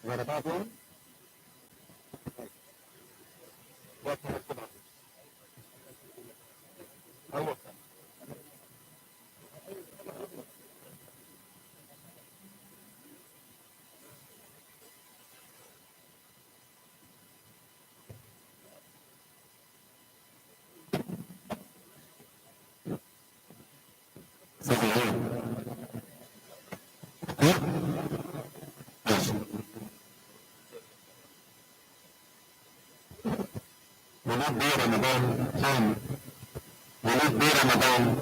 What about one? What kind of tomatoes? How much? ولاد بيه رمضان ثاني. ولاد بيه رمضان.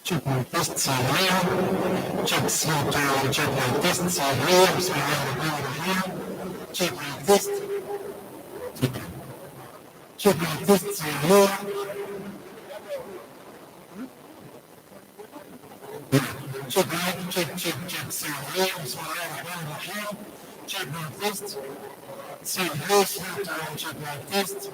Check my test, see here. Check CO2, check my test, see here. See here. Check my test. Check my test, see here. check سريع بسم الله الرحمن الرحيم check my test سريع check my test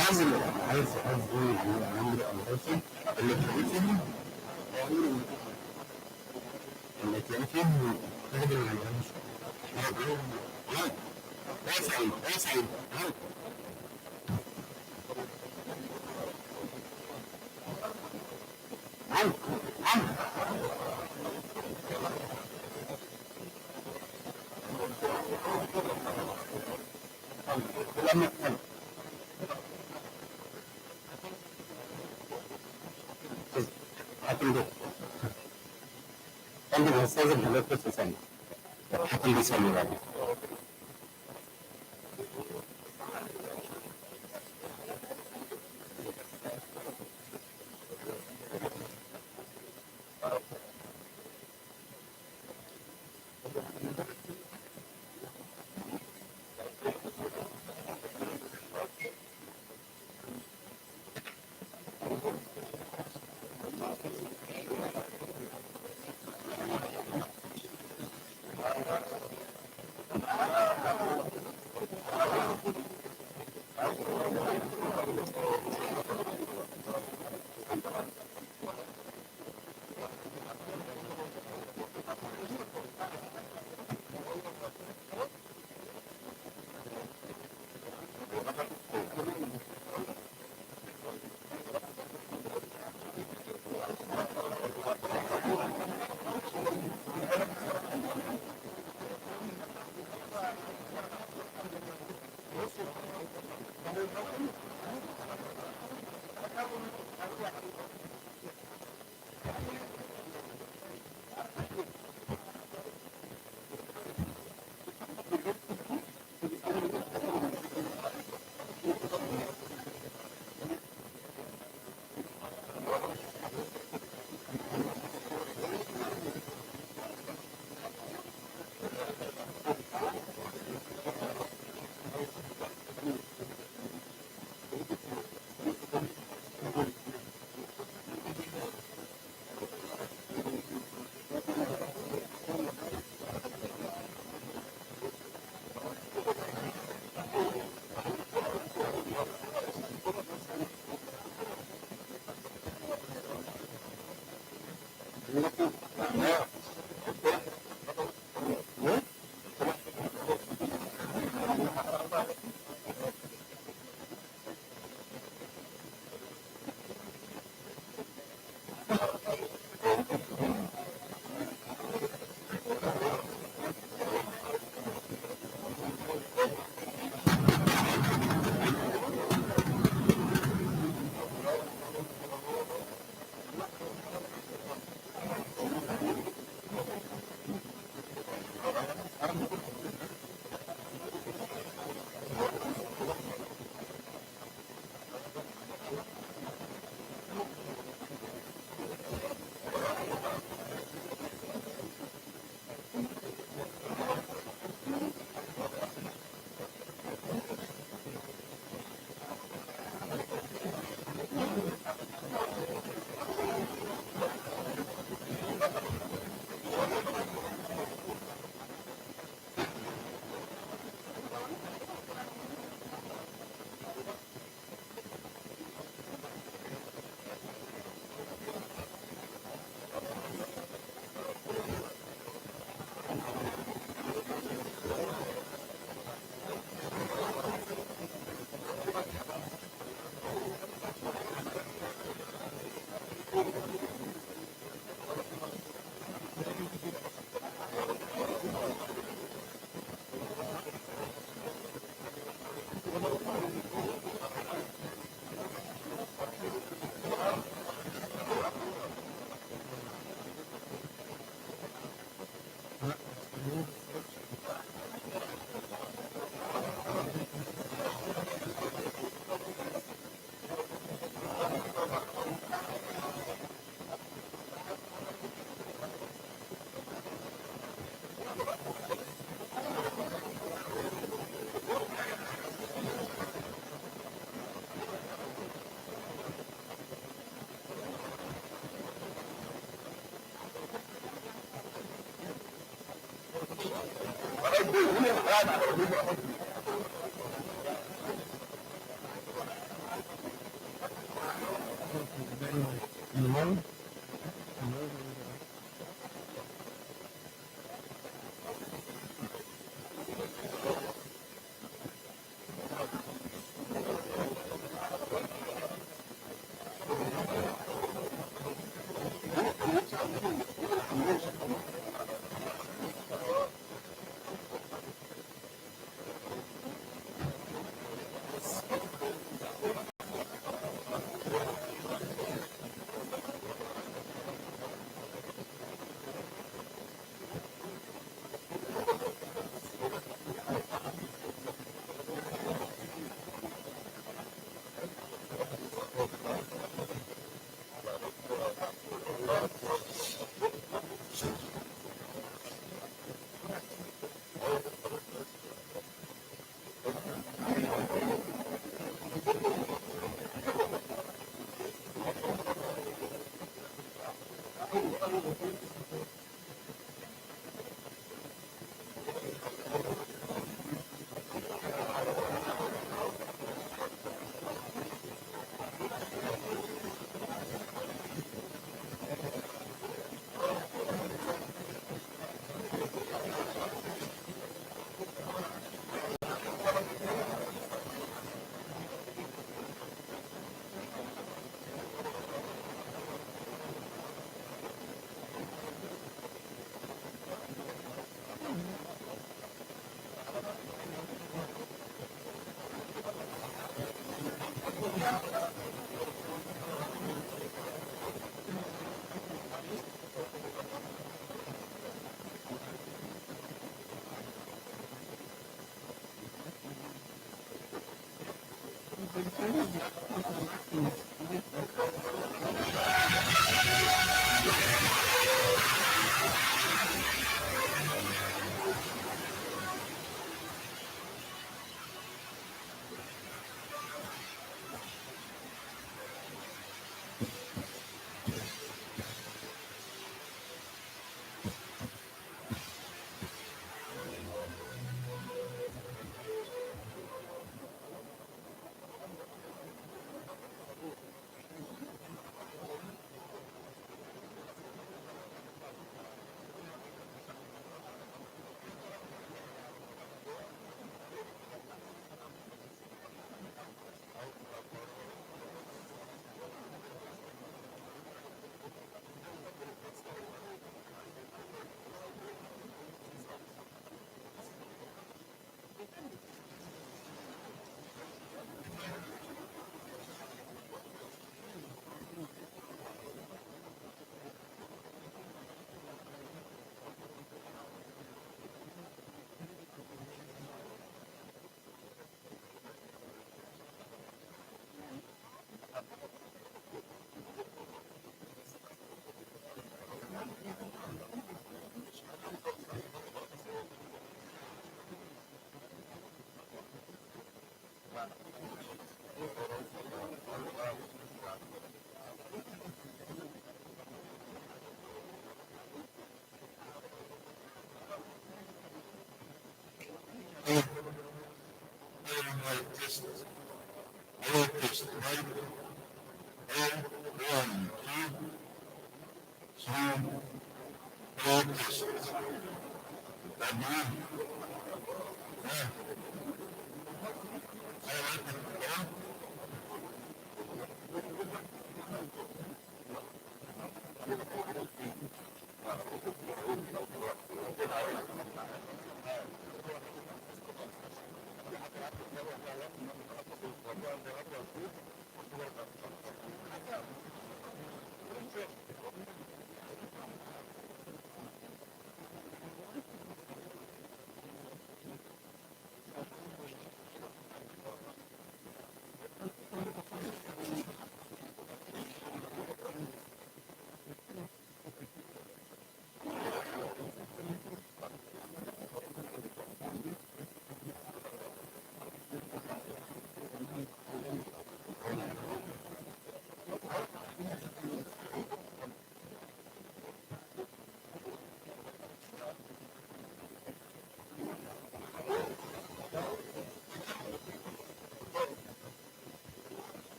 عايز اقول على عمرو الغوثي اللي تلاقيه فيهم راجل ما يعرفش يا سعيد يا سعيد عندي الاستاذ الحبيب قصه ثانيه حكم بيسالني بقى test. All test, right? All, one, two, three, all test. That man? Yeah. I like it. Yeah?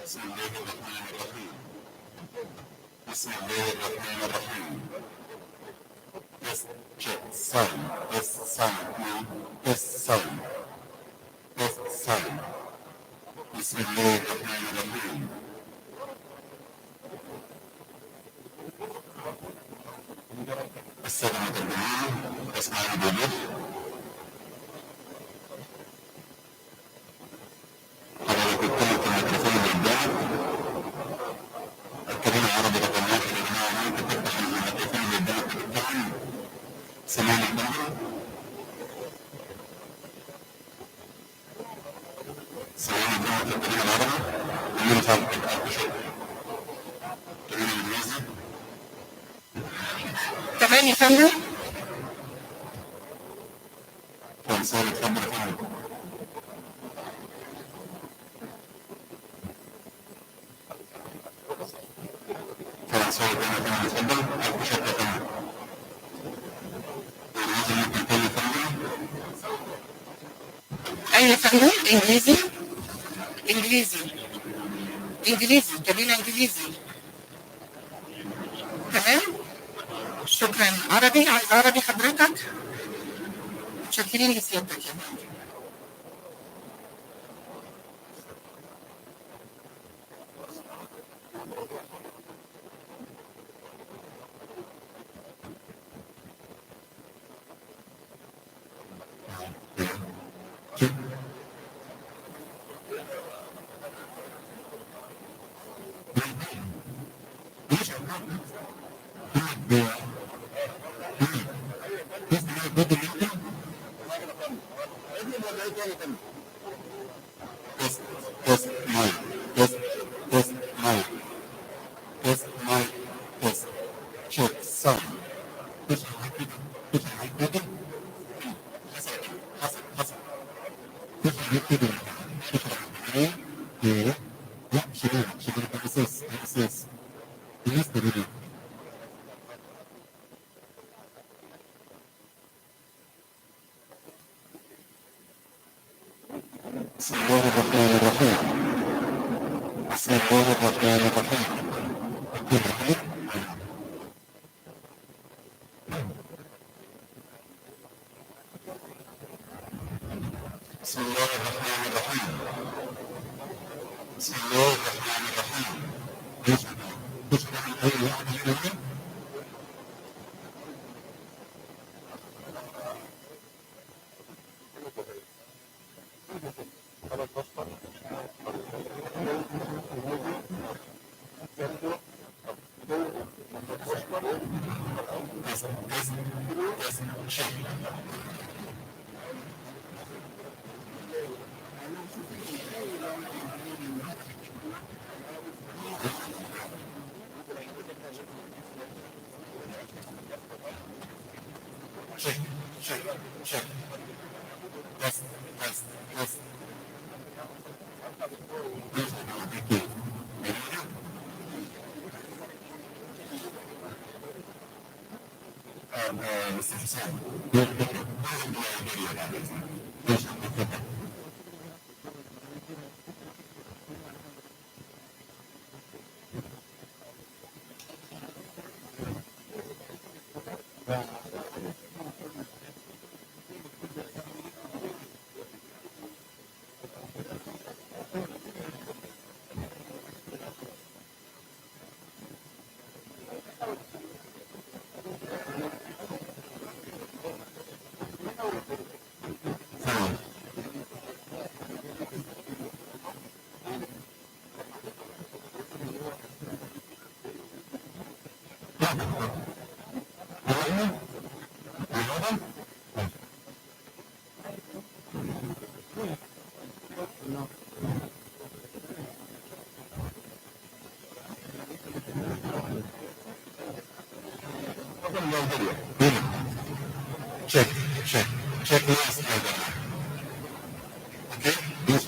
بسم الله الرحمن الرحيم. بسم الله الرحمن الرحيم. Test, check, sound, test, sound, now, test, sound, test, sound. بسم الله الرحمن الرحيم. السلام عليكم. اسمعوا بوضوح. حضرتك تتكلم في الميكروفون اللي قدامك. الكلمة عربي رقم واحد يا جماعة، ممكن تفتح الميكروفون اللي قدامك وتتكلم. سمعني كده. سمعني كده في الكلمة العربي. أنا مش عارف الكلمة الإنجليزي. تمام يا فندم. فرنساوي اتفضل يا فندم. فرنساوي تاني يا فندم اتفضل. ألف شكر يا فندم. إنجليزي ممكن تاني يا فندم. ايوه يا فندم. انجليزي انجليزي انجليزي كابينة انجليزي. تمام. شكرا. عربي، عايز عربي حضرتك؟ متشكرين لسيادتك يا فندم. Test, test, mic, test, test, mic, test, mic, test, check, sound. لا شغل أساس الناس تريد بسم الله الرحمن الرحيم بسم الله الرحمن الرحيم بسم الله الرحمن الرحيم بسم الله الرحمن الرحيم تشبه أي واحد منهم check. Test. Mr. Hussain, you're video about this. Check last video. Okay? Yes.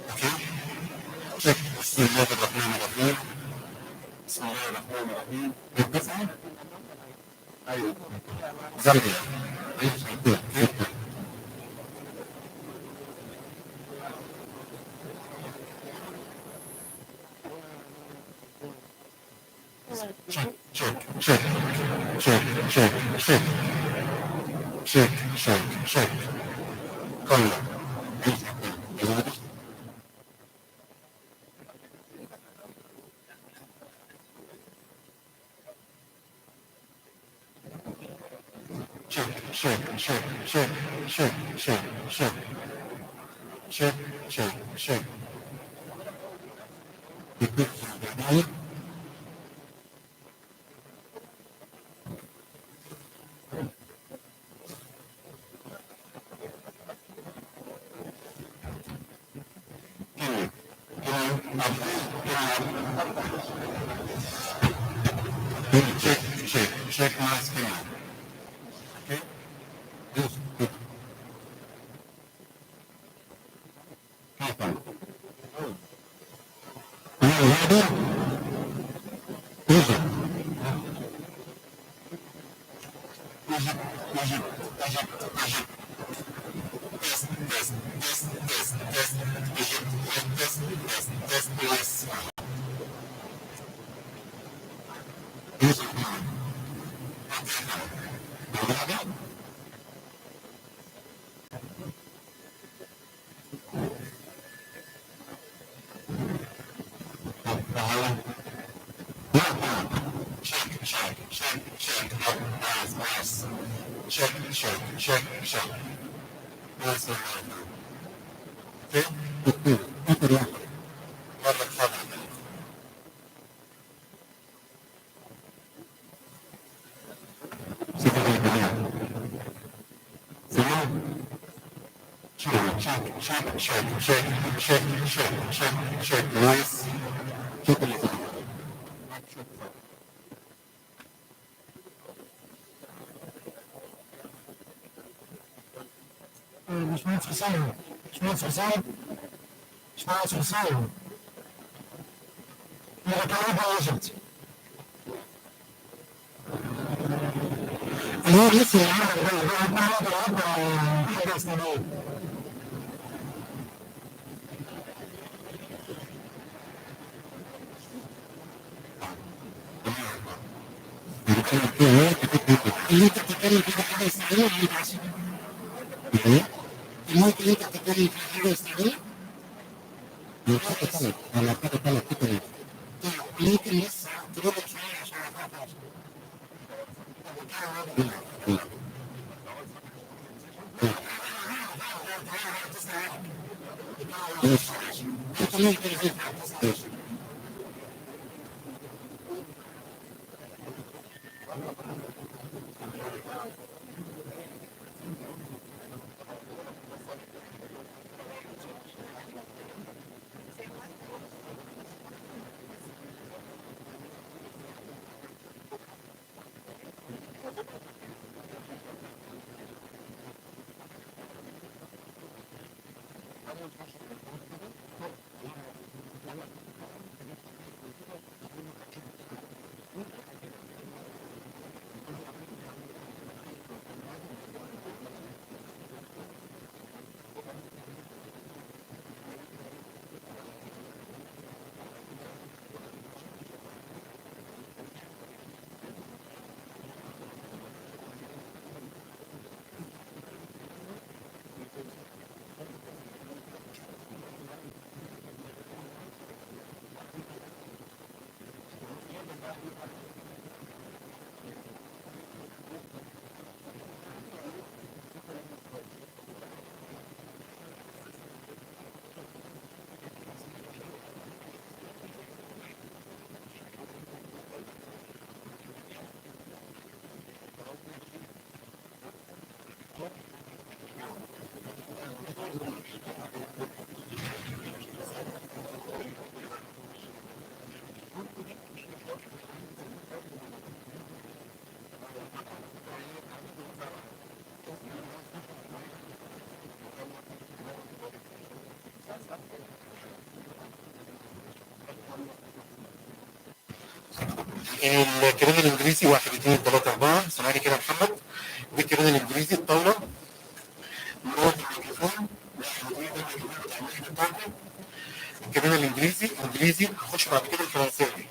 Okay? Check. بسم الله الرحمن الرحيم. بسم الله الرحمن الرحيم. التسعة؟ أيوه. زمبي. Check. Come on. Check. Check my screen. Okay? Good. Happen. Are you ready? Easy. Check. Nice and right. Okay? Check. Nice. Check. باشمهندس حسام باشمهندس حسام باشمهندس حسام إذا كان يجب هو لسه يعمل حاجة إسلامية اللي أنت بتتكلم فيه ده حاجة إسلامية ولا عشان الموت اللي أنت بتتكلم فيه حاجة إسلامية؟ ولا حاجة تانية كده ممكن لسه تقول لك شوية عشان أفهم الكلام الانجليزي 1 2 3 4 سامعني كده يا محمد ده الكلام الانجليزي الطاوله نقط الميكروفون الكلام الانجليزي هخش بعد كده الفرنساوي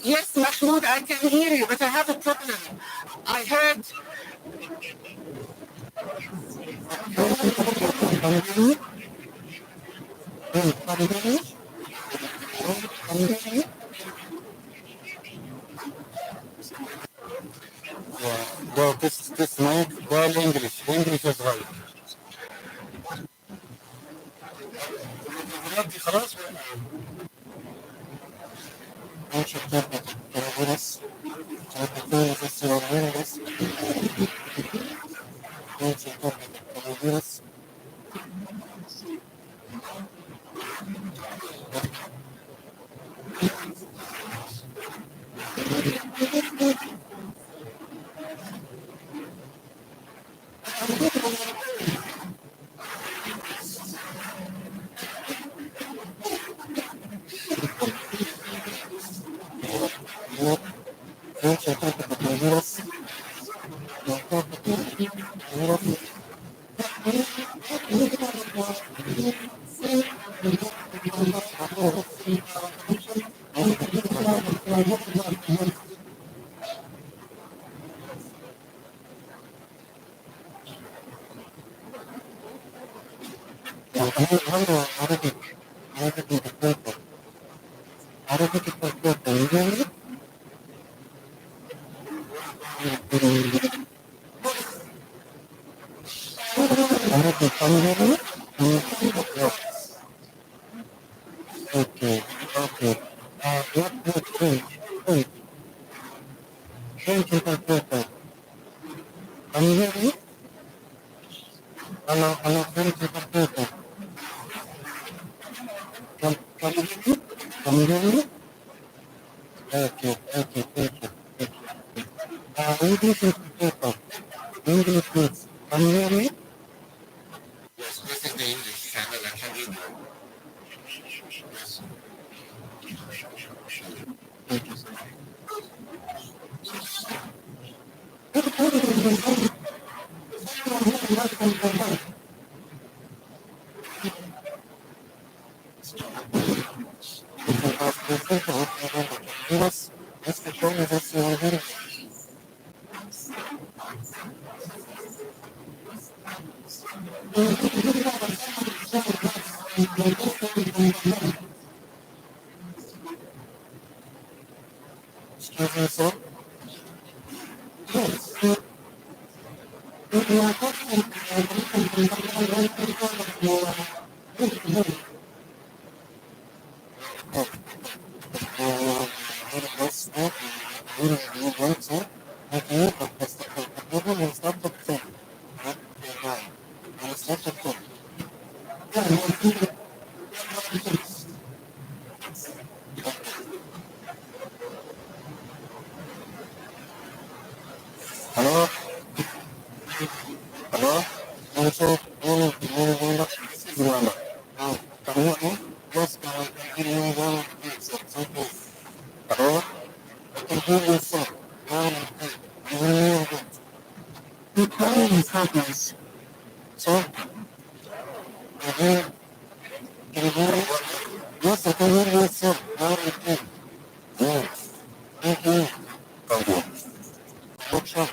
Yes, Mahmoud, I can hear you, but I have a problem. I heard. ده تسمعك ده الانجليش صغير. دي خلاص ماشي بس بس Okay, okay. Wait. Thank you for that. Can you hear me? Hello, thank you for that. Can you hear me? Can you hear me? Okay, thank you. English is paper. English please. Can you hear me? Yes, this is the English channel. I can hear you. Yes. Thank you so much. Excuse me, sir. Hello? Hello? Kemudian, dia sekarang ini menjadi sesuatu. Terus, itu bisa menjadi menjadi. Kita ini fokus. So, jadi, dia sekarang bisa menjadi. Ini, kamu. Macam.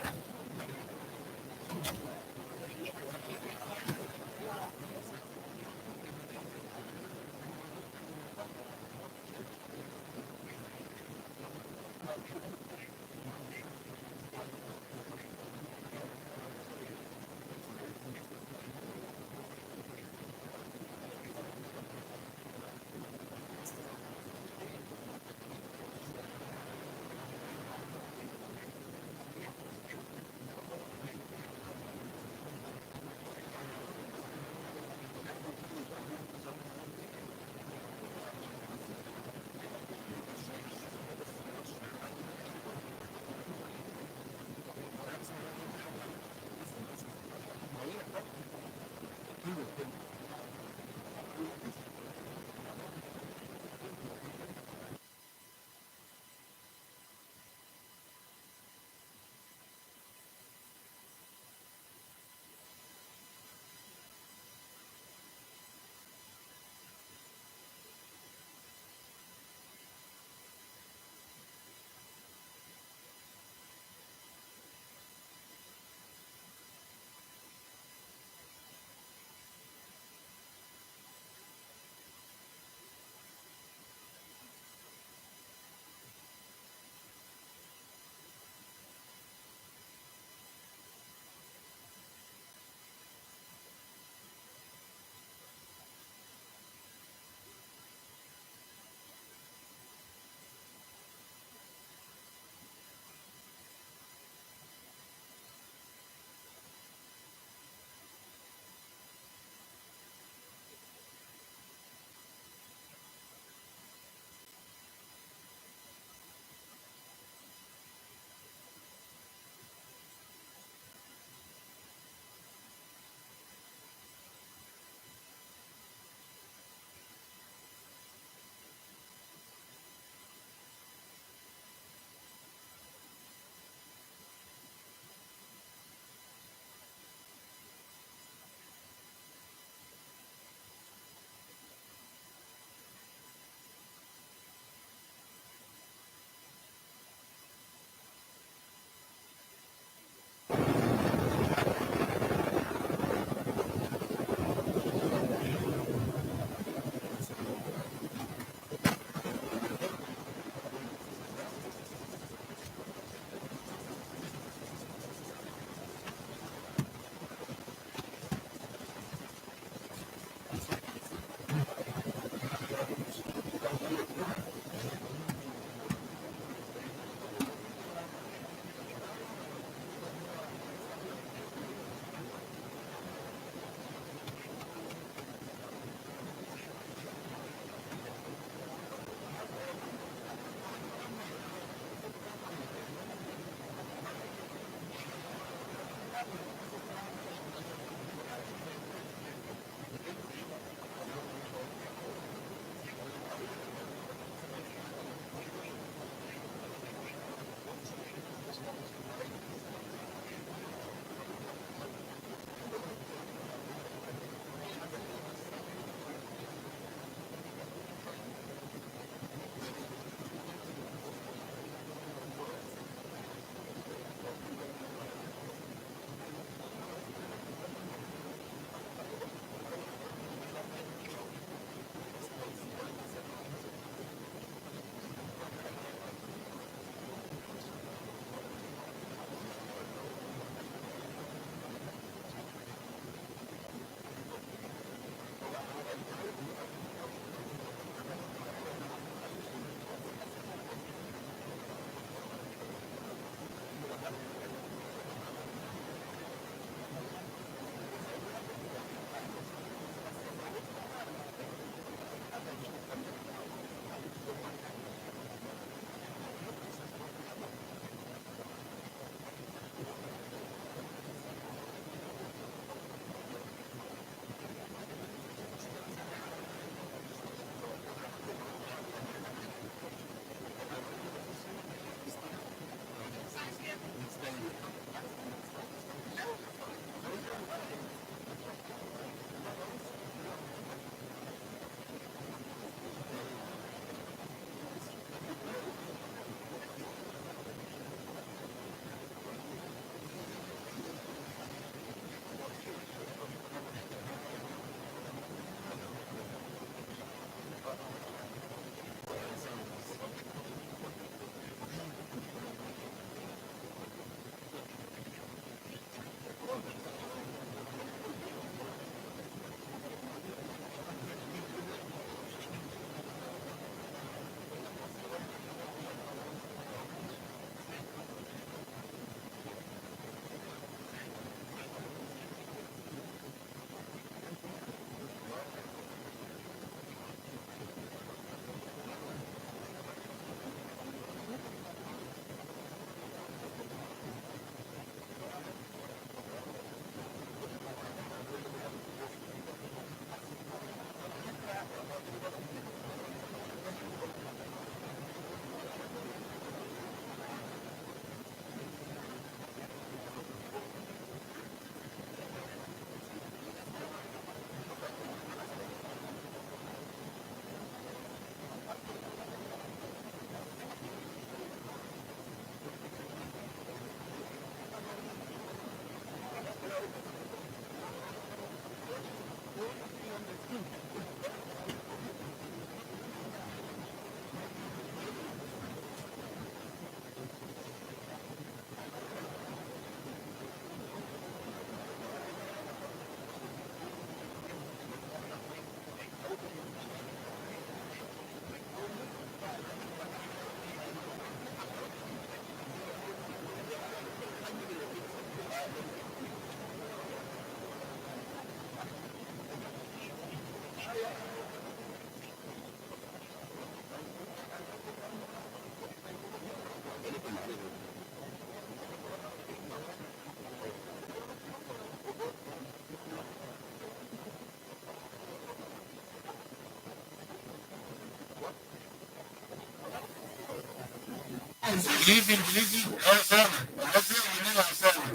انجليزي انجليزي سامع عربي ومنين سامع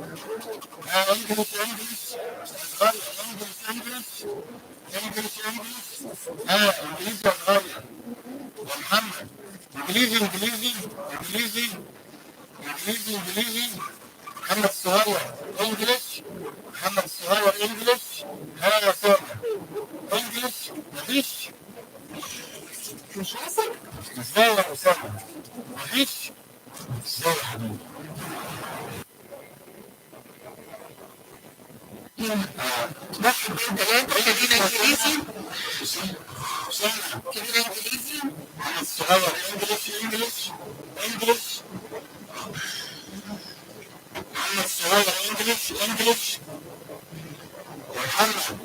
انجلش انجلش غير انجلش انجلش انجلش انجلش انجليزي غير يا محمد انجليزي انجليزي انجليزي انجليزي انجليزي محمد الصغير انجلش محمد الصغير انجلش يا سامع انجلش مفيش مش حاسس؟ ازاي يا اسامه مفيش ازاي يا حبيبي واحد اتنين تلاتة كبيرة انجليزي اسامه كبيرة انجليزي محمد الصغير انجلش انجلش انجلش محمد الصغير انجلش انجلش يا محمد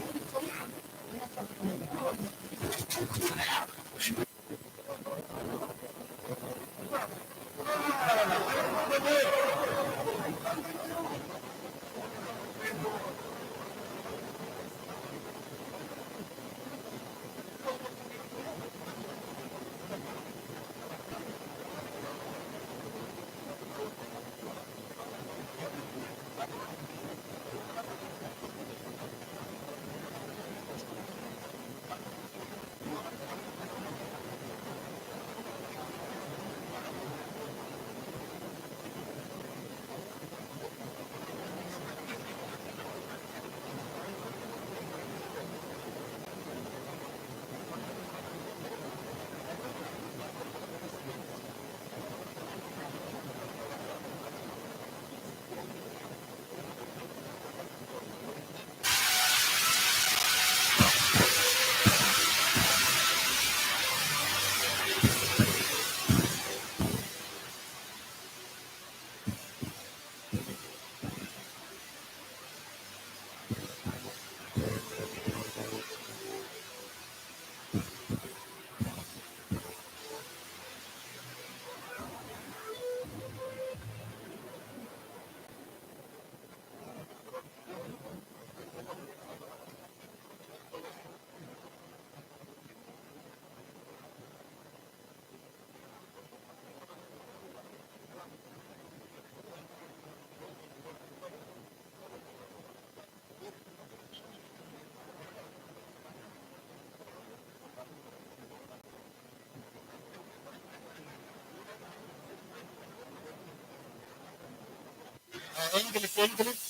انجلش انجلش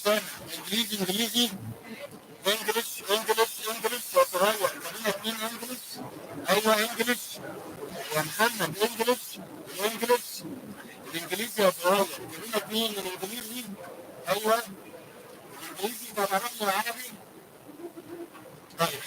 سامع انجليزي انجليزي انجلش انجلش انجلش يا صغير خلينا اتنين انجلش ايوه انجلش يا محمد انجلش الانجلش الانجليزي يا صغير خلينا اتنين الانجليزي ايوه الانجليزي ده بعرف له عربي طيب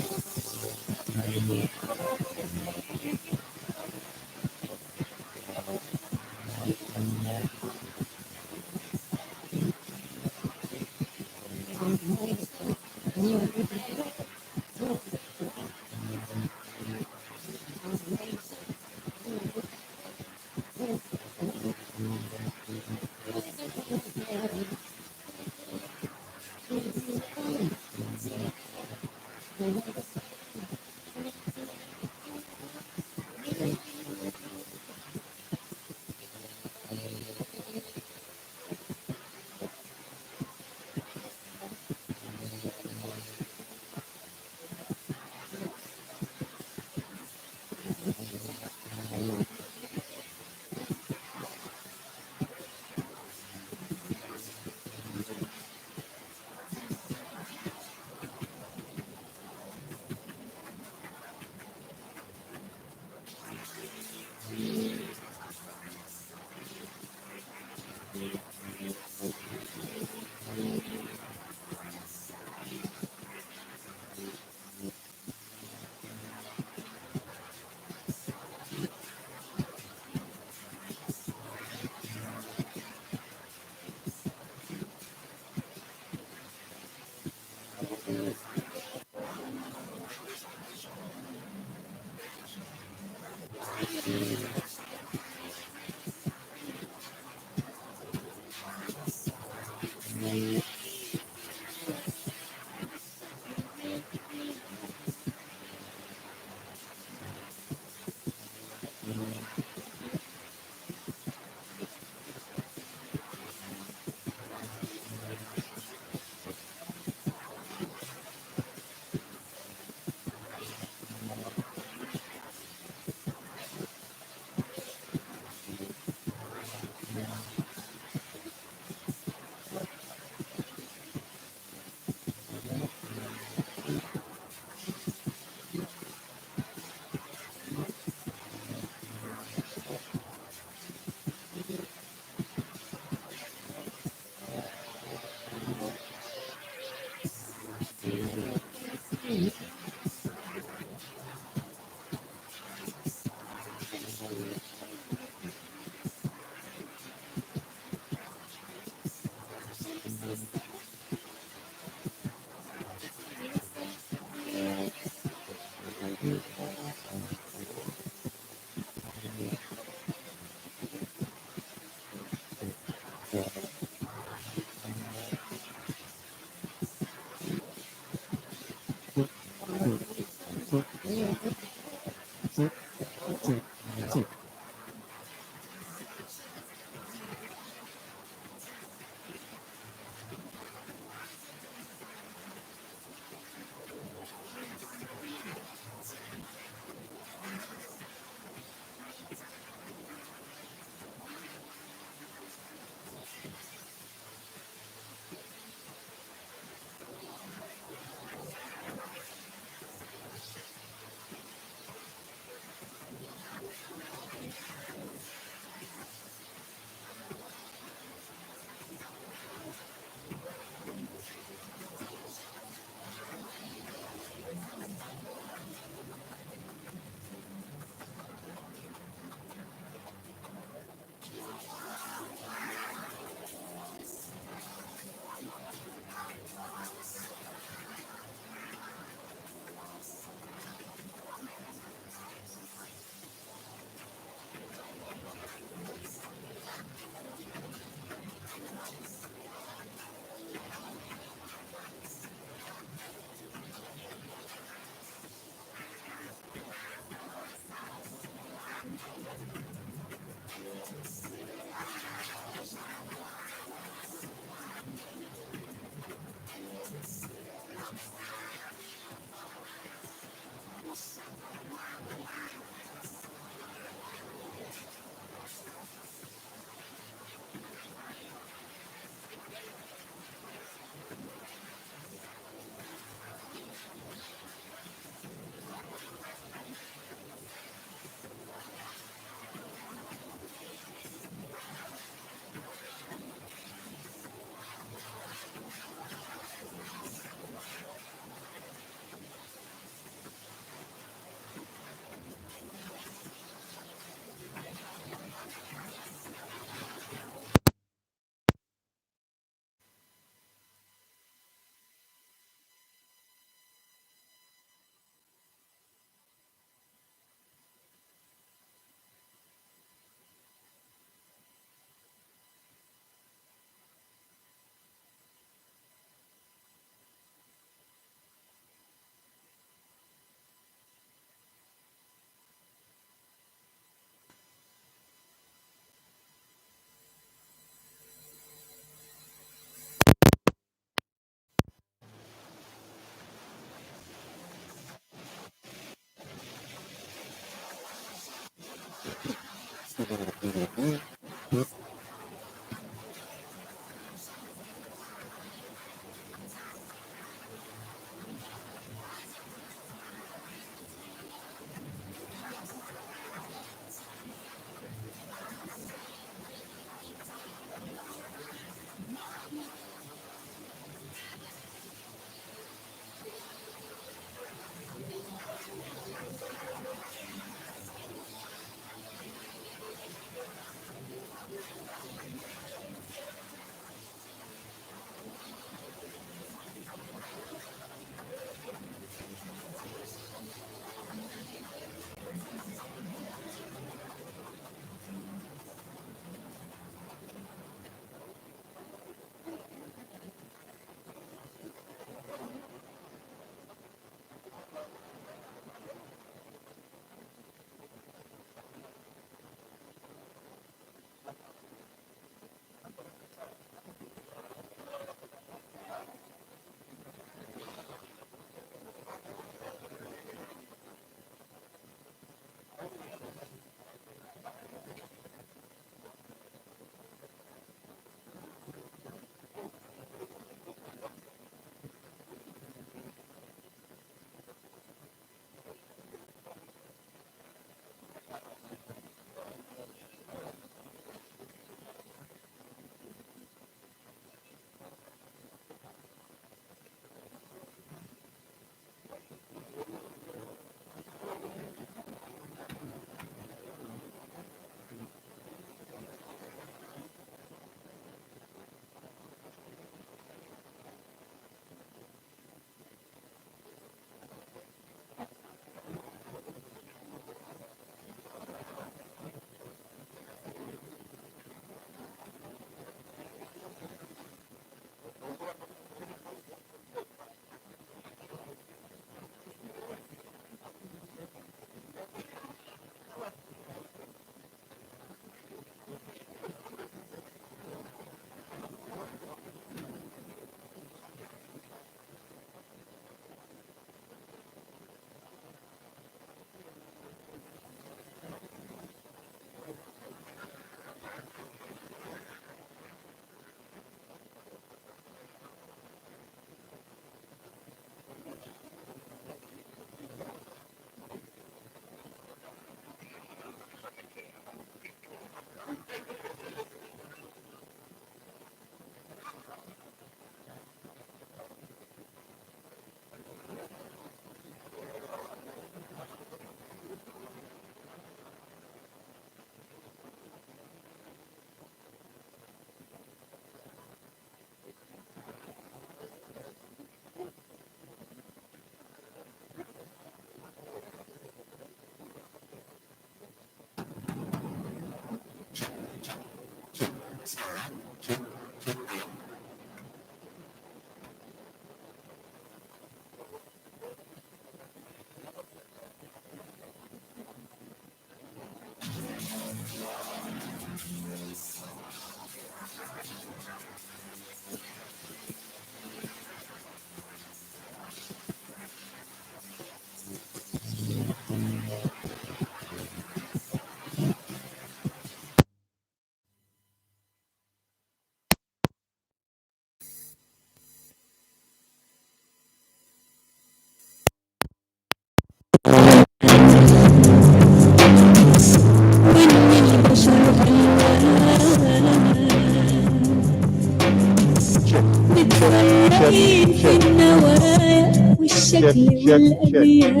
متفرقين في النوايا والشكل والأليان،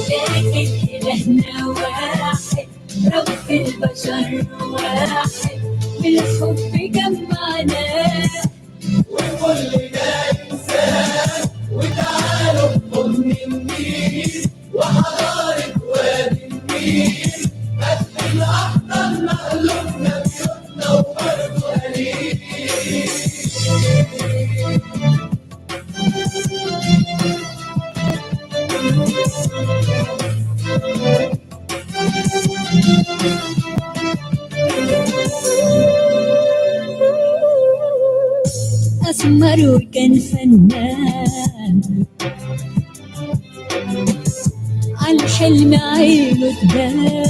لكن إلهنا واحد، رب البشر واحد، بالحب جمعنا وكلنا إنسان، وتعالوا نضم النيل وحضارة وادي النيل، قد الأحضان مألوفنا بيوتنا وبرضه قليل. أسمر وكان فنان، عالحلم عينه تبان،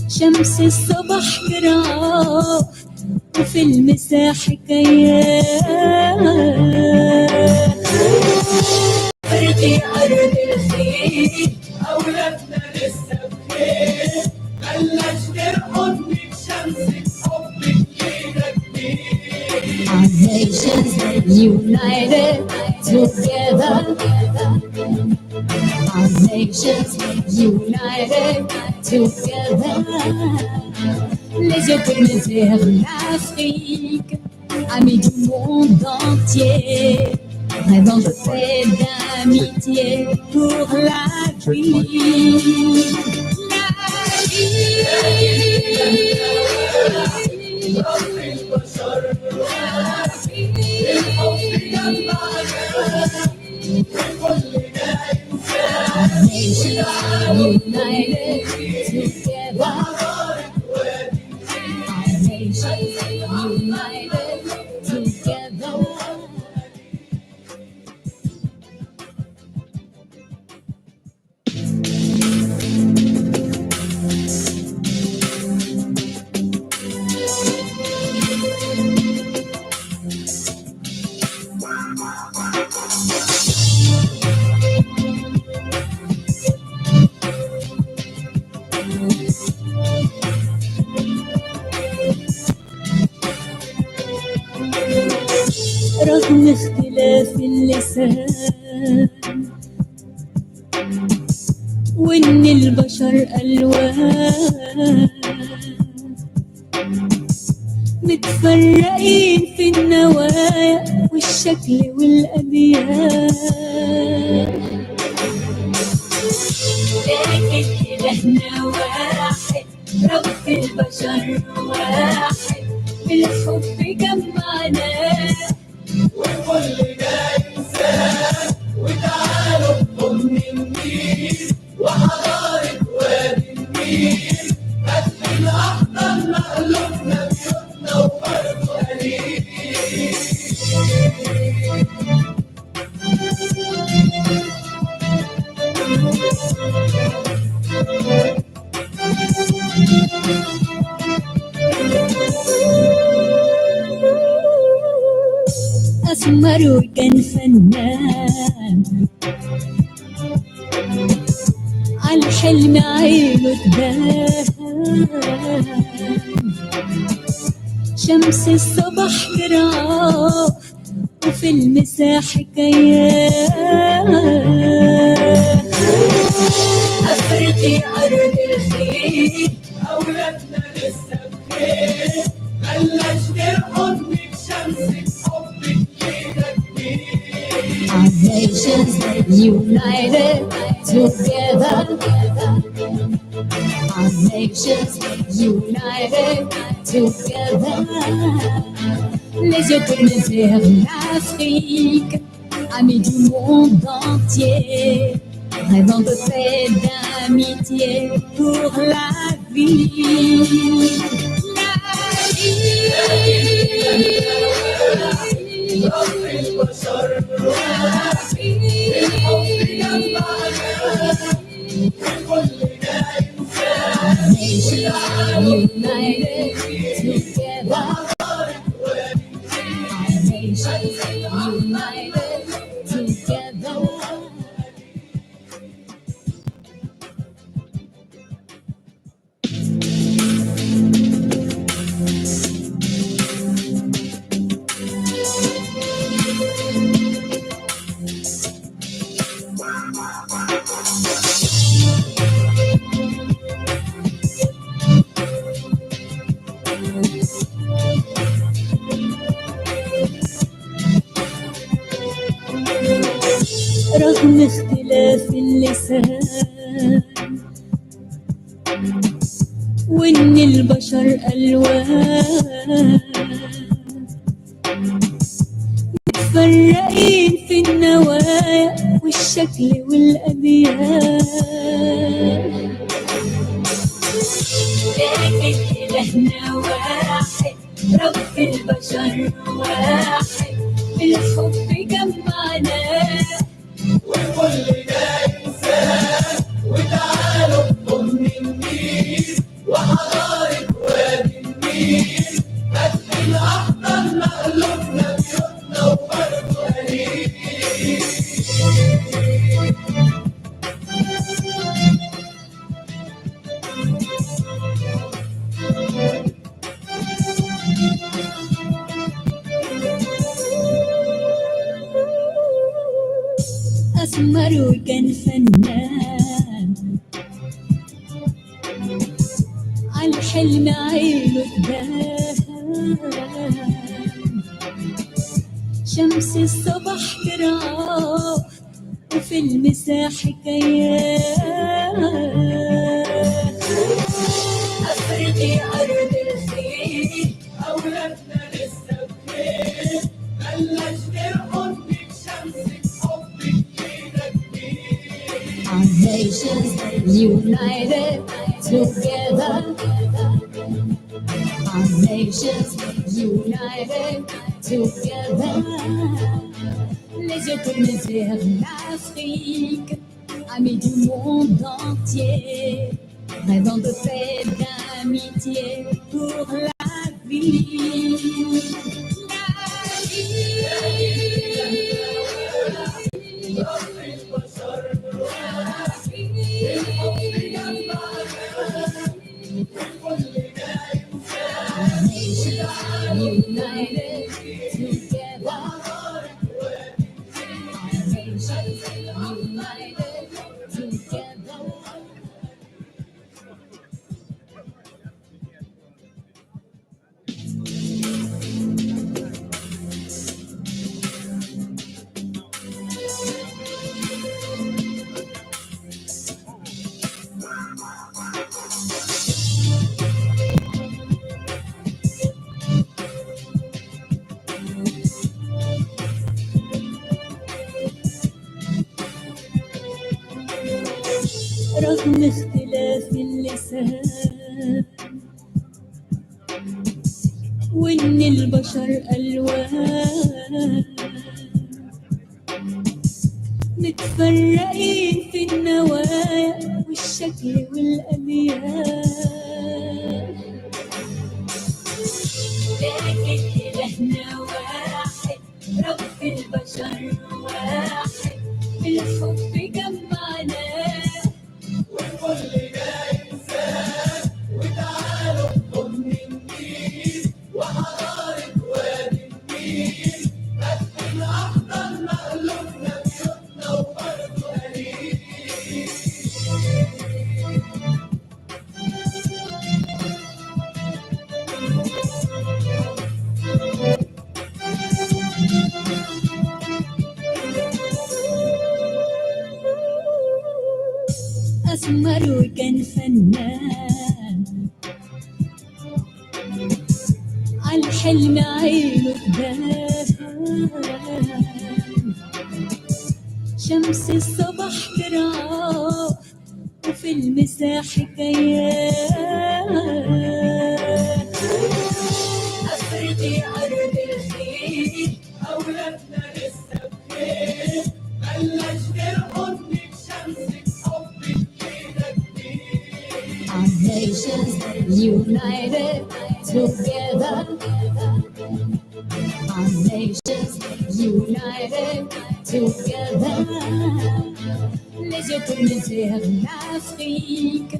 شمس الصبح جراح وفي المساح حكايات. فرقي أرض الخير أولادنا لسه بخير، بلاش نرقد من شمسك حبك لينا كبير. Our nations united together. Our nations united together. Les yeux tournés vers l'Afrique, amis du monde entier, rêvant de paix, d'amitié pour la vie. La vie. رب البشر كلنا إنسان United together. Our nations united together. رغم اختلاف اللسان وإن البشر ألوان، متفرقين في النوايا والشكل والأديان، لكن إلهنا واحد، رب البشر واحد، بالحب جمعنا وكلنا إنسان. وتعالوا نضم النيل وحضارة وادي النيل، هات الأحضر مألوفنا بيوتنا وأرض قليل. أسمر وكان فنان، عالحلم عينه تبان، شمس الصبح جراح وفي المساح حكايات. أفريقيا أرض الخير أولادنا لسه بخير، بلاش نرقد من شمسك حبك لينا كبير. Our nations united together. Our nations united together. Les yeux tournés vers l'Afrique, amis du monde entier, rêvant de paix, d'amitié pour la vie. La vie. رب البشر كلنا إنسان United together. Our nations united together. رغم اختلاف اللسان وإن البشر ألوان، متفرقين في النوايا والشكل والأديان، لكن إلهنا واحد، رب البشر واحد، بالحب جمعنا أسمر وكان فنان عالحلم عينه تبان شمس الصبح ترعاه وفي المساح حكايات أفريقي أرض الخير أولادنا لسه بخير بلش نرقد بشمسك حبك فينا كبير. Our nations united together. Our nations united together. Les yeux tournés vers l'Afrique, amis du monde entier, rêvant de paix, d'amitié pour la vie. Our nations united together. Our nations united together. رغم اختلاف اللسان وإن البشر ألوان متفرقين في النوايا والشكل والأليان لكن إلهنا واحد رب البشر واحد الحب جمعنا أسمر وكان فنان عالحلم عينه تبان شمس الصبح ترعاه وفي المساح حكايات أفريقي أرض الخير أولادنا لسه بخير بلش نرقد بشمسك حبك فينا كبير. Our nations united together. Our nations united together. Les yeux tournés vers l'Afrique,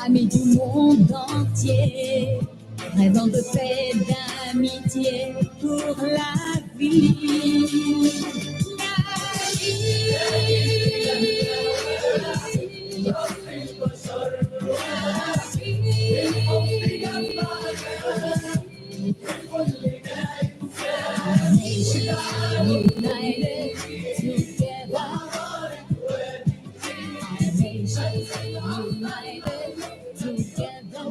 amis du monde entier, rêvant de paix, d'amitié pour la vie. Our nations united together. Our nations united together.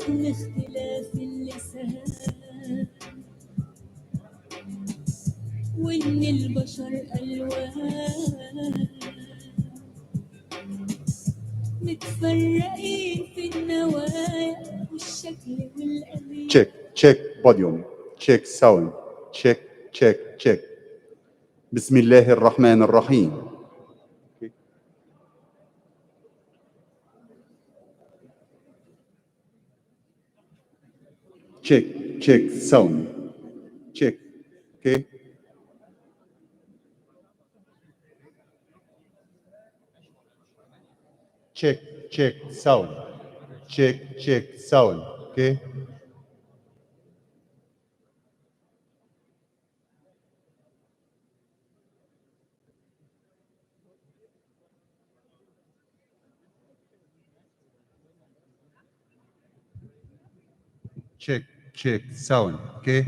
رغم اختلاف اللسان وإن البشر ألوان متفرقين في النوايا والشكل والألوان. check check podium check sound check check check بسم الله الرحمن الرحيم check check sound check okay check check sound check check sound okay check check sound okay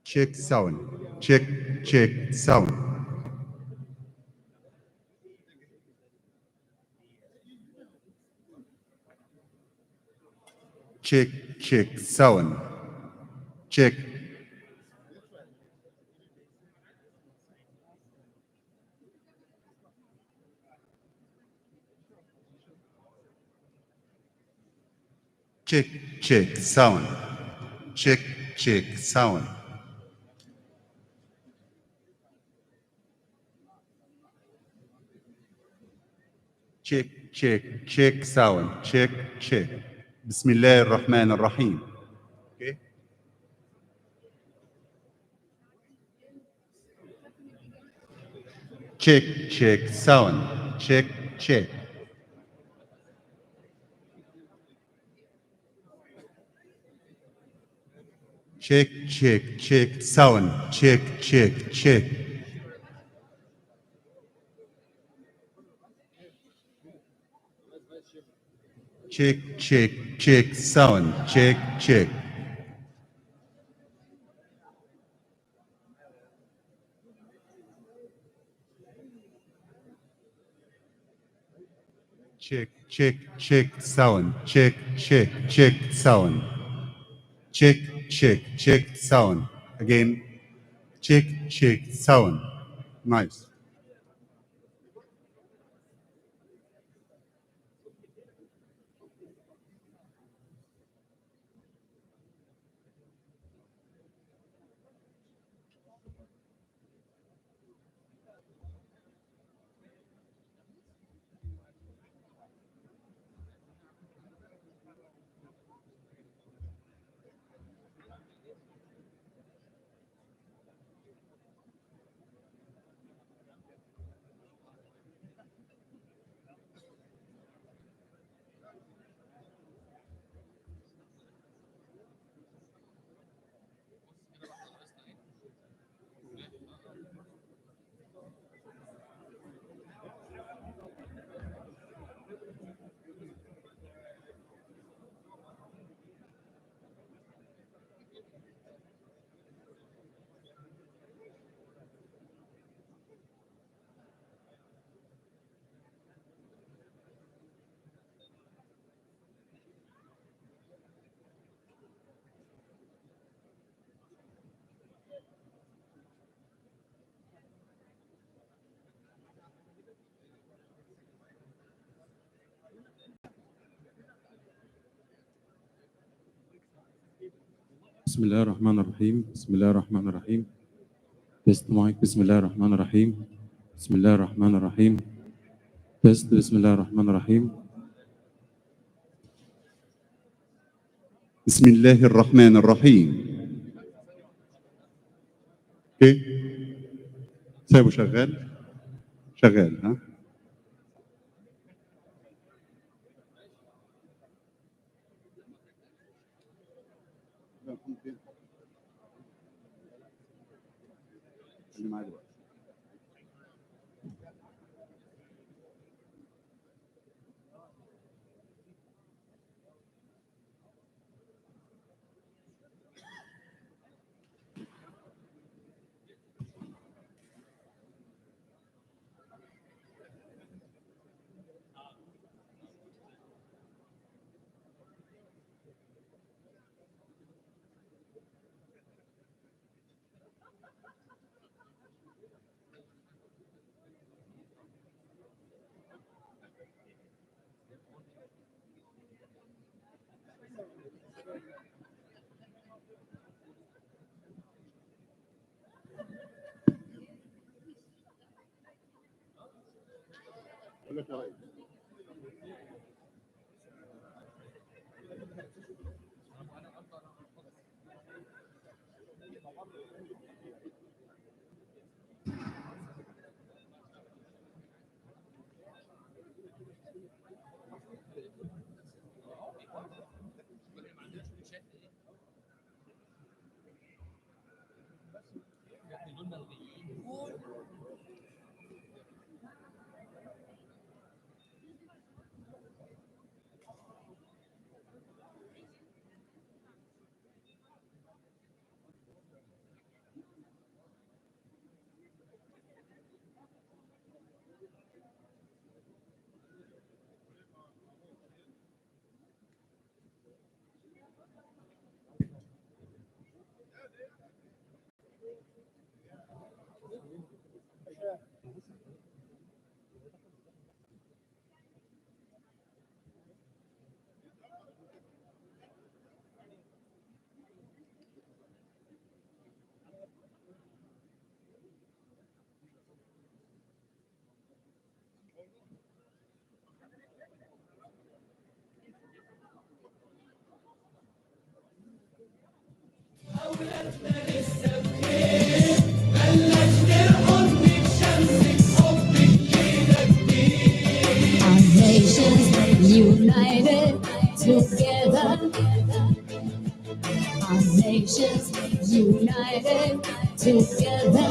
check sound check check sound check check sound check check check sound check check sound check check check sound check check بسم الله الرحمن الرحيم okay check check sound check check check check check sound check check check check check check sound check check check check check sound check check check sound check check check sound again check check sound nice بسم الله الرحمن الرحيم بسم الله الرحمن الرحيم تيست مايك بسم الله الرحمن الرحيم بسم الله الرحمن الرحيم تيست بسم الله الرحمن الرحيم بسم الله الرحمن الرحيم اوكي سايبه شغال شغال ها اللي معاه دلوقتي. Our nations united together. Our nations united together.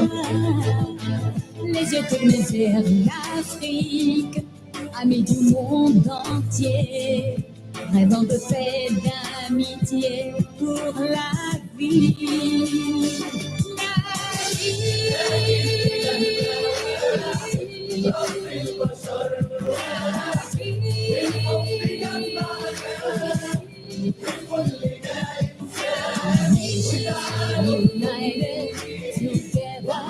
Les yeux tournés vers l'Afrique, amis du monde entier, rêvant de paix, d'amitié pour la vie. La united together.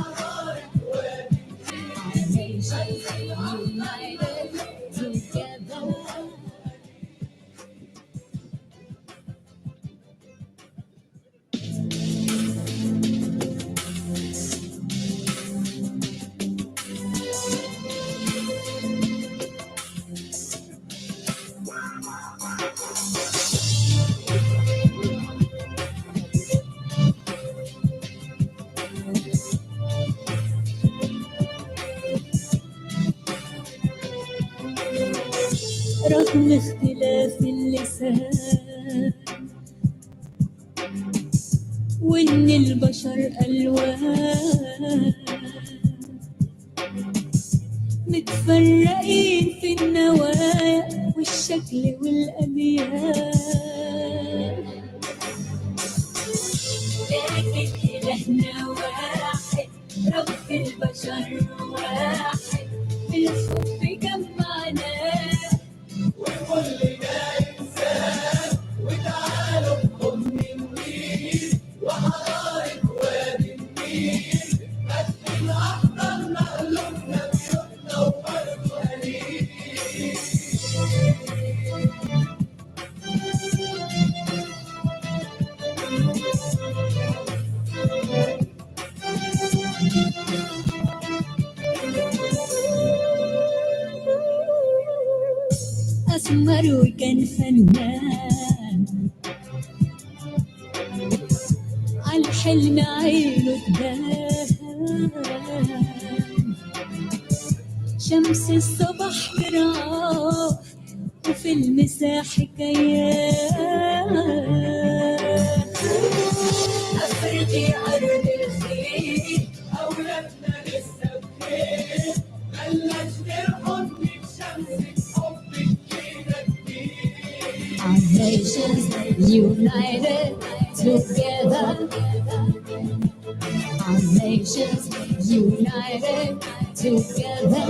Our nations united together. رغم اختلاف اللسان وإن البشر ألوان متفرقين في النوايا والشكل والأديان، لكن إلهنا واحد، رب البشر واحد، بالحب جمعنا أسمر وكان فنان عالحلم عينه تبان، شمس الصبح جراح وفي المساح حكايات. أفريقي أرض الخير أولادنا لسه بخير، بلش نرقد بشمسك حبك كده كتير. Our nations united together. Our nations united together.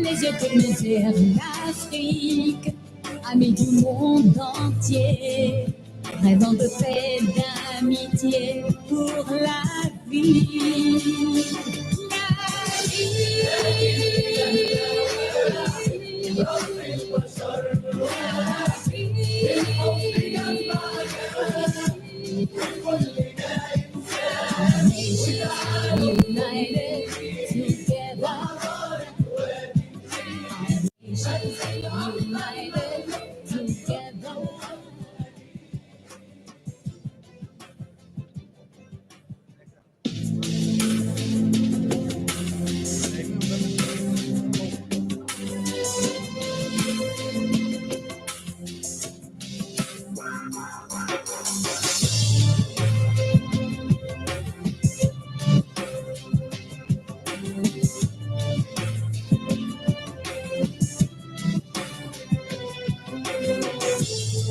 Les yeux tournés vers l'Afrique, amis du monde entier, rêvant de paix, d'amitié pour la vie. La united together.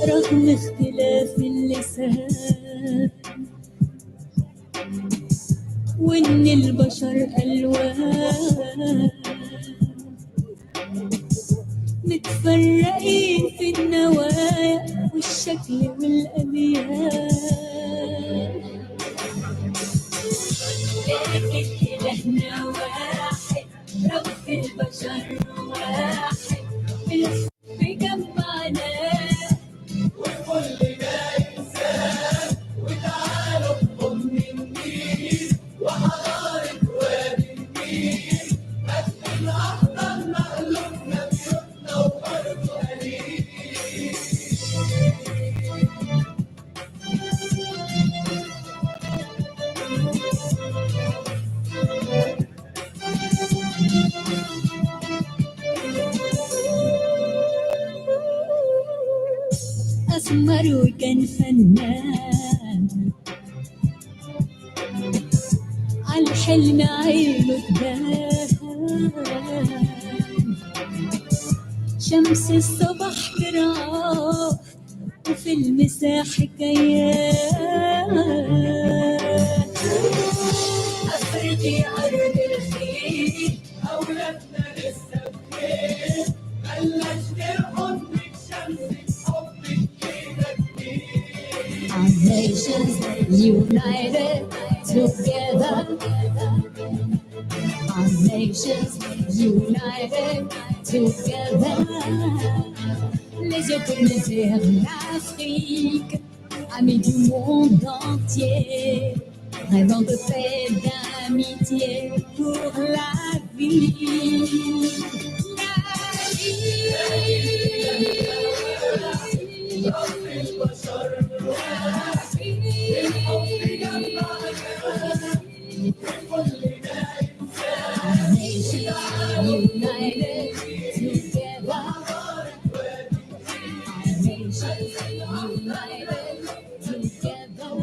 رغم اختلاف اللسان وإن البشر ألوان متفرقين في النوايا والشكل والأليان، لكن إلهنا واحد، رب البشر واحد، بالحب جمعنا وكلنا إنسان، وتعالوا نضم النيل وحضارة وادي النيل، قد الأحضان مألوفنا بيوتنا وبرضه قليل. أسمر وكان فنان عالحلم عينه تبان، شمس الصبح جراح وفي المساحة كيان، أفرضي أرض الخير أولادنا لسه بخير، بلاش نرقد شمسك حبك كده كتير. Our nations united together. Our nations united together. Les yeux tournés vers l'Afrique, amis du monde entier, rêvant de paix, d'amitié pour la vie. La united together. United together.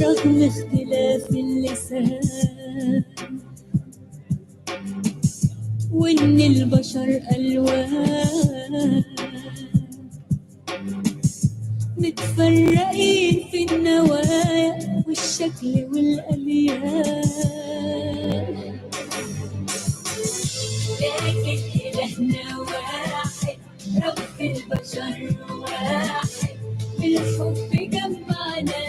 رغم اختلاف اللسان وإن البشر ألوان متفرقين في النوايا والشكل والأليان، لكن إلهنا واحد، رب البشر واحد، بالحب جمعنا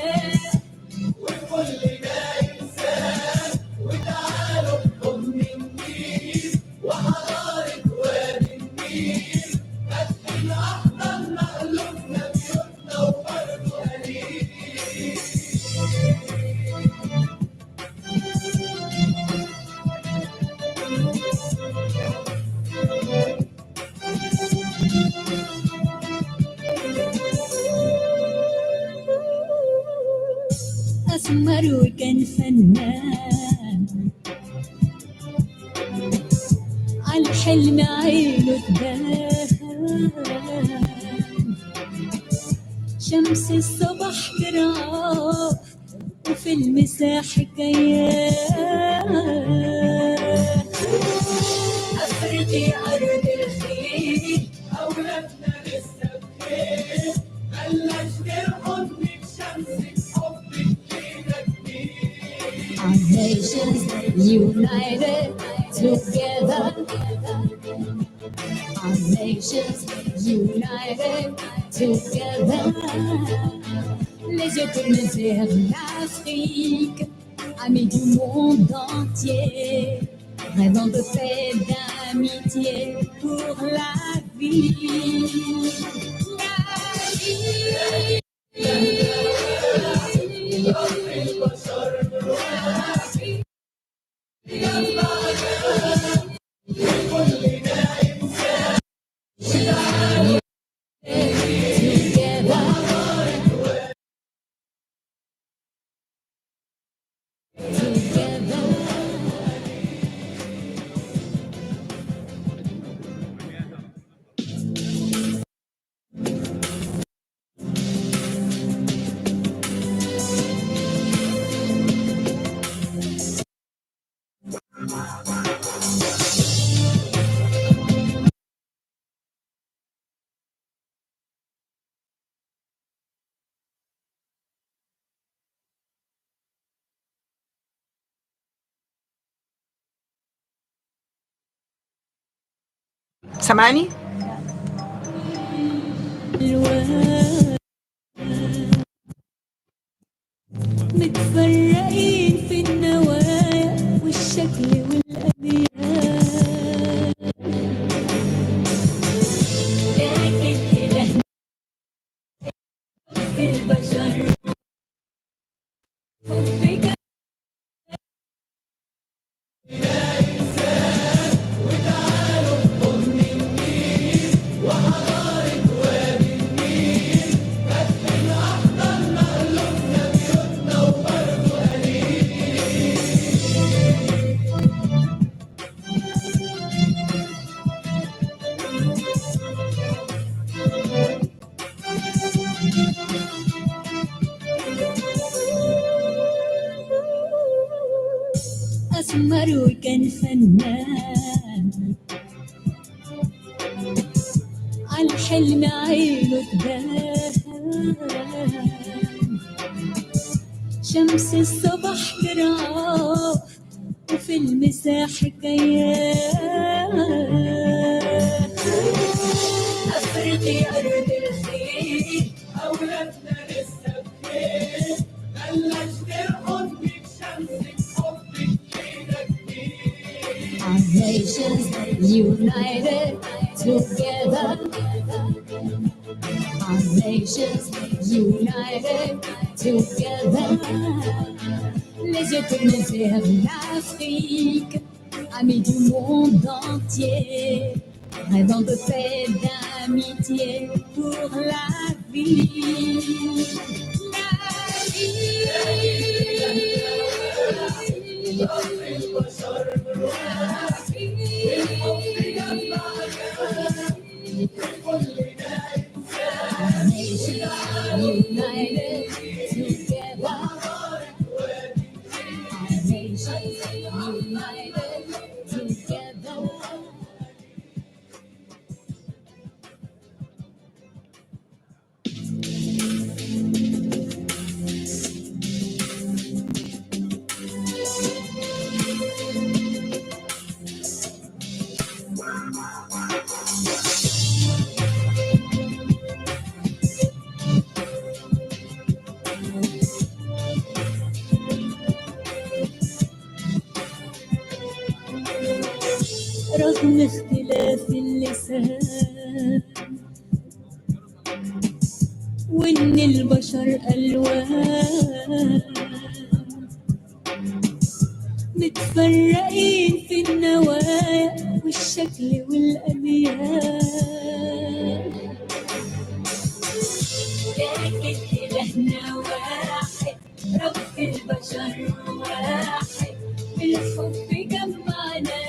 وكلنا إنسان، وتعالوا نضم النيل وحضارة وادي النيل، قد الأحضان مألوفنا بيوتنا وبرضه قليل. أسمر وكان فنان عالحلم عينه تبان، شمس الصبح جراح وفي المساحة كيان، أفرضي أرض الخير أولادنا لسه بخير، بلاش نرقد شمسك حبك كده كتير. Our nations united together. Our nations united together. Les yeux tournés vers l'Afrique, amis du monde entier, rêvant de paix, d'amitié pour la vie. La vie. Together. سامعني؟ متفرقين في النوايا والشكل والأبيات، لكن إلهنا في البشر حبك أسمر وكان فنان، عالحلم عينه تبان، شمس الصبح ترعاه وفي المساح حكايات، أفريقيا أرض الخير أولادنا لسه بخير، بلش ترقد بشمسك حبك لينا كبير. Our nations united together, our nations united together. Les yeux tournés vers l'Afrique, amis du monde entier, rêvant de paix, d'amitié pour la vie. Our nations united together. Our nations united together. رغم اختلاف اللسان وإن البشر ألوان، متفرقين في النوايا والشكل والأبيات، لكن إلهنا واحد، رب البشر واحد، الحب جمعنا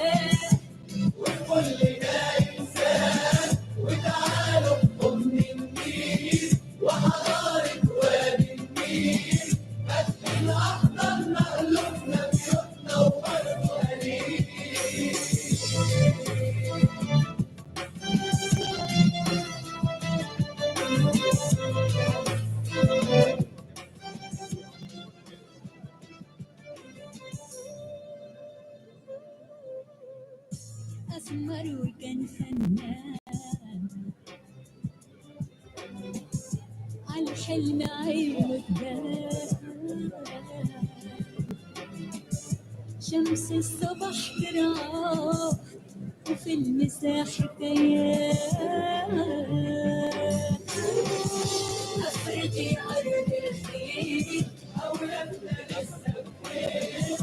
وكلنا إنسان، وتعالوا بأم النيل وحضارة وادي النيل، قد الأحضر مألوفنا بيوتنا وبرضه قليل. أسمر وكان فنان، عالحلم عينه تبان، شمس الصبح ترعاه وفي المساح حكايات، أفريقيا أرض الخير أولادنا لسه بخير،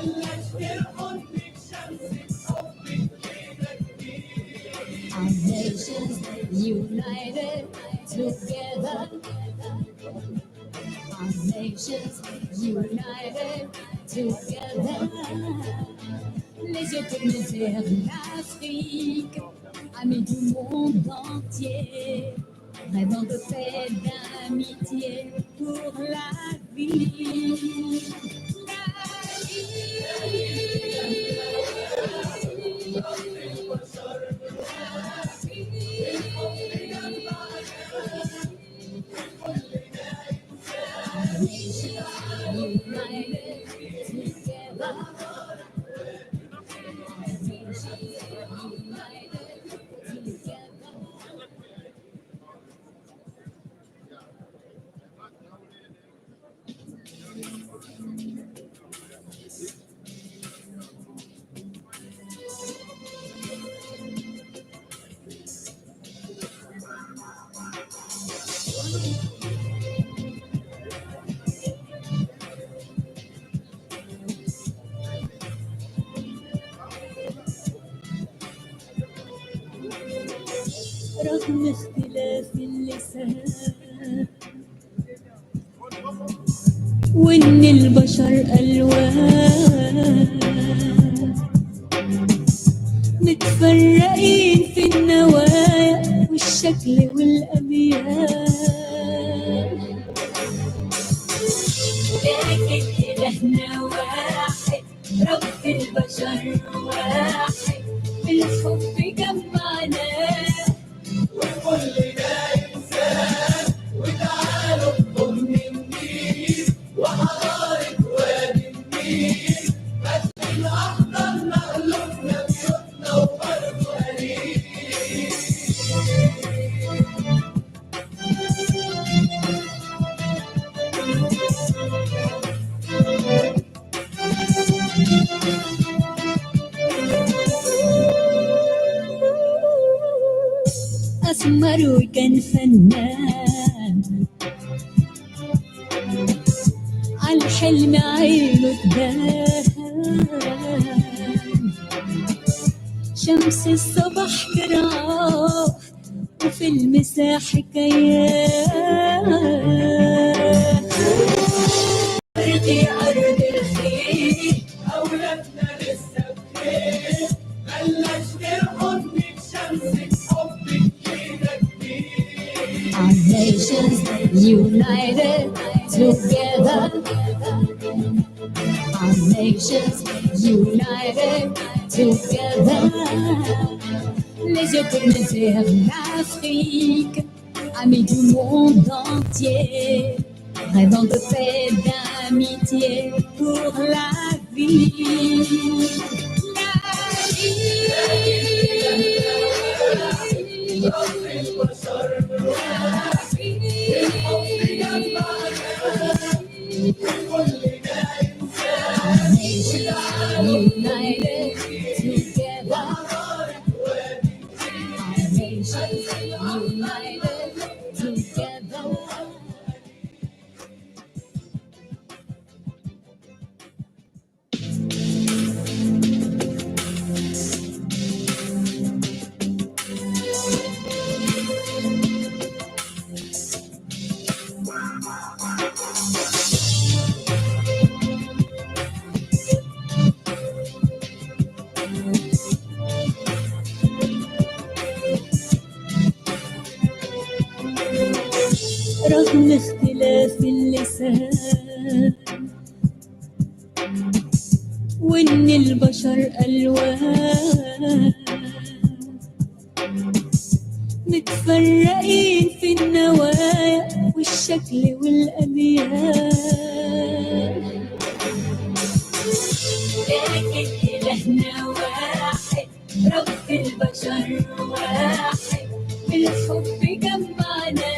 بلش ترقد بشمسك حبك لينا كبير. Our nations united together, our nations united together. Les yeux tournés vers l'Afrique, amis du monde entier, rêvant de paix, d'amitié pour la vie. Our nations united together. Our nations united رغم اختلاف اللسان وإن البشر ألوان متفرقين في النوايا والشكل والأبيان لكن إلهنا واحد رب البشر واحد بالحب جمعنا وكلنا إنسان وتعالوا نضم النيل وحضارة وادي النيل بس الأخضر مألوفنا بيوتنا وبرضه قليل أسمر وكان فنان عالحلم عينه تبان شمس الصبح كراف وفي المساح كيان أرضي أرض الخير أولادنا لسه بخير بلش نرقد من شمسك حبك كده كتير Our nations united together Our nations united together Les yeux tournés vers l'Afrique Amis du monde entier Rêvant de paix, d'amitié pour la vie La United together Our nations united together رغم اختلاف اللسان وإن البشر ألوان متفرقين في النوايا والشكل والأبيان لكن إلهنا واحد رب البشر واحد بالحب جمعنا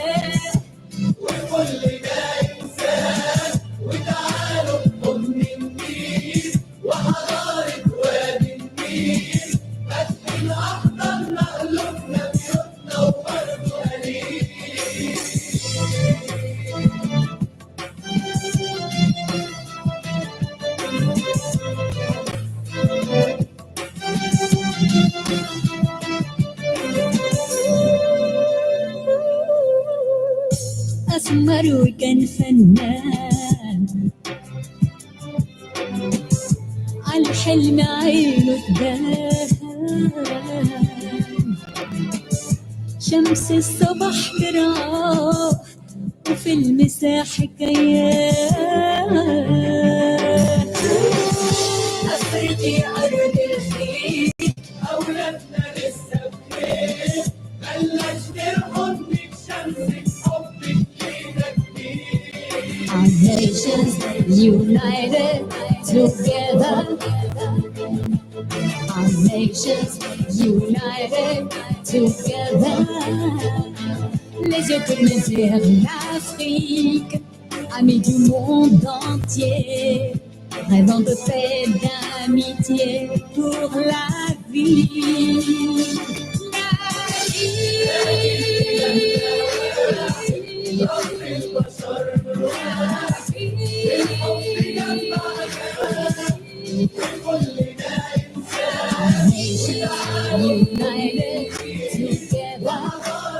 وكلنا إنسان وتعالوا نضم النيل وحضارة وادي النيل بس الأخضر مألوفنا بيوتنا وبرضه قليل أسمر وكان فنان عالحلم عينه تبان شمس الصبح كراف وفي المساح كيان أفريقيا أرض الخير أولادنا لسه بخير بلش نرقد من شمسك حبك كده كتير Our nations united together Our nations united together Les yeux tournés vers l'Afrique Amis du monde entier Rêvant de paix, d'amitié pour la vie La Our nations united together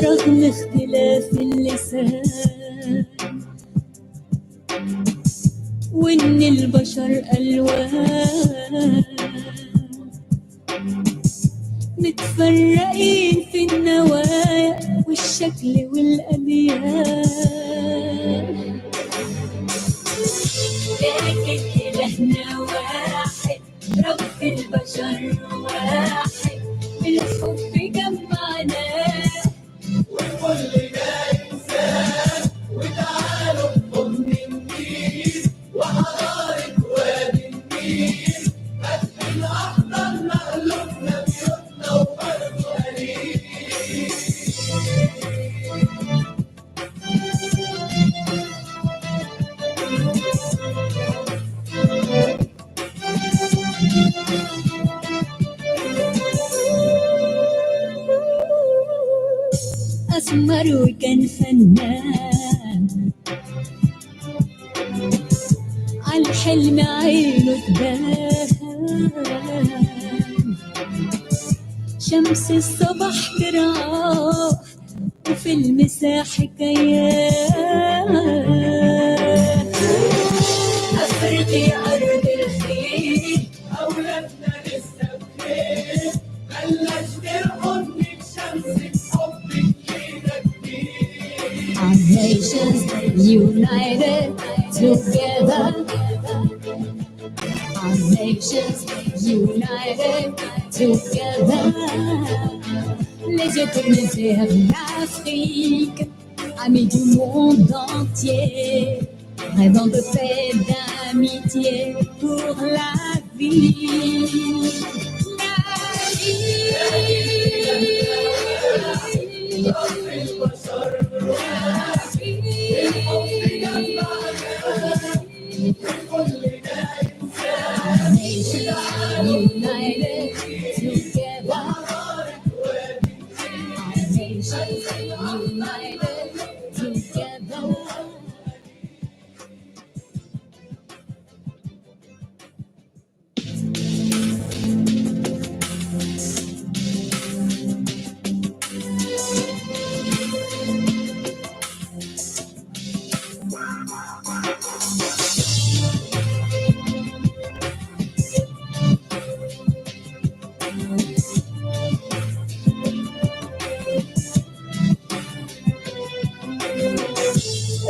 رغم اختلاف اللسان وإن البشر ألوان متفرقين في النوايا والشكل والأديان، لكن إلهنا واحد، رب البشر واحد، بالحب جمعنا وكلنا إنسان، وتعالوا نضم النيل وحضارة وادي النيل، فتح الأحضر مألوفنا بيوتنا وبرضه قليل. أسمر وكان فنان عالحلم عينه تبان، شمس الصبح ترعاه وفي المساح حكايات، أفريقيا أرض الخير أولادنا لسه بخير، بلاش نرقد شمس حبك كده كتير. Our nations united together, our nations united together, les yeux tournés vers l'Afrique, amis du monde entier, rêvant de paix, d'amitié pour la vie. La united together, our nations united together.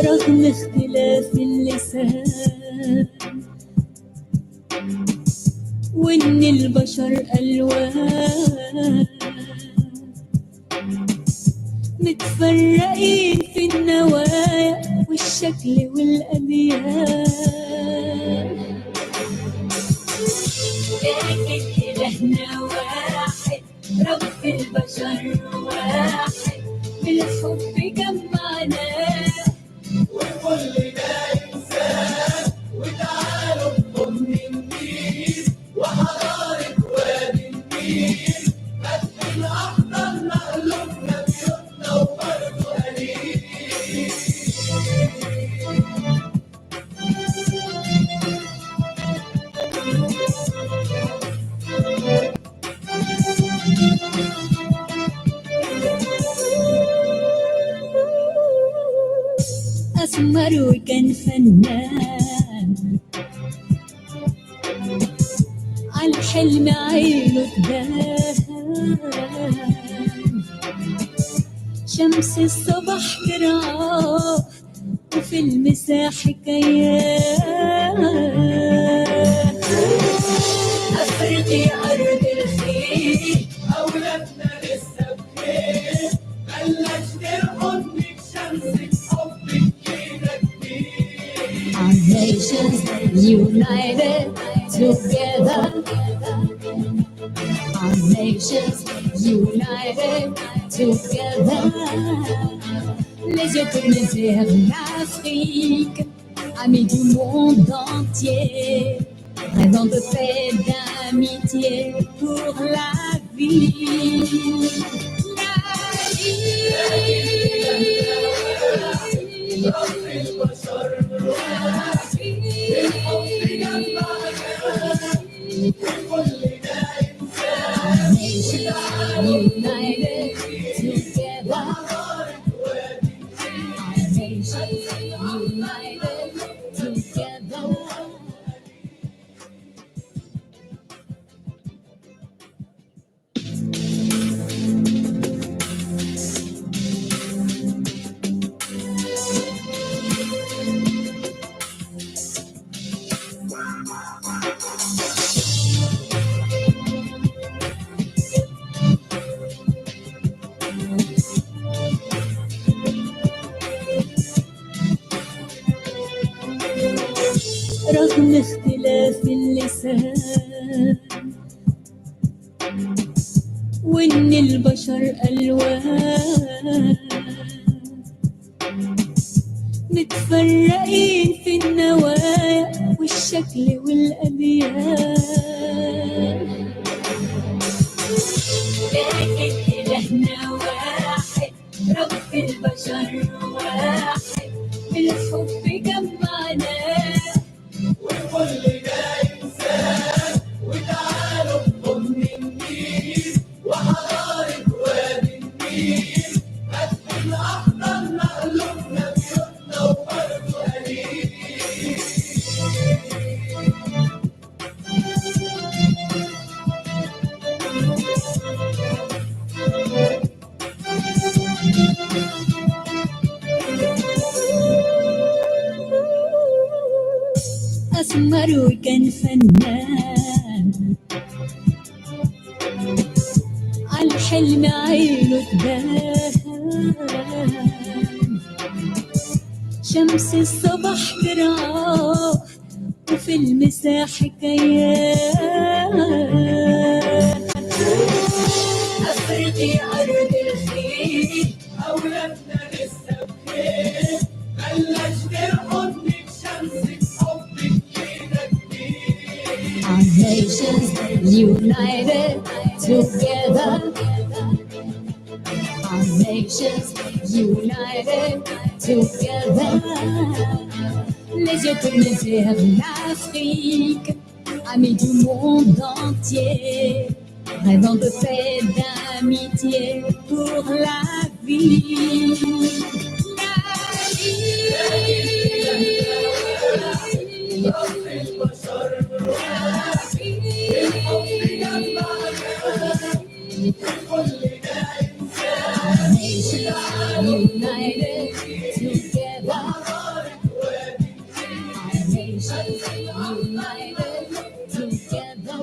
رغم اختلاف اللسان وإن البشر ألوان متفرقين في النوايا والشكل والأديان، لكن إلهنا واحد، رب البشر واحد، بالحب جمعنا وكلنا إنسان، وتعالوا نضم النيل وحضارة وادي النيل، فتح الأحضر مألوفنا بيوتنا وبرضه قليل. أسمر وكان فنان عالحلم عينه تبان، شمس الصبح ترعاه وفي المساح حكايات، أفريقيا أرض الخير أولادنا لسه بخير، بلاش نرقد شمس حبك كده كتير. Our nations united together, our nations united together, les yeux tournés vers l'Afrique, amis du monde entier, rêvant de paix, d'amitié pour la vie. La united together. رغم اختلاف اللسان وإن البشر ألوان متفرقين في النوايا والشكل والأديان، لكن إلهنا واحد، رب البشر واحد، الحب جمعنا وكلنا إنسان، وتعالوا نضم النيل وحضارة وادي النيل، قد الأحضر مقلوبنا بيوتنا وبرضه قليل. أسمر وكان فنان عالحلم عينه تبان، شمس الصبح ترعاه وفي المساء حكايات، أفريقيا أرض الخير أولادنا لسه بخير، بلاش نرقدك شمسك حبك لينا كتير. Our nations united together, our nations united together, les yeux tournés vers l'Afrique, amis du monde entier, rêvant de paix, d'amitié pour la vie. La united together, our nations united together.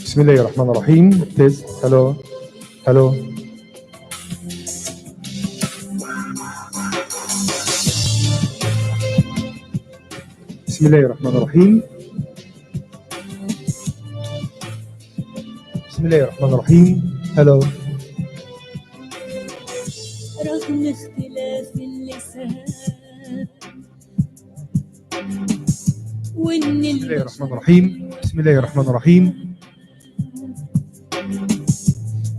بسم الله الرحمن الرحيم. تيست. هلو هلو. بسم الله الرحمن الرحيم. بسم الله الرحمن الرحيم. هلو. رغم اختلاف اللسان وإن بسم الله الرحمن الرحيم. بسم الله الرحمن الرحيم.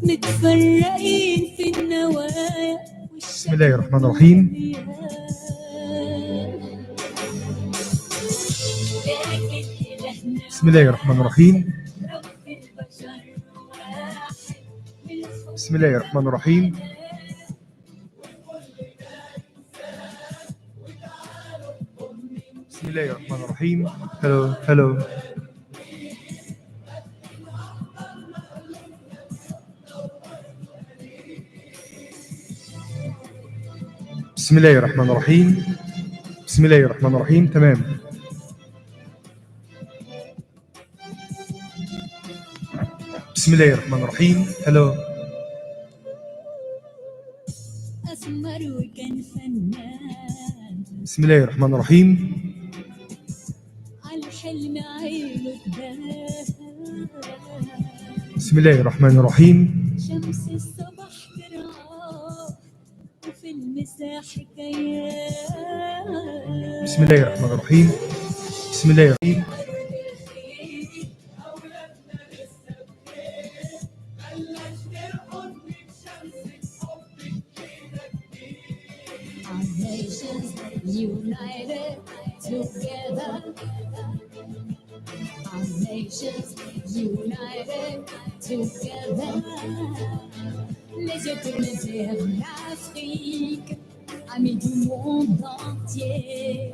متفرقين في النوايا بسم الله الرحمن الرحيم. بسم الله الرحمن الرحيم. بسم الله الرحمن الرحيم. بسم الله الرحمن الرحيم. هلو هلو. بسم الله الرحمن الرحيم. بسم الله الرحمن الرحيم. تمام. بسم الله الرحمن الرحيم. هلو. أسمر وكان فنان بسم الله الرحمن الرحيم. عالحلم عينه تبان، بسم الله الرحمن الرحيم. شمس الصبح ترعاه وفي المساء حكايات، بسم الله الرحمن الرحيم. بسم الله الرحمن الرحيم. our nations united together, our nations united together, les yeux tournés vers l'Afrique, amis du monde entier,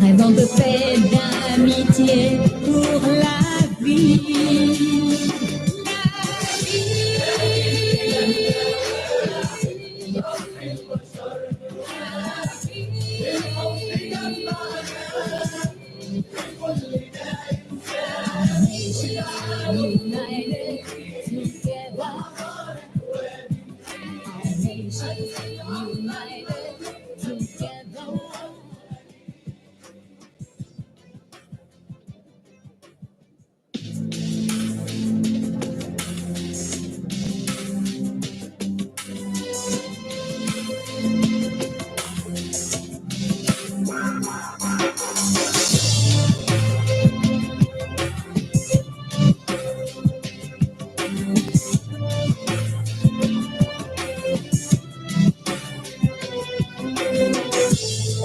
rêvant de paix, d'amitié pour la vie. La vie.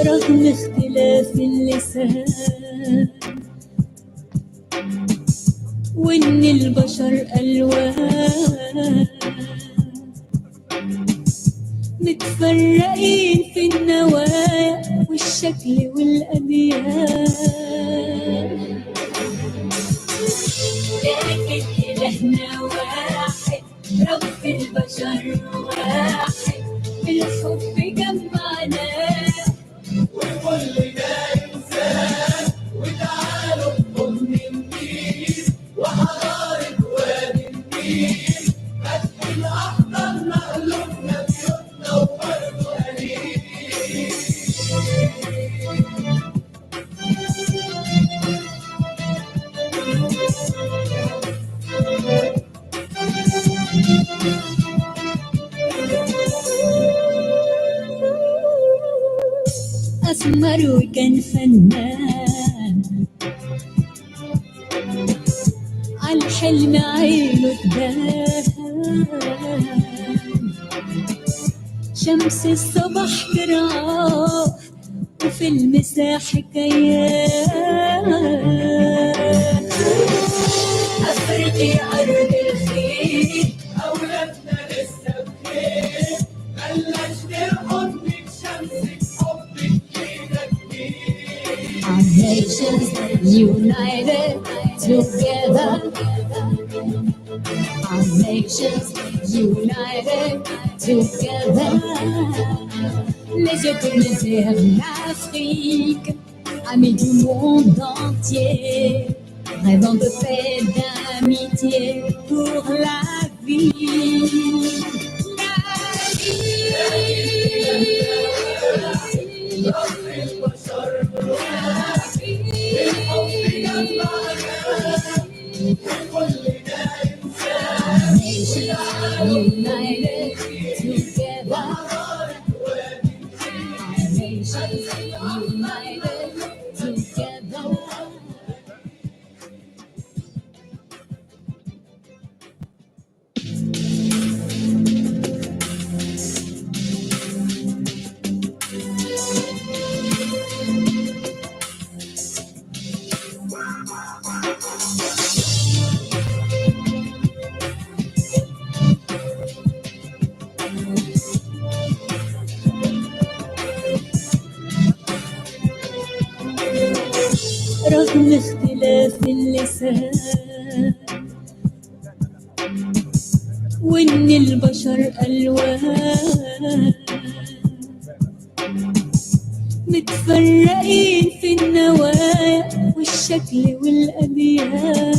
رغم اختلاف اللسان وإن البشر ألوان متفرقين في النوايا والشكل والأديان، لكن إلهنا واحد، رب البشر واحد، الحب جمعنا وكلنا إنسان، وتعالوا نضم النيل وحضارة وادي النيل، فتح الأحضان مألوفنا بيوتنا وبرضه قليل. أسمر وكان فنان عالحلم عينه تبان، شمس الصبح ترعاه وفي المساء حكايات. أفريقيا أرض الخير، أولادنا لسه بخير، بلاش نرقد من شمسك حبك لينا كبير. Our nations united together. Our nations united together. Les yeux tournés vers l'Afrique, amis du monde entier, rêvant de paix, d'amitié pour la vie. La united together. Our nations united together. رغم اختلاف اللسان وإن البشر ألوان متفرقين في النوايا والشكل والأديان،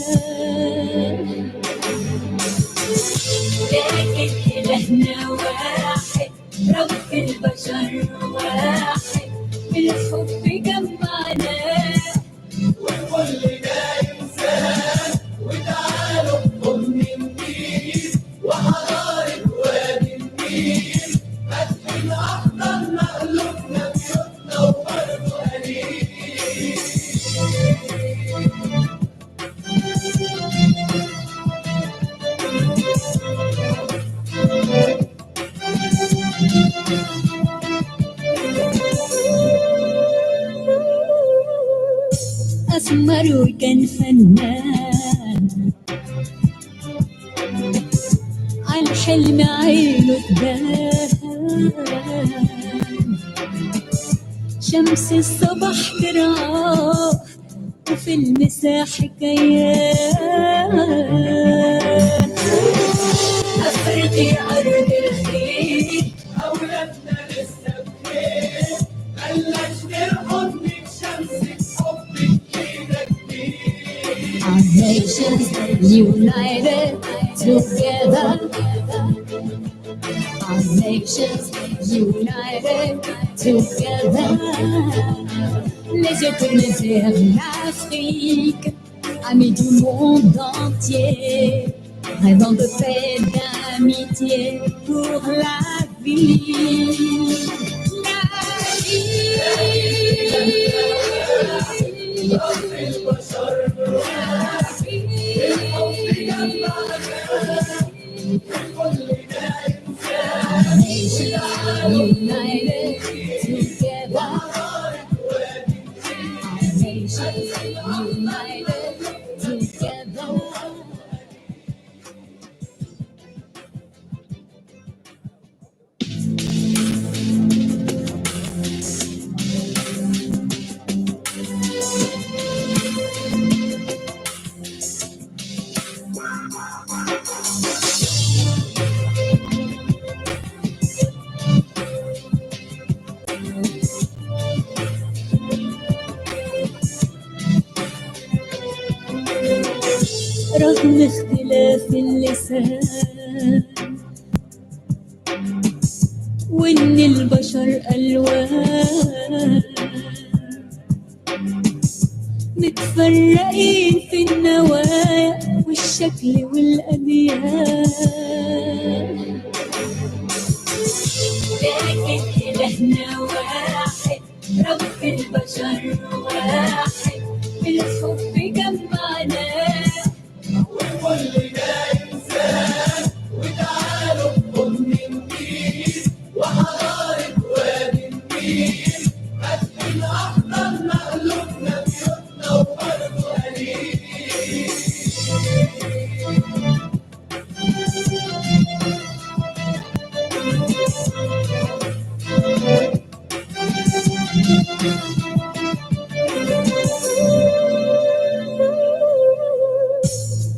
لكن إلهنا واحد، رب البشر واحد، الحب جمعنا وكلنا إنسان، وتعالوا نضم النيل وحضارة وادي النيل، فتح الأحضان مألوفنا بيوتنا وبرضه قليل. أسمر وكان فنان عالحلم عينه تبان، شمس الصبح ترعاه وفي المساء حكايات. أفريقيا أرض الخير، أولادنا لسه بخير، بلاش نرقد من شمسك حبك لينا كبير. Our nations united together. Our nations united together. Les yeux tournés vers l'Afrique, amis du monde entier, rêvant de paix, d'amitié pour la vie. La united together. رغم اختلاف اللسان وإن البشر ألوان متفرقين في النوايا والشكل والأديان، لكن إلهنا واحد، رب البشر واحد، بالحب جمعنا وكلنا إنسان، وتعالوا نقوم النيل وحضارة وادي النيل، قد أحضر مقلوبنا بيوتنا وبرضه قليل.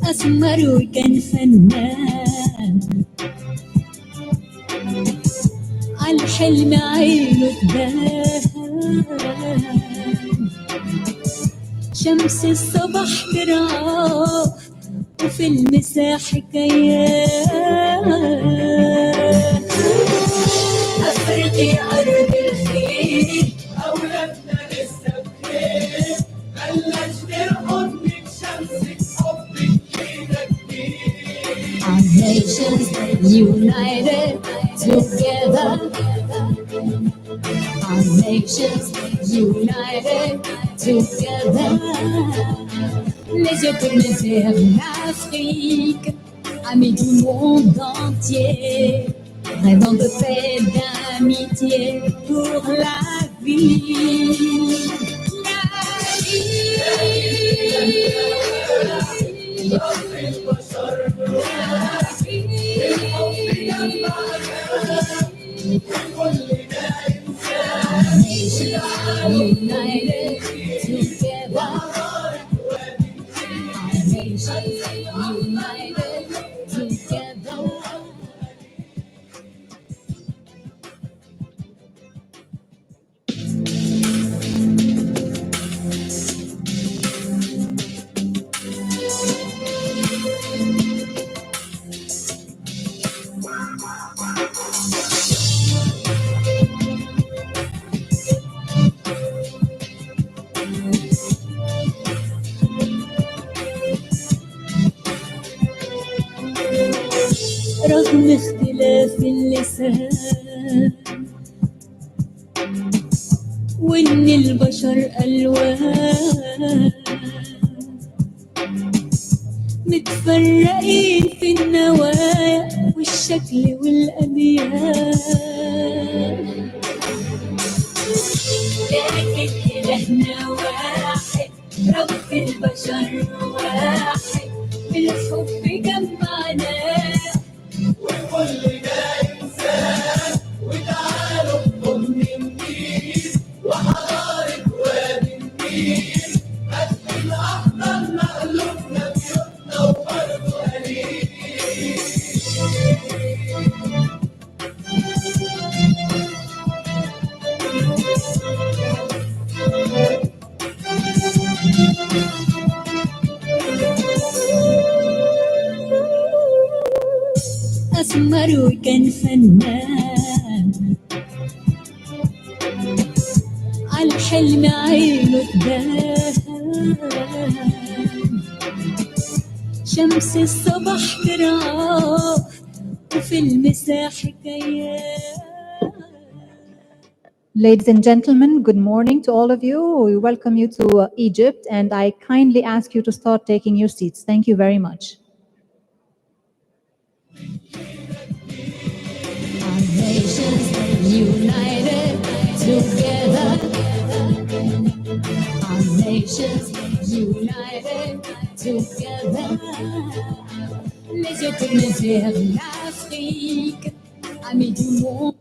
أسمر وكان فنان عالحلم عينه تبان، شمس الصبح ترعاه وفي المساح حكايات، أفريقيا أرض الخير أولادنا لسه بخير، بلاش نرقد من شمسك حبك فينا كتير. Our nations united together, our nations united together, les yeux tournés vers l'Afrique, amis du monde entier, rêvant de paix, d'amitié pour la vie. La united together, our nations united together. رغم اختلاف اللسان وإن البشر ألوان متفرقين في النوايا والشكل والأديان، لكن إلهنا واحد، رب البشر واحد، بالحب جمعنا وكلنا إنسان، وتعالوا نقوم النيل وحضارة وادي النيل، قد الأحضر مقلوبنا بيوتنا وبرضه قليل. أسمر وكان فنان عالحلم عينه تبان، شمس الصبح ترعاه وفي المساح حكايات. Ladies and gentlemen, good morning to all of you. We welcome you to Egypt, and I kindly ask you to start taking your seats. Thank you very much. Our nations united together, our nations united together, les yeux tournés vers l'Afrique, amis du monde.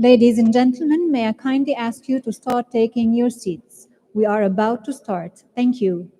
Ladies and gentlemen, may I kindly ask you to start taking your seats. We are about to start. Thank you.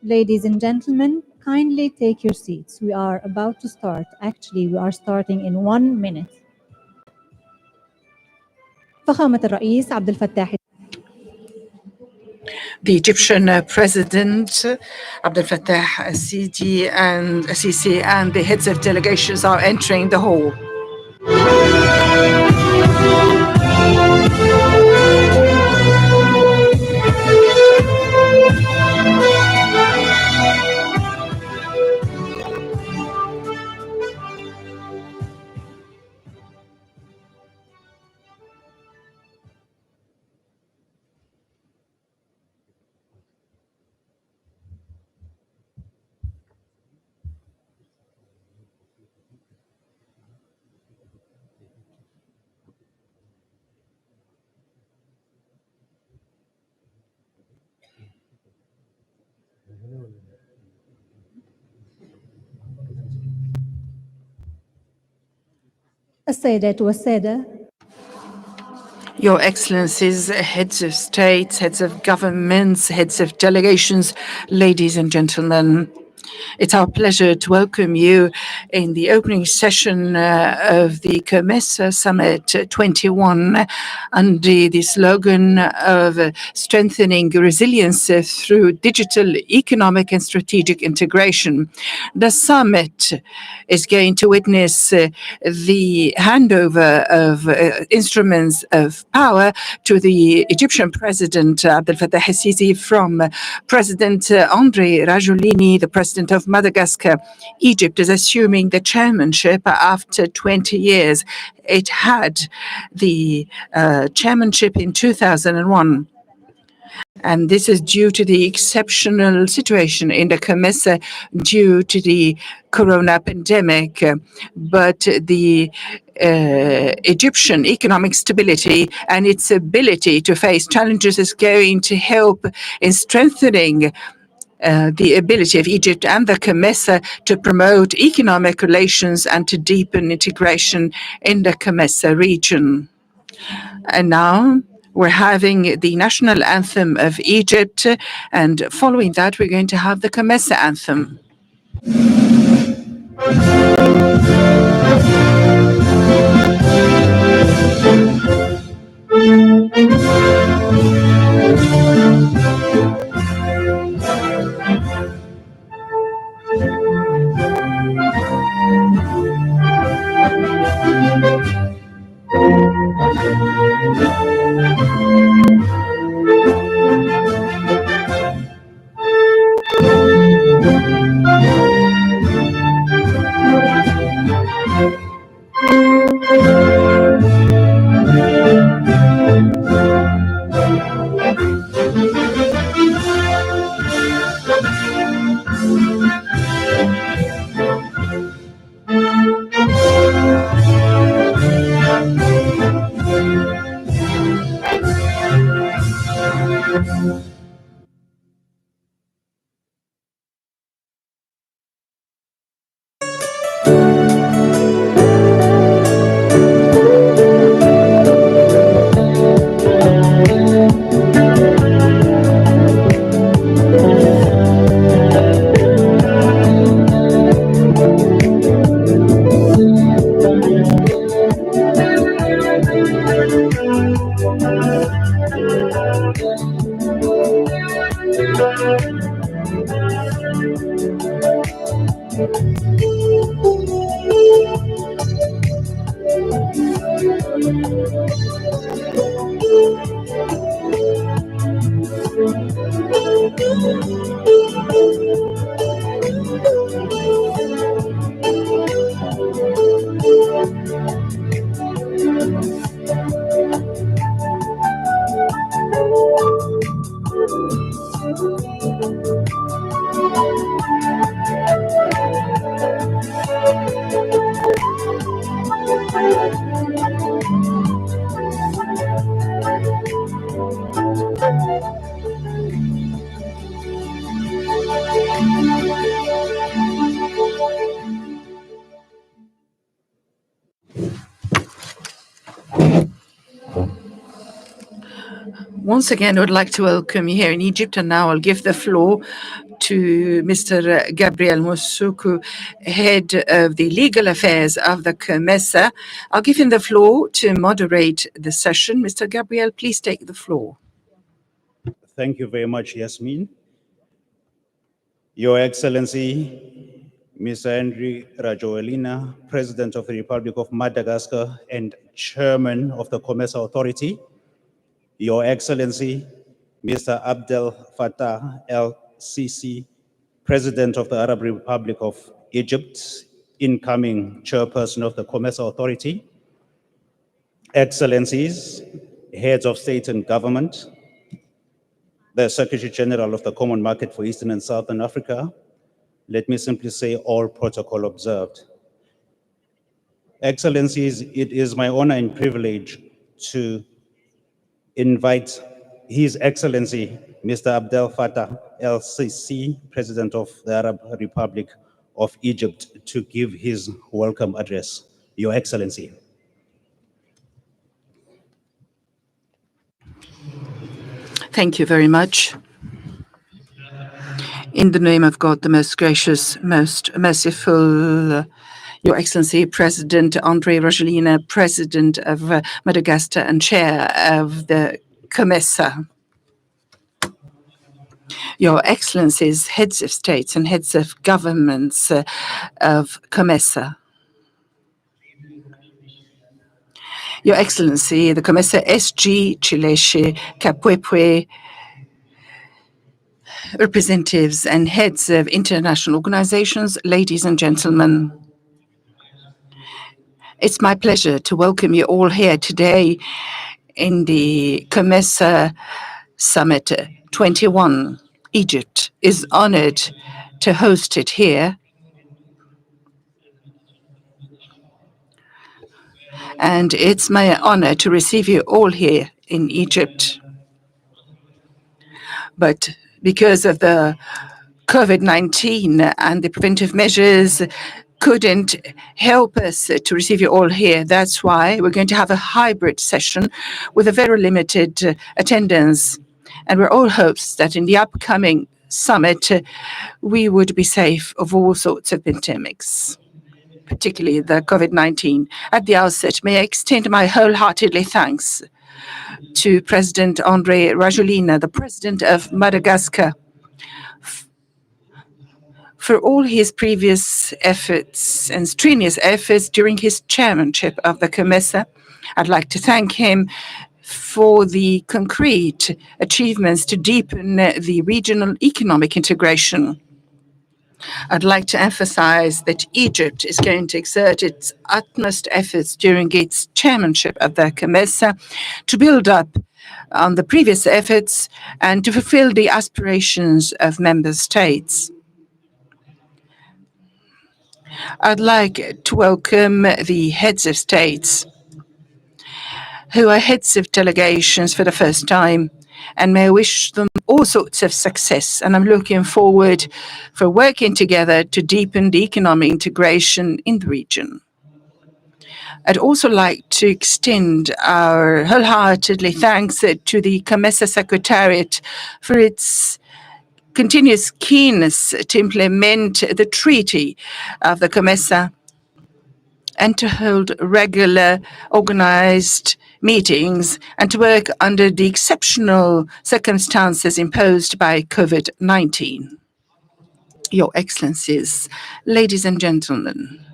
Ladies and gentlemen, kindly take your seats. We are about to start. Actually, we are starting in 1 minute. فخامة الرئيس عبد الفتاح The Egyptian President Abdel Fattah al-Sisi and the heads of delegations are entering the hall. السيدات والسادة Your Excellencies, heads of states, heads of governments, heads of delegations, ladies and gentlemen, it's our pleasure to welcome you in the opening session of the COMESA Summit 21 under the slogan of strengthening resilience through digital, economic and strategic integration. The summit is going to witness the handover of instruments of power to the Egyptian President Abdel Fattah el-Sisi from President André Rajoelini, the President of Madagascar. Egypt is assuming the chairmanship after 20 years. It had the chairmanship in 2001. And this is due to the exceptional situation in the COMESA due to the corona pandemic. But the Egyptian economic stability and its ability to face challenges is going to help in strengthening the ability of Egypt and the COMESA to promote economic relations and to deepen integration in the COMESA region. And now we're having the national anthem of Egypt, and following that, we're going to have the COMESA anthem. Once again, I would like to welcome you here in Egypt, and now I'll give the floor to Mr. Gabriel Mosuku, head of the legal affairs of the COMESA. I'll give him the floor to moderate the session. Mr. Gabriel, please take the floor. Thank you very much, Yasmin. Your Excellency, Mr. André Rajoelina, President of the Republic of Madagascar and Chairman of the COMESA Authority, Your Excellency, Mr. Abdel Fattah el-Sisi, President of the Arab Republic of Egypt, incoming Chairperson of the COMESA Authority, Excellencies, Heads of State and Government, the Secretary General of the Common Market for Eastern and Southern Africa, let me simply say all protocol observed. Excellencies, it is my honor and privilege to invite His Excellency, Mr. Abdel Fattah el-Sisi, President of the Arab Republic of Egypt, to give his welcome address. Your Excellency. Thank you very much. In the name of God, the most gracious, most merciful, Your Excellency, President André Rajoelina, President of Madagascar and Chair of the COMESA. Your Excellencies, heads of states and heads of governments of COMESA. Your Excellency, the COMESA SG Chileche, Capwepwe, representatives and heads of international organizations, ladies and gentlemen. It's my pleasure to welcome you all here today in the COMESA Summit 21. Egypt is honored to host it here. And it's my honor to receive you all here in Egypt. But because of the COVID-19 and the preventive measures couldn't help us to receive you all here. That's why we're going to have a hybrid session with a very limited attendance. And we're all hopes that in the upcoming summit, we would be safe of all sorts of pandemics, particularly the COVID-19. At the outset, may I extend my wholeheartedly thanks to President André Rajoelina, the President of Madagascar, for all his previous efforts and strenuous efforts during his chairmanship of the COMESA. I'd like to thank him for the concrete achievements to deepen the regional economic integration. I'd like to emphasize that Egypt is going to exert its utmost efforts during its chairmanship of the COMESA to build up on the previous efforts and to fulfill the aspirations of member states. I'd like to welcome the heads of states who are heads of delegations for the first time, and may I wish them all sorts of success. And I'm looking forward for working together to deepen the economic integration in the region. I'd also like to extend our wholeheartedly thanks to the COMESA Secretariat for its continuous keenness to implement the treaty of the COMESA and to hold regular organized meetings and to work under the exceptional circumstances imposed by COVID-19. Your Excellencies, ladies and gentlemen,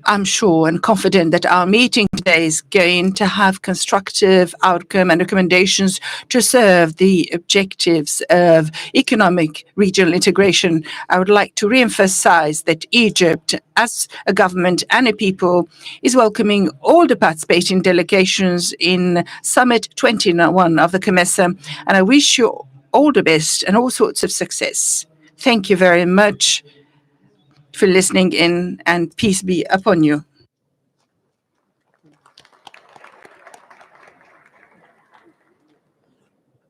I'm sure and confident that our meeting today is going to have constructive outcome and recommendations to serve the objectives of economic regional integration. I would like to reemphasize that Egypt, as a government and a people, is welcoming all the participating delegations in Summit 21 of the COMESA, and I wish you all the best and all sorts of success. Thank you very much for listening in, and peace be upon you.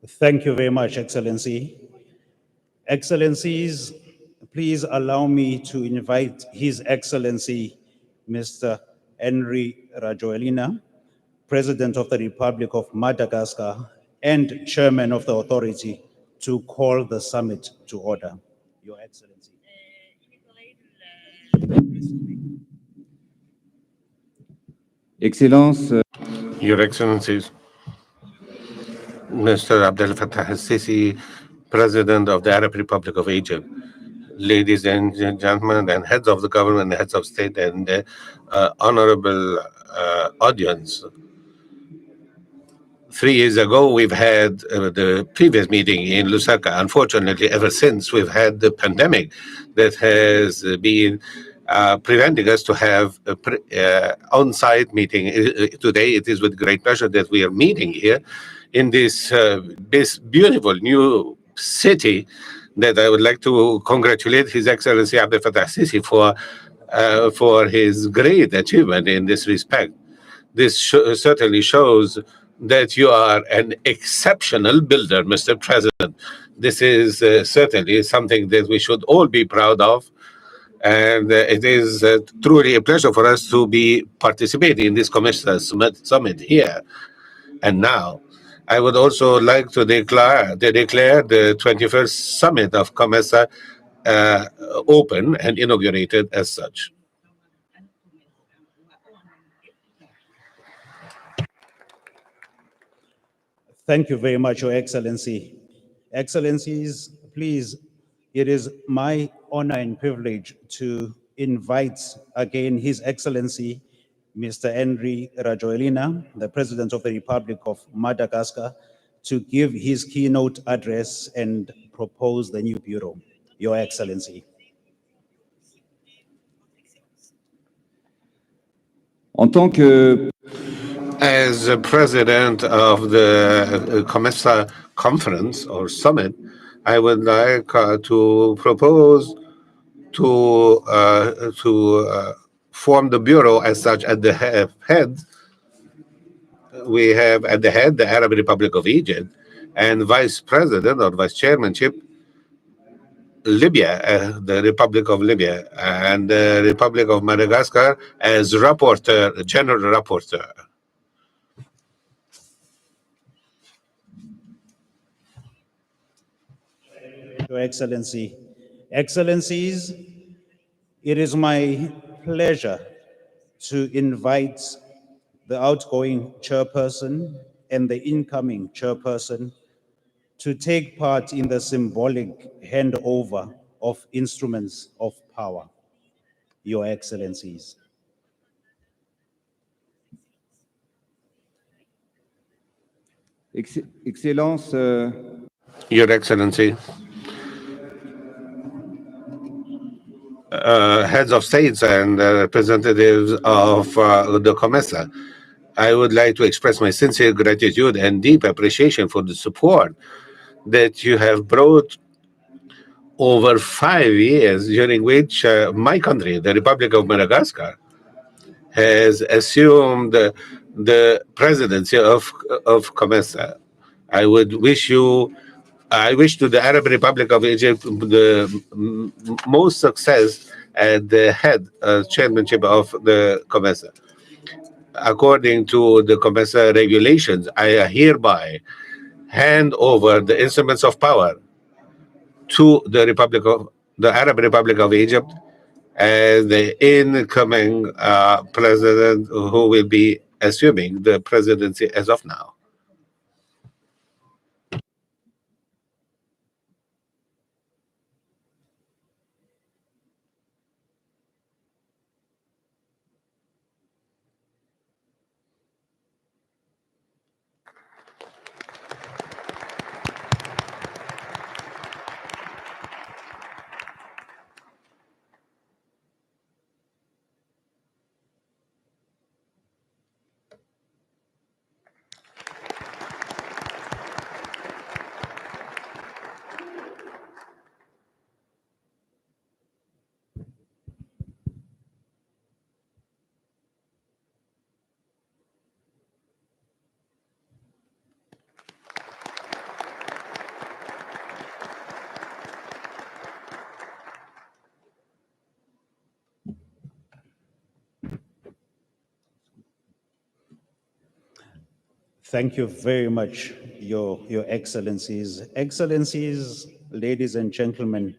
Thank you very much, Excellency. Excellencies, please allow me to invite His Excellency, Mr. Henry Rajoelina, President of the Republic of Madagascar and Chairman of the Authority, to call the summit to order. Your Excellency. Excellence. Your Excellencies, Mr. Abdel Fattah al-Sisi, President of the Arab Republic of Egypt, ladies and gentlemen, and heads of the government, heads of state, and honorable audience. 3 years ago, we've had the previous meeting in Lusaka. Unfortunately, ever since, we've had the pandemic that has been preventing us to have an on-site meeting. Today, it is with great pleasure that we are meeting here in this beautiful new city, that I would like to congratulate His Excellency Abdel Fattah al-Sisi for his great achievement in this respect. This certainly shows that you are an exceptional builder, Mr. President. This is certainly something that we should all be proud of. And it is truly a pleasure for us to be participating in this COMESA summit here and now. I would also like to declare the 21st summit of COMESA open and inaugurated as such. Thank you very much, Your Excellency. Excellencies, please, it is my honor and privilege to invite again His Excellency, Mr. Henry Rajoelina, the President of the Republic of Madagascar, to give his keynote address and propose the new bureau. Your Excellency. As president of the COMESA conference or summit, I would like to propose to form the bureau as such. At the head, we have at the head the Arab Republic of Egypt, and vice president or vice chairmanship Libya, the Republic of Libya, and the Republic of Madagascar as rapporteur, general rapporteur. Your Excellency. Excellencies, it is my pleasure to invite the outgoing chairperson and the incoming chairperson to take part in the symbolic handover of instruments of power. Your Excellencies. Excellence. Your Excellency, heads of states and representatives of the COMESA, I would like to express my sincere gratitude and deep appreciation for the support that you have brought over 5 years, during which my country, the Republic of Madagascar, has assumed the presidency of COMESA. I wish to the Arab Republic of Egypt the most success at the head chairmanship of the COMESA. According to the COMESA regulations, I hereby hand over the instruments of power to the Arab Republic of Egypt as the incoming president who will be assuming the presidency as of now. Thank you very much, Your Excellencies. Excellencies, ladies and gentlemen,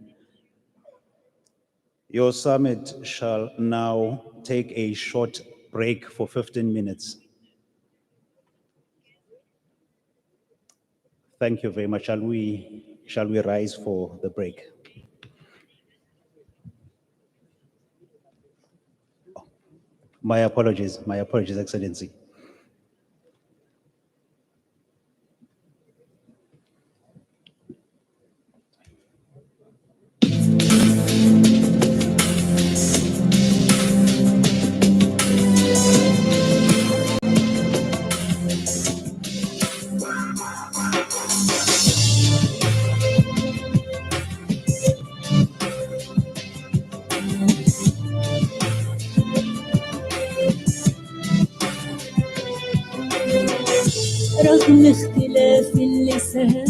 your summit shall now take a short break for 15 minutes. Thank you very much. Shall we rise for the break? Oh, my apologies, Excellency. رغم اختلاف اللسان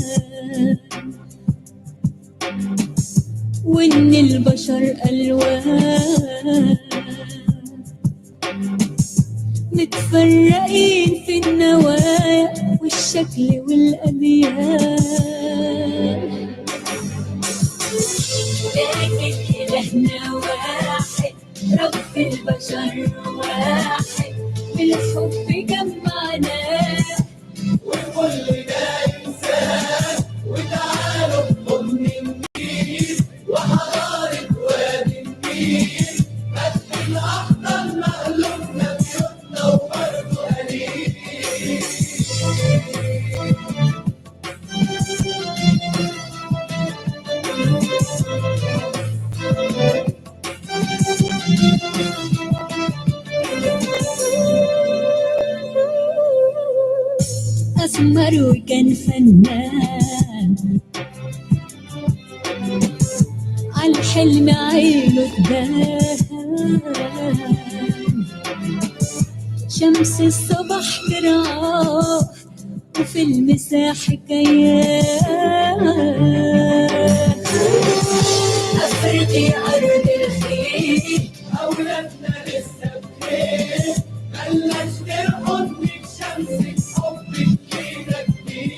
وإن البشر ألوان متفرقين في النوايا والشكل والأديان، لكن إلهنا واحد، رب البشر واحد، بالحب جمعنا وكلنا إنسان، وتعالوا نضم النيل وحضارة وادي النيل، قد الأحضر مألوفنا بيوتنا وبرضه قليل. أسمر وكان فنان، عالحلم عينه تبان، شمس الصبح ترعاه وفي المساح حكايات، أفريقيا أرض الخير، أولادنا لسه بخير، بلاش نرقد شمسك حبك فينا كتير.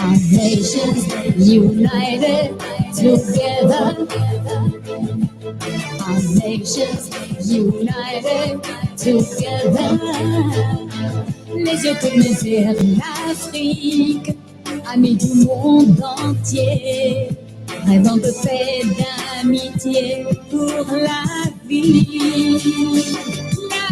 Our nations united together, our nations united together, les yeux tournés vers l'Afrique, amis du monde entier, rêvant de paix, d'amitié pour la vie. La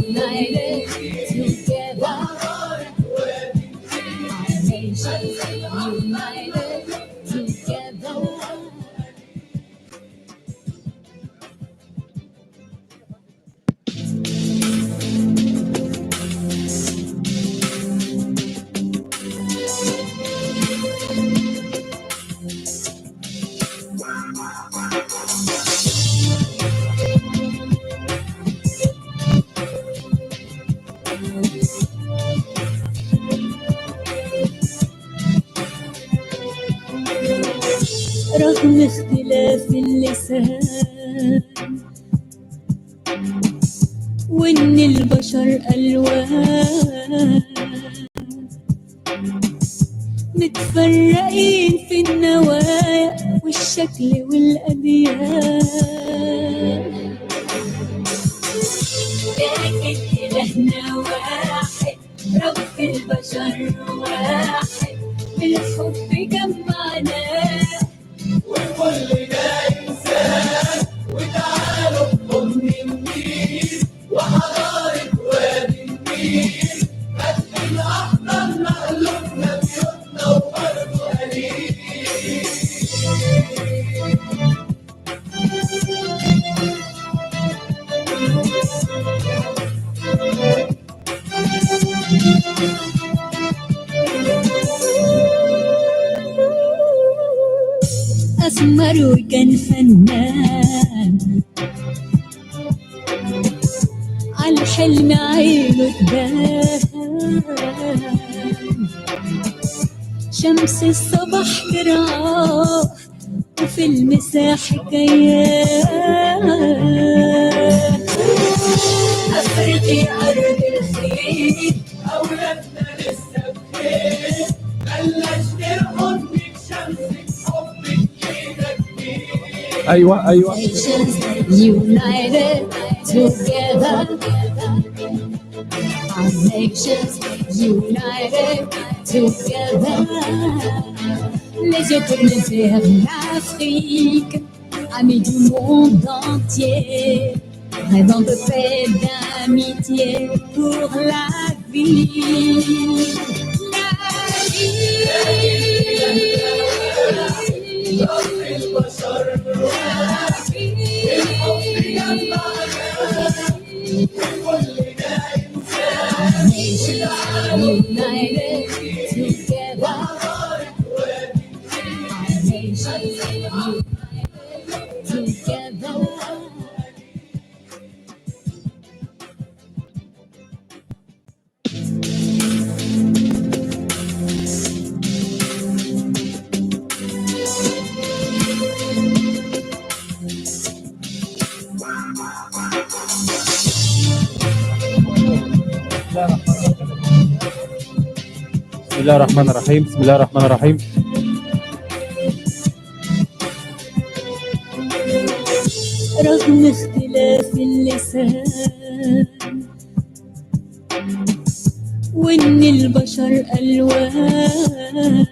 united together, our nations united together. رغم اختلاف اللسان وإن البشر ألوان، متفرقين في النوايا والشكل والأديان، لكن إلهنا واحد، رب البشر واحد، بالحب جمعنا وكلنا إنسان، وتعالوا نضم النيل وحضارة وادي النيل، قد الأحضر مألوفنا بيوتنا وبرضه قليل. أسمر وكان فنان، عالحلم عينه تبان، شمس الصبح ترعاه وفي المساح حكايات، أفريقيا أرض الخير، أولادنا لسه بخير، بلاش نرقد شمسك حبك فينا كتير. ايوه Nations united together, our nations united together, les yeux tournés vers l'Afrique, amis du monde entier, rêvant de paix, d'amitié pour la vie. La united together, our nations united together. بسم الله الرحمن الرحيم بسم الله الرحمن الرحيم. رغم اختلاف اللسان وإن البشر ألوان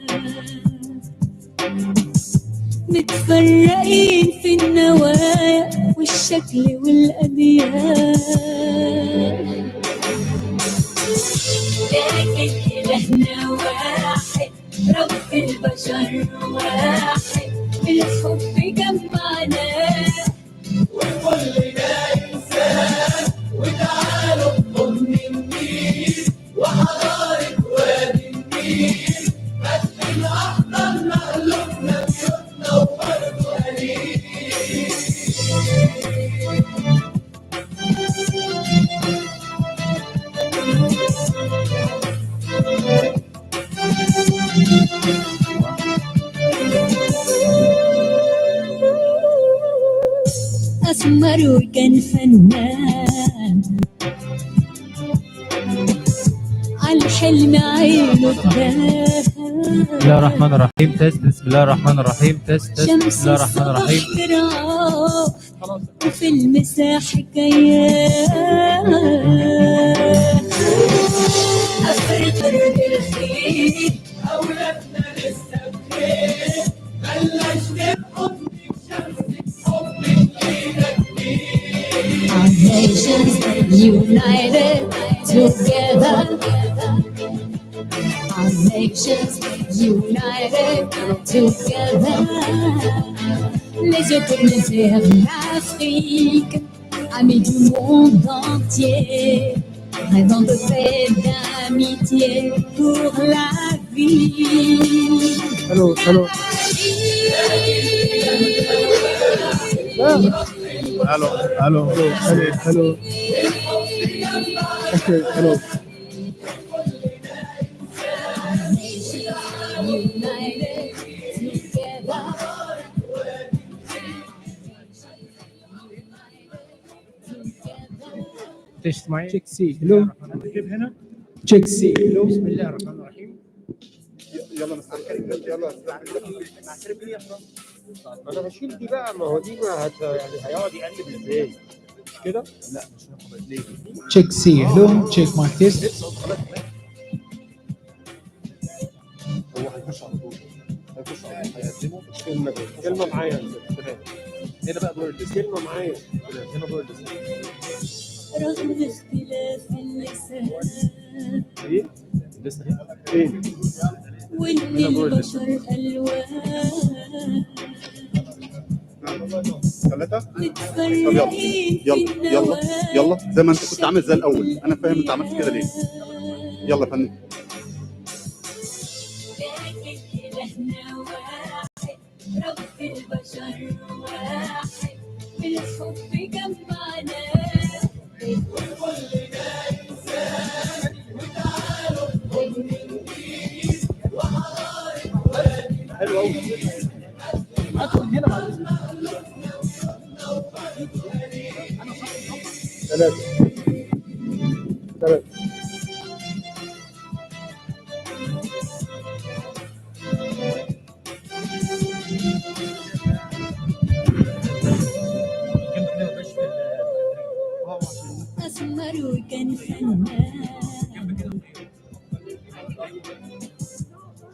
متفرقين في النوايا والشكل والأديان، لكن إلهنا واحد، رب البشر واحد، الحب جمعنا وكلنا إنسان، وتعالوا نضم النيل وحضارة وادي النيل، مثل أحضر مألوفنا بيوتنا وبرضه قليل. أسمر وكان فنان عالحلم عينه تبان. بسم الله الرحمن الرحيم تست بسم الله الرحمن الرحيم تست بسم شمس الله الرحمن الصبح الرحيم. براق وفي المساح حكايات، أفرق الخير أولادنا لسه بخير، بلاش نحضنك شمسك حبك لينا كبير. Our nations united together, our nations united together. Les yeux tournés vers l'Afrique, amis du monde entier, rêvant de paix, d'amitié pour la vie. الو الو الو الو الو اوكي الو. United together. تسمعي تشيك سي هلو تشيك سي هلو. بسم الله الرحمن الرحيم. يلا مستر كريم يلا انا بشيل دي بقى، ما هو دي ما يعني هيقعد يقلب ازاي؟ مش كده؟ لا مش هناخد ليه. تشيك سي هلو تشيك مايك تيست. هو هيخش على طول هيقدمه كلمه معايا تمام. هنا بقى دور الليست. كلمه معايا هنا دور الليست. رغم اختلاف اللسان ايه الليست اهي. ايه وإن البشر ألوان ثلاثة. متفرقين في يلا يلا زي ما انت كنت عامل زي الاول. انا فاهم انت عملت كده ليه. يلا يا فندم. لكن إلهنا واحد، رب البشر واحد، بالحب جمعنا وكلنا إنسان، وتعالوا نضم النيل وحضارة وادي. حلو قوي. ادخل هنا بعد اذنك. ثلاثه أسمر وكان فنان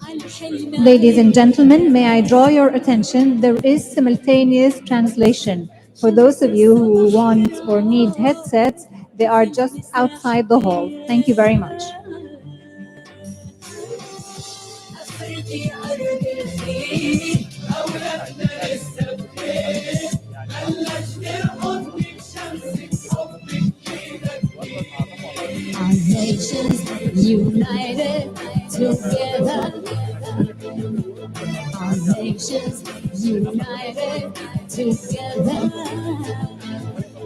عالحلم. Ladies and gentlemen, may I draw your attention? There is simultaneous translation. For those of you who want or need headsets, they are just outside the hall. Thank you very much. أفرقي أرض الخير أولادنا لسه بخير، بلاش نحضنك شمسك حبك لينا كبير. Our nations united together, our nations united together.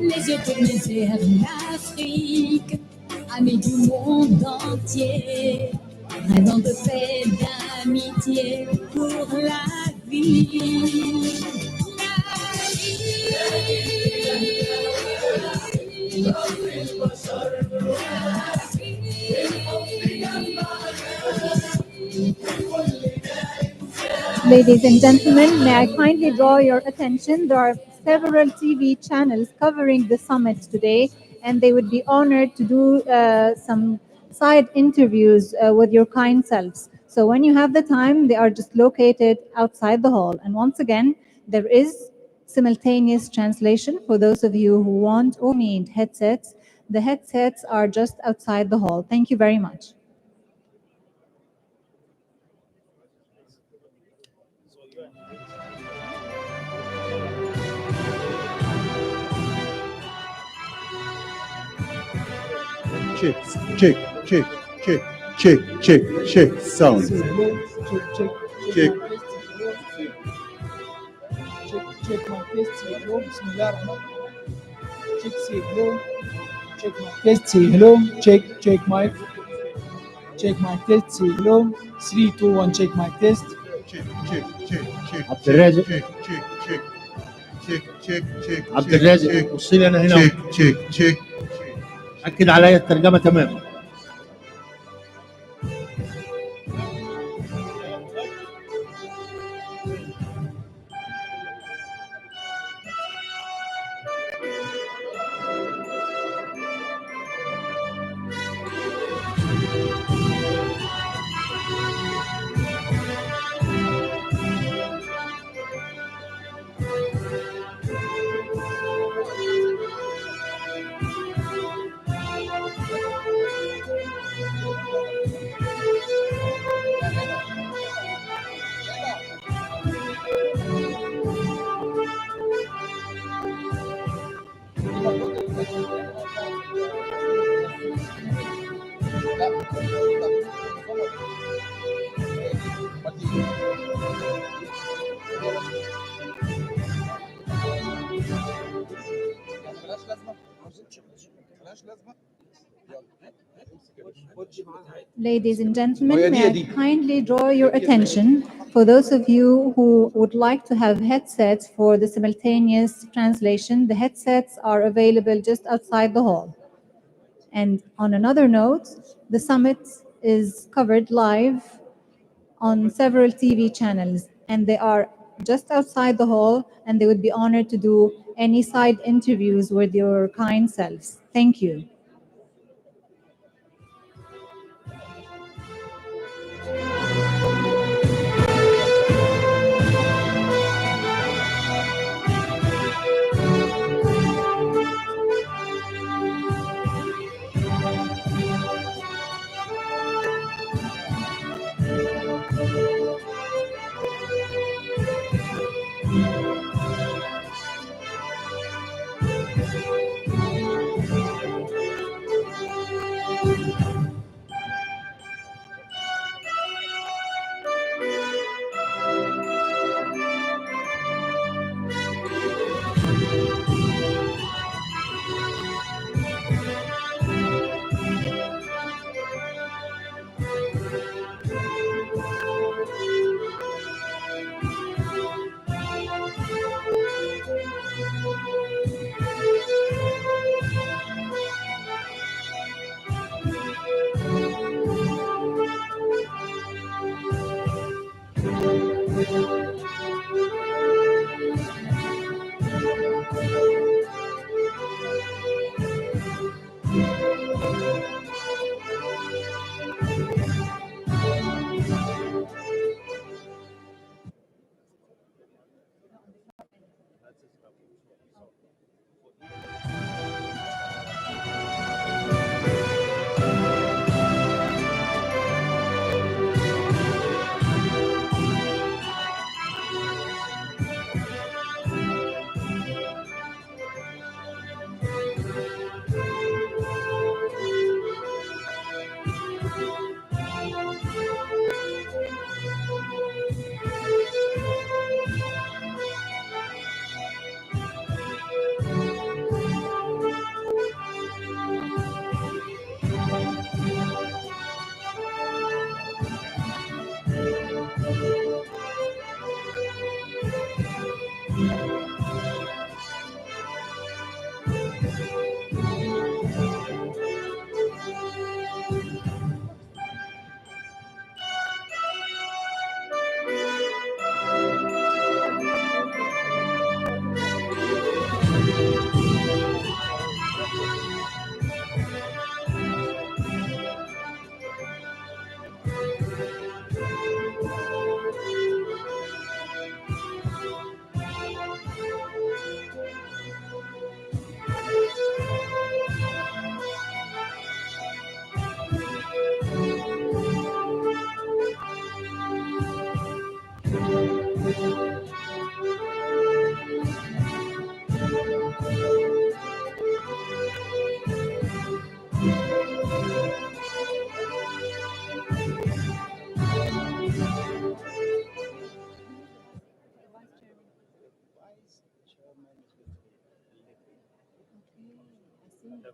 Les yeux tournés vers l'Afrique, amis du monde entier, rêvant de paix, d'amitié pour la vie. Ladies and gentlemen, may I kindly draw your attention? There are several TV channels covering the summit today, and they would be honored to do some side interviews with your kind selves. So when you have the time, they are just located outside the hall. And once again, there is simultaneous translation for those of you who want or need headsets. The headsets are just outside the hall. Thank you very much. Check, check, check, check, check, check, check, sound. check, Check. check my test. Hello, Bismillah Rahman. Check, say hello. Check my test. Say hello. Check mic. Check my test. Say hello. 3, 2, 1. Check my test. Check, check, check, check, عبد الرازق check, check, check, check, check, check, عبد الرازق بص لي انا هنا check, check, check. اكد عليا الترجمه تمام. Ladies and gentlemen, may I kindly draw your attention for those of you who would like to have headsets for the simultaneous translation. The headsets are available just outside the hall. And on another note, the summit is covered live on several TV channels, and they are just outside the hall, and they would be honored to do any side interviews with your kind selves. Thank you.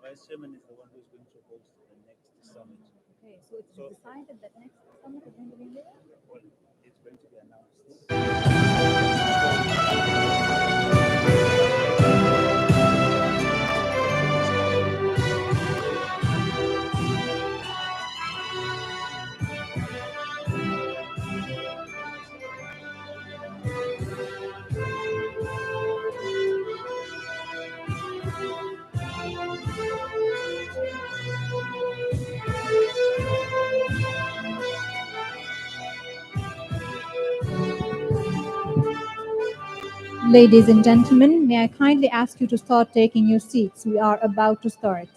Vice Chairman is the one who's going to host the next summit. Okay, so it's decided that next summit is going to be there? Well, it's going to be announced. Ladies and gentlemen, may I kindly ask you to start taking your seats? We are about to start.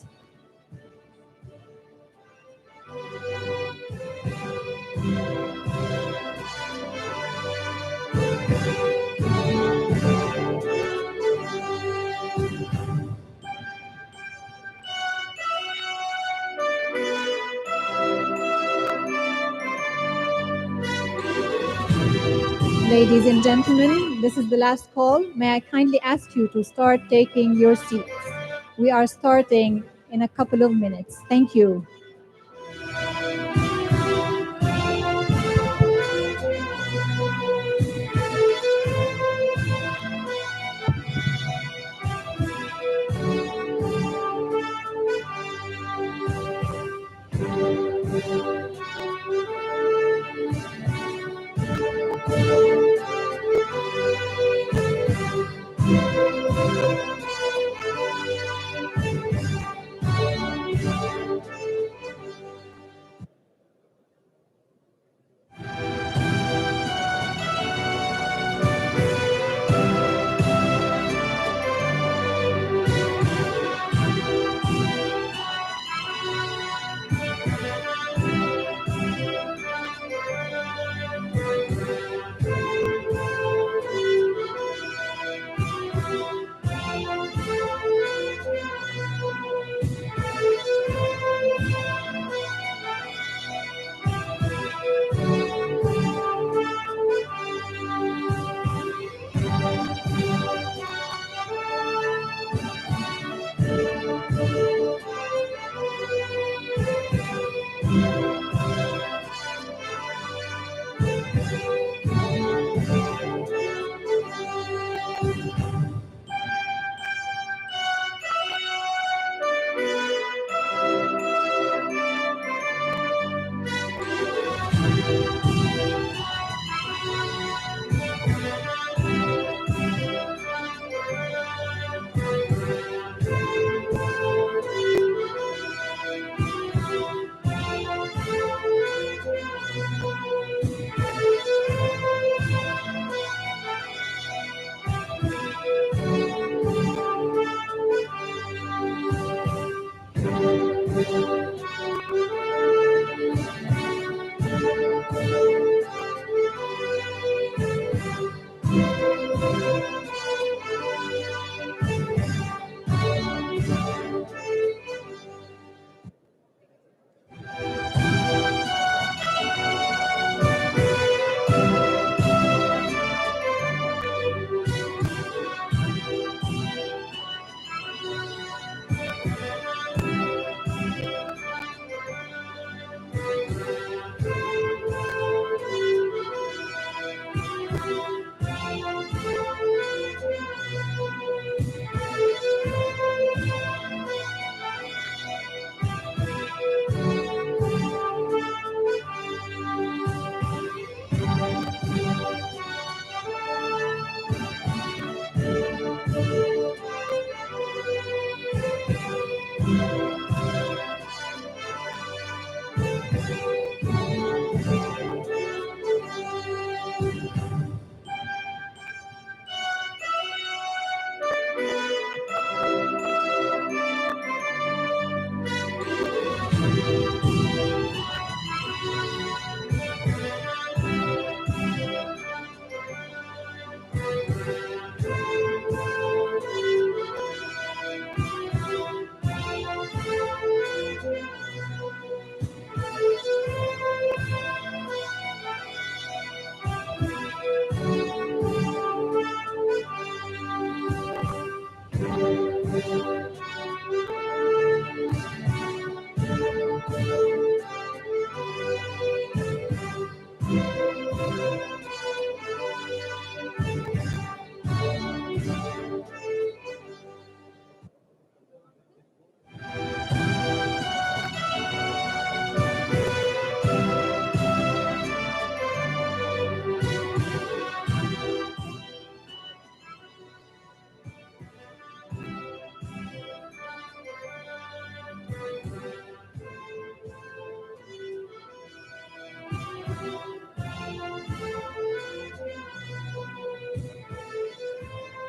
Ladies and gentlemen, this is the last call. May I kindly ask you to start taking your seats? We are starting in a couple of minutes. Thank you.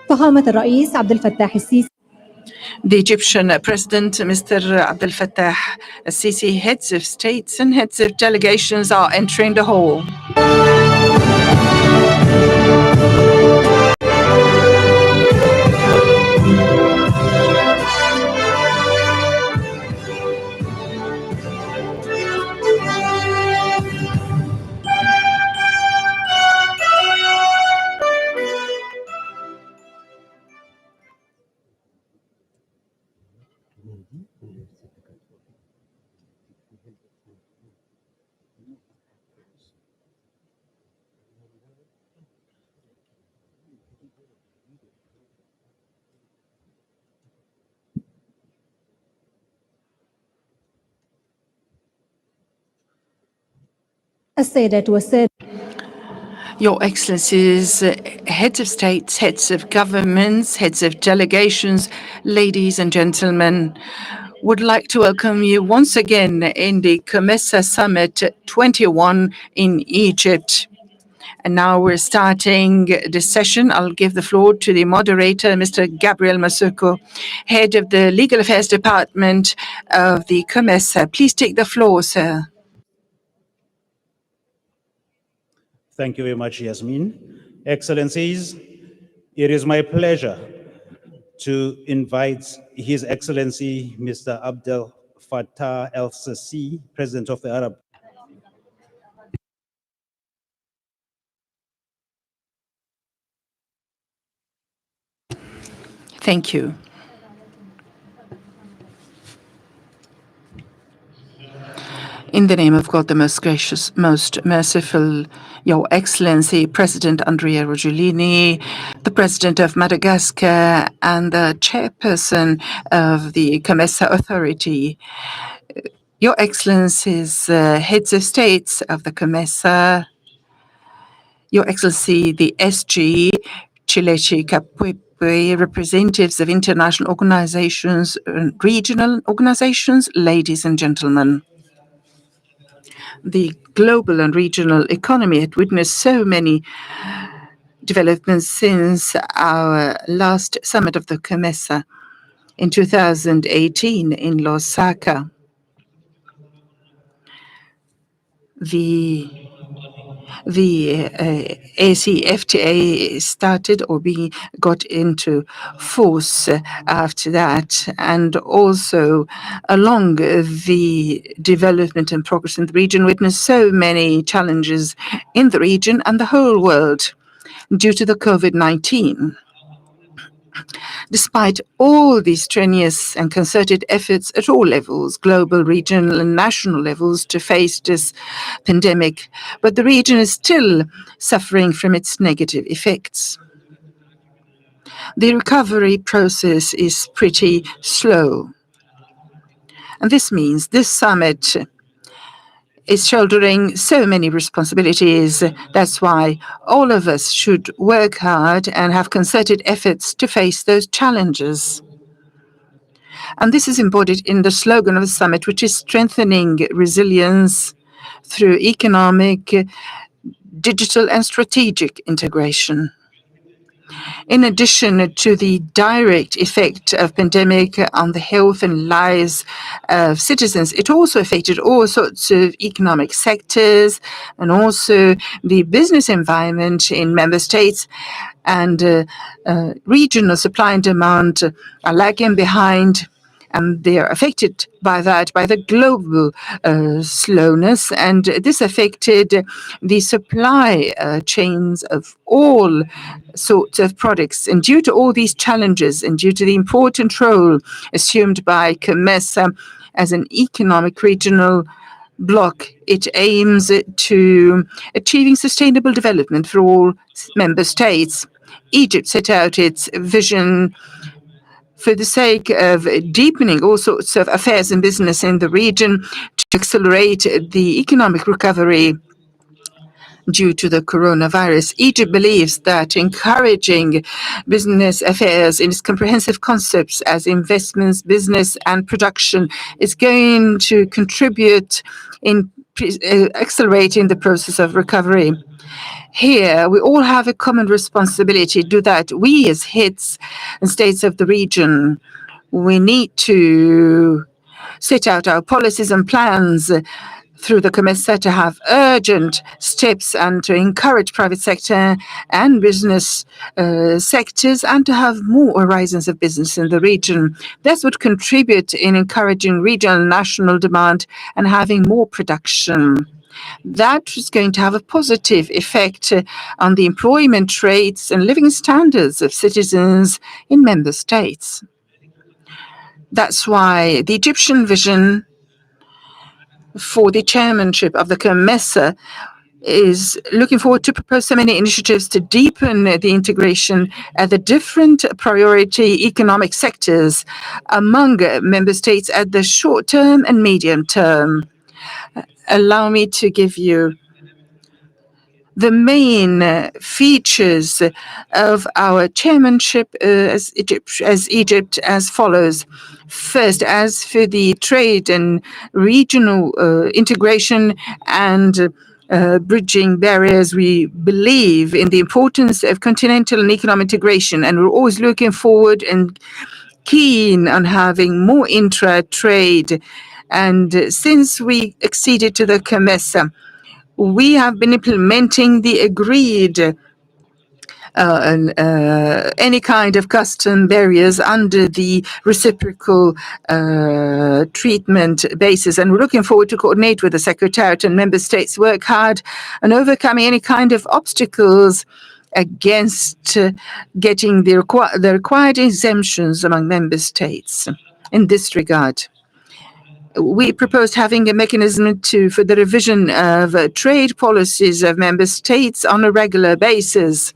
فخامة الرئيس عبد الفتاح السيسي. The Egyptian President, Mr. Abdel Fattah al-Sisi, heads of states and heads of delegations are entering the hall. السيدات والسادة. Your Excellencies, heads of states, heads of governments, heads of delegations, ladies and gentlemen, would like to welcome you once again in the COMESA Summit 21 in Egypt. And now we're starting this session. I'll give the floor to the moderator, Mr. Gabriel Masuko, head of the Legal Affairs Department of the COMESA. Please take the floor, sir. Thank you very much, Yasmin. Excellencies, it is my pleasure to invite His Excellency Mr. Abdel Fattah el-Sisi, President of the Arab. Thank you. In the name of God, the most gracious, most merciful, Your Excellency, President Andrea Rogolini, the President of Madagascar, and the Chairperson of the COMESA Authority, Your Excellencies, heads of states of the COMESA, Your Excellency, the SG, Chilechi Kapwepwe, representatives of international organizations and regional organizations, ladies and gentlemen. The global and regional economy had witnessed so many developments since our last summit of the COMESA in 2018 in Lusaka. The ACFTA started or got into force after that, and also along the development and progress in the region witnessed so many challenges in the region and the whole world due to the COVID-19. Despite all these strenuous and concerted efforts at all levels, global, regional, and national levels, to face this pandemic, but the region is still suffering from its negative effects. The recovery process is pretty slow. And this means this summit is shouldering so many responsibilities. That's why all of us should work hard and have concerted efforts to face those challenges. And this is embodied in the slogan of the summit, which is strengthening resilience through economic, digital, and strategic integration. In addition to the direct effect of pandemic on the health and lives of citizens, it also affected all sorts of economic sectors and also the business environment in member states, and regional supply and demand are lagging behind, and they are affected by that, by the global slowness, and this affected the supply chains of all sorts of products. And due to all these challenges, and due to the important role assumed by COMESA as an economic regional bloc, it aims to achieving sustainable development for all member states. Egypt set out its vision for the sake of deepening all sorts of affairs and business in the region to accelerate the economic recovery due to the coronavirus. Egypt believes that encouraging business affairs in its comprehensive concepts as investments, business, and production is going to contribute in accelerating the process of recovery. Here, we all have a common responsibility to do that. We, as heads and states of the region, we need to set out our policies and plans through the COMESA to have urgent steps and to encourage private sector and business sectors and to have more horizons of business in the region. That's what contribute in encouraging regional and national demand and having more production. That is going to have a positive effect on the employment rates and living standards of citizens in member states. That's why the Egyptian vision for the chairmanship of the COMESA is looking forward to propose so many initiatives to deepen the integration at the different priority economic sectors among member states at the short term and medium term. Allow me to give you the main features of our chairmanship as Egypt as follows. First, as for the trade and regional integration and bridging barriers, we believe in the importance of continental and economic integration, and we're always looking forward and keen on having more intra-trade. And since we acceded to the COMESA, we have been implementing the agreed any kind of custom barriers under the reciprocal treatment basis. And we're looking forward to coordinate with the Secretariat and member states, work hard on overcoming any kind of obstacles against getting the required exemptions among member states in this regard. We proposed having a mechanism for the revision of trade policies of member states on a regular basis.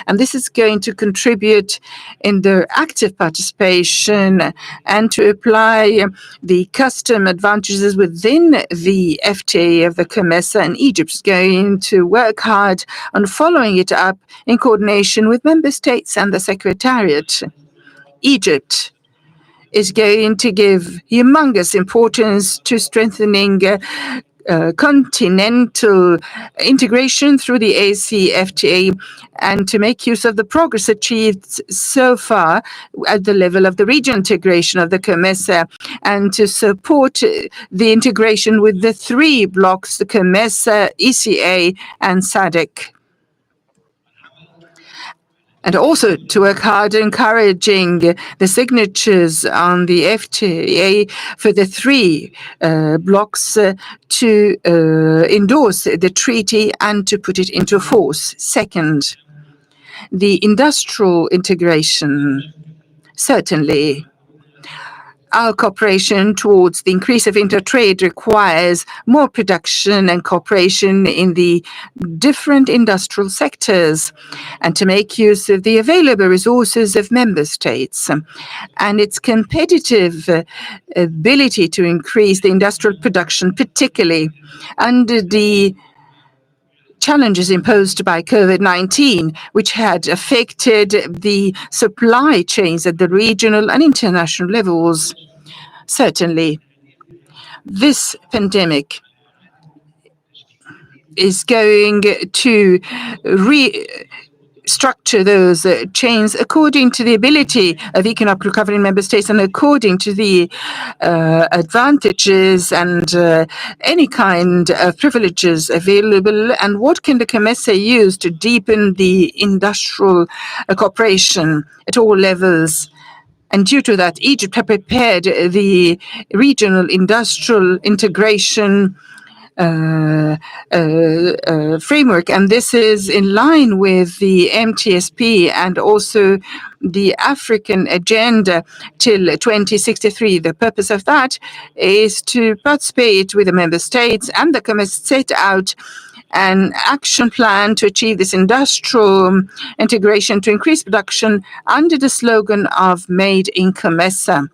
And this is going to contribute in their active participation and to apply the custom advantages within the FTA of the COMESA. And Egypt is going to work hard on following it up in coordination with member states and the Secretariat. Egypt is going to give humongous importance to strengthening continental integration through the ACFTA and to make use of the progress achieved so far at the level of the regional integration of the COMESA and to support the integration with the three blocks, the COMESA, ECA, and SADC. And also to work hard encouraging the signatures on the FTA for the three blocks to endorse the treaty and to put it into force. Second, the industrial integration. Certainly, our cooperation towards the increase of intertrade requires more production and cooperation in the different industrial sectors and to make use of the available resources of member states and its competitive ability to increase the industrial production, particularly under the challenges imposed by COVID-19, which had affected the supply chains at the regional and international levels. Certainly, this pandemic is going to restructure those chains according to the ability of economic recovery in member states and according to the advantages and any kind of privileges available. And what can the COMESA use to deepen the industrial cooperation at all levels? And due to that, Egypt had prepared the regional industrial integration framework, and this is in line with the MTSP and also the African agenda till 2063. The purpose of that is to participate with the member states and the COMESA set out an action plan to achieve this industrial integration to increase production under the slogan of Made in COMESA.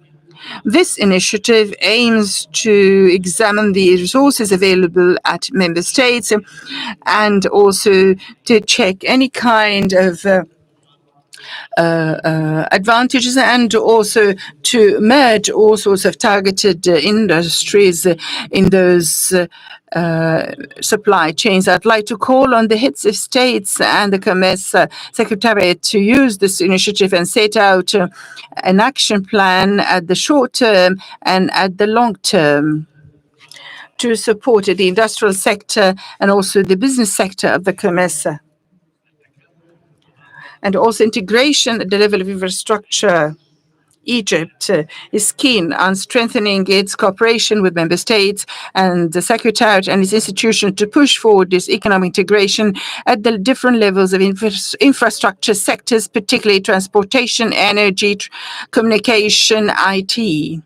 This initiative aims to examine the resources available at member states and also to check any kind of advantages and also to merge all sorts of targeted industries in those supply chains. I'd like to call on the heads of states and the COMESA Secretariat to use this initiative and set out an action plan at the short term and at the long term to support the industrial sector and also the business sector of the COMESA. And also integration at the level of infrastructure. Egypt is keen on strengthening its cooperation with member states and the Secretariat and its institution to push forward this economic integration at the different levels of infrastructure sectors, particularly transportation, energy, communication, IT.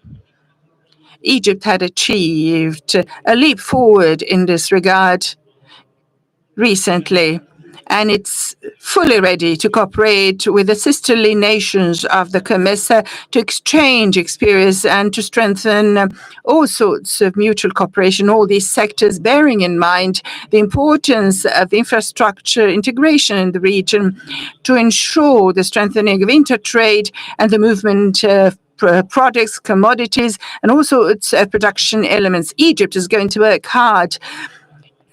Egypt had achieved a leap forward in this regard recently, and it's fully ready to cooperate with the sisterly nations of the COMESA to exchange experience and to strengthen all sorts of mutual cooperation, all these sectors, bearing in mind the importance of infrastructure integration in the region to ensure the strengthening of intertrade and the movement of products, commodities, and also its production elements. Egypt is going to work hard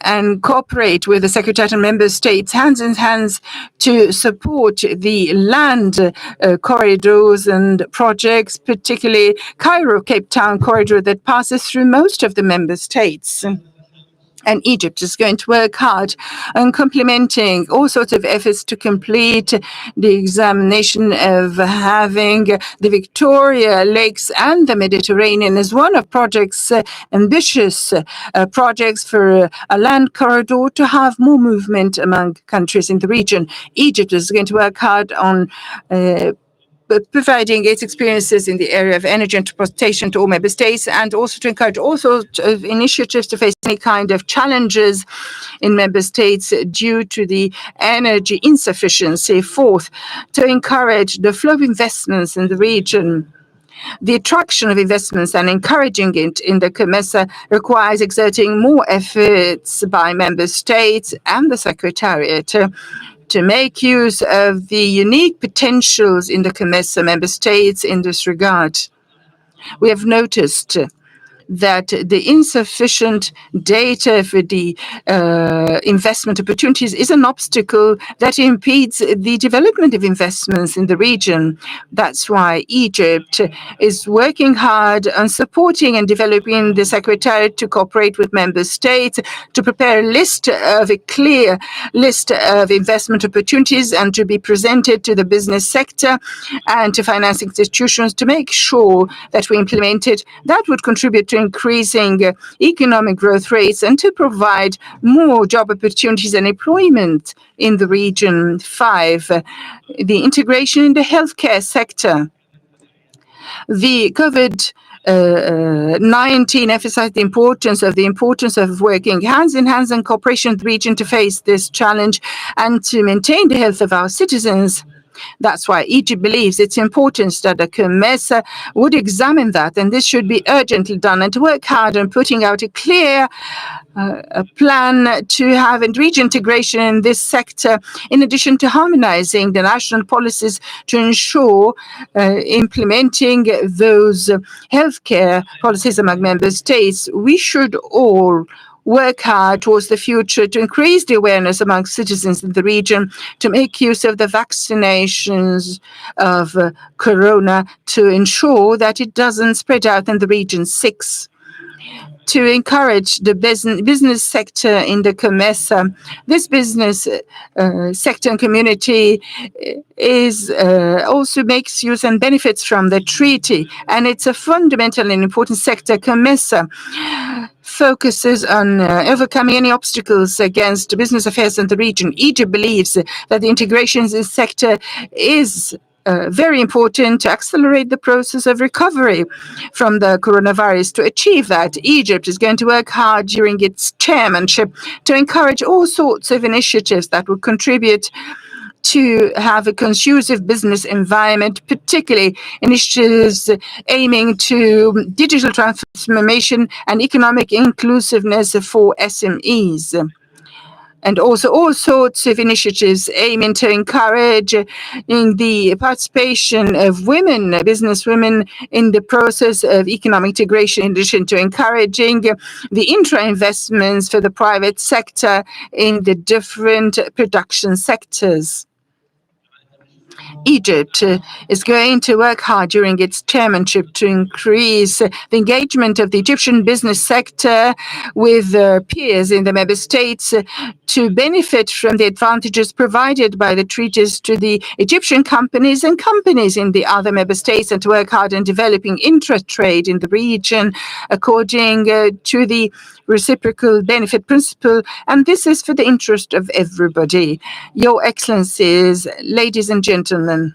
and cooperate with the Secretariat and member states hands in hands to support the land corridors and projects, particularly Cairo-Cape Town corridor that passes through most of the member states. And Egypt is going to work hard on complementing all sorts of efforts to complete the examination of having the Victoria Lakes and the Mediterranean as one of projects, ambitious projects for a land corridor to have more movement among countries in the region. Egypt is going to work hard on providing its experiences in the area of energy and transportation to all member states, and also to encourage all sorts of initiatives to face any kind of challenges in member states due to the energy insufficiency. Fourth, to encourage the flow of investments in the region. The attraction of investments and encouraging it in the COMESA requires exerting more efforts by member states and the Secretariat to make use of the unique potentials in the COMESA member states in this regard. We have noticed that the insufficient data for the investment opportunities is an obstacle that impedes the development of investments in the region. That's why Egypt is working hard on supporting and developing the Secretariat to cooperate with member states to prepare a clear list of investment opportunities and to be presented to the business sector and to finance institutions to make sure that we implement it. That would contribute to increasing economic growth rates and to provide more job opportunities and employment in the region. 5, the integration in the healthcare sector. The COVID-19 emphasized the importance of working hands in hands and cooperation with the region to face this challenge and to maintain the health of our citizens. That's why Egypt believes it's important that the COMESA would examine that, and this should be urgently done, and to work hard on putting out a clear plan to have region integration in this sector, in addition to harmonizing the national policies to ensure implementing those healthcare policies among member states. We should all work hard towards the future to increase the awareness among citizens in the region, to make use of the vaccinations of corona to ensure that it doesn't spread out in the region. 6, to encourage the business sector in the COMESA. This business sector and community is also makes use and benefits from the treaty, and it's a fundamental and important sector. COMESA focuses on overcoming any obstacles against business affairs in the region. Egypt believes that the integration in this sector is very important to accelerate the process of recovery from the coronavirus. To achieve that, Egypt is going to work hard during its chairmanship to encourage all sorts of initiatives that will contribute to have a conducive business environment, particularly initiatives aiming to digital transformation and economic inclusiveness for SMEs. and also all sorts of initiatives aiming to encourage in the participation of women, business women, in the process of economic integration, in addition to encouraging the intra-investments for the private sector in the different production sectors. Egypt is going to work hard during its chairmanship to increase the engagement of the Egyptian business sector with peers in the member states to benefit from the advantages provided by the treaties to the Egyptian companies and companies in the other member states, and to work hard in developing intra-trade in the region according to the reciprocal benefit principle, and this is for the interest of everybody. Your Excellencies, ladies and gentlemen,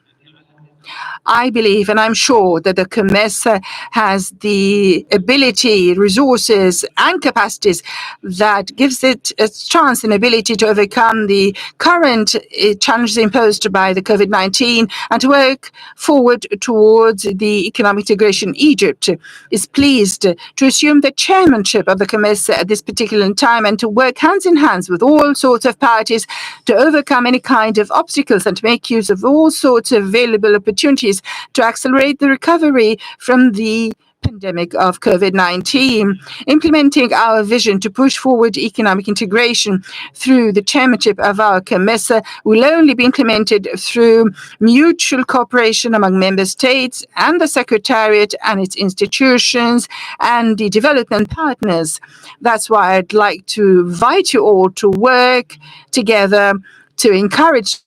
I believe and I'm sure that the COMESA has the ability, resources and capacities that gives it a chance and ability to overcome the current challenges imposed by the COVID-19 and to work forward towards the economic integration. Egypt is pleased to assume the chairmanship of the COMESA at this particular time and to work hands in hands with all sorts of parties to overcome any kind of obstacles and to make use of all sorts of available opportunities to accelerate the recovery from the pandemic of COVID-19, implementing our vision to push forward economic integration through the chairmanship of our COMESA will only be implemented through mutual cooperation among member states and the Secretariat and its institutions and the development partners. That's why I'd like to invite you all to work together to encourage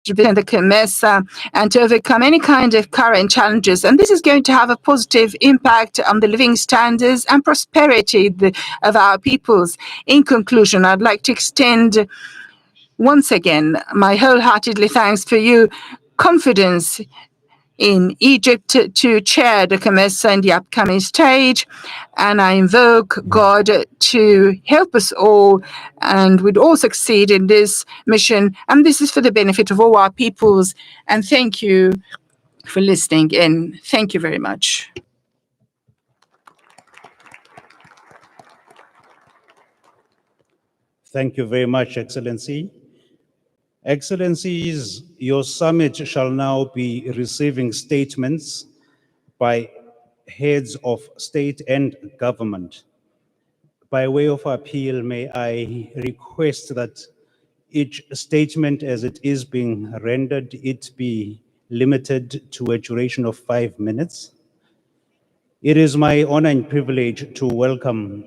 the COMESA and to overcome any kind of current challenges. And this is going to have a positive impact on the living standards and prosperity of our peoples. In conclusion, I'd like to extend once again my wholeheartedly thanks for you confidence in Egypt to chair the COMESA in the upcoming stage. And I invoke God to help us all, and we'd all succeed in this mission. And this is for the benefit of all our peoples. And thank you for listening in. Thank you very much. Thank you very much, Excellency. Excellencies, your summit shall now be receiving statements by heads of state and government. By way of appeal, may I request that each statement as it is being rendered, it be limited to a duration of 5 minutes. It is my honor and privilege to welcome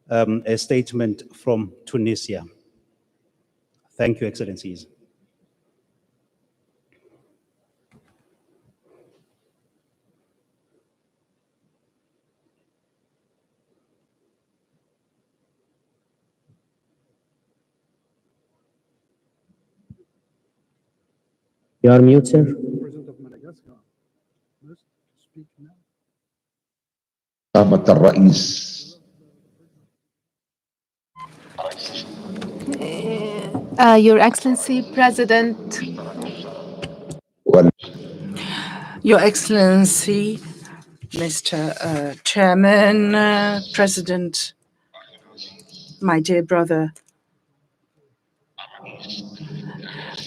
a statement from Tunisia. Thank you, Excellencies. You are mute, sir. الرئيس Your Excellency, President. Your Excellency, Mr. Chairman, President, my dear brother,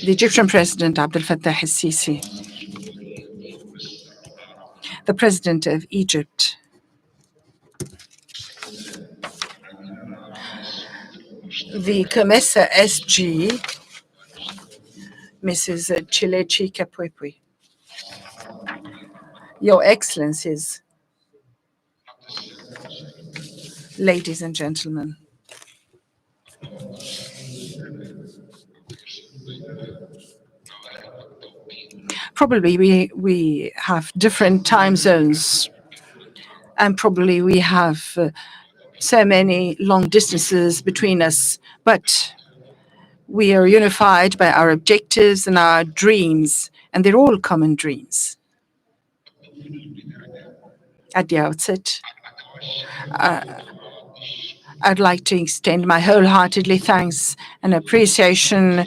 the Egyptian President Abdel Fattah el-Sisi, the President of Egypt, the COMESA SG, Mrs. Chilechi Kapwepwe, Your Excellencies, ladies and gentlemen, probably we have different time zones, and probably we have so many long distances between us, but we are unified by our objectives and our dreams, and they're all common dreams. At the outset, I'd like to extend my wholeheartedly thanks and appreciation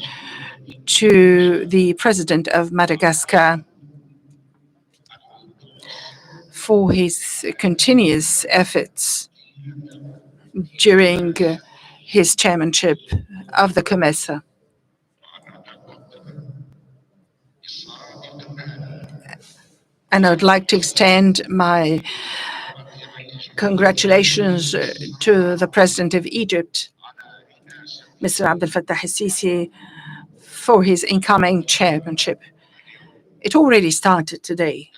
to the President of Madagascar for his continuous efforts during his chairmanship of the COMESA. And I would like to extend my congratulations to the President of Egypt, Mr. Abdel Fattah el-Sisi, for his incoming chairmanship. It already started today,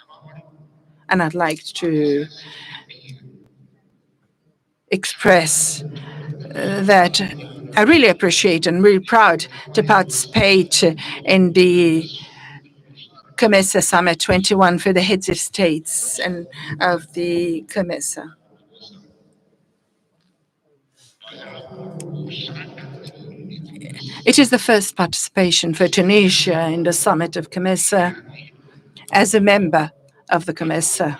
and I'd like to express that I really appreciate and really proud to participate in the COMESA Summit 21 for the heads of states and of the COMESA. It is the first participation for Tunisia in the summit of COMESA as a member of the COMESA.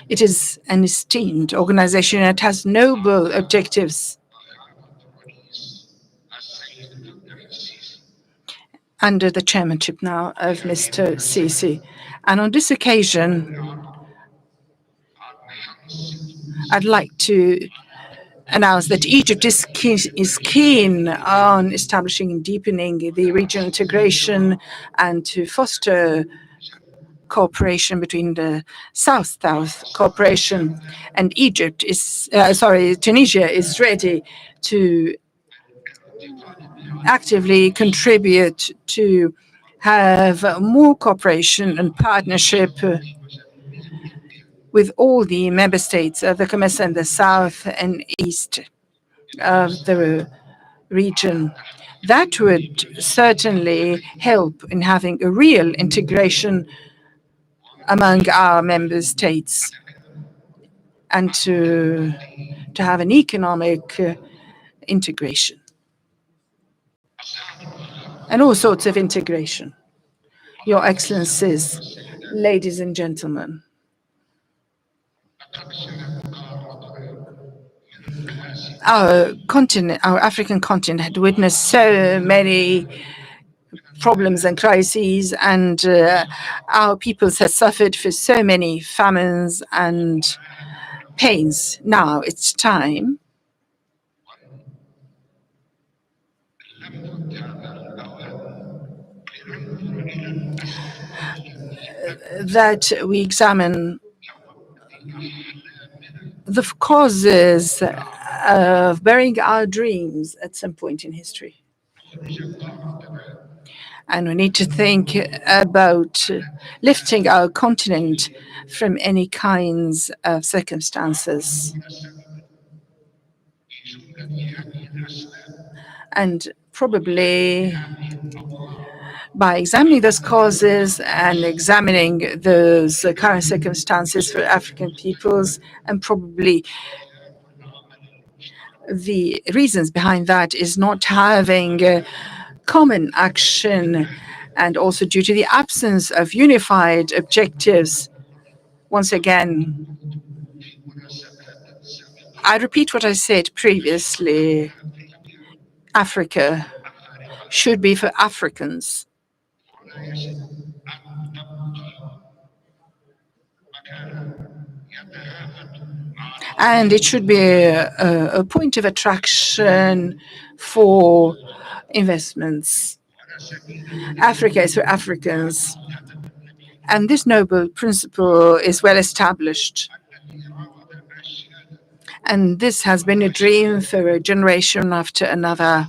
It is an esteemed organization that has noble objectives under the chairmanship now of Mr. Sisi. And on this occasion, I'd like to announce that Egypt is keen on establishing and deepening the regional integration and to foster cooperation between the South-South cooperation. And Tunisia is ready to actively contribute to have more cooperation and partnership with all the member states of the COMESA in the south and east of the region. That would certainly help in having a real integration among our member states and to have an economic integration and all sorts of integration. Your Excellencies, ladies and gentlemen, our continent, our African continent, had witnessed so many problems and crises, and our peoples have suffered for so many famines and pains. Now it's time that we examine the causes of burying our dreams at some point in history. And we need to think about lifting our continent from any kinds of circumstances. And probably by examining those causes and examining those current circumstances for African peoples, and probably the reasons behind that is not having common action, and also due to the absence of unified objectives. Once again, I repeat what I said previously. Africa should be for Africans. And it should be a point of attraction for investments. Africa is for Africans. And this noble principle is well established. And this has been a dream for a generation after another.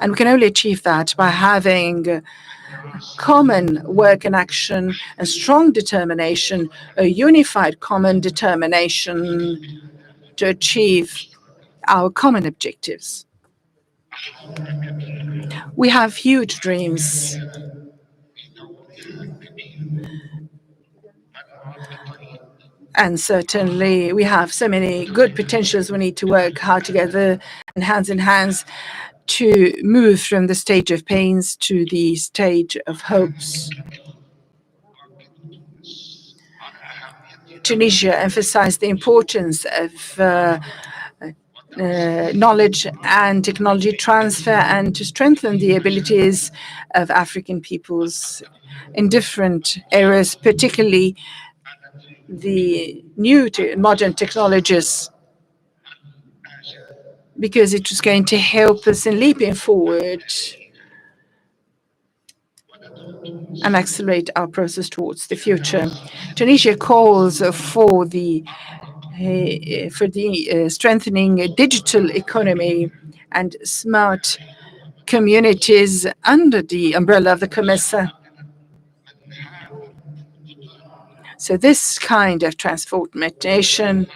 And we can only achieve that by having common work and action, a strong determination, a unified common determination to achieve our common objectives. We have huge dreams. And certainly we have so many good potentials. We need to work hard together and hands in hands to move from the stage of pains to the stage of hopes. Tunisia emphasized the importance of knowledge and technology transfer and to strengthen the abilities of African peoples in different areas, particularly the new modern technologies, because it was going to help us in leaping forward and accelerate our process towards the future. Tunisia calls for the strengthening a digital economy and smart communities under the umbrella of the COMESA. So this kind of transformation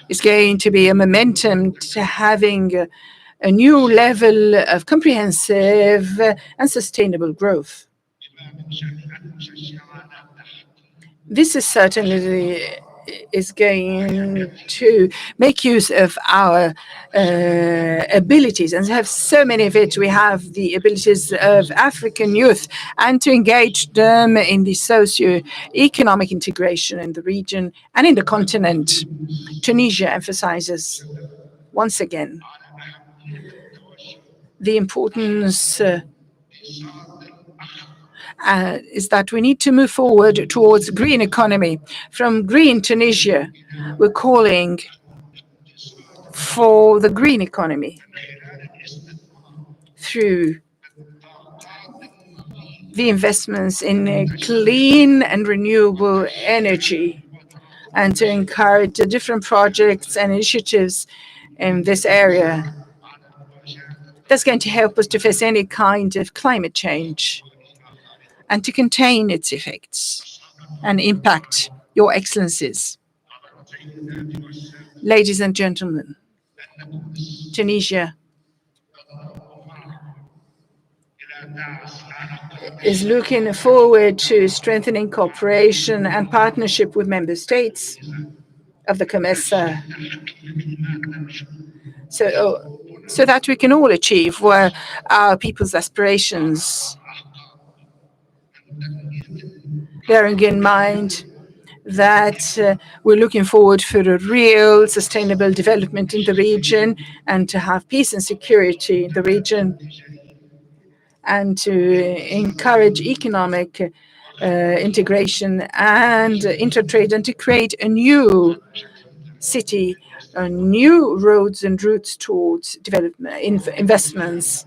is going to be a momentum to having a new level of comprehensive and sustainable growth. This is certainly is going to make use of our abilities, and have so many of it. We have the abilities of African youth, and to engage them in the socio-economic integration in the region and in the continent. Tunisia emphasizes once again the importance is that we need to move forward towards green economy. From Green Tunisia, we're calling for the green economy through the investments in clean and renewable energy, and to encourage the different projects and initiatives in this area. That's going to help us to face any kind of climate change and to contain its effects and impact. Your Excellencies, ladies and gentlemen, Tunisia is looking forward to strengthening cooperation and partnership with member states of the COMESA, so that we can all achieve where our people's aspirations, bearing in mind that we're looking forward for a real sustainable development in the region, and to have peace and security in the region, and to encourage economic integration and intertrade, and to create a new city, new roads and routes towards development, investments.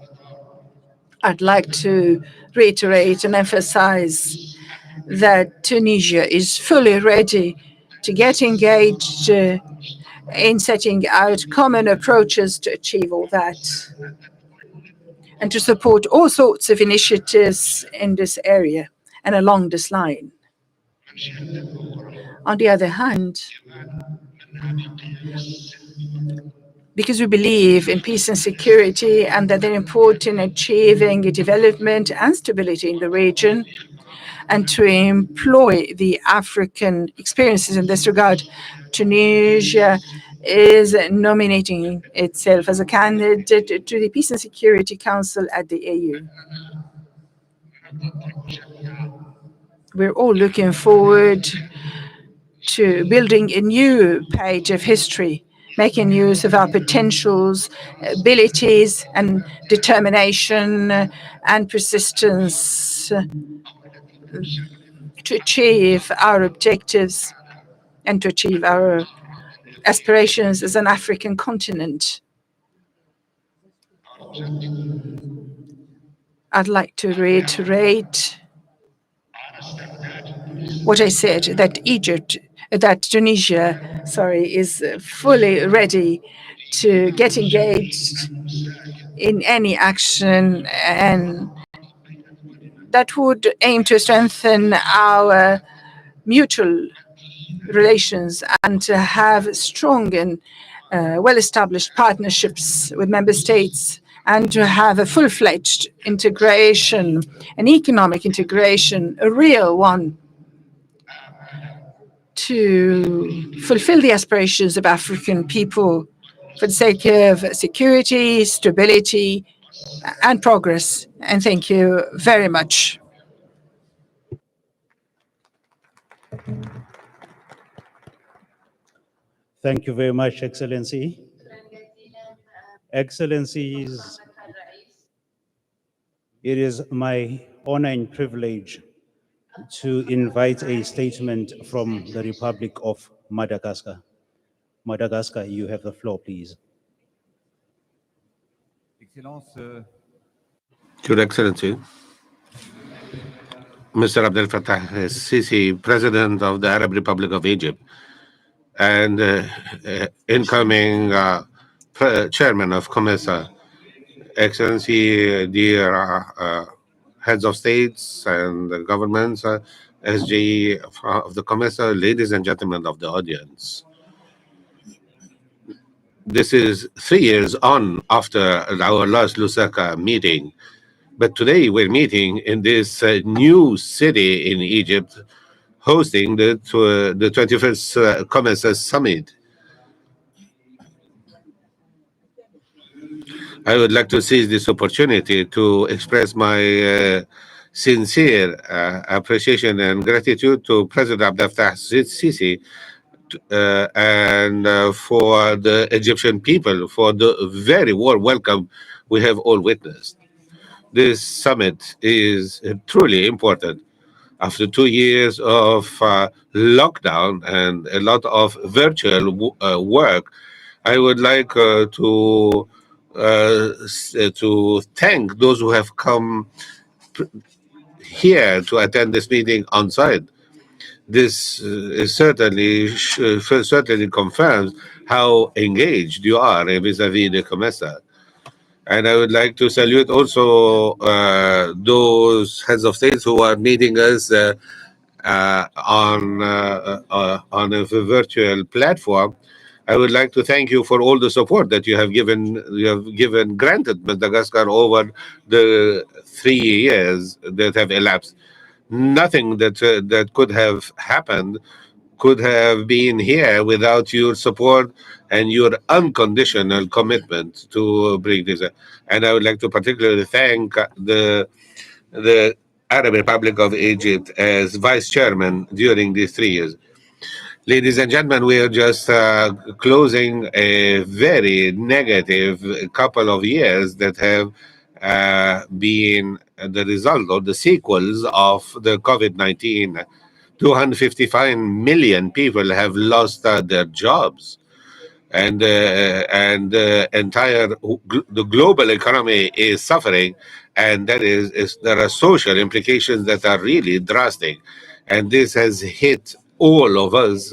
I'd like to reiterate and emphasize that Tunisia is fully ready to get engaged in setting out common approaches to achieve all that, and to support all sorts of initiatives in this area and along this line. On the other hand, because we believe in peace and security, and that they're important in achieving development and stability in the region, and to employ the African experiences in this regard, Tunisia is nominating itself as a candidate to the Peace and Security Council at the AU. We're all looking forward to building a new page of history, making use of our potentials, abilities, and determination and persistence to achieve our objectives and to achieve our aspirations as an African continent. I'd like to reiterate what I said, that Tunisia, is fully ready to get engaged in any action, and that would aim to strengthen our mutual relations, and to have strong and well-established partnerships with member states, and to have a full-fledged integration, an economic integration, a real one, to fulfill the aspirations of African people for the sake of security, stability, and progress. And thank you very much. Thank you very much, Excellency. Excellencies, it is my honor and privilege to invite a statement from the Republic of Madagascar. Madagascar, you have the floor, please. Your Excellency, Mr. Abdel Fattah Sisi, President of the Arab Republic of Egypt, and incoming Chairman of COMESA, Excellency, dear heads of states and governments, SG of the COMESA, ladies and gentlemen of the audience. This is 3 years on after our last Lusaka meeting. But today we're meeting in this new city in Egypt, hosting the 21st COMESA Summit. I would like to seize this opportunity to express my sincere appreciation and gratitude to President Abdel Fattah Sisi and for the Egyptian people for the very warm welcome we have all witnessed. This summit is truly important. After 2 years of lockdown and a lot of virtual work, I would like to thank those who have come here to attend this meeting on site. This is certainly confirms how engaged you are vis-à-vis the COMESA. And I would like to salute also those heads of states who are meeting us on a virtual platform. I would like to thank you for all the support that you have granted Madagascar over the 3 years that have elapsed. Nothing that could have happened could have been here without your support and your unconditional commitment to bring this. And I would like to particularly thank the Arab Republic of Egypt as vice chairman during these 3 years. Ladies and gentlemen, we are just closing a very negative couple of years that have been the result or the sequels of the COVID-19. 255 million people have lost their jobs, and the entire the global economy is suffering, and there are social implications that are really drastic, and this has hit all of us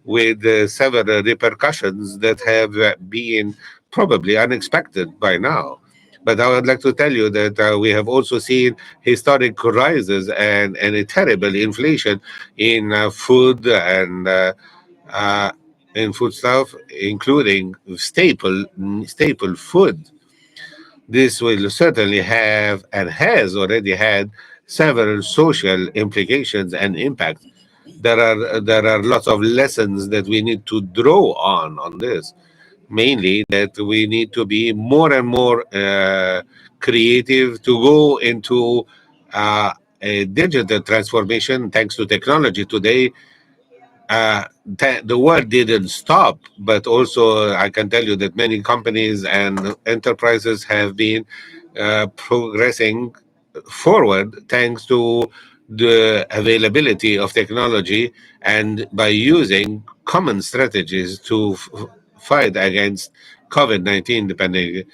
with several repercussions that have been probably unexpected by now. But I would like to tell you that we have also seen historic rises and a terrible inflation in food and in foodstuff, including staple food. This will certainly have and has already had several social implications and impacts. There are lots of lessons that we need to draw on this. Mainly that we need to be more and more creative to go into a digital transformation thanks to technology today. The world didn't stop, but also I can tell you that many companies and enterprises have been progressing forward thanks to the availability of technology and by using common strategies to fight against COVID-19 pandemic.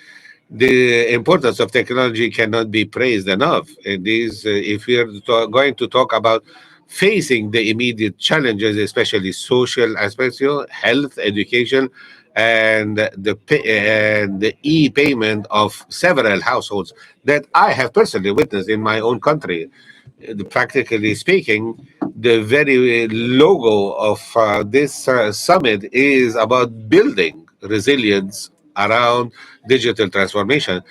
The importance of technology cannot be praised enough. If we are going to talk about facing the immediate challenges, especially social aspects, health, education, and the e-payment of several households that I have personally witnessed in my own country. Practically speaking, the very logo of this summit is about building resilience around digital transformation.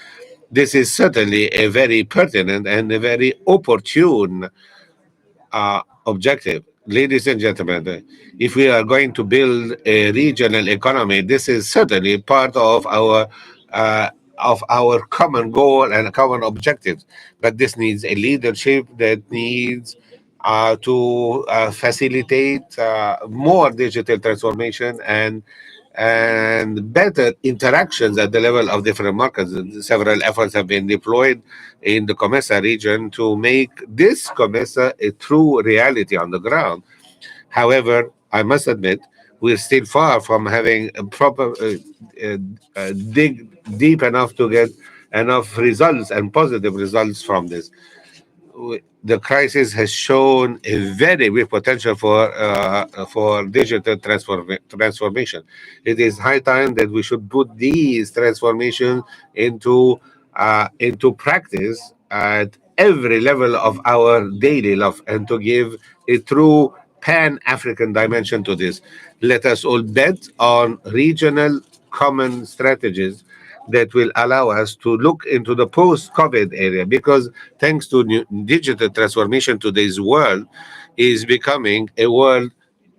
This is certainly a very pertinent and a very opportune objective. Ladies and gentlemen, if we are going to build a regional economy, this is certainly part of our common goal and common objectives. But this needs a leadership that needs to facilitate more digital transformation and and better interactions at the level of different markets. Several efforts have been deployed in the COMESA region to make this COMESA a true reality on the ground. However, I must admit, we're still far from having a proper dig deep enough to get enough results and positive results from this. The crisis has shown a very big potential for digital transformation. It is high time that we should put these transformations into practice at every level of our daily life, and to give a true pan-African dimension to this. Let us all bet on regional common strategies that will allow us to look into the post-COVID area, because thanks to digital transformation, today's world is becoming a world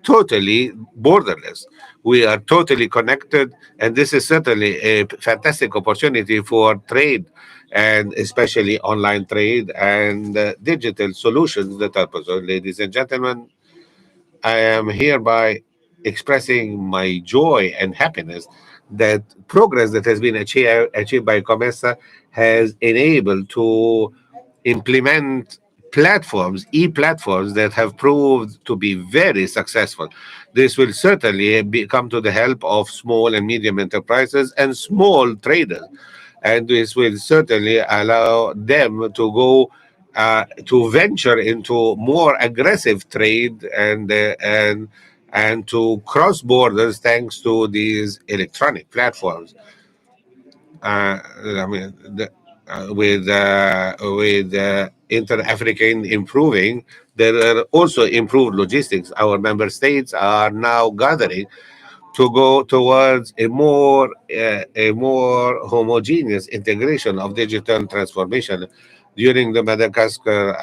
totally borderless. We are totally connected, and this is certainly a fantastic opportunity for trade, and especially online trade and digital solutions that are possible. Ladies and gentlemen, I am hereby expressing my joy and happiness that progress that has been achieved by COMESA has enabled to implement platforms, e-platforms that have proved to be very successful. This will certainly come to the help of small and medium enterprises and small traders, and this will certainly allow them to go to venture into more aggressive trade and to cross borders thanks to these electronic platforms. I mean, with inter-African improving, there are also improved logistics. Our member states are now gathering to go towards a more homogeneous integration of digital transformation. During the Madagascar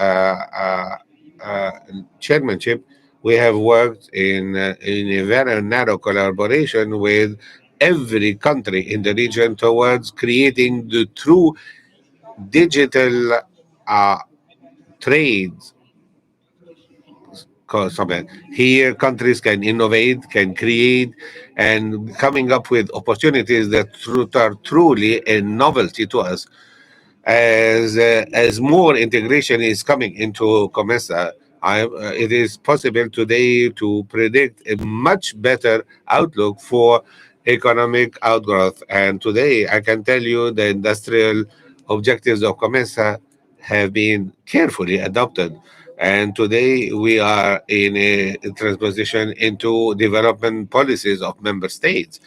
chairmanship, we have worked in a very narrow collaboration with every country in the region towards creating the true digital uh, trades. Here, countries can innovate, can create, and coming up with opportunities that are truly a novelty to us. As more integration is coming into COMESA, it is possible today to predict a much better outlook for economic outgrowth. And today, I can tell you the industrial objectives of COMESA have been carefully adopted. And today, we are in a transposition into development policies of member states,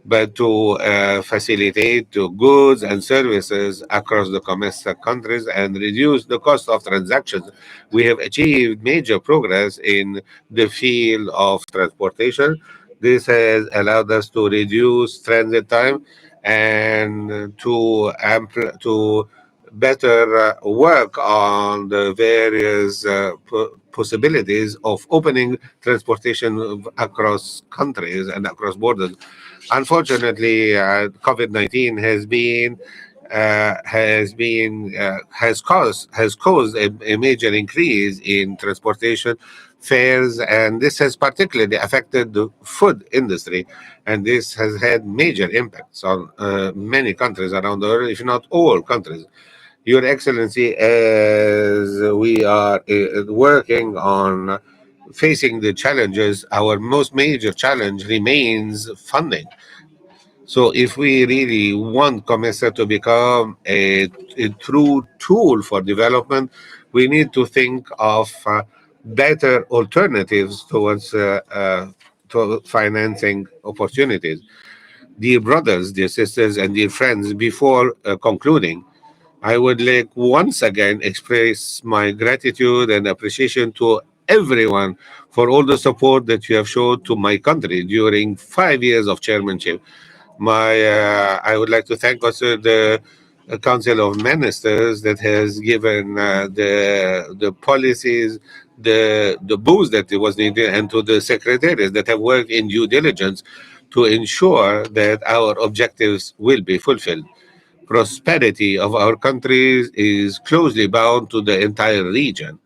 but to facilitate to goods and services across the COMESA countries and reduce the cost of transactions. We have achieved major progress in the field of transportation. This has allowed us to reduce transit time and to better work on the various possibilities of opening transportation across countries and across borders. Unfortunately, COVID-19 has caused a major increase in transportation fares, and this has particularly affected the food industry, and this has had major impacts on many countries around the world, if not all countries. Your Excellency, as we are working on facing the challenges, our most major challenge remains funding. So if we really want COMESA to become a true tool for development, we need to think of better alternatives to financing opportunities. Dear brothers, dear sisters, and dear friends, before concluding, I would like once again express my gratitude and appreciation to everyone for all the support that you have showed to my country during 5 years of chairmanship. I would like to thank also the Council of Ministers that has given the policies the boost that it was needed, and to the secretaries that have worked in due diligence to ensure that our objectives will be fulfilled. Prosperity of our countries is closely bound to the entire region.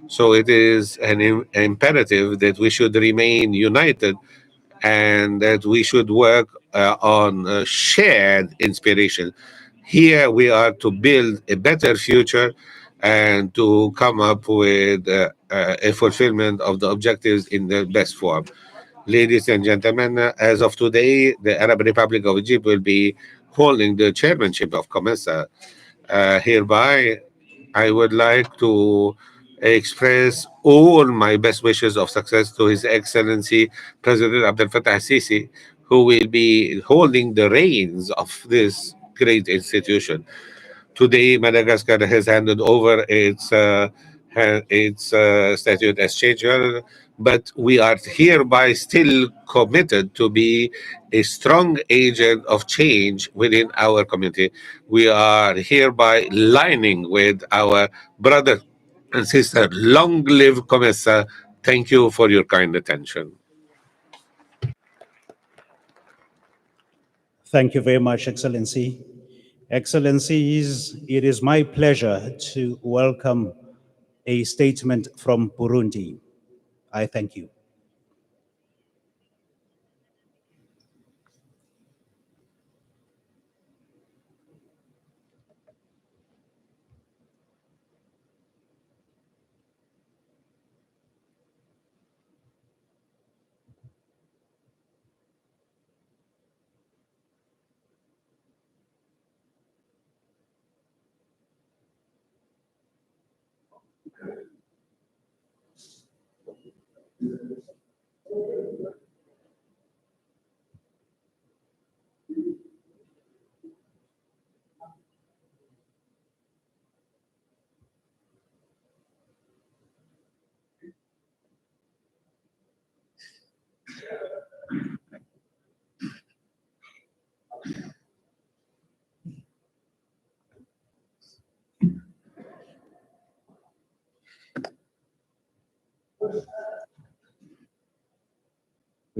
So it is an imperative that we should remain united and that we should work on shared inspiration. Here we are to build a better future and to come up with a fulfillment of the objectives in the best form. Ladies and gentlemen, as of today, the Arab Republic of Egypt will be holding the chairmanship of COMESA. Hereby, I would like to express all my best wishes of success to His Excellency President Abdel Fattah Sisi, who will be holding the reins of this great institution. Today, Madagascar has handed over its statute as chancellor, but we are hereby still committed to be a strong agent of change within our community. We are hereby lining with our brother and sister. Long live COMESA. Thank you for your kind attention. Thank you very much, Excellency. Excellencies, it is my pleasure to welcome a statement from Burundi. I thank you.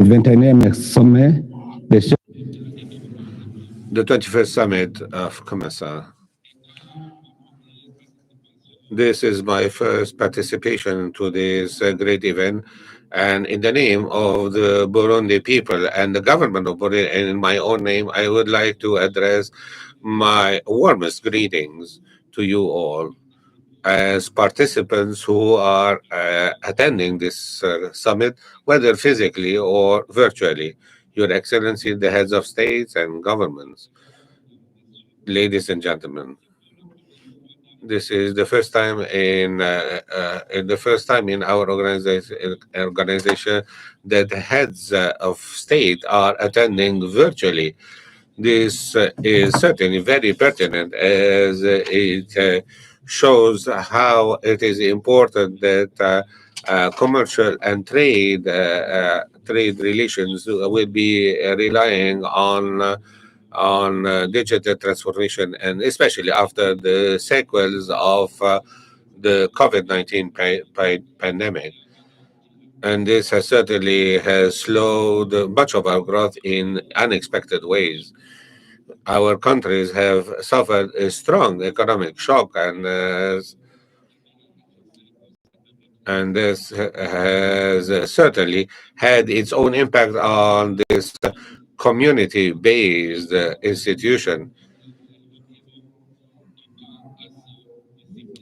The 21st summit of COMESA. This is my first participation to this great event, and in the name of the Burundi people and the government of Burundi, and in my own name, I would like to address my warmest greetings to you all as participants who are attending this summit, whether physically or virtually. Your Excellency, the heads of states and governments, ladies and gentlemen. This is the first time in our organization that the heads of state are attending virtually. This is certainly very pertinent as it shows how it is important that commercial and trade relations will be relying on digital transformation, and especially after the sequels of the COVID-19 pandemic. And this has certainly slowed much of our growth in unexpected ways. Our countries have suffered a strong economic shock, and this has certainly had its own impact on this community-based institution.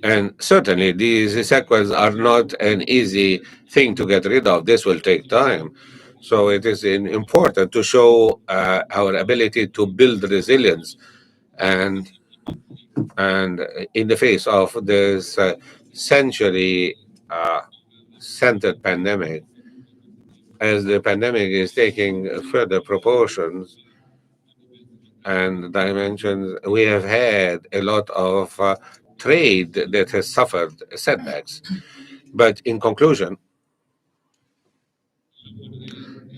And certainly, these sequels are not an easy thing to get rid of. This will take time. So it is important to show our ability to build resilience, and in the face of this century-centered pandemic, as the pandemic is taking further proportions and dimensions, we have had a lot of trade that has suffered setbacks. But in conclusion,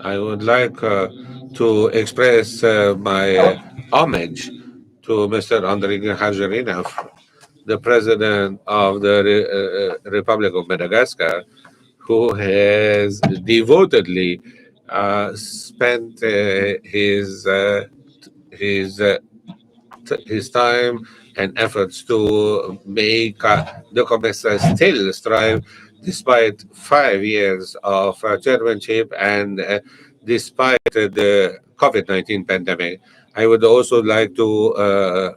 I would like to express my homage to Mr. André Hajarina, the President of the Republic of Madagascar, who has devotedly spent his time and efforts to make the COMESA still strive despite 5 years of chairmanship and despite the COVID-19 pandemic. I would also like to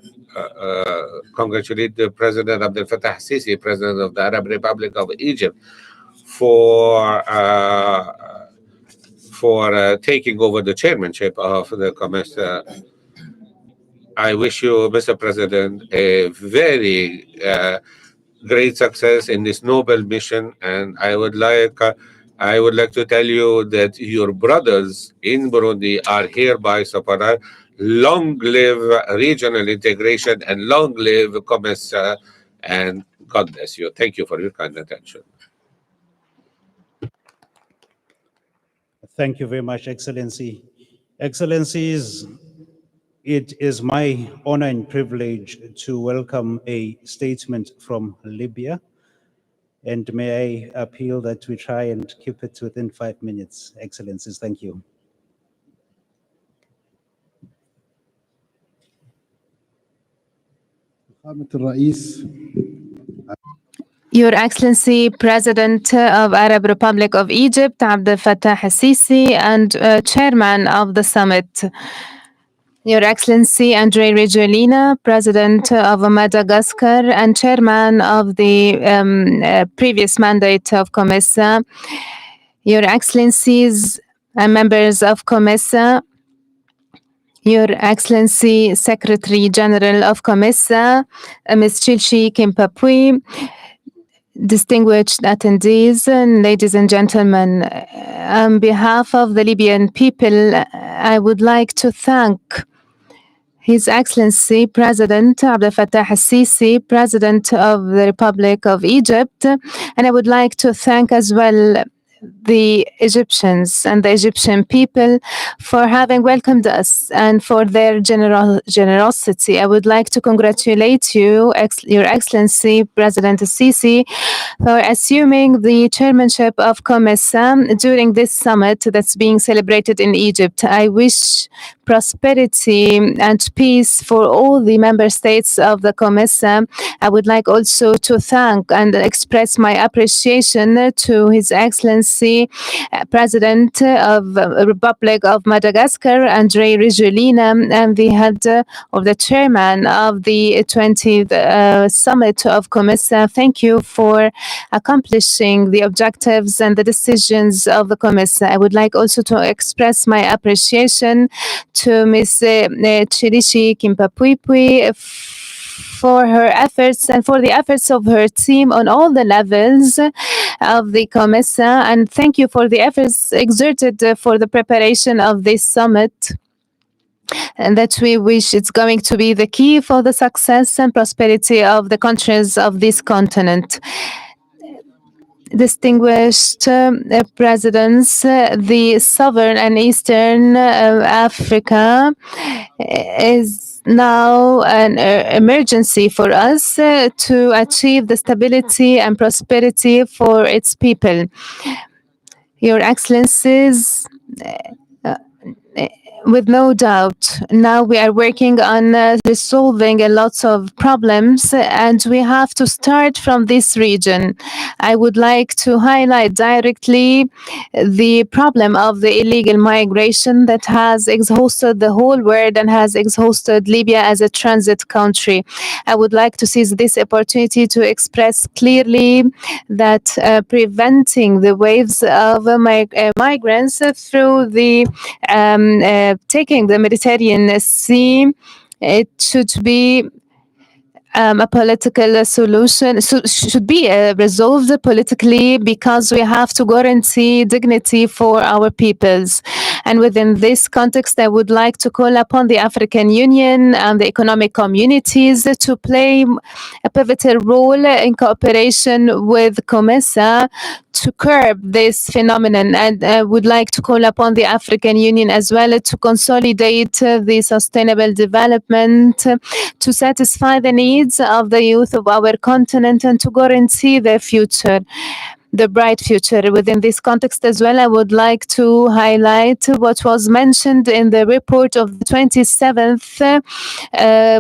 congratulate the President Abdel Fattah Sisi, President of the Arab Republic of Egypt, for taking over the chairmanship of the COMESA. I wish you, Mr. President, a very great success in this noble mission, and I would like to tell you that your brothers in Burundi are hereby supported. Long live regional integration and long live COMESA, and God bless you. Thank you for your kind attention. Thank you very much, Excellency. Excellencies, it is my honor and privilege to welcome a statement from Libya. And may I appeal that we try and keep it within 5 minutes, Excellencies. Thank you. Your Excellency, President of Arab Republic of Egypt, Abdel Fattah Sisi, and Chairman of the Summit. Your Excellency, Andre Reggiolina, President of Madagascar and Chairman of the previous mandate of COMESA. Your Excellencies and members of COMESA, Your Excellency, Secretary General of COMESA, Ms. Chilchi Kimpapui, distinguished attendees, and ladies and gentlemen, on behalf of the Libyan people, I would like to thank His Excellency President Abdel Fattah Sisi, President of the Republic of Egypt, and I would like to thank as well the Egyptians and the Egyptian people for having welcomed us and for their generosity. I would like to congratulate you, Your Excellency President Sisi, for assuming the chairmanship of COMESA during this summit that's being celebrated in Egypt. I wish prosperity and peace for all the member states of the COMESA. I would like also to thank and express my appreciation to His Excellency President of Republic of Madagascar, Andre Reggiolina, and the head or the chairman of the 20th summit of COMESA. Thank you for accomplishing the objectives and the decisions of the COMESA. I would like also to express my appreciation to Ms. Chilishi Kimpapuipui for her efforts and for the efforts of her team on all the levels of the COMESA, and thank you for the efforts exerted for the preparation of this summit, and that we wish it's going to be the key for the success and prosperity of the countries of this continent. Distinguished presidents, the Southern and Eastern Africa is now an emergency for us to achieve the stability and prosperity for its people. Your Excellencies, with no doubt, now we are working on resolving a lot of problems, and we have to start from this region. I would like to highlight directly the problem of the illegal migration that has exhausted the whole world and has exhausted Libya as a transit country. I would like to seize this opportunity to express clearly that preventing the waves of migrants through the taking the Mediterranean Sea, it should be a political solution, should be resolved politically, because we have to guarantee dignity for our peoples. And within this context, I would like to call upon the African Union and the economic communities to play a pivotal role in cooperation with COMESA to curb this phenomenon. And I would like to call upon the African Union as well to consolidate the sustainable development, to satisfy the needs of the youth of our continent and to guarantee their future, the bright future. Within this context as well, I would like to highlight what was mentioned in the report of the 27th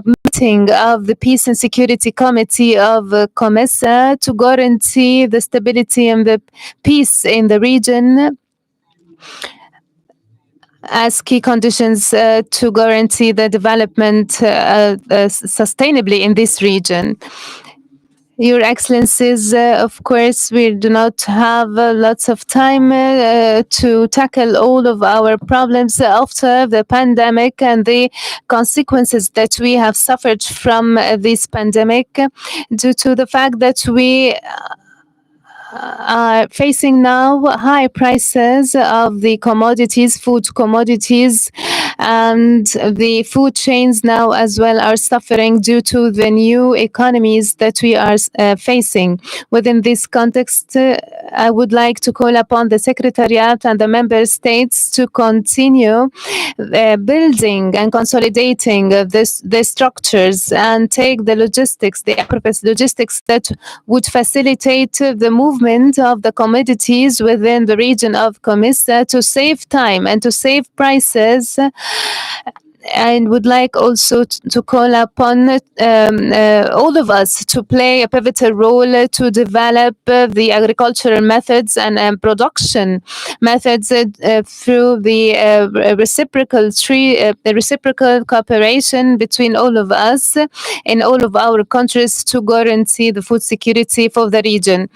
meeting of the Peace and Security Committee of COMESA to guarantee the stability and the peace in the region. as key conditions to guarantee the development sustainably in this region. Your Excellencies, of course, we do not have lots of time to tackle all of our problems after the pandemic and the consequences that we have suffered from this pandemic due to the fact that we are facing now high prices of the commodities, food commodities, and the food chains now as well are suffering due to the new economies that we are facing. Within this context, I would like to call upon the Secretariat and the Member States to continue building and consolidating the structures and take the logistics, the appropriate logistics that would facilitate the movement of the commodities within the region of COMESA to save time and to save prices, and would like also to call upon all of us to play a pivotal role to develop the agricultural methods and production methods through the reciprocal cooperation between all of us in all of our countries to guarantee the food security for the region.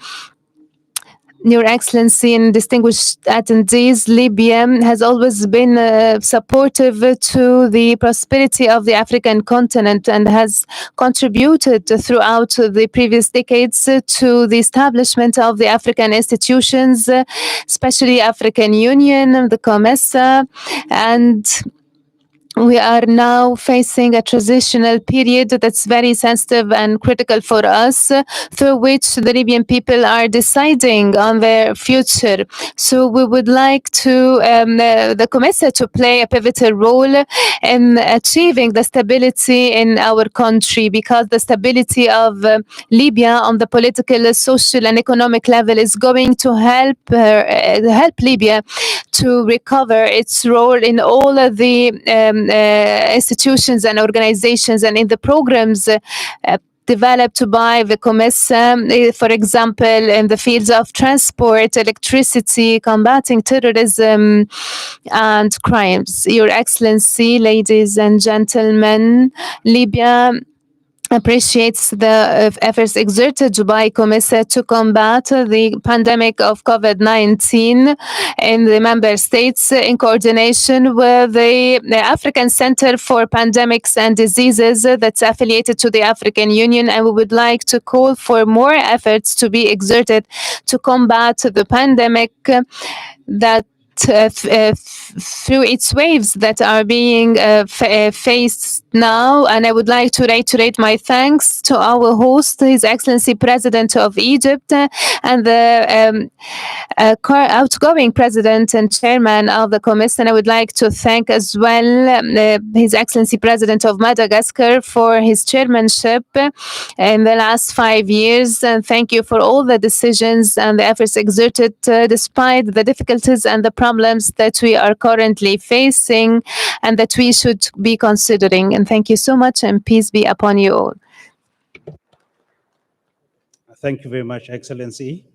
Your Excellency and distinguished attendees, Libya has always been supportive to the prosperity of the African continent and has contributed throughout the previous decades to the establishment of the African institutions, especially African Union, the COMESA, and we are now facing a transitional period that's very sensitive and critical for us, through which the Libyan people are deciding on their future. So we would like to the COMESA to play a pivotal role in achieving the stability in our country, because the stability of Libya on the political, social, and economic level is going to help Libya to recover its role in all of the institutions and organizations and in the programs developed by the COMESA, for example, in the fields of transport, electricity, combating terrorism and crimes. Your Excellency, ladies and gentlemen, Libya appreciates the efforts exerted by COMESA to combat the pandemic of COVID-19 in the member states in coordination with the African Center for Pandemics and Diseases that's affiliated to the African Union, and we would like to call for more efforts to be exerted to combat the pandemic that through its waves that are being faced now. And I would like to reiterate my thanks to our host, His Excellency President of Egypt, and the outgoing President and Chairman of the COMESA. And I would like to thank as well His Excellency President of Madagascar for his chairmanship in the last 5 years. And thank you for all the decisions and the efforts exerted despite the difficulties and the problems that we are currently facing and that we should be considering. And thank you so much, and peace be upon you all. Thank you very much, Excellency.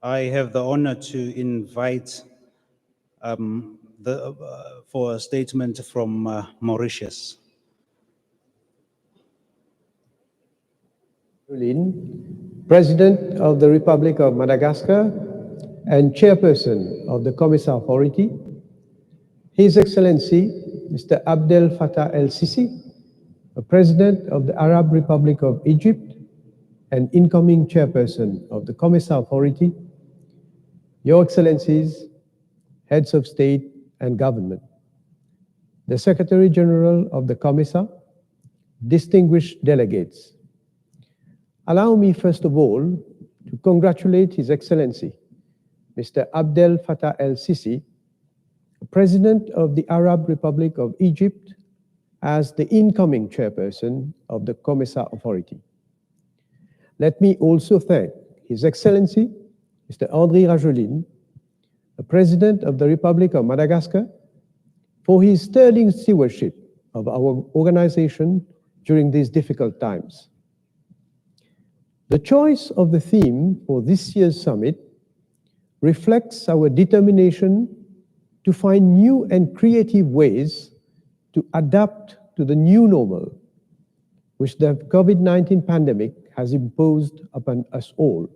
I have the honor to invite for a statement from Mauritius. President of the Republic of Madagascar and Chairperson of the COMESA Authority, His Excellency Mr. Abdel Fattah el-Sisi, President of the Arab Republic of Egypt and incoming Chairperson of the COMESA Authority, Your Excellencies, Heads of State and Government, the Secretary General of the COMESA, distinguished delegates. Allow me first of all to congratulate His Excellency Mr. Abdel Fattah el-Sisi, President of the Arab Republic of Egypt, as the incoming Chairperson of the COMESA Authority. Let me also thank His Excellency Mr. Andry Rajoelina, the President of the Republic of Madagascar, for his sterling stewardship of our organization during these difficult times. The choice of the theme for this year's summit reflects our determination to find new and creative ways to adapt to the new normal, which the COVID-19 pandemic has imposed upon us all.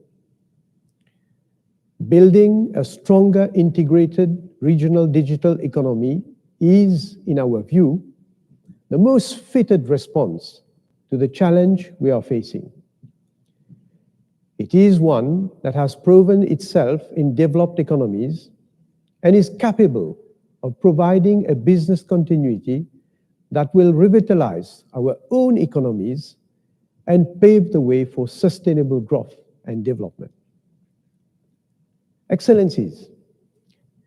Building a stronger integrated regional digital economy is, in our view, the most fitted response to the challenge we are facing. It is one that has proven itself in developed economies and is capable of providing a business continuity that will revitalize our own economies and pave the way for sustainable growth and development. Excellencies,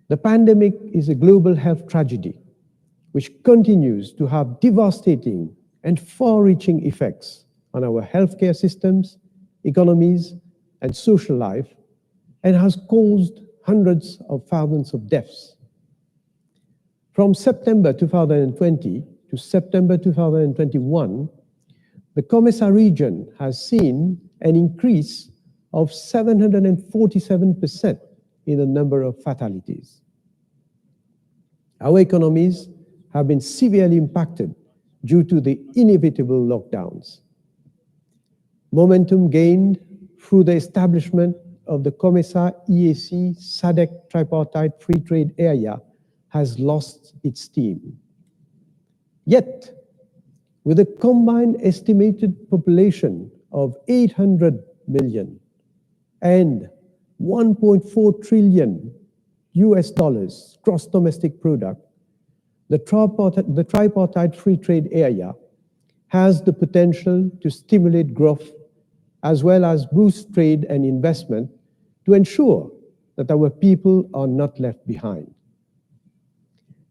the pandemic is a global health tragedy which continues to have devastating and far-reaching effects on our healthcare systems, economies, and social life, and has caused hundreds of thousands of deaths. From September 2020 to September 2021, the COMESA region has seen an increase of 747% in the number of fatalities. Our economies have been severely impacted due to the inevitable lockdowns. Momentum gained through the establishment of the COMESA EAC SADC tripartite free trade area has lost its steam. Yet, with a combined estimated population of 800 million and $1.4 trillion gross domestic product, the tripartite free trade area has the potential to stimulate growth as well as boost trade and investment to ensure that our people are not left behind.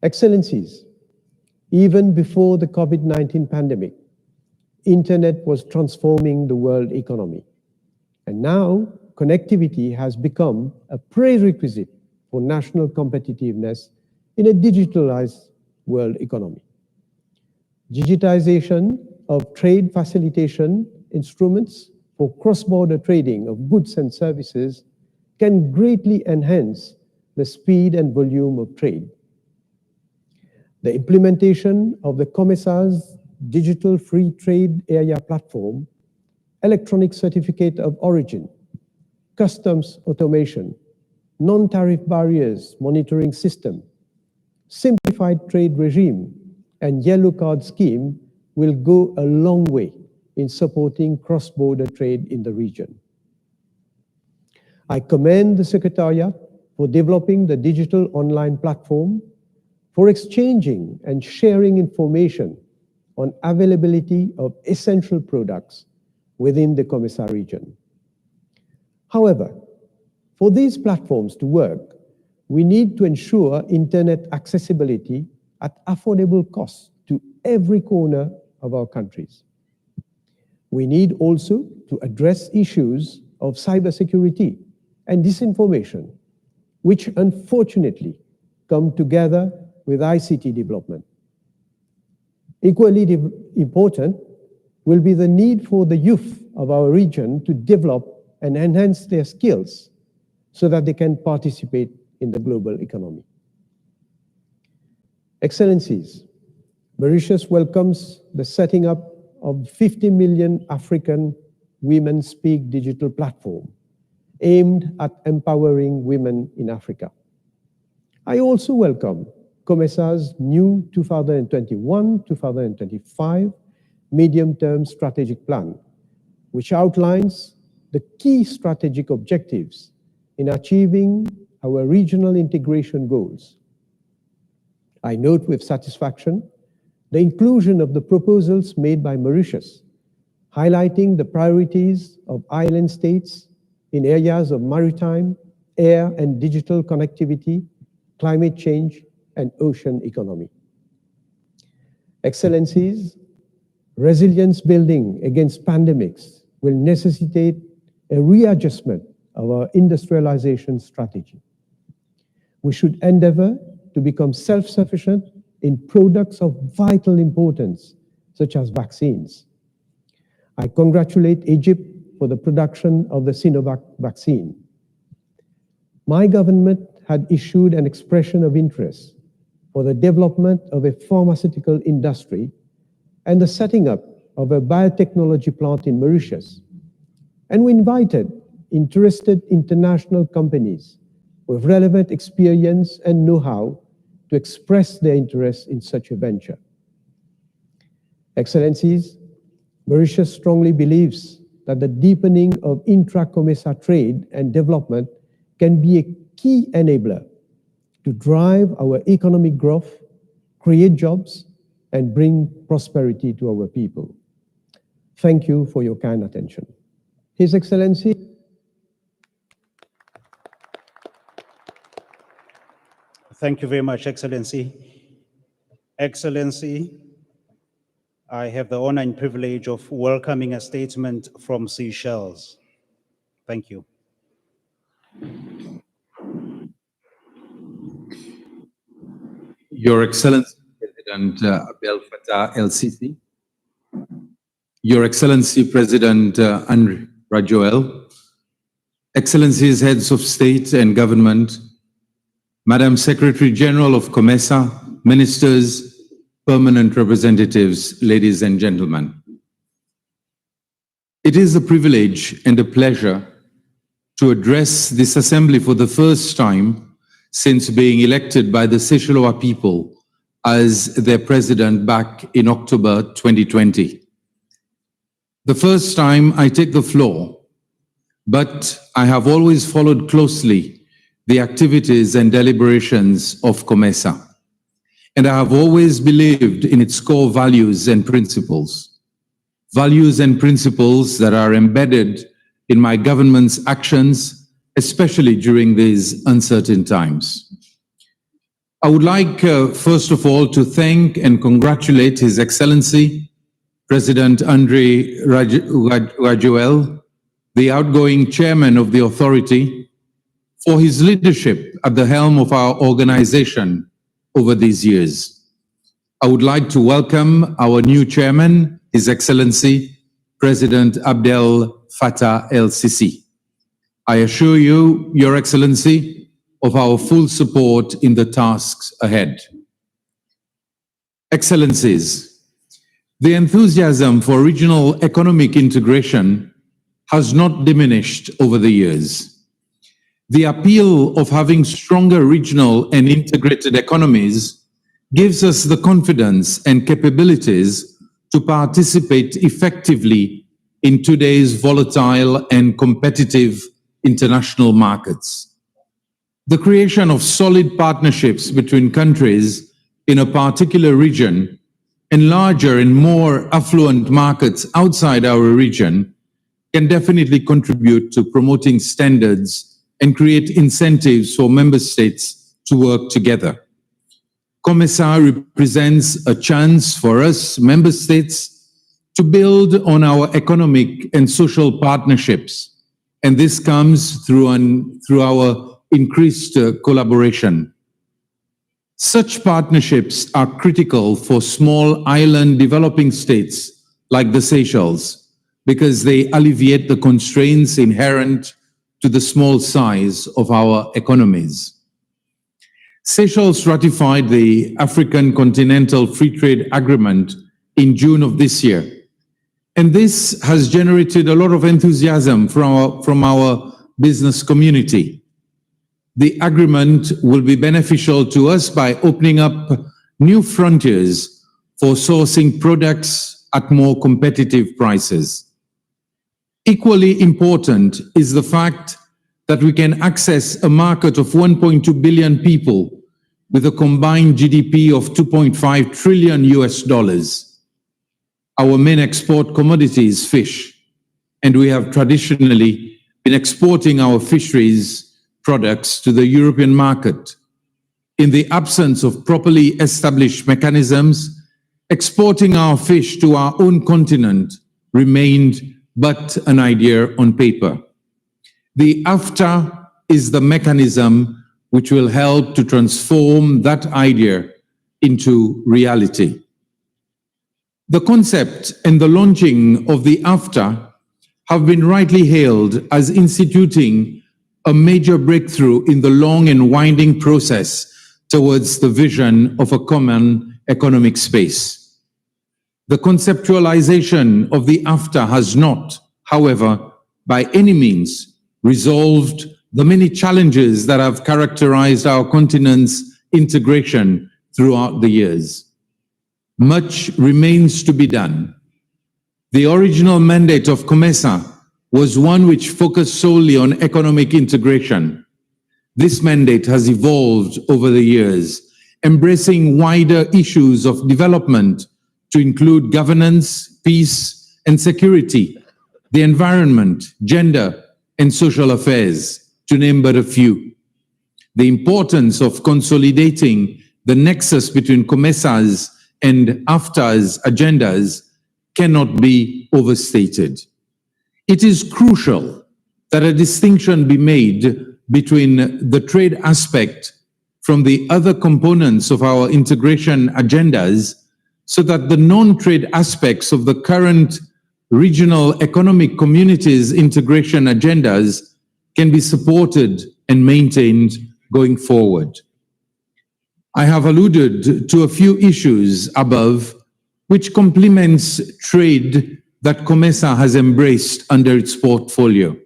Excellencies, even before the COVID-19 pandemic, Internet was transforming the world economy. And now, connectivity has become a prerequisite for national competitiveness in a digitalized world economy. Digitization of trade facilitation instruments for cross-border trading of goods and services can greatly enhance the speed and volume of trade. The implementation of the COMESA's Digital Free Trade Area Platform, electronic certificate of origin, customs automation, non-tariff barriers monitoring system, simplified trade regime, and yellow card scheme will go a long way in supporting cross-border trade in the region. I commend the Secretariat for developing the digital online platform for exchanging and sharing information on availability of essential products within the COMESA region. However, for these platforms to work, we need to ensure internet accessibility at affordable cost to every corner of our countries. We need also to address issues of cybersecurity and disinformation, which unfortunately come together with ICT development. Equally important will be the need for the youth of our region to develop and enhance their skills so that they can participate in the global economy. Excellencies, Mauritius welcomes the setting up of 50 million African Women Speak digital platform aimed at empowering women in Africa. I also welcome COMESA's new 2021-2025 medium-term strategic plan, which outlines the key strategic objectives in achieving our regional integration goals. I note with satisfaction the inclusion of the proposals made by Mauritius, highlighting the priorities of island states in areas of maritime, air and digital connectivity, climate change, and ocean economy. Excellencies, resilience building against pandemics will necessitate a readjustment of our industrialization strategy. We should endeavor to become self-sufficient in products of vital importance, such as vaccines. I congratulate Egypt for the production of the Sinovac vaccine. My government had issued an expression of interest for the development of a pharmaceutical industry and the setting up of a biotechnology plant in Mauritius. And we invited interested international companies with relevant experience and know-how to express their interest in such a venture. Excellencies, Mauritius strongly believes that the deepening of intra-COMESA trade and development can be a key enabler to drive our economic growth, create jobs, and bring prosperity to our people. Thank you for your kind attention. His Excellency. Thank you very much, Excellency. Excellency, I have the honor and privilege of welcoming a statement from Seychelles. Thank you. Your Excellency, President Abdel Fattah el-Sisi, Your Excellency, President Andry Rajoel, Excellencies, Heads of State and Government, Madam Secretary General of COMESA, Ministers, Permanent Representatives, ladies and gentlemen. It is a privilege and a pleasure to address this assembly for the first time since being elected by the Seychellois people as their president back in October 2020. The first time I take the floor, but I have always followed closely the activities and deliberations of COMESA, and I have always believed in its core values and principles that are embedded in my government's actions, especially during these uncertain times. I would like, first of all, to thank and congratulate His Excellency, President Andry Rajoel, the outgoing chairman of the authority, for his leadership at the helm of our organization over these years. I would like to welcome our new chairman, His Excellency, President Abdel Fattah el-Sisi. I assure you, Your Excellency, of our full support in the tasks ahead. Excellencies, the enthusiasm for regional economic integration has not diminished over the years. The appeal of having stronger regional and integrated economies gives us the confidence and capabilities to participate effectively in today's volatile and competitive international markets. The creation of solid partnerships between countries in a particular region and larger and more affluent markets outside our region can definitely contribute to promoting standards and create incentives for member states to work together. COMESA represents a chance for us, member states, to build on our economic and social partnerships, and this comes through our increased collaboration. Such partnerships are critical for small island developing states like the Seychelles, because they alleviate the constraints inherent to the small size of our economies. Seychelles ratified the African Continental Free Trade Agreement in June of this year, and this has generated a lot of enthusiasm from our business community. The agreement will be beneficial to us by opening up new frontiers for sourcing products at more competitive prices. Equally important is the fact that we can access a market of 1.2 billion people with a combined GDP of $2.5 trillion US. Our main export commodity is fish, and we have traditionally been exporting our fisheries products to the European market. In the absence of properly established mechanisms, exporting our fish to our own continent remained but an idea on paper. The AFTA is the mechanism which will help to transform that idea into reality. The concept and the launching of the AFTA have been rightly hailed as instituting a major breakthrough in the long and winding process towards the vision of a common economic space. The conceptualization of the AfTA has not, however, by any means resolved the many challenges that have characterized our continent's integration throughout the years. Much remains to be done. The original mandate of COMESA was one which focused solely on economic integration. This mandate has evolved over the years, embracing wider issues of development to include governance, peace and security, the environment, gender and social affairs, to name but a few. The importance of consolidating the nexus between COMESA's and AfTA's agendas cannot be overstated. It is crucial that a distinction be made between the trade aspect from the other components of our integration agendas, so that the non-trade aspects of the current regional economic communities integration agendas can be supported and maintained going forward. I have alluded to a few issues above, which complements trade that COMESA has embraced under its portfolio.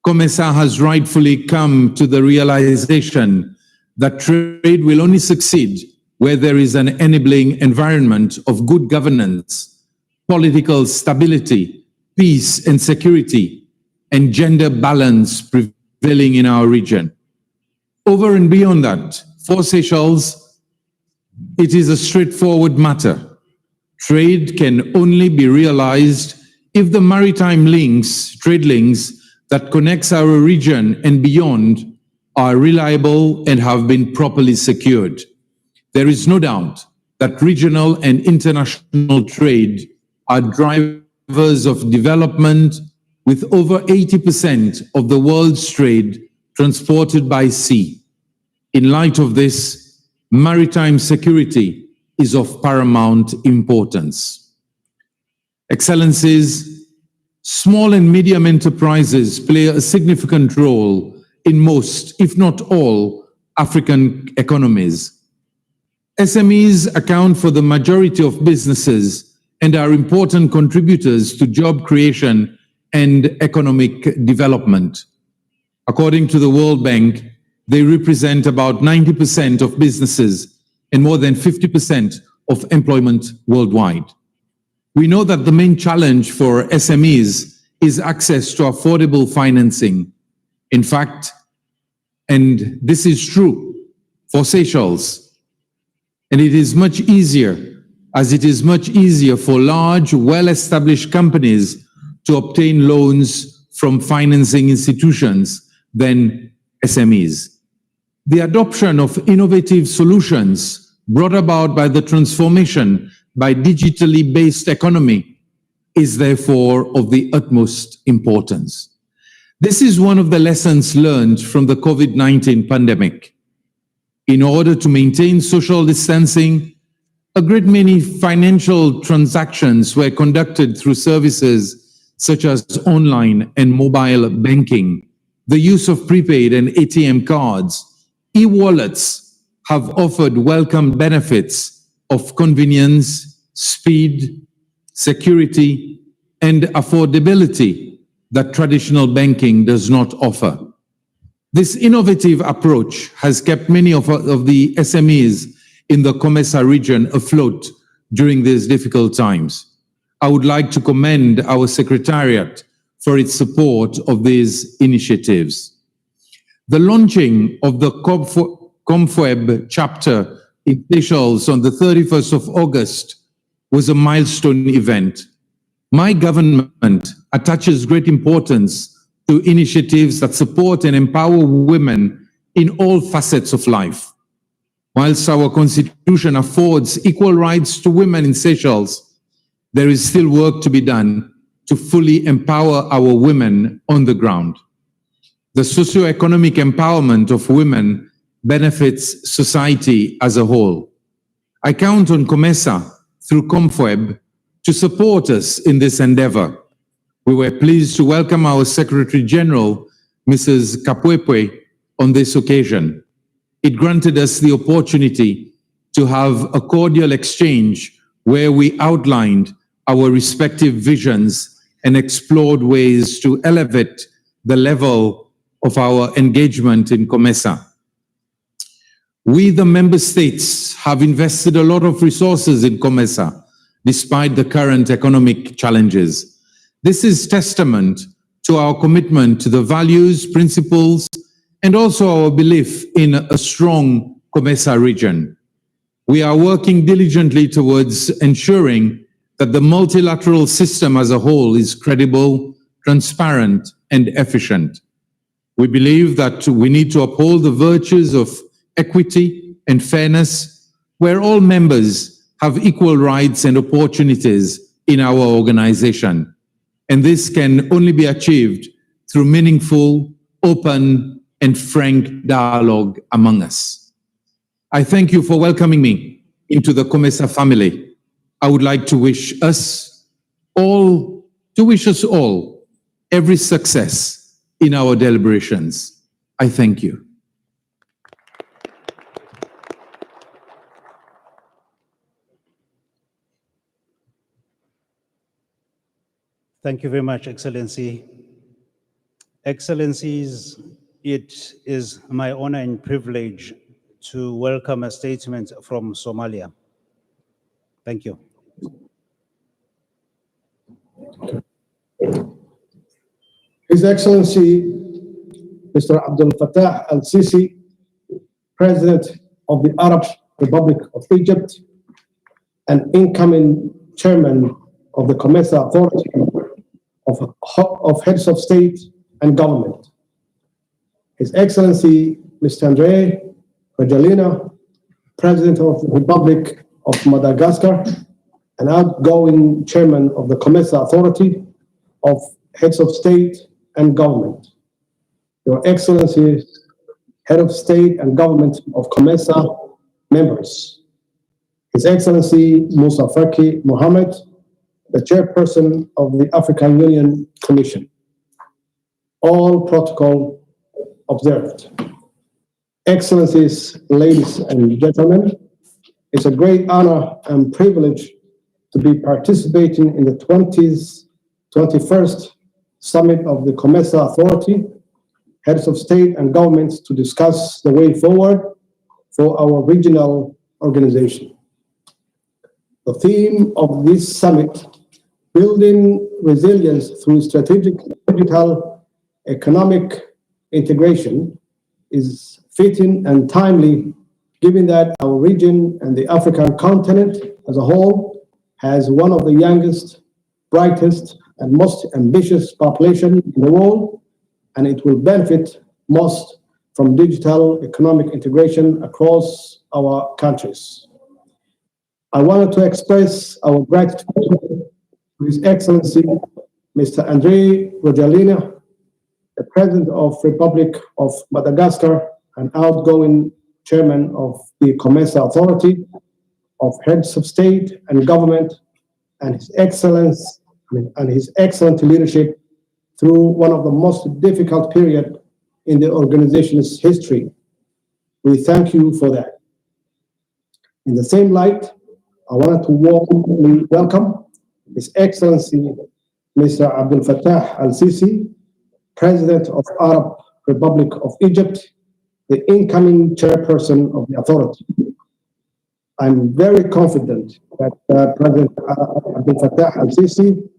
COMESA has rightfully come to the realization that trade will only succeed where there is an enabling environment of good governance, political stability, peace and security, and gender balance prevailing in our region. Over and beyond that, for Seychelles, it is a straightforward matter. Trade can only be realized if the maritime links, trade links that connects our region and beyond are reliable and have been properly secured. There is no doubt that regional and international trade are drivers of development, with over 80% of the world's trade transported by sea. In light of this, maritime security is of paramount importance. Excellencies, small and medium enterprises play a significant role in most, if not all, African economies. SMEs account for the majority of businesses and are important contributors to job creation and economic development. According to the World Bank, they represent about 90% of businesses and more than 50% of employment worldwide. We know that the main challenge for SMEs is access to affordable financing. In fact, and this is true for Seychelles, and it is much easier, as it is much easier for large, well-established companies to obtain loans from financing institutions than SMEs. The adoption of innovative solutions brought about by the transformation by digitally based economy is therefore of the utmost importance. This is one of the lessons learned from the COVID-19 pandemic. In order to maintain social distancing, a great many financial transactions were conducted through services such as online and mobile banking. The use of prepaid and ATM cards, e-wallets have offered welcome benefits of convenience, speed, security, and affordability that traditional banking does not offer. This innovative approach has kept many of the SMEs in the COMESA region afloat during these difficult times. I would like to commend our Secretariat for its support of these initiatives. The launching of the COMFWEB chapter in Seychelles on the 31st of August was a milestone event. My government attaches great importance to initiatives that support and empower women in all facets of life. Whilst our constitution affords equal rights to women in Seychelles, there is still work to be done to fully empower our women on the ground. The socio-economic empowerment of women benefits society as a whole. I count on COMESA through COMFWEB to support us in this endeavor. We were pleased to welcome our Secretary General, Mrs. Kapwepwe, on this occasion. It granted us the opportunity to have a cordial exchange where we outlined our respective visions and explored ways to elevate the level of our engagement in COMESA. We, the member states, have invested a lot of resources in COMESA, despite the current economic challenges. This is testament to our commitment to the values, principles, and also our belief in a strong COMESA region. We are working diligently towards ensuring that the multilateral system as a whole is credible, transparent, and efficient. We believe that we need to uphold the virtues of equity and fairness, where all members have equal rights and opportunities in our organization. And this can only be achieved through meaningful, open, and frank dialogue among us. I thank you for welcoming me into the COMESA family. I would like to wish us all every success in our deliberations. I thank you. Thank you very much, Excellency. Excellencies, it is my honor and privilege to welcome a statement from Somalia. Thank you. His Excellency, Mr. Abdel Fattah al-Sisi, President of the Arab Republic of Egypt and incoming Chairman of the COMESA Authority of Heads of State and Government. His Excellency, Mr. Andre Rajoelina, President of the Republic of Madagascar and outgoing Chairman of the COMESA Authority of Heads of State and Government. Your Excellencies, Head of State and Government of COMESA members. His Excellency Musa Faki Mohammed, the Chairperson of the African Union Commission. All protocol observed. Excellencies, ladies and gentlemen, it's a great honor and privilege to be participating in the 21st Summit of the COMESA Authority, Heads of State and Governments, to discuss the way forward for our regional organization. The theme of this summit, building resilience through strategic digital economic integration, is fitting and timely, given that our region and the African continent as a whole has one of the youngest, brightest, and most ambitious population in the world, and it will benefit most from digital economic integration across our countries. I wanted to express our gratitude to His Excellency, Mr. Andre Rajoelina, the President of the Republic of Madagascar and outgoing Chairman of the COMESA Authority of Heads of State and Government, and his excellent leadership through one of the most difficult periods in the organization's history. We thank you for that. In the same light, I wanted to warmly welcome His Excellency Mr. Abdel Fattah al-Sisi, President of Arab Republic of Egypt, the incoming chairperson of the authority. I'm very confident that President Abdel Fattah al-Sisi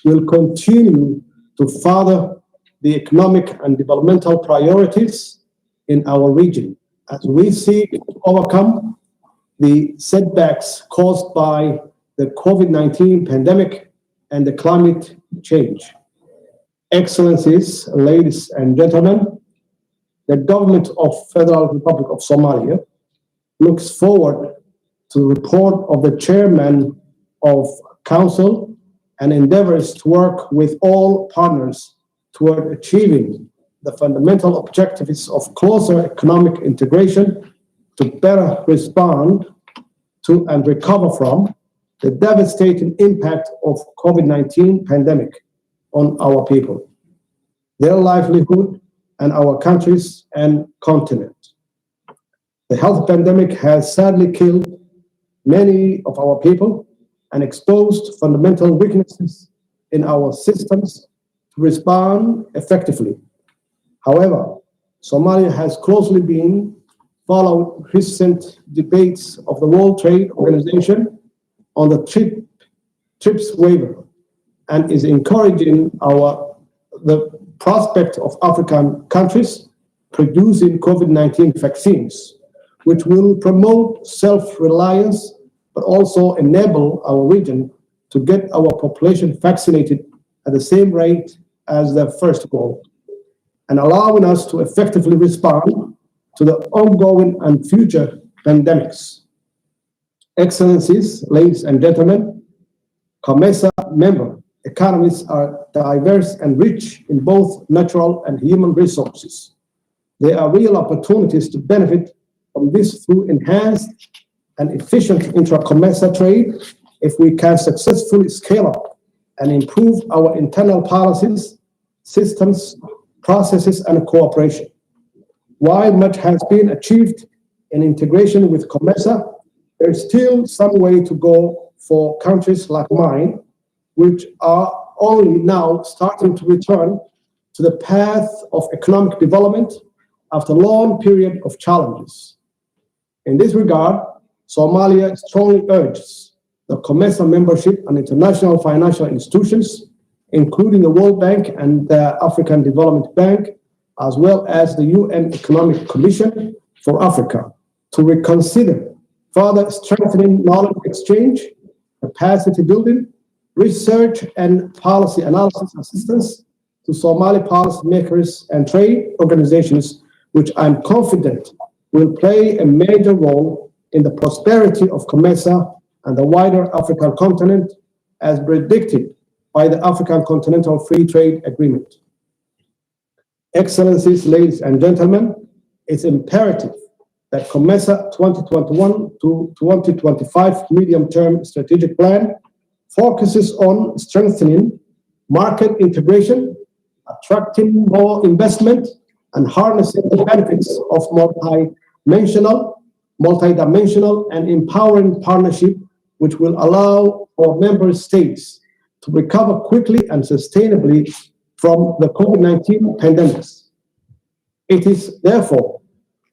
will continue to further the economic and developmental priorities in our region as we seek to overcome the setbacks caused by the COVID-19 pandemic and the climate change. Excellencies, ladies and gentlemen, the government of Federal Republic of Somalia looks forward to the report of the Chairman of Council and endeavors to work with all partners toward achieving the fundamental objectives of closer economic integration to better respond to and recover from the devastating impact of COVID-19 pandemic on our people, their livelihood, and our countries and continent. The health pandemic has sadly killed many of our people and exposed fundamental weaknesses in our systems to respond effectively. However, Somalia has closely been followed recent debates of the World Trade Organization on the TRIPS waiver and is encouraging the prospect of African countries producing COVID-19 vaccines, which will promote self-reliance, but also enable our region to get our population vaccinated at the same rate as the first goal, and allowing us to effectively respond to the ongoing and future pandemics. Excellencies, ladies and gentlemen, COMESA member economies are diverse and rich in both natural and human resources. There are real opportunities to benefit from this through enhanced and efficient intra-COMESA trade if we can successfully scale up and improve our internal policies, systems, processes, and cooperation. While much has been achieved in integration with COMESA, there is still some way to go for countries like mine, which are only now starting to return to the path of economic development after a long period of challenges. In this regard, Somalia strongly urges the COMESA membership and international financial institutions, including the World Bank and the African Development Bank, as well as the UN Economic Commission for Africa, to reconsider further strengthening knowledge exchange, capacity building, research and policy analysis assistance to Somali policymakers and trade organizations, which I'm confident will play a major role in the prosperity of COMESA and the wider African continent, as predicted by the African Continental Free Trade Agreement. Excellencies, ladies and gentlemen, it's imperative that COMESA 2021 to 2025 medium-term strategic plan focuses on strengthening market integration, attracting more investment, and harnessing the benefits of multidimensional and empowering partnership, which will allow our member states to recover quickly and sustainably from the COVID-19 pandemic. It is therefore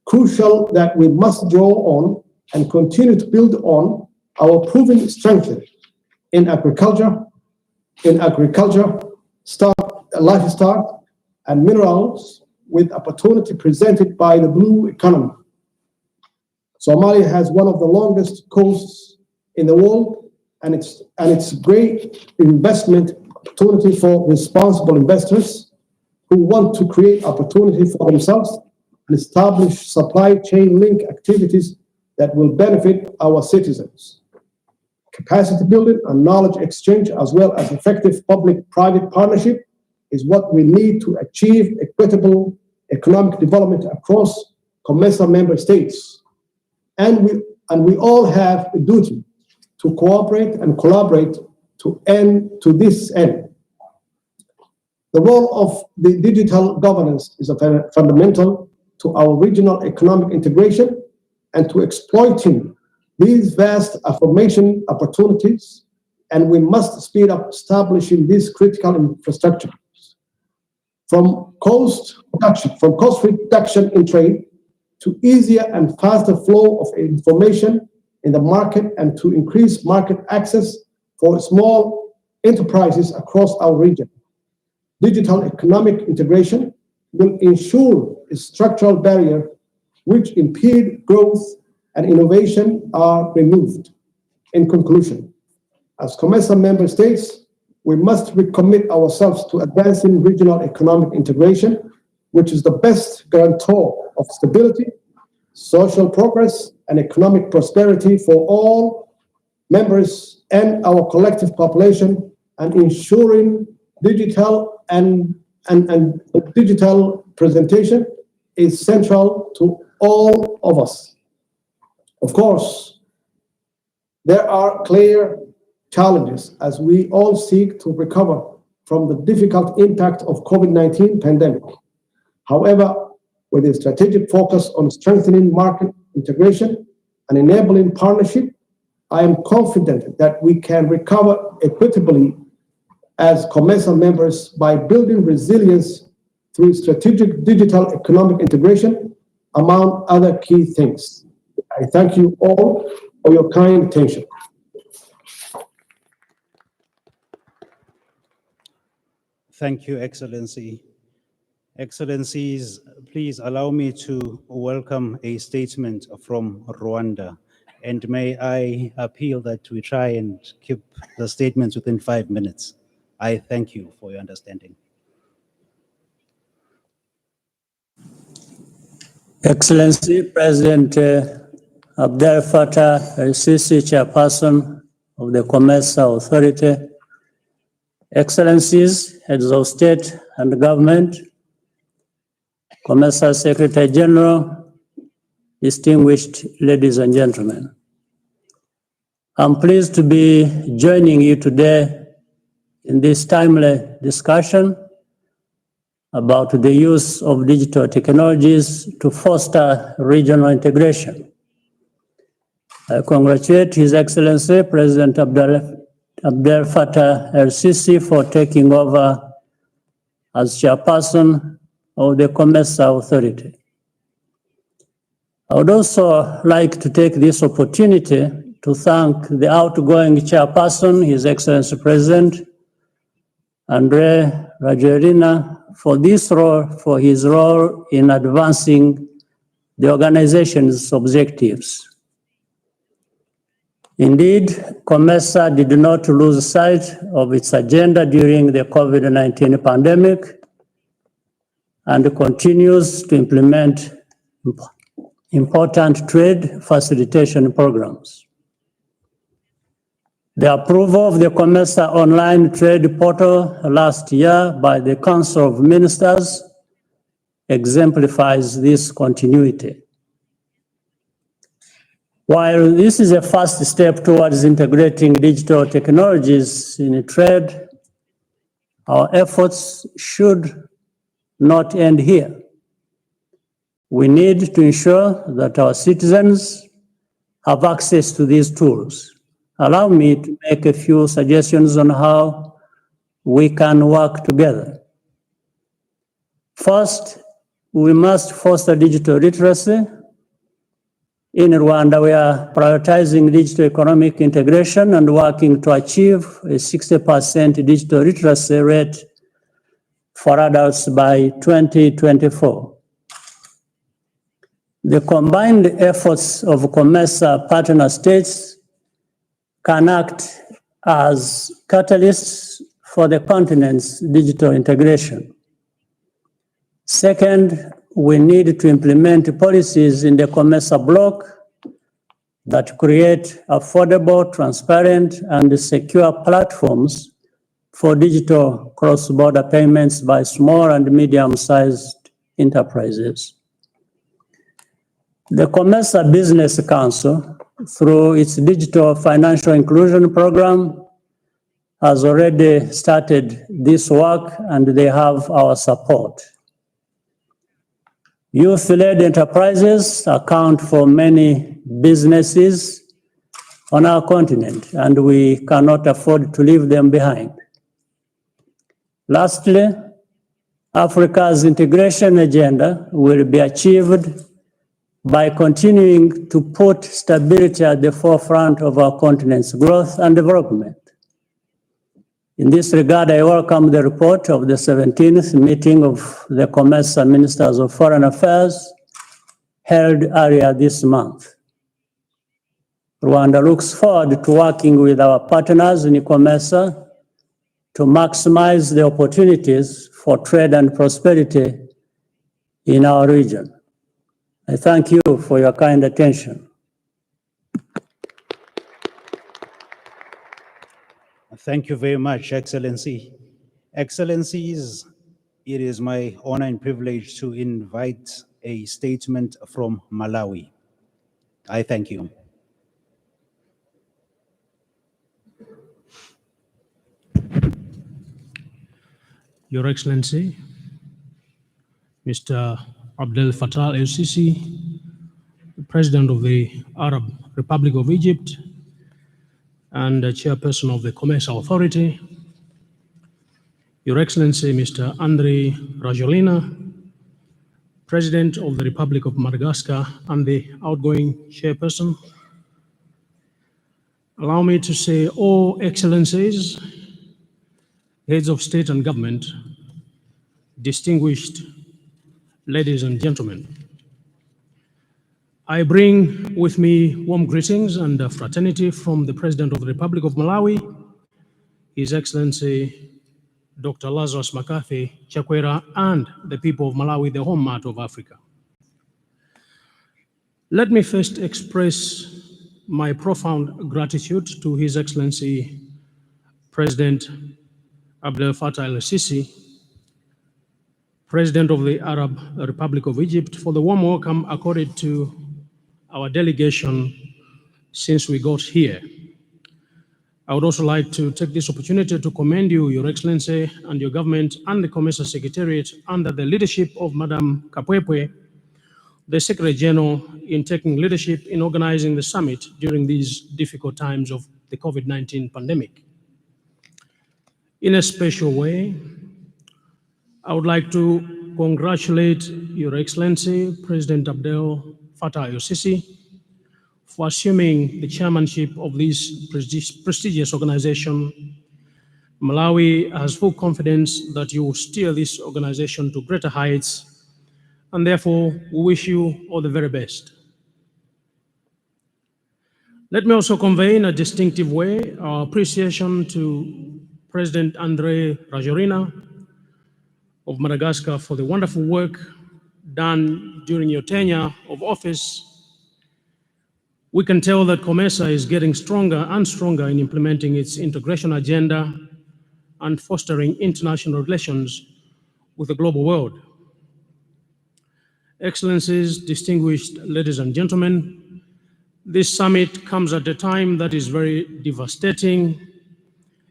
crucial that we must draw on and continue to build on our proven strength in agriculture, livestock, and minerals, with opportunity presented by the blue economy. Somalia has one of the longest coasts in the world, and it's great investment opportunity for responsible investors who want to create opportunity for themselves and establish supply chain link activities that will benefit our citizens. Capacity building and knowledge exchange, as well as effective public-private partnership, is what we need to achieve equitable economic development across COMESA member states. And we all have a duty to cooperate and collaborate to this end. The role of the digital governance is fundamental to our regional economic integration and to exploiting these vast information opportunities, and we must speed up establishing these critical infrastructures. From cost reduction in trade to easier and faster flow of information in the market, and to increase market access for small enterprises across our region. Digital economic integration will ensure a structural barrier which impede growth and innovation are removed. In conclusion, as COMESA member states, we must recommit ourselves to advancing regional economic integration, which is the best guarantor of stability, social progress, and economic prosperity for all members and our collective population, and ensuring digital and digital presentation is central to all of us. Of course, there are clear challenges as we all seek to recover from the difficult impact of COVID-19 pandemic. However, with a strategic focus on strengthening market integration and enabling partnership, I am confident that we can recover equitably as COMESA members by building resilience through strategic digital economic integration, among other key things. I thank you all for your kind attention. Thank you, Excellency. Excellencies, please allow me to welcome a statement from Rwanda. And may I appeal that we try and keep the statements within 5 minutes. I thank you for your understanding. Excellency President Abdel Fattah el-Sisi, Chairperson of the COMESA Authority, Excellencies, Heads of State and Government, COMESA Secretary General, distinguished ladies and gentlemen. I'm pleased to be joining you today in this timely discussion about the use of digital technologies to foster regional integration. I congratulate His Excellency President Abdel Fattah el-Sisi for taking over as chairperson of the COMESA Authority. I would also like to take this opportunity to thank the outgoing chairperson, His Excellency President Andre Rajoelina, for his role in advancing the organization's objectives. Indeed, COMESA did not lose sight of its agenda during the COVID-19 pandemic and continues to implement important trade facilitation programs. The approval of the COMESA online trade portal last year by the Council of Ministers exemplifies this continuity. While this is a first step towards integrating digital technologies in trade, our efforts should not end here. We need to ensure that our citizens have access to these tools. Allow me to make a few suggestions on how we can work together. First, we must foster digital literacy. In Rwanda, we are prioritizing digital economic integration and working to achieve a 60% digital literacy rate for adults by 2024. The combined efforts of COMESA partner states can act as catalysts for the continent's digital integration. Second, we need to implement policies in the COMESA bloc that create affordable, transparent, and secure platforms for digital cross-border payments by small and medium-sized enterprises. The COMESA Business Council, through its Digital Financial Inclusion Program, has already started this work, and they have our support. Youth-led enterprises account for many businesses on our continent, and we cannot afford to leave them behind. Lastly, Africa's integration agenda will be achieved by continuing to put stability at the forefront of our continent's growth and development. In this regard, I welcome the report of the 17th meeting of the COMESA Ministers of Foreign Affairs held earlier this month. Rwanda looks forward to working with our partners in COMESA to maximize the opportunities for trade and prosperity in our region. I thank you for your kind attention. Thank you very much, Excellency. Excellencies, it is my honor and privilege to invite a statement from Malawi. I thank you. Your Excellency, Mr. Abdel Fattah el-Sisi, the President of the Arab Republic of Egypt and the Chairperson of the COMESA Authority, Your Excellency Mr. Andry Rajoelina, President of the Republic of Madagascar and the outgoing Chairperson, allow me to say, all Excellencies, Heads of State and Government, distinguished ladies and gentlemen, I bring with me warm greetings and fraternity from the President of the Republic of Malawi, His Excellency Dr. Lazarus McCarthy Chakwera, and the people of Malawi, the home mat of Africa. Let me first express my profound gratitude to His Excellency President Abdel Fattah el-Sisi, President of the Arab Republic of Egypt, for the warm welcome accorded to our delegation since we got here. I would also like to take this opportunity to commend you, Your Excellency, and your government and the COMESA Secretariat under the leadership of Madam Kapwepwe, the Secretary General, in taking leadership in organizing the summit during these difficult times of the COVID-19 pandemic. In a special way, I would like to congratulate Your Excellency, President Abdel Fattah el-Sisi, for assuming the chairmanship of this prestigious organization. Malawi has full confidence that you will steer this organization to greater heights, and therefore we wish you all the very best. Let me also convey in a distinctive way our appreciation to President Andry Rajoelina of Madagascar for the wonderful work done during your tenure of office. We can tell that COMESA is getting stronger and stronger in implementing its integration agenda and fostering international relations with the global world. Excellencies, distinguished ladies and gentlemen, this summit comes at a time that is very devastating,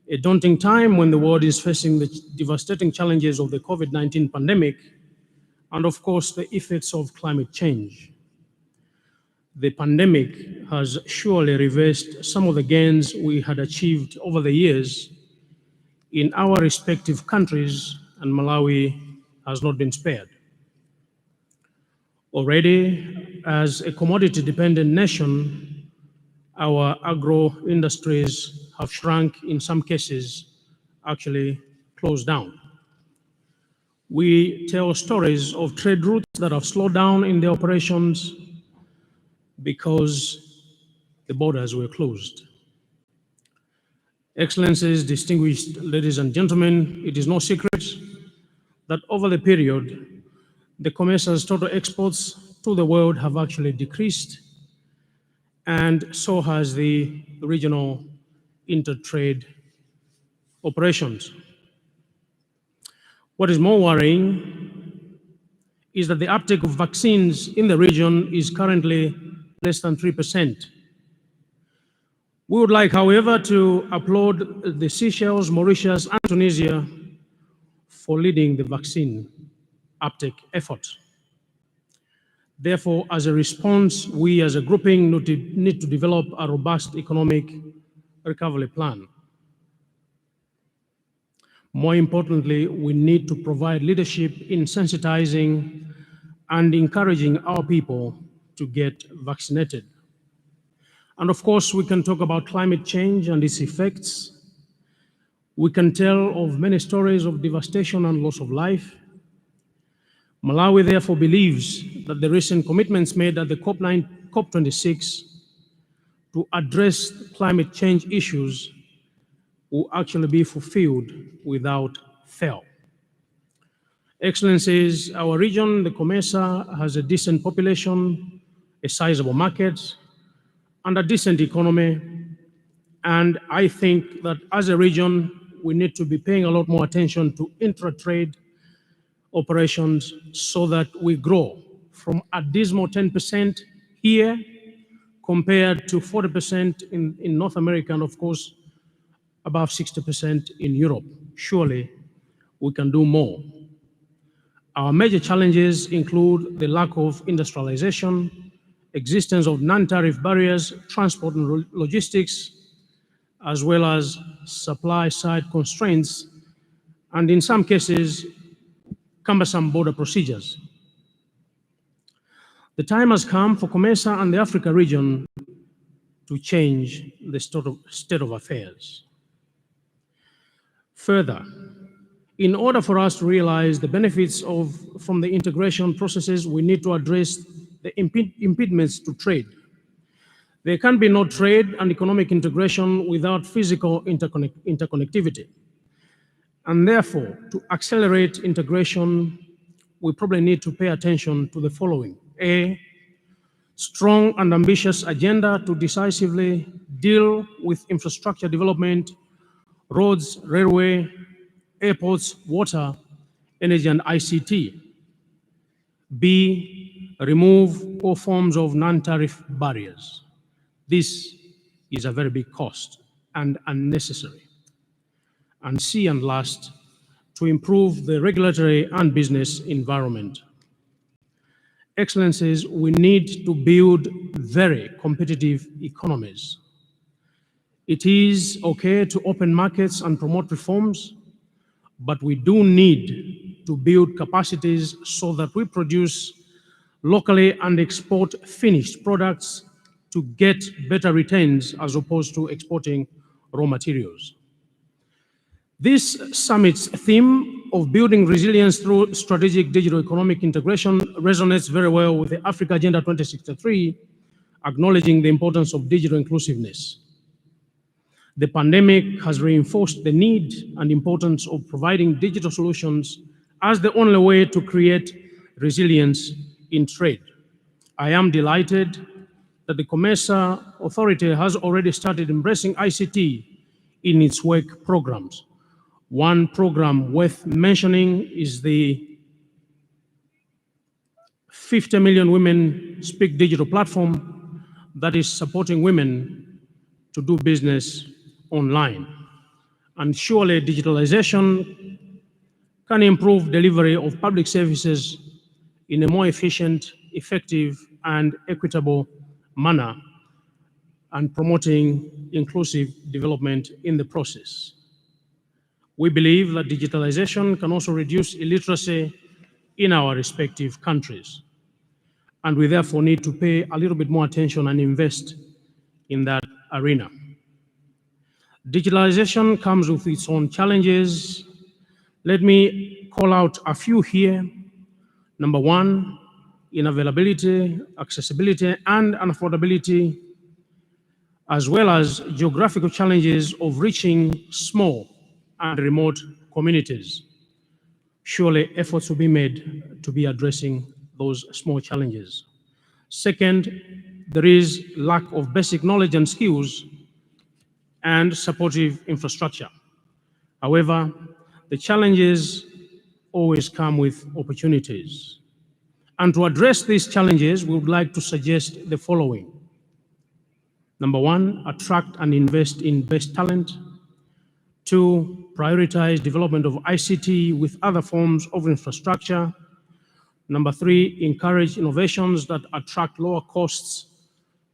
a daunting time when the world is facing the devastating challenges of the COVID-19 pandemic and, of course, the effects of climate change. The pandemic has surely reversed some of the gains we had achieved over the years in our respective countries, and Malawi has not been spared. Already, as a commodity-dependent nation, our agro-industries have shrunk, in some cases, actually closed down. We tell stories of trade routes that have slowed down in their operations because the borders were closed. Excellencies, distinguished ladies and gentlemen, it is no secret that over the period, the COMESA's total exports to the world have actually decreased, and so has the regional intertrade operations. What is more worrying is that the uptake of vaccines in the region is currently less than 3%. We would like, however, to applaud the Seychelles, Mauritius, and Tunisia for leading the vaccine uptake effort. Therefore, as a response, we as a grouping need to develop a robust economic recovery plan. More importantly, we need to provide leadership in sensitizing and encouraging our people to get vaccinated. And of course, we can talk about climate change and its effects. We can tell of many stories of devastation and loss of life. Malawi therefore believes that the recent commitments made at the COP26 to address climate change issues will actually be fulfilled without fail. Excellencies, our region, the COMESA, has a decent population, a sizable market, and a decent economy. And I think that as a region, we need to be paying a lot more attention to intra-trade operations so that we grow from a dismal 10% here compared to 40% in North America, and of course, above 60% in Europe. Surely we can do more. Our major challenges include the lack of industrialization, existence of non-tariff barriers, transport and logistics, as well as supply-side constraints, and in some cases, cumbersome border procedures. The time has come for COMESA and the Africa region to change the state of affairs. Further, in order for us to realize the benefits from the integration processes, we need to address the impediments to trade. There can be no trade and economic integration without physical interconnectivity. And therefore, to accelerate integration, we probably need to pay attention to the following. A strong and ambitious agenda to decisively deal with infrastructure development, roads, railway, airports, water, energy, and ICT. B, remove all forms of non-tariff barriers. This is a very big cost and unnecessary. And C, and last, to improve the regulatory and business environment. Excellencies, we need to build very competitive economies. It is okay to open markets and promote reforms, but we do need to build capacities so that we produce locally and export finished products to get better returns as opposed to exporting raw materials. This summit's theme of building resilience through strategic digital economic integration resonates very well with the Africa Agenda 2063, acknowledging the importance of digital inclusiveness. The pandemic has reinforced the need and importance of providing digital solutions as the only way to create resilience in trade. I am delighted that the COMESA authority has already started embracing ICT in its work programs. One program worth mentioning is the 50 Million Women Speak Digital platform that is supporting women to do business online. And surely digitalization can improve delivery of public services in a more efficient, effective, and equitable manner, and promoting inclusive development in the process. We believe that digitalization can also reduce illiteracy in our respective countries, and we therefore need to pay a little bit more attention and invest in that arena. Digitalization comes with its own challenges. Let me call out a few here. Number one, unavailability, accessibility, and affordability, as well as geographical challenges of reaching small and remote communities. Surely efforts will be made to be addressing those small challenges. Second, there is lack of basic knowledge and skills and supportive infrastructure. However, the challenges always come with opportunities. And to address these challenges, we would like to suggest the following. Number one, attract and invest in best talent. Two, prioritize development of ICT with other forms of infrastructure. Number three, encourage innovations that attract lower costs.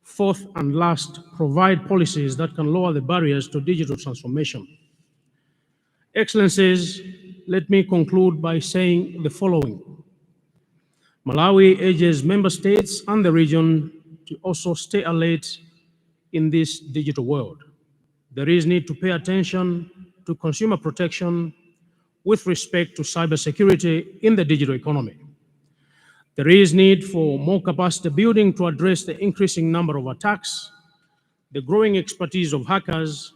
Fourth and last, provide policies that can lower the barriers to digital transformation. Excellencies, let me conclude by saying the following. Malawi urges member states and the region to also stay alert in this digital world. There is need to pay attention to consumer protection with respect to cybersecurity in the digital economy. There is need for more capacity building to address the increasing number of attacks, the growing expertise of hackers,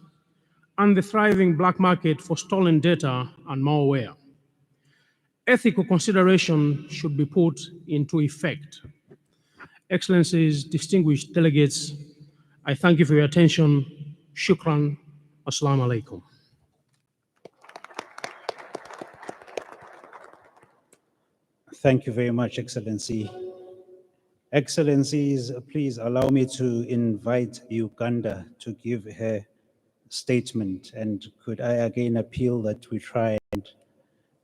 and the thriving black market for stolen data and malware. Ethical consideration should be put into effect. Excellencies, distinguished delegates, I thank you for your attention. Shukran. Assalamu alaikum. Thank you very much, Excellency. Excellencies, please allow me to invite Uganda to give her statement. And could I again appeal that we try and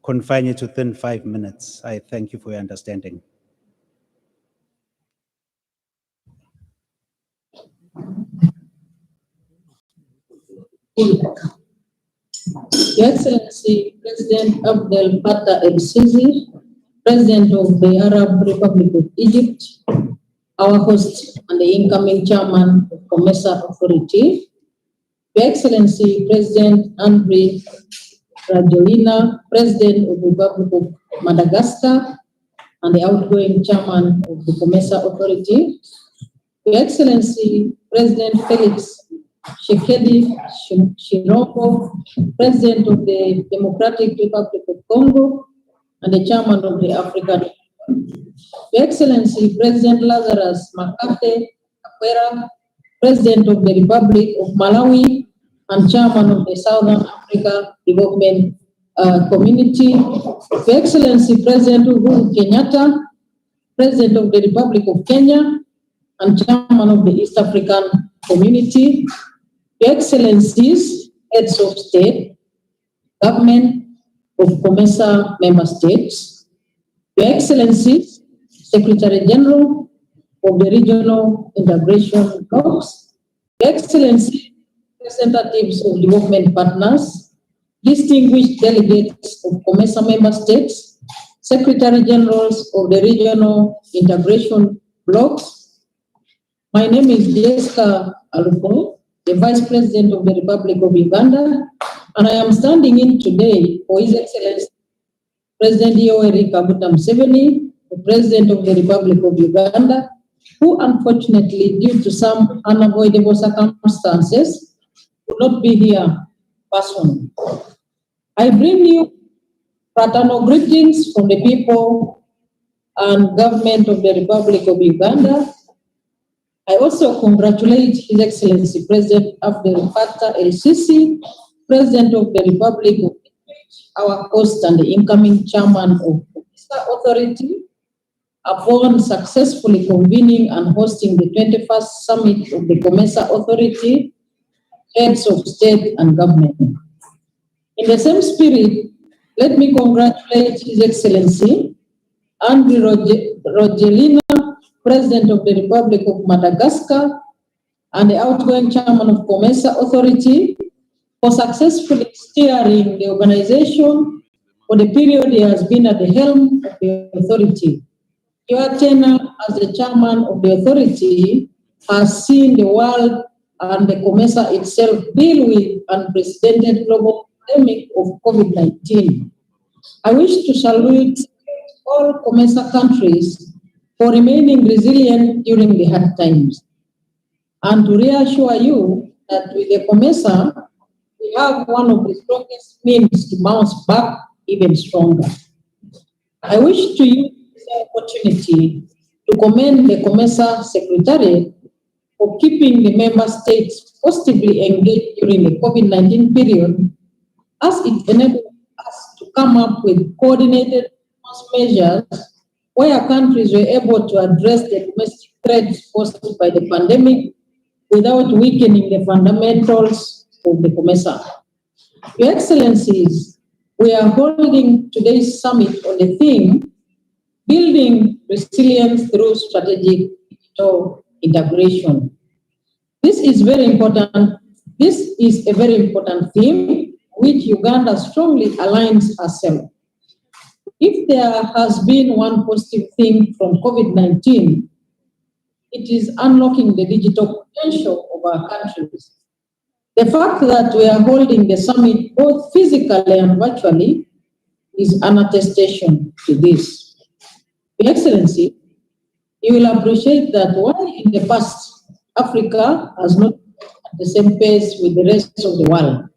confine it within 5 minutes. I thank you for your understanding. Your Excellency President Abdel Fattah el-Sisi, President of the Arab Republic of Egypt, our host and the incoming chairman of COMESA Authority, Your Excellency President Andry Rajoelina, President of the Republic of Madagascar, and the outgoing chairman of the COMESA Authority, Your Excellency President Felix Tshisekedi Tshilombo, President of the Democratic Republic of Congo, and the chairman of the African Union. Your Excellency President Lazarus Makape Akwera, President of the Republic of Malawi, and chairman of the Southern Africa Development Community. Your Excellency President Uhuru Kenyatta, President of the Republic of Kenya, and chairman of the East African Community. Your Excellencies, heads of state, government of COMESA member states, Your Excellencies, Secretary General of the Regional Integration Blocks, Your Excellencies, representatives of development partners, distinguished delegates of COMESA member states, Secretary Generals of the Regional Integration Blocks. My name is Jessica Alupo, the Vice President of the Republic of Uganda, and I am standing in today for His Excellency President Yoweri Kaguta Museveni, the President of the Republic of Uganda, who unfortunately, due to some unavoidable circumstances, could not be here personally. I bring you fraternal greetings from the people and government of the Republic of Uganda. I also congratulate His Excellency President Abdel Fattah el-Sisi, President of the Republic of Egypt, our host and the incoming chairman of the COMESA Authority, upon successfully convening and hosting the 21st Summit of the COMESA Authority, heads of state and government. In the same spirit, let me congratulate His Excellency Andry Rajoelina, President of the Republic of Madagascar, and the outgoing chairman of COMESA Authority for successfully steering the organization for the period he has been at the helm of the authority. Your tenure as the chairman of the authority has seen the world and the COMESA itself deal with unprecedented global pandemic of COVID-19. I wish to salute all COMESA countries for remaining resilient during the hard times, and to reassure you that with the COMESA, we have one of the strongest means to bounce back even stronger. I wish to use this opportunity to commend the COMESA Secretariat for keeping the member states positively engaged during the COVID-19 period, as it enabled us to come up with coordinated measures where countries were able to address the domestic threats posed by the pandemic without weakening the fundamentals of the COMESA. Your Excellencies, we are holding today's summit on the theme, Building Resilience Through Strategic Digital Integration. This is very important. This is a very important theme which Uganda strongly aligns herself. If there has been one positive thing from COVID-19, it is unlocking the digital potential of our countries. The fact that we are holding the summit both physically and virtually is an attestation to this. Your Excellency, you will appreciate that while in the past, Africa has not moved at the same pace with the rest of the world.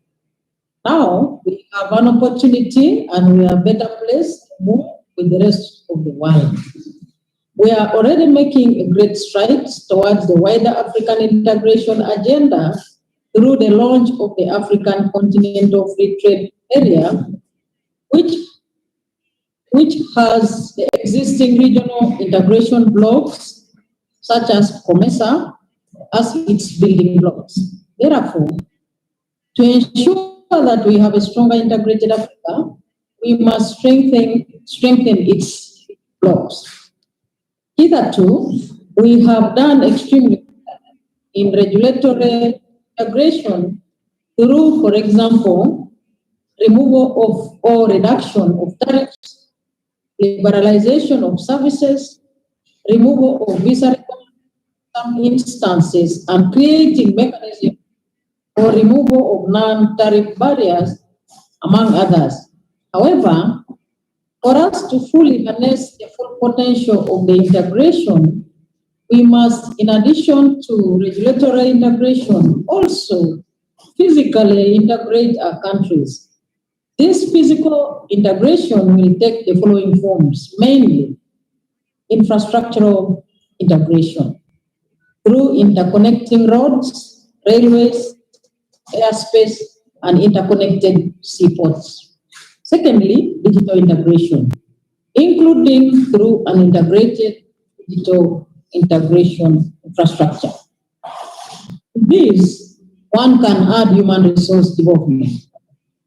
Now, we have an opportunity and we are better placed to move with the rest of the world. We are already making a great strides towards the wider African integration agenda through the launch of the African Continental Free Trade Area, which has the existing regional integration blocks, such as COMESA, as its building blocks. Therefore, to ensure that we have a stronger integrated Africa, we must strengthen its blocks. Hitherto, we have done extremely well in regulatory integration through, for example, removal of or reduction of tariffs, liberalization of services, removal of visa requirements in some instances, and creating mechanisms for removal of non-tariff barriers, among others. However, for us to fully harness the full potential of the integration, we must, in addition to regulatory integration, also physically integrate our countries. This physical integration will take the following forms, mainly infrastructural integration through interconnecting roads, railways, airspace, and interconnected seaports. Secondly, digital integration, including through an integrated digital integration infrastructure. This, one can add human resource development,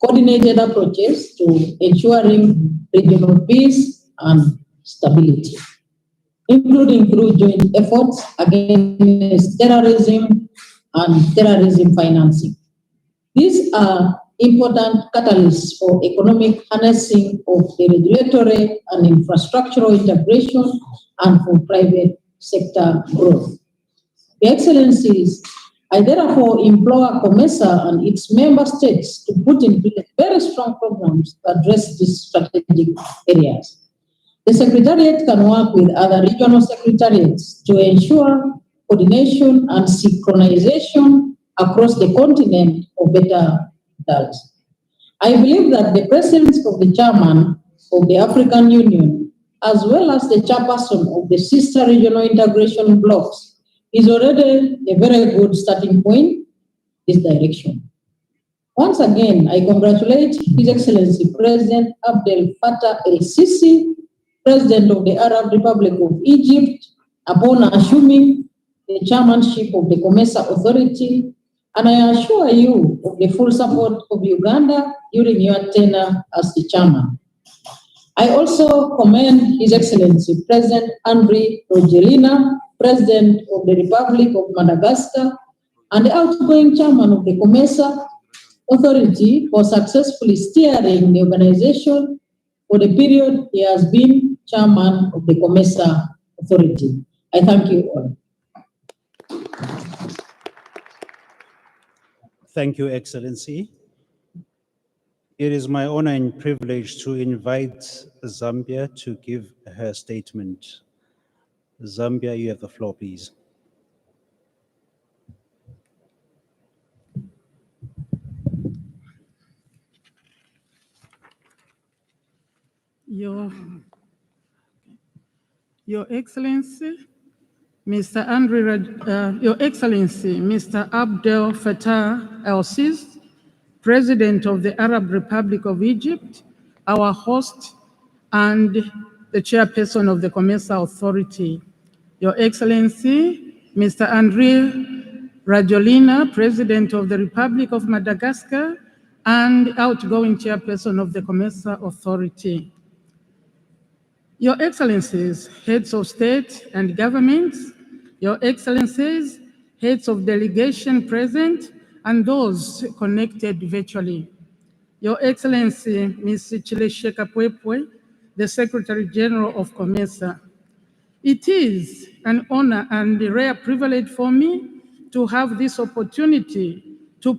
coordinated approaches to ensuring regional peace and stability, including through joint efforts against terrorism and terrorism financing. These are important catalysts for economic harnessing of the regulatory and infrastructural integration and for private sector growth. Your Excellencies, I therefore implore COMESA and its member states to put in place very strong programs to address these strategic areas. The Secretariat can work with other regional secretariats to ensure coordination and synchronization across the continent for better results. I believe that the presence of the chairman of the African Union, as well as the chairperson of the sister regional integration blocks, is already a very good starting point in this direction. Once again, I congratulate His Excellency President Abdel Fattah el-Sisi, President of the Arab Republic of Egypt, upon assuming the chairmanship of the COMESA Authority, and I assure you of the full support of Uganda during your tenure as the chairman. I also commend His Excellency President Andry Rajoelina, President of the Republic of Madagascar, and the outgoing chairman of the COMESA Authority for successfully steering the organization for the period he has been chairman of the COMESA Authority. I thank you all. Thank you, Excellency. It is my honor and privilege to invite Zambia to give her statement. Zambia, you have the floor, please. Your Excellency, Mr. Your Excellency, Mr. Abdel Fattah el-Sisi, President of the Arab Republic of Egypt, our host, and the chairperson of the COMESA Authority. Your Excellency, Mr. Andry Rajoelina, President of the Republic of Madagascar, and outgoing chairperson of the COMESA Authority. Your Excellencies, heads of state and governments, Your Excellencies, heads of delegation present, and those connected virtually. Your Excellency, Ms. Chileshe Kapwepwe, the Secretary General of COMESA. It is an honor and a rare privilege for me to have this opportunity to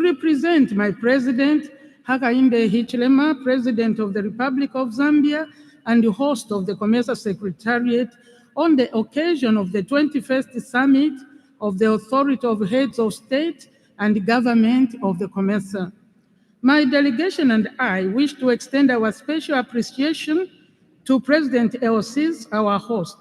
represent my President, Hakainde Hichilema, President of the Republic of Zambia, and the host of the COMESA Secretariat on the occasion of the 21st Summit of the Authority of Heads of State and Government of the COMESA. My delegation and I wish to extend our special appreciation to President el-Sisi, our host,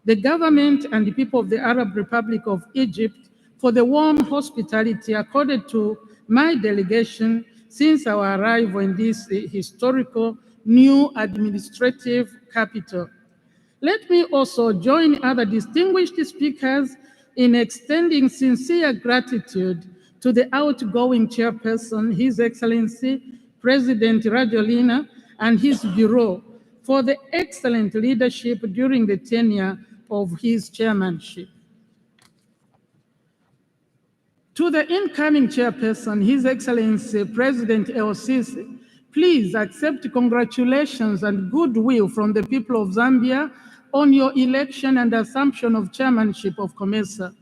the government and the people of the Arab Republic of Egypt for the warm hospitality accorded to my delegation since our arrival in this historical new administrative capital. Let me also join other distinguished speakers in extending sincere gratitude to the outgoing chairperson, His Excellency President Rajoelina, and his bureau for the excellent leadership during the tenure of his chairmanship. To the incoming chairperson, His Excellency President El-Sisi, please accept congratulations and goodwill from the people of Zambia on your election and assumption of chairmanship of COMESA.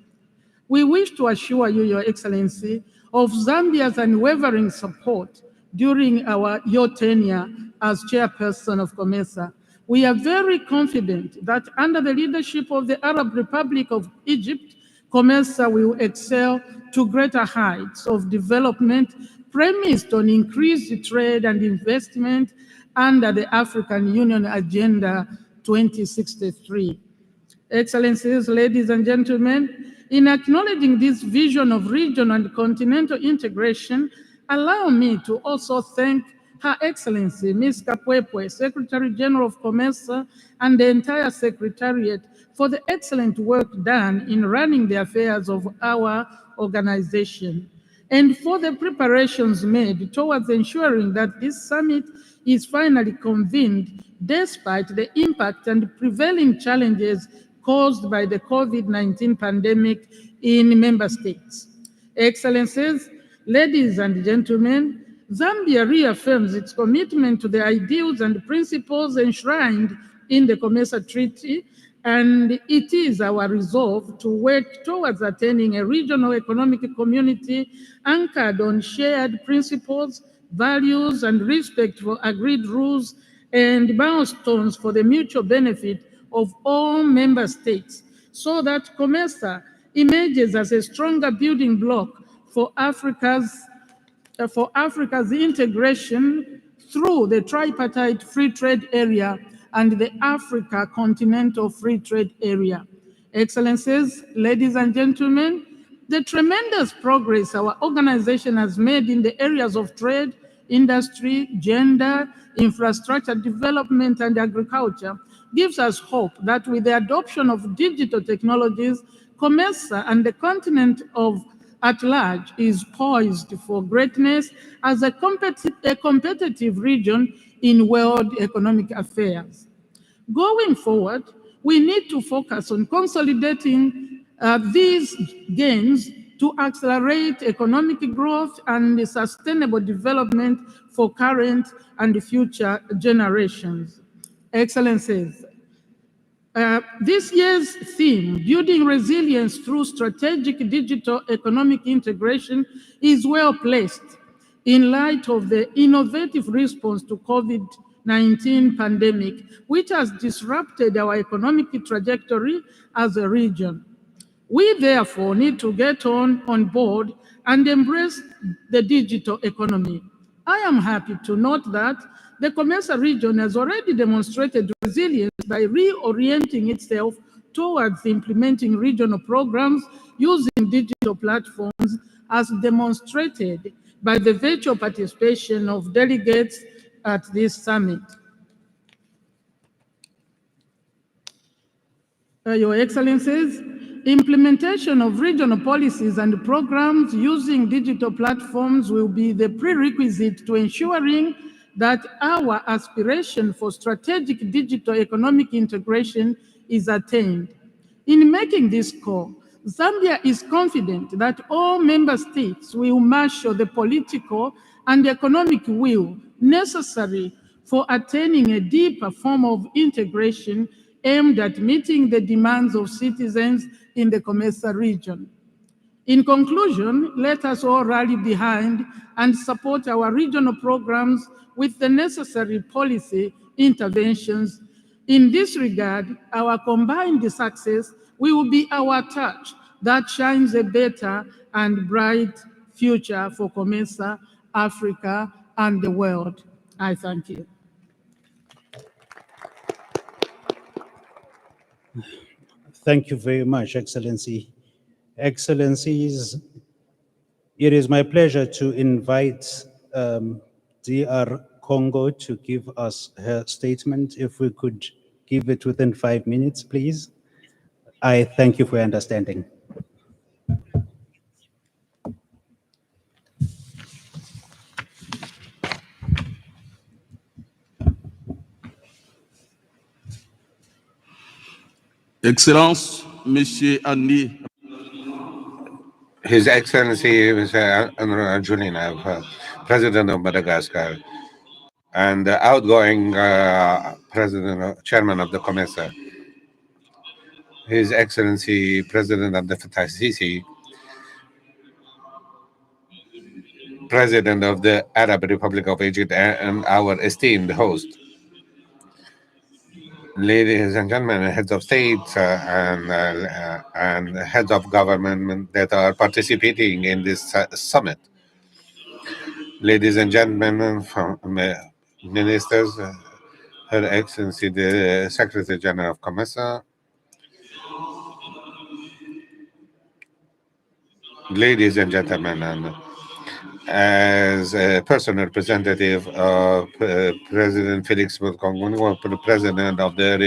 We wish to assure you, Your Excellency, of Zambia's unwavering support during your tenure as chairperson of COMESA. We are very confident that under the leadership of the Arab Republic of Egypt, COMESA will excel to greater heights of development premised on increased trade and investment under the African Union Agenda 2063. Excellencies, ladies and gentlemen, in acknowledging this vision of regional and continental integration, allow me to also thank Her Excellency, Ms. Kapwepwe, Secretary General of COMESA, and the entire Secretariat for the excellent work done in running the affairs of our organization, and for the preparations made towards ensuring that this summit is finally convened despite the impact and prevailing challenges caused by the COVID-19 pandemic in member states. Excellencies, ladies and gentlemen, Zambia reaffirms its commitment to the ideals and principles enshrined in the COMESA Treaty, and it is our resolve to work towards attaining a regional economic community anchored on shared principles, values, and respect for agreed rules and milestones for the mutual benefit of all member states, so that COMESA emerges as a stronger building block for Africa's integration through the tripartite free trade area and the Africa Continental Free Trade Area. Excellencies, ladies and gentlemen, the tremendous progress our organization has made in the areas of trade, industry, gender, infrastructure development, and agriculture gives us hope that with the adoption of digital technologies, COMESA and the continent at large is poised for greatness as a competitive region in world economic affairs. Going forward, we need to focus on consolidating these gains to accelerate economic growth and sustainable development for current and future generations. Excellencies, this year's theme, Building Resilience Through Strategic Digital Economic Integration, is well placed in light of the innovative response to COVID-19 pandemic, which has disrupted our economic trajectory as a region. We therefore need to get on board and embrace the digital economy. I am happy to note that the COMESA region has already demonstrated resilience by reorienting itself towards implementing regional programs using digital platforms, as demonstrated by the virtual participation of delegates at this summit. Your Excellencies, implementation of regional policies and programs using digital platforms will be the prerequisite to ensuring that our aspiration for strategic digital economic integration is attained. In making this call, Zambia is confident that all member states will marshal the political and economic will necessary for attaining a deeper form of integration aimed at meeting the demands of citizens in the COMESA region. In conclusion, let us all rally behind and support our regional programs with the necessary policy interventions. In this regard, our combined success will be our touch that shines a better and bright future for COMESA, Africa, and the world. I thank you. Thank you very much, Excellency. Excellencies, it is my pleasure to invite DR Congo to give us her statement. If we could give it within 5 minutes, please. I thank you for your understanding. Excellences, Monsieur Andy. His Excellency Mr. Anjulina, President of Madagascar, and the outgoing Chairman of the COMESA, His Excellency President of the Fatah Sisi, President of the Arab Republic of Egypt, and our esteemed host. Ladies and gentlemen, heads of state and heads of government that are participating in this summit. Ladies and gentlemen, from ministers, Her Excellency the Secretary General of COMESA, ladies and gentlemen, and as a personal representative of President Felix Kongo, President of the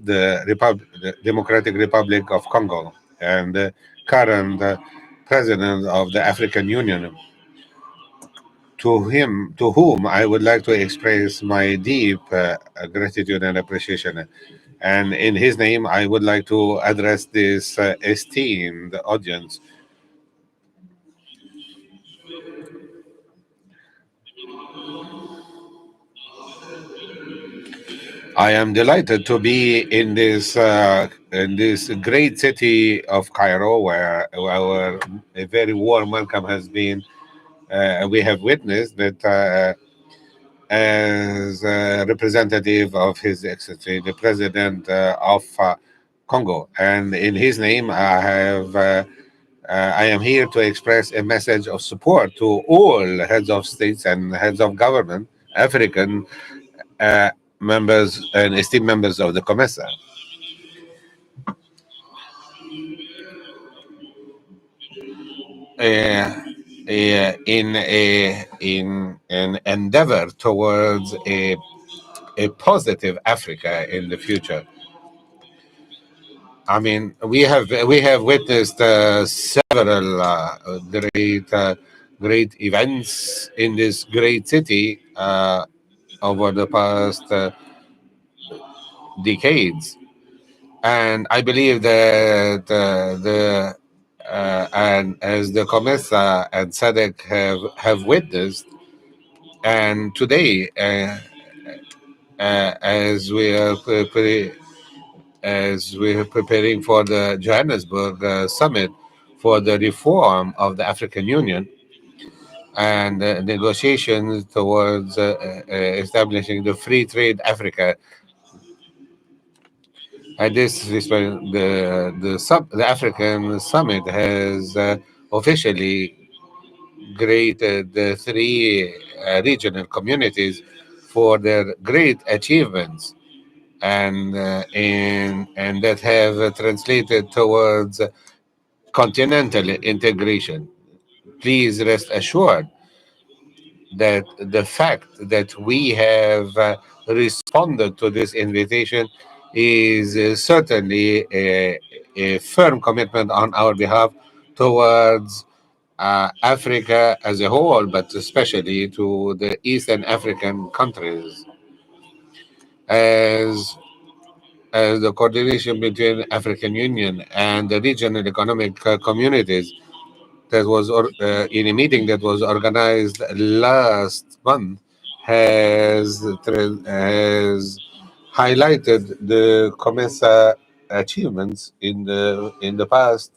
the Democratic Republic of Congo, and the current President of the African Union, to whom I would like to express my deep gratitude and appreciation. And in his name, I would like to address this esteemed audience. I am delighted to be in this great city of Cairo, where a very warm welcome has been. We have witnessed that as a representative of His Excellency, the President of Congo, and in his name, I am here to express a message of support to all heads of states and heads of government, African members and esteemed members of the COMESA. In an endeavor towards a positive Africa in the future. I mean, we have witnessed several great events in this great city over the past decades, and I believe that and as the COMESA and SADC have witnessed, and today as we are preparing for the Johannesburg summit for the reform of the African Union and negotiations towards establishing the free trade Africa. And this respect, the African Summit has officially graded the three regional communities for their great achievements, and that have translated towards continental integration. Please rest assured that the fact that we have responded to this invitation is certainly a firm commitment on our behalf towards Africa as a whole, but especially to the Eastern African countries. As the coordination between African Union and the regional economic communities that was in a meeting that was organized last month has highlighted the COMESA achievements in the past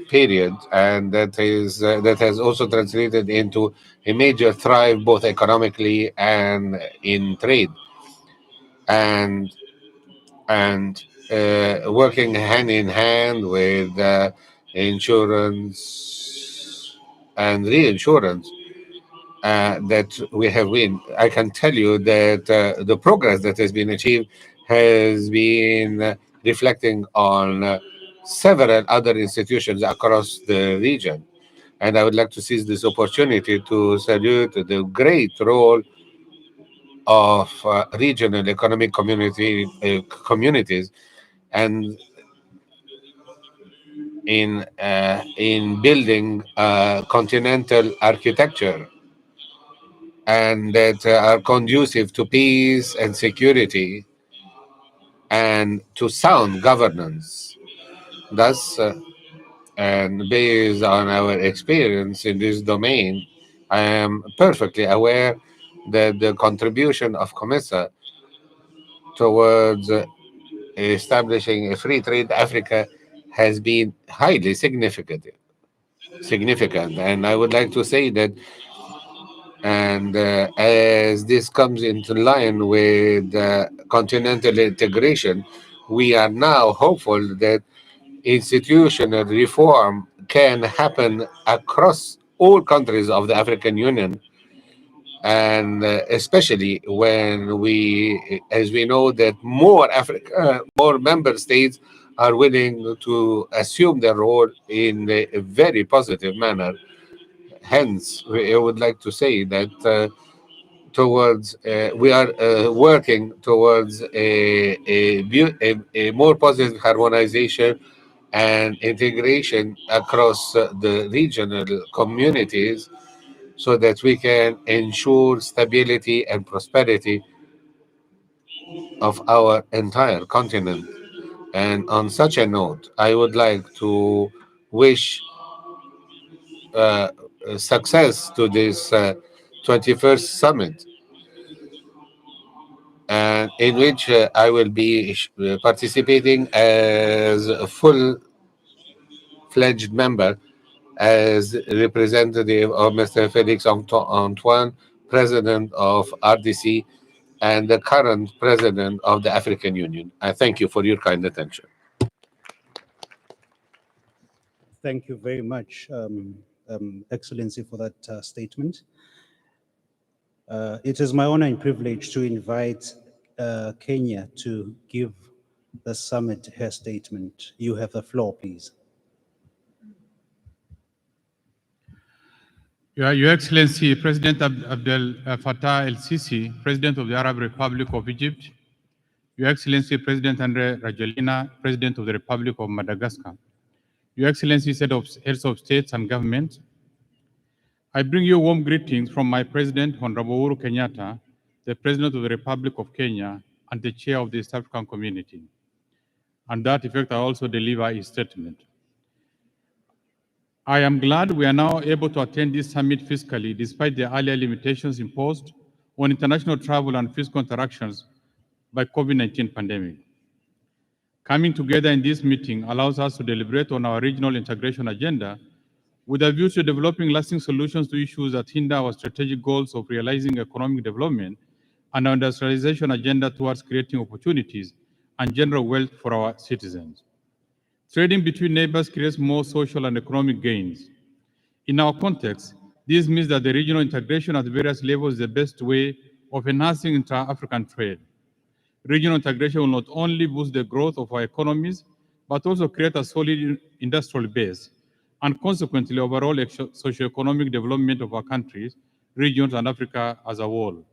period, and that has also translated into a major thrive both economically and in trade, and working hand in hand with insurance and reinsurance that we have win. I can tell you that the progress that has been achieved has been reflecting on several other institutions across the region. And I would like to seize this opportunity to salute the great role of regional economic communities and in building continental architecture and that are conducive to peace and security and to sound governance. Thus, and based on our experience in this domain, I am perfectly aware that the contribution of COMESA towards establishing a free trade Africa has been highly significant. And I would like to say that, and as this comes into line with continental integration, we are now hopeful that institutional reform can happen across all countries of the African Union, and especially when we, as we know, that more member states are willing to assume their role in a very positive manner. Hence, I would like to say that we are working towards a more positive harmonization and integration across the regional communities so that we can ensure stability and prosperity of our entire continent. And on such a note, I would like to wish uh, success to this 21st summit, and in which I will be participating as a full-fledged member as representative of Mr. Felix Antoine, President of RDC and the current President of the African Union. I thank you for your kind attention. Thank you very much, Excellency, for that statement. It is my honor and privilege to invite Kenya to give the summit her statement. You have the floor, please. Your Excellency, President Abdel Fattah el-Sisi, President of the Arab Republic of Egypt, Your Excellency, President Andre Rajoelina, President of the Republic of Madagascar, Your Excellency, Heads of States and Government, I bring you warm greetings from my President, Honorable Uhuru Kenyatta, the President of the Republic of Kenya, and the Chair of the East African Community. On that effect, I also deliver a statement. I am glad we are now able to attend this summit physically despite the earlier limitations imposed on international travel and physical interactions by COVID-19 pandemic. Coming together in this meeting allows us to deliberate on our regional integration agenda with a view to developing lasting solutions to issues that hinder our strategic goals of realizing economic development and our industrialization agenda towards creating opportunities and general wealth for our citizens. Trading between neighbors creates more social and economic gains. In our context, this means that the regional integration at various levels is the best way of enhancing intra-African trade. Regional integration will not only boost the growth of our economies, but also create a solid industrial base, and consequently overall socio-economic development of our countries, regions, and Africa as a whole.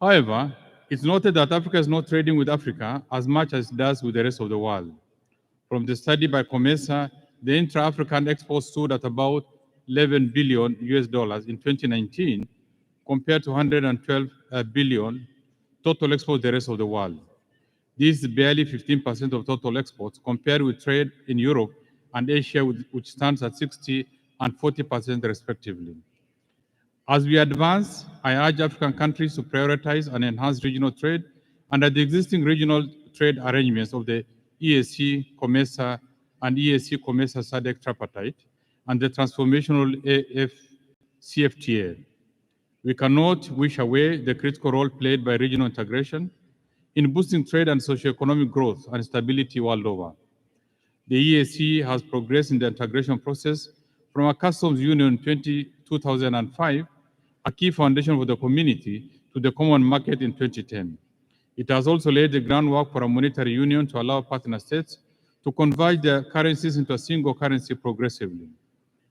However, it's noted that Africa is not trading with Africa as much as it does with the rest of the world. From the study by COMESA, the intra-African exports stood at about 11 billion US dollars in 2019, compared to 112 billion total exports the rest of the world. This is barely 15% of total exports, compared with trade in Europe and Asia, which stands at 60 and 40% respectively. As we advance, I urge African countries to prioritize and enhance regional trade under the existing regional trade arrangements of the EAC, COMESA, and EAC, COMESA SADC tripartite, and the transformational CFTA. We cannot wish away the critical role played by regional integration in boosting trade and socio-economic growth and stability world over. The EAC has progressed in the integration process from a customs union in 2005, a key foundation for the community, to the common market in 2010. It has also laid the groundwork for a monetary union to allow partner states to converge their currencies into a single currency progressively.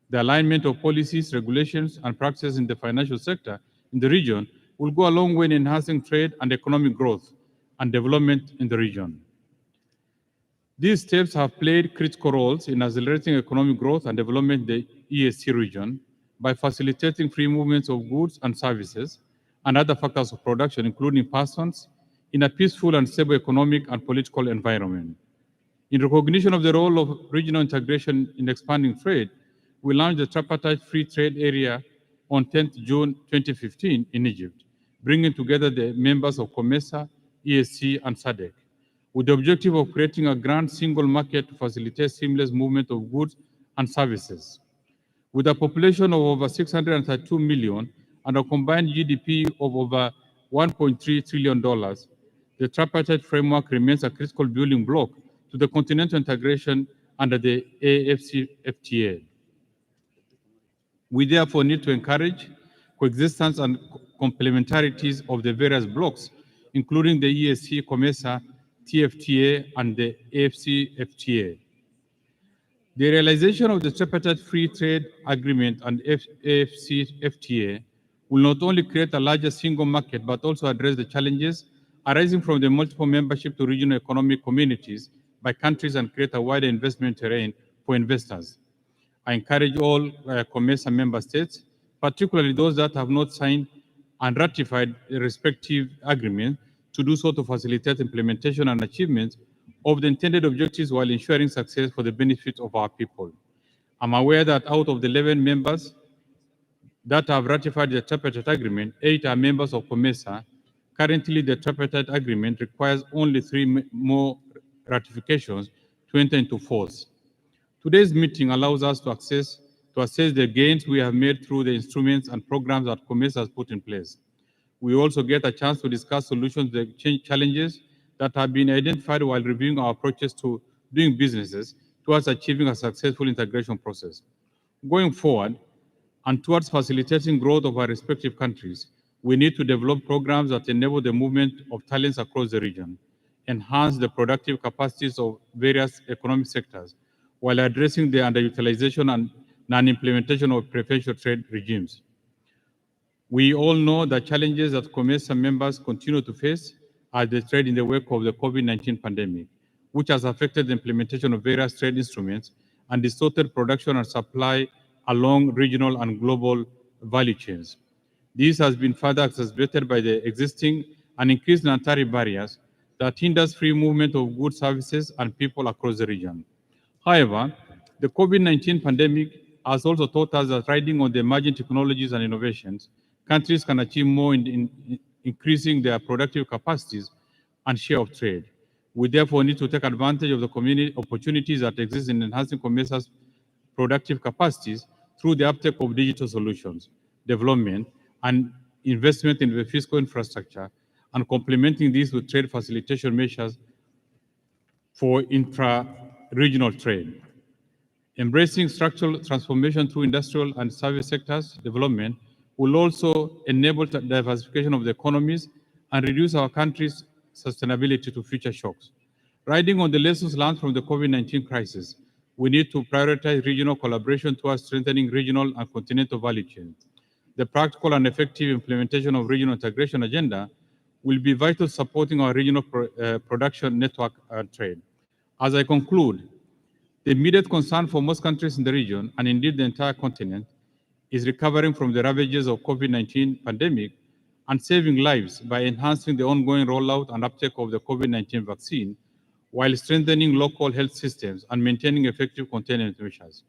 The alignment of policies, regulations, and practices in the financial sector in the region will go a long way in enhancing trade and economic growth and development in the region. These steps have played critical roles in accelerating economic growth and development in the EAC region, by facilitating free movements of goods and services and other factors of production, including persons, in a peaceful and stable economic and political environment. In recognition of the role of regional integration in expanding trade, we launched the Tripartite Free Trade Area on 10th June 2015 in Egypt, bringing together the members of COMESA, ESC, and SADC, with the objective of creating a grand single market to facilitate seamless movement of goods and services. With a population of over 632 million and a combined GDP of over $1.3 trillion, the tripartite framework remains a critical building block to the continental integration under the AFCFTA. We therefore need to encourage coexistence and complementarities of the various blocks, including the ESC, COMESA, TFTA, and the AFCFTA. The realization of the tripartite free trade agreement and AFCFTA will not only create a larger single market, but also address the challenges arising from the multiple membership to regional economic communities by countries and create a wider investment terrain for investors. I encourage all COMESA member states, particularly those that have not signed and ratified the respective agreements, to do so to facilitate implementation and achievement of the intended objectives while ensuring success for the benefit of our people. I'm aware that out of the 11 members that have ratified the tripartite agreement, 8 are members of COMESA. Currently, the tripartite agreement requires only 3 more ratifications to enter into force. Today's meeting allows us to assess the gains we have made through the instruments and programs that COMESA has put in place. We also get a chance to discuss solutions to the challenges that have been identified while reviewing our approaches to doing businesses towards achieving a successful integration process. Going forward, and towards facilitating growth of our respective countries, we need to develop programs that enable the movement of talents across the region, enhance the productive capacities of various economic sectors, while addressing the underutilization and non-implementation of preferential trade regimes. We all know the challenges that COMESA members continue to face as they trade in the wake of the COVID-19 pandemic, which has affected the implementation of various trade instruments and distorted production and supply along regional and global value chains. This has been further exacerbated by the existing and increased monetary barriers that hinders free movement of goods, services, and people across the region. However, the COVID-19 pandemic has also taught us that riding on the emerging technologies and innovations, countries can achieve more in increasing their productive capacities and share of trade. We therefore need to take advantage of the community opportunities that exist in enhancing COMESA's productive capacities through the uptake of digital solutions, development, and investment in the fiscal infrastructure, and complementing these with trade facilitation measures for intra-regional trade. Embracing structural transformation through industrial and service sectors development will also enable the diversification of the economies and reduce our country's sustainability to future shocks. Riding on the lessons learned from the COVID-19 crisis, we need to prioritize regional collaboration towards strengthening regional and continental value chains. The practical and effective implementation of regional integration agenda will be vital to supporting our regional production network and trade. As I conclude, the immediate concern for most countries in the region, and indeed the entire continent, is recovering from the ravages of COVID-19 pandemic and saving lives by enhancing the ongoing rollout and uptake of the COVID-19 vaccine, while strengthening local health systems and maintaining effective containment measures.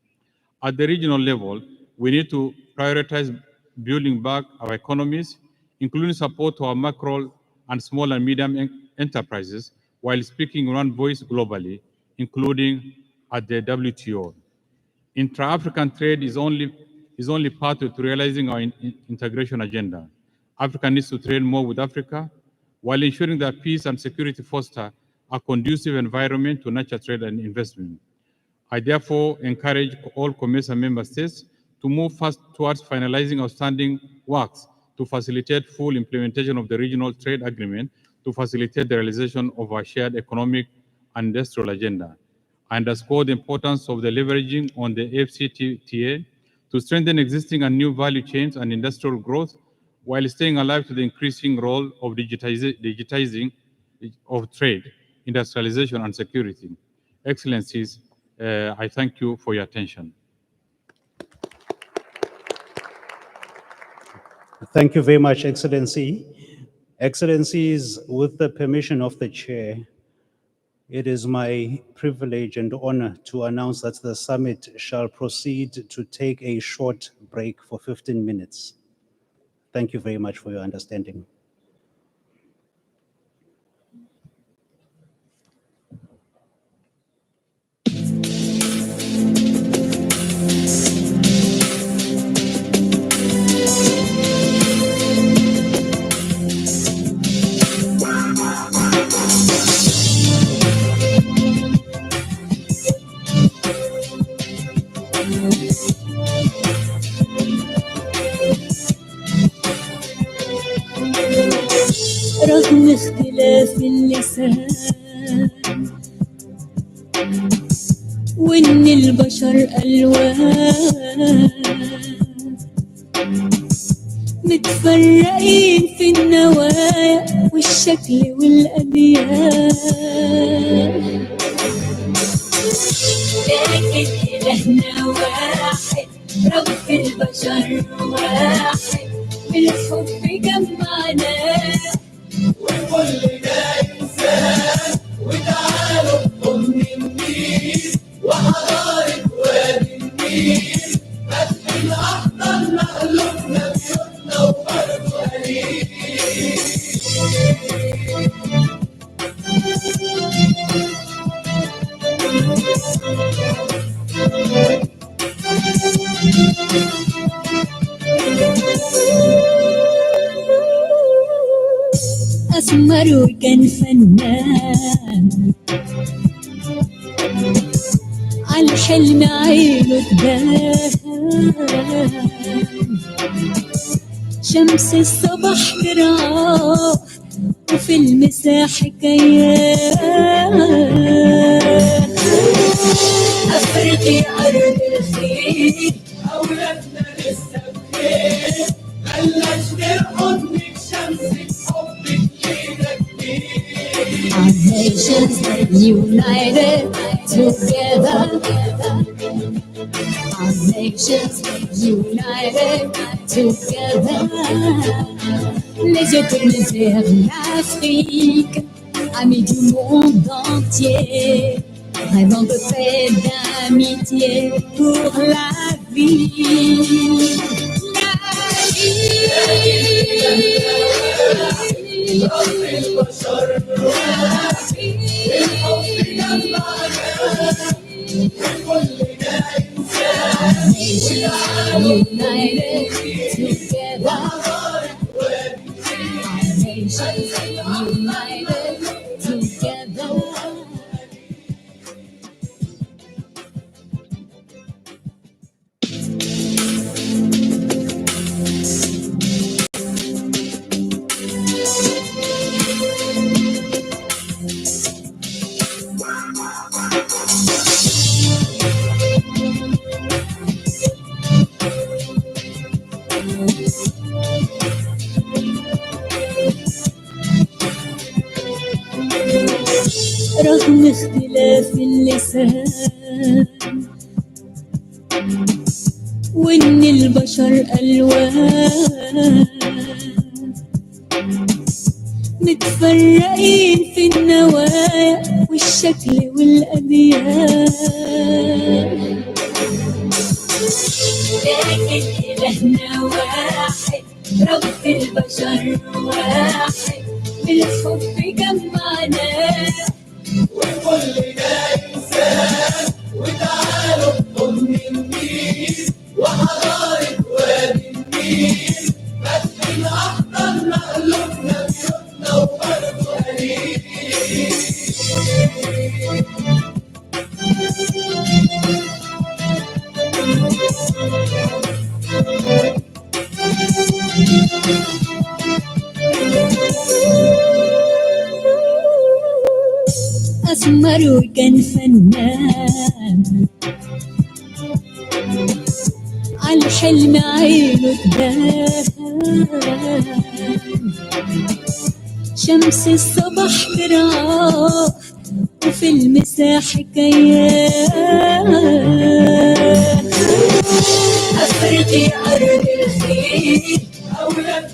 At the regional level, we need to prioritize building back our economies, including support to our macro and small and medium enterprises, while speaking one voice globally, including at the WTO. Intra-African trade is only pathway to realizing our integration agenda. Africa needs to trade more with Africa, while ensuring that peace and security foster a conducive environment to nurture trade and investment. I therefore encourage all COMESA member states to move fast towards finalizing outstanding works to facilitate full implementation of the regional trade agreement to facilitate the realization of our shared economic and industrial agenda. I underscore the importance of the leveraging on the FCTA to strengthen existing and new value chains and industrial growth, while staying alive to the increasing role of digitizing of trade, industrialization, and security. Excellencies, I thank you for your attention. Thank you very much, Excellency. Excellencies, with the permission of the chair, it is my privilege and honor to announce that the summit shall proceed to take a short break for 15 minutes. Thank you very much for your understanding. رغم اختلاف اللسان وإن البشر ألوان متفرقين في النوايا والشكل والأديان لكن إلهنا واحد رب البشر واحد بالحب جمعنا وكلنا إنسان وتعالوا ضمن النيل وحضارة وادي النيل فتح الأحضر مألوفنا بيوتنا وبرضه قليل أسمر وكان فنان عالحلم عينه تبان شمس الصبح جرعاه وفي المساء حكايات أفريقيا أرض الخير أولادنا لسه بخير بلاش نرقدك شمسك حبك لينا كتير Our nations united together Our nations united together Les yeux tournés vers l'Afrique Amis du monde entier Rêvant de paix, d'amitié pour la vie United together, our nations united together. رغم اختلاف اللسان وإن البشر ألوان متفرقين في النوايا والشكل والأديان لكن إلهنا واحد رب البشر واحد بالحب جمعنا وكلنا إنسان وتعالوا ضمن النيل وحضارة وادي النيل فتح الأحضر مألوفنا بيوتنا وبرضه قليل أسمر وكان فنان عالحلم عينه تبان شمس الصبح جرعاه وفي المساء حكايات أفريقيا أرض الخير أولاد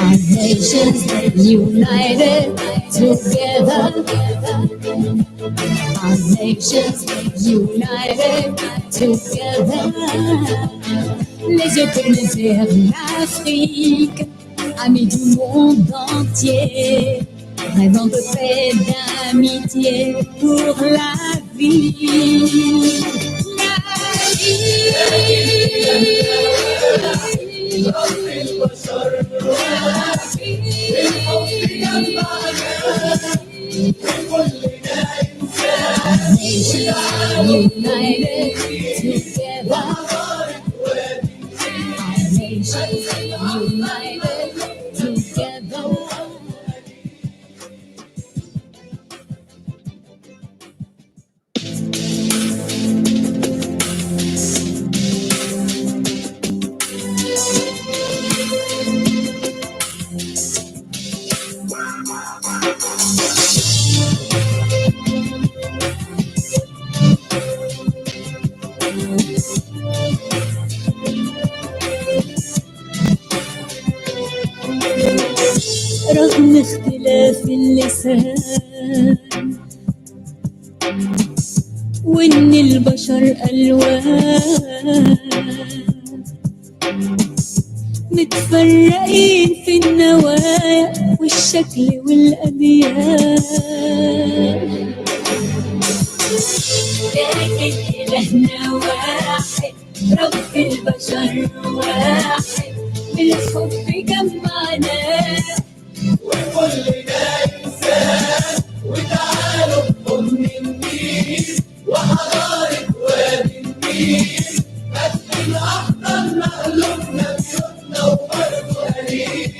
Our nations united together. Our nations united together. Les yeux tournés vers l'Afrique, amis du monde entier, rêvant de paix, d'amitié pour la vie. United together. Our nations united together. رغم اختلاف اللسان وإن البشر ألوان متفرقين في النوايا والشكل والأديان، لكن إلهنا واحد، رب البشر واحد، بالحب جمعنا وكلنا إنسان، وتعالوا نضم النيل وحضارة وادي النيل، قد الأحضر مقلوبنا بيوتنا وبرضه قليل.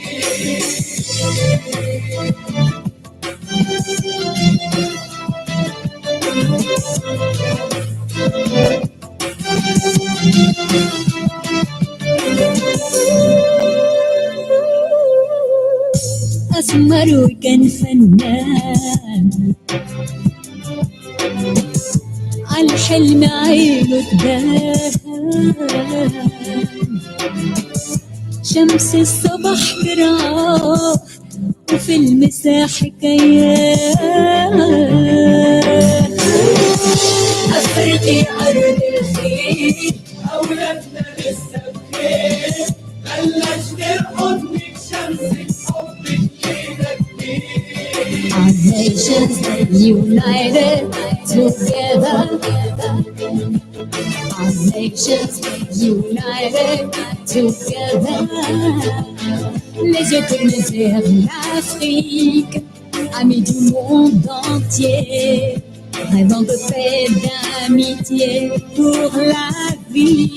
أسمر وكان فنان، عالحلم عينه تبان، شمس الصبح برعاه وفي المساء حكايات. أفريقيا أرض الخير، أولادنا لسه بخير، بلاش نرقد من شمسك حبك كده كبير. Our nations united together. Our nations united together. Les yeux tournés vers l'Afrique, amis du monde entier, rêvant de paix, d'amitié pour la vie.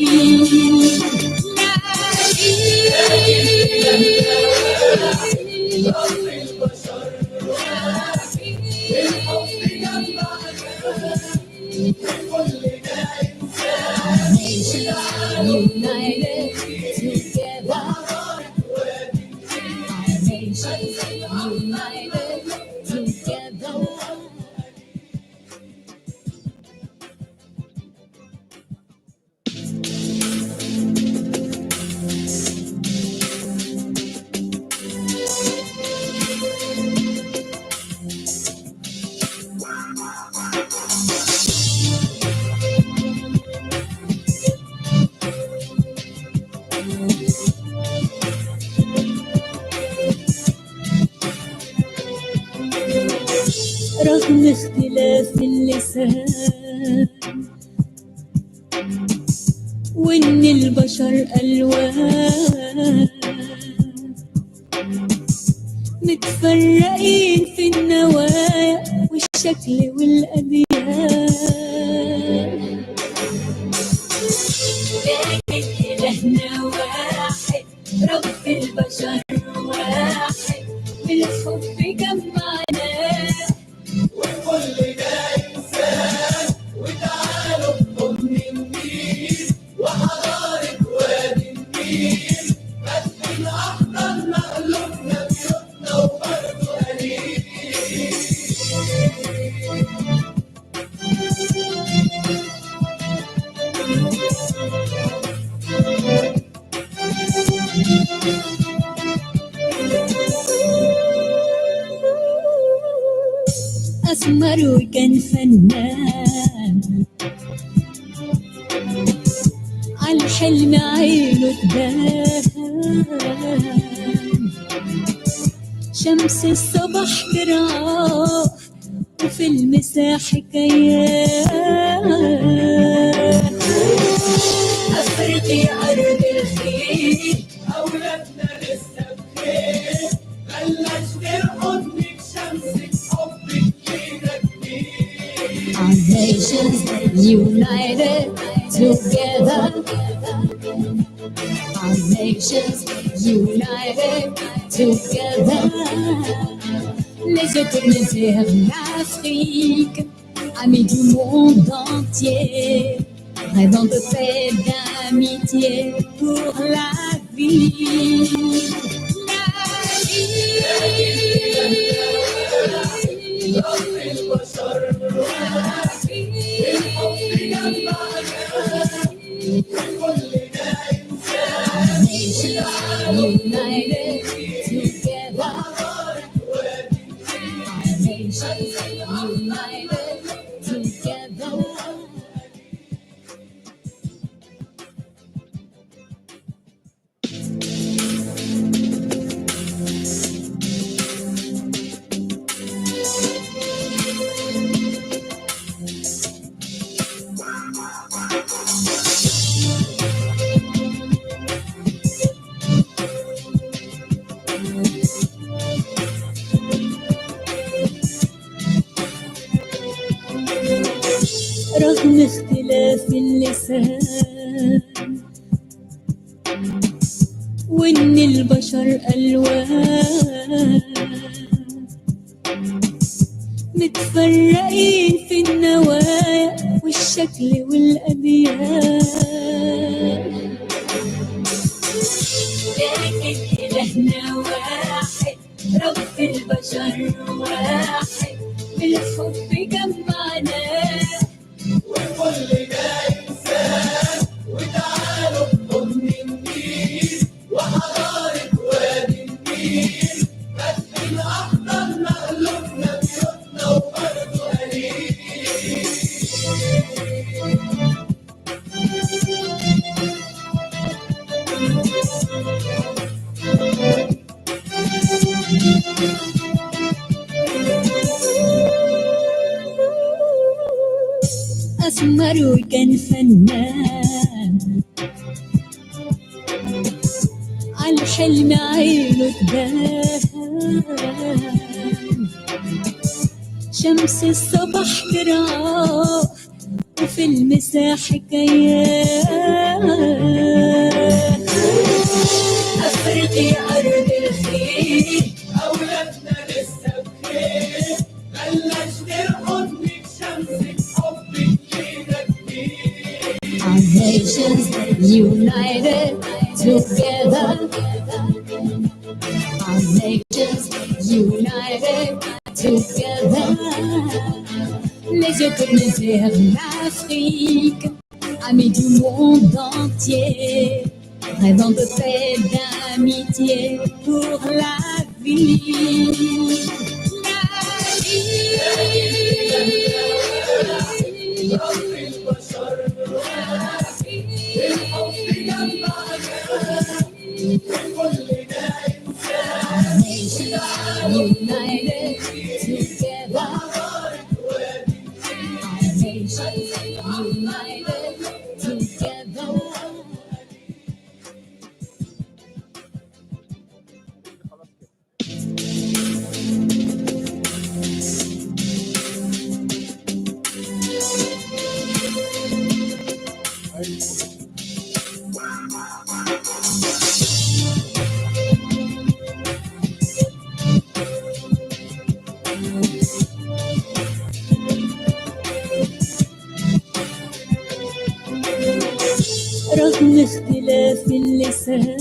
United together. Our nations united together. رغم اختلاف اللسان وإن البشر ألوان متفرقين في النوايا والشكل والأديان، لكن إلهنا واحد، رب البشر واحد، بالحب جمعنا وكلنا إنسان، وتعالوا نضم النيل وحضارة وادي النيل، قد الأحضر مقلوبنا بيوتنا وبرضه قليل. أسمر وكان فنان عالحلم عينه تبان شمس الصبح ترعاه وفي المساء حكايات أفريقيا أرض الخير أولادنا لسه بخير بلاش غير حضنك شمسك حبك لينا كبير Our nations united together Our nations united together Les yeux tournés vers l'Afrique Amis du monde entier Rêvant de paix, d'amitié pour la vie United together, our nations united together. رغم اختلاف اللسان وإن البشر ألوان متفرقين في النوايا والشكل والأديان لكن إلهنا واحد رب البشر واحد بالحب جمعنا وكلنا إنسان وتعالوا بضمن النيل وحضارة وادي النيل بدل أحضر مألوفنا بيوتنا وأرض قليل أسمر وكان فنان عالحلم عينه تبان شمس الصبح ترعاه وفي المساء حكايات أفريقيا أرض الخير أولادنا لسه بخير بلاش غير حضنك شمسك حبك لينا كبير Our nations united together Our nations united together Les yeux tournés vers l'Afrique Amis du monde entier Rêvant de paix, d'amitié pour la vie United together, our nations united together. رغم اختلاف اللسان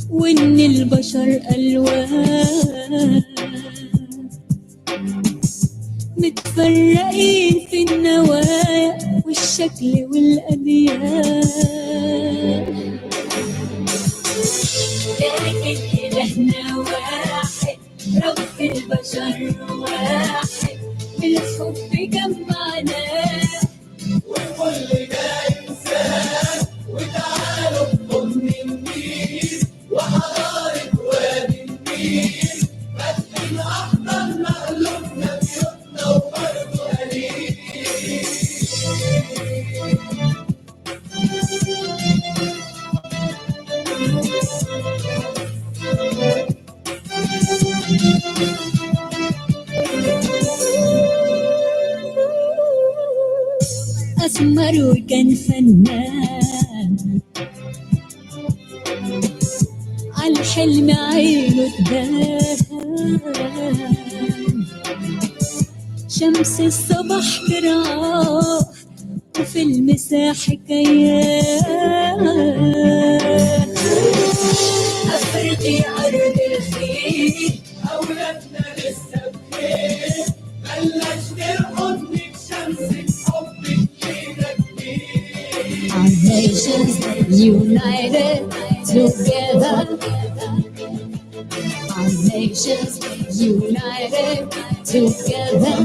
وإن البشر ألوان متفرقين في النوايا والشكل والأديان، لكن إلهنا واحد، رب البشر واحد، بالحب جمعنا وكلنا إنسان، وتعالوا نضم النيل وحضارة وادي النيل، فتح أحضاننا قلوبنا بيوتنا وبرضه قليل. أسمر وكان فنان، عالحلم عينه تبان، شمس الصبح ترعاه وفي المساء حكايات، أفريقيا أرض الخير، أولادنا لسه بخير، بلاش نرقدك شمسك حبك كده كبير. Our nations united together, our nations united together,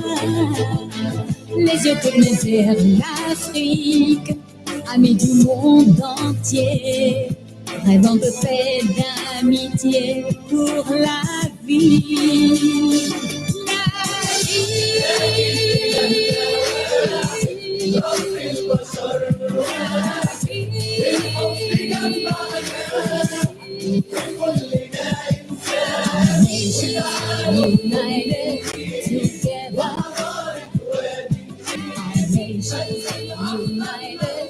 les yeux tournés vers l'Afrique, amis du monde entier, rêvant de paix, d'amitié pour la vie. La united together, our nations united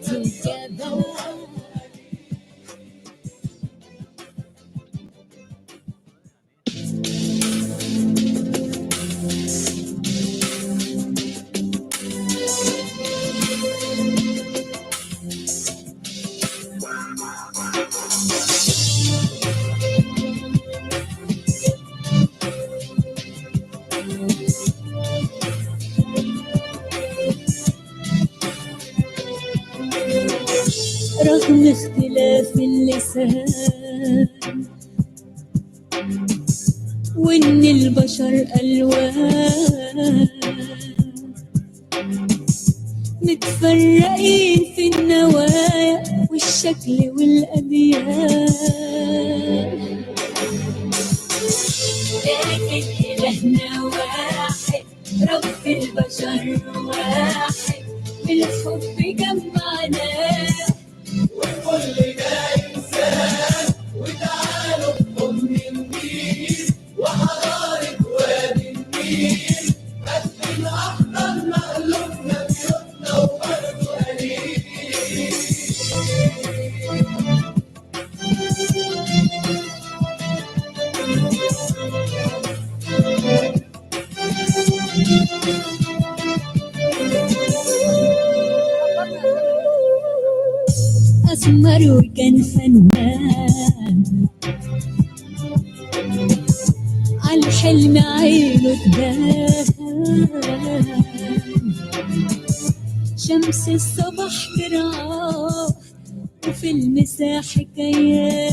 together. رغم اختلاف اللسان وإن البشر ألوان، متفرقين في النوايا والشكل والأديان، لكن إلهنا واحد، رب البشر واحد، بالحب جمعنا وكلنا إنسان، وتعالوا نضم النيل وحضارة وادي النيل، فتح أحضاننا قلوبنا بيوتنا وبرضه قليل. أسمر وكان فنان، عالحلم عينه تبان، شمس الصبح ترعاه وفي المساء حكايات،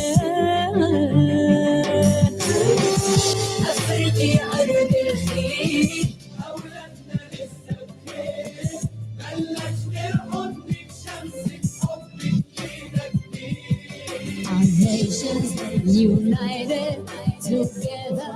أفريقيا أرض الخير، أولادنا لسه بخير، بلاش نرقدك شمسك حبك كده كبير. Our nations united together.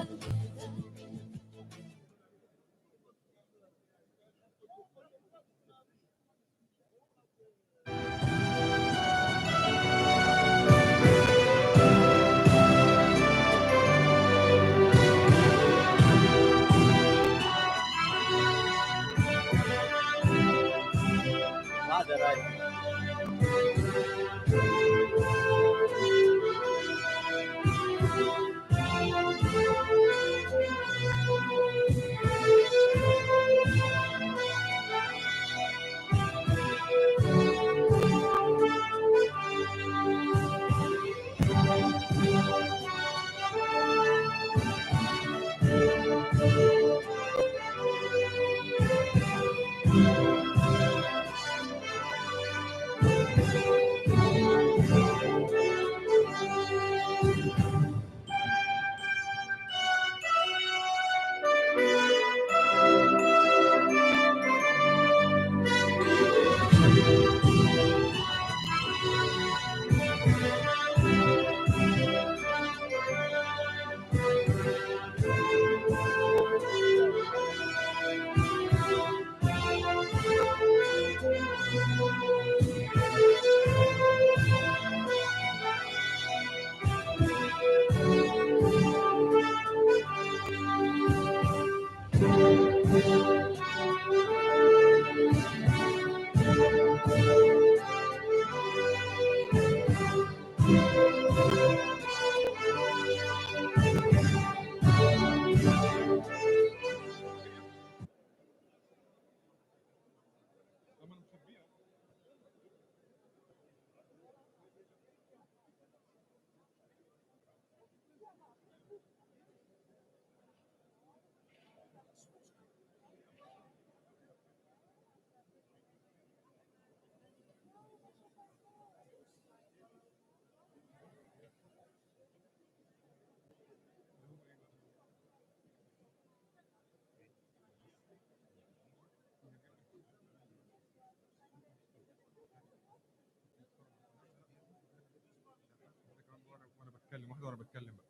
واحده وانا بتكلم بقى،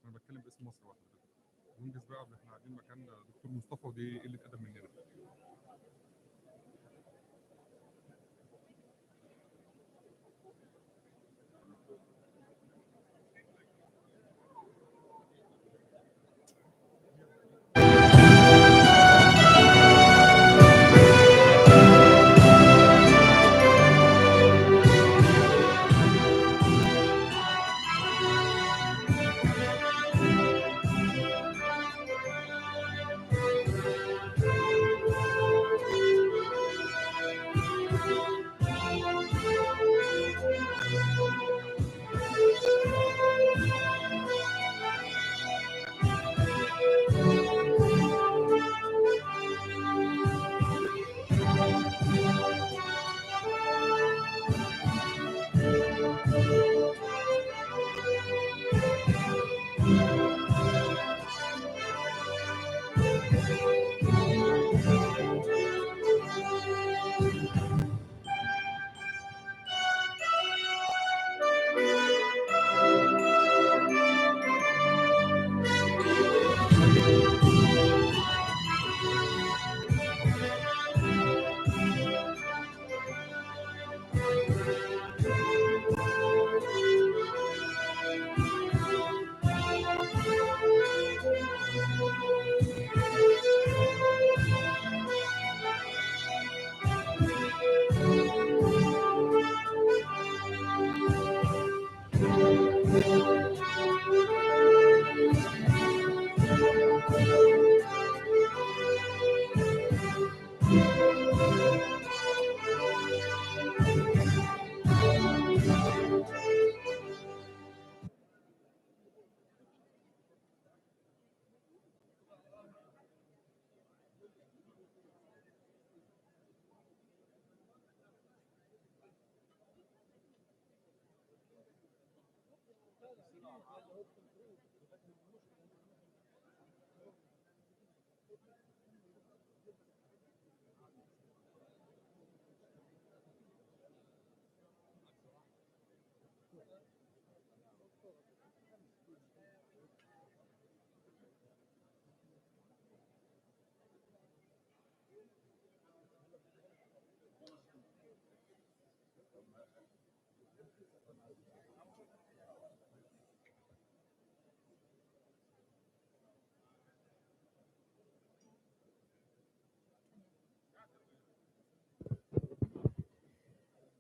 انا بتكلم باسم مصر واحده. ونجز بقى، احنا قاعدين مكان دكتور مصطفى، ودي قله ادب مننا.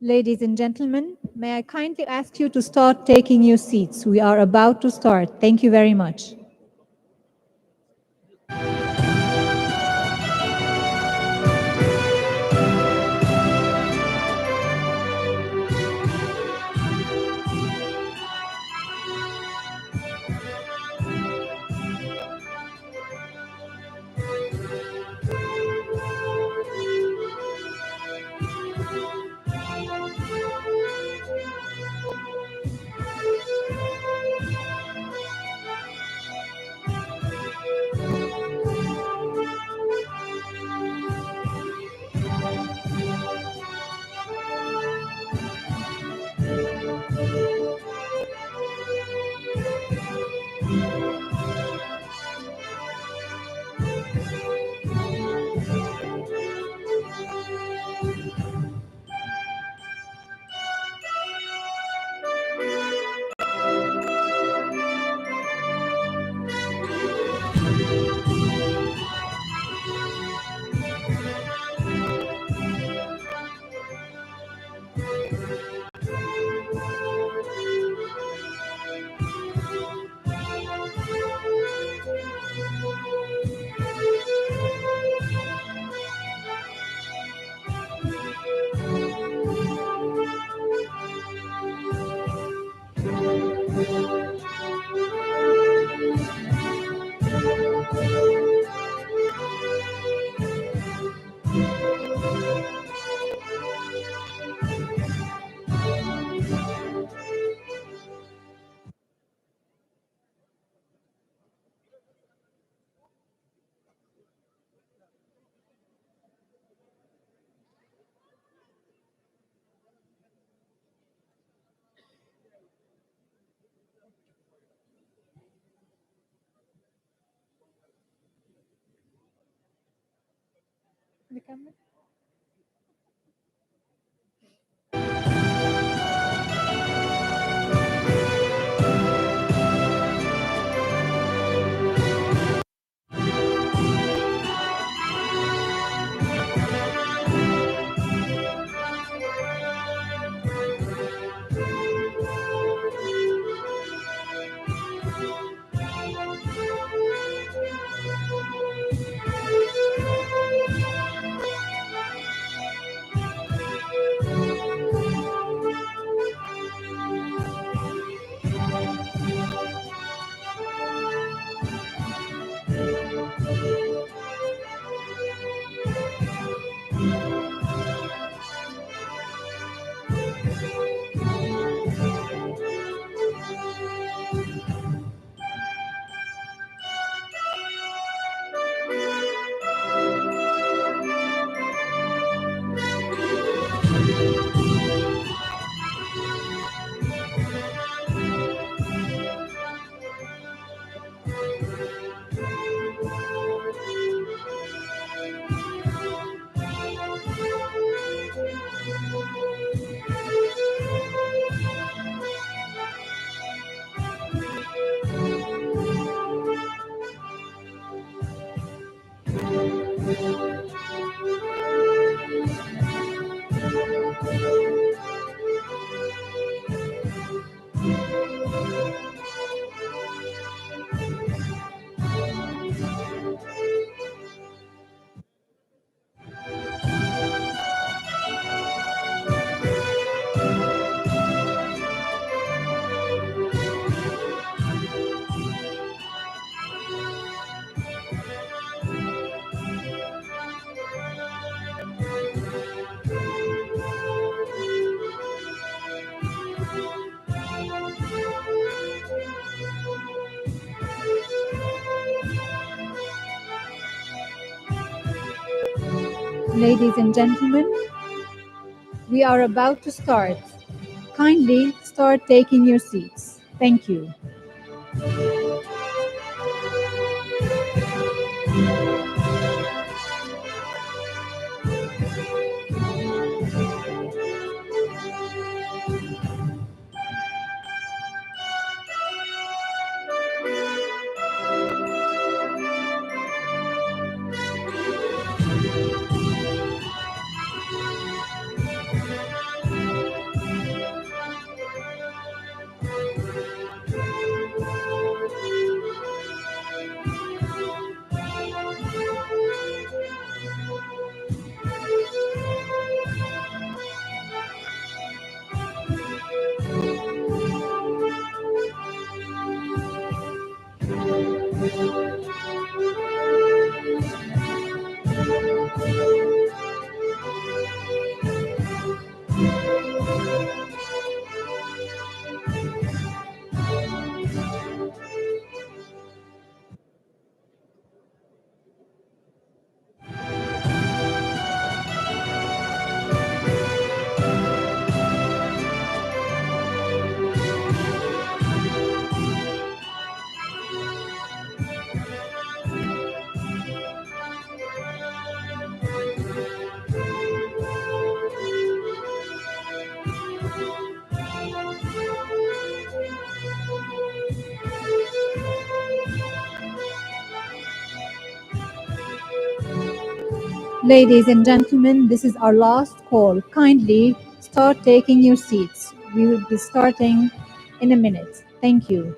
Ladies and gentlemen, may I kindly ask you to start taking your seats. We are about to start. Thank you very much. Ladies and gentlemen, we are about to start. Kindly start taking your seats. Thank you. Ladies and gentlemen, this is our last call. Kindly start taking your seats. We will be starting in a minute. Thank you.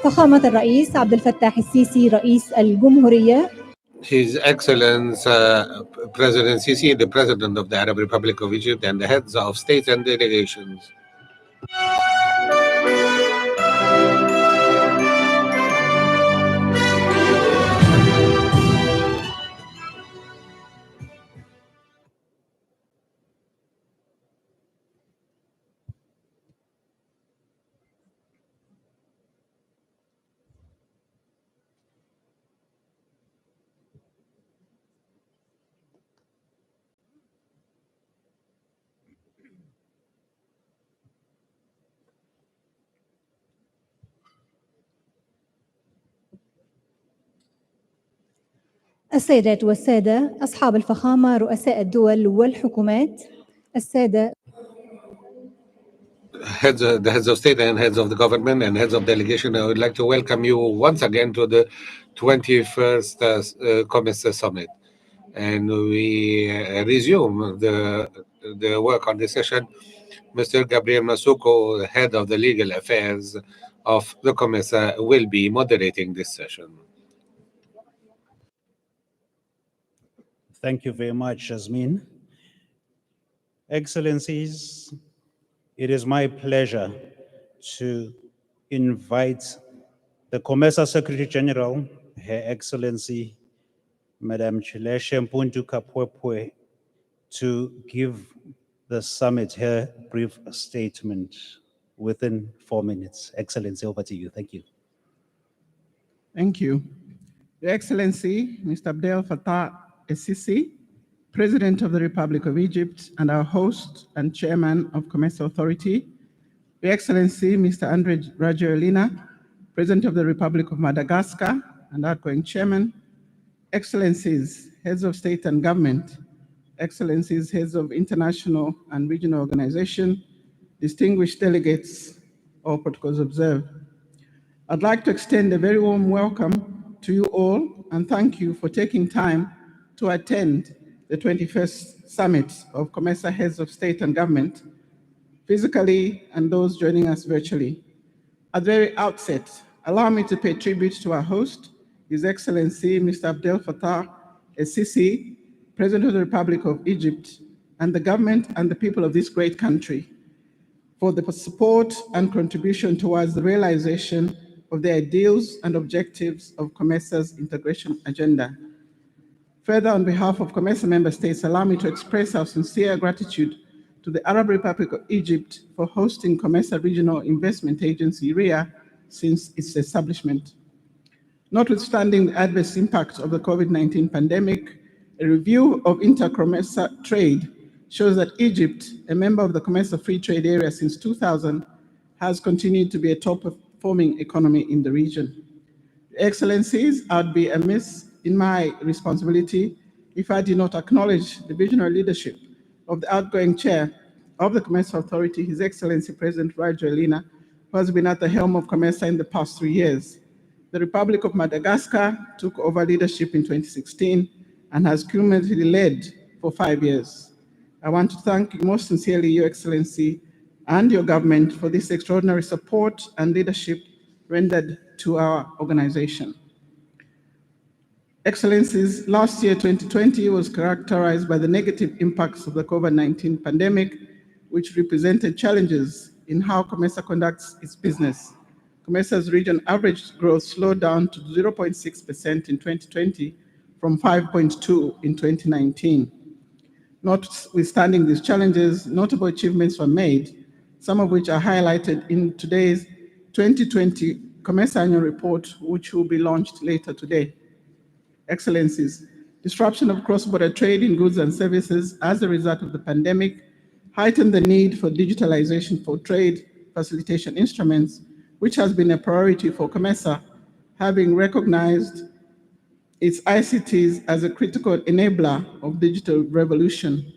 فخامة الرئيس عبد الفتاح السيسي رئيس الجمهورية. His Excellence President Sisi, the President of the Arab Republic of Egypt, and the heads of states and delegations. السيدات والسادة أصحاب الفخامة رؤساء الدول والحكومات، السادة The heads of state and heads of the government and heads of delegation, I would like to welcome you once again to the 21st COMESA Summit. And we resume the work on this session. Mr. Gabriel Masuko, head of the legal affairs of the COMESA, will be moderating this session. Thank you very much, Jasmine. Excellencies, it is my pleasure to invite the COMESA Secretary General, Her Excellency, Madam Chileshe Mpundu Kapwepwe, to give the summit her brief statement within 4 minutes. Excellency, over to you. Thank you. Thank you. Your Excellency, Mr. Abdel Fattah el-Sisi, President of the Republic of Egypt and our host and Chairman of COMESA Authority, Your Excellency, Mr. Andre Rajoelina, President of the Republic of Madagascar and outgoing Chairman, Excellencies, Heads of State and Government, Excellencies, Heads of International and Regional Organization, distinguished delegates, all protocols observed. I'd like to extend a very warm welcome to you all and thank you for taking time to attend the 21st Summit of COMESA Heads of State and Government, physically and those joining us virtually. At the very outset, allow me to pay tribute to our host, His Excellency Mr. Abdel Fattah el-Sisi, President of the Republic of Egypt, and the government and the people of this great country for the support and contribution towards the realization of the ideals and objectives of COMESA's integration agenda. Further, on behalf of COMESA member states, allow me to express our sincere gratitude to the Arab Republic of Egypt for hosting COMESA Regional Investment Agency, RIA, since its establishment. Notwithstanding the adverse impacts of the COVID-19 pandemic, a review of inter-COMESA trade shows that Egypt, a member of the COMESA Free Trade Area since 2000, has continued to be a top-performing economy in the region. Excellencies, I'd be amiss in my responsibility if I did not acknowledge the visionary leadership of the outgoing chair of the COMESA Authority, His Excellency President Rajoelina, who has been at the helm of COMESA in the past 3 years. The Republic of Madagascar took over leadership in 2016 and has cumulatively led for 5 years. I want to thank you most sincerely, Your Excellency, and your government for this extraordinary support and leadership rendered to our organization. Excellencies, last year, 2020, was characterized by the negative impacts of the COVID-19 pandemic, which represented challenges in how COMESA conducts its business. COMESA's region average growth slowed down to 0.6% in 2020 from 5.2% in 2019. Notwithstanding these challenges, notable achievements were made, some of which are highlighted in today's 2020 COMESA annual report, which will be launched later today. Excellencies, disruption of cross-border trade in goods and services as a result of the pandemic heightened the need for digitalization for trade facilitation instruments, which has been a priority for COMESA, having recognized its ICTs as a critical enabler of digital revolution.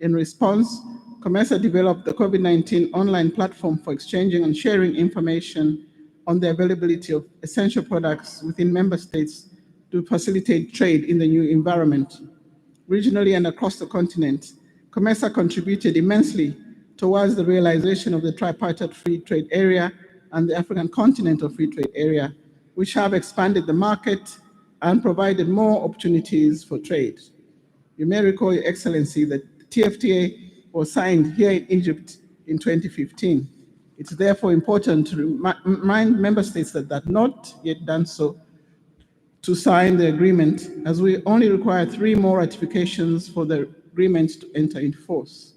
In response, COMESA developed the COVID-19 online platform for exchanging and sharing information on the availability of essential products within member states to facilitate trade in the new environment. Regionally and across the continent, COMESA contributed immensely towards the realization of the tripartite free trade area and the African Continental Free Trade Area, which have expanded the market and provided more opportunities for trade. You may recall, Your Excellency, that TFTA was signed here in Egypt in 2015. It's therefore important to remind member states that have not yet done so to sign the agreement, as we only require 3 more ratifications for the agreement to enter into force.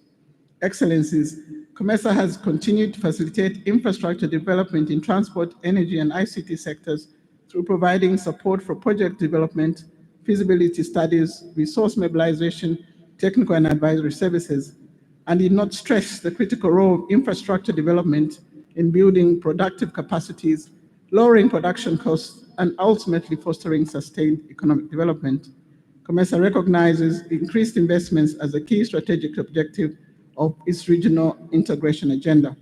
Excellencies, COMESA has continued to facilitate infrastructure development in transport, energy, and ICT sectors through providing support for project development, feasibility studies, resource mobilization, technical and advisory services, and did not stress the critical role of infrastructure development in building productive capacities, lowering production costs, and ultimately fostering sustained economic development. COMESA recognizes increased investments as a key strategic objective of its regional integration agenda.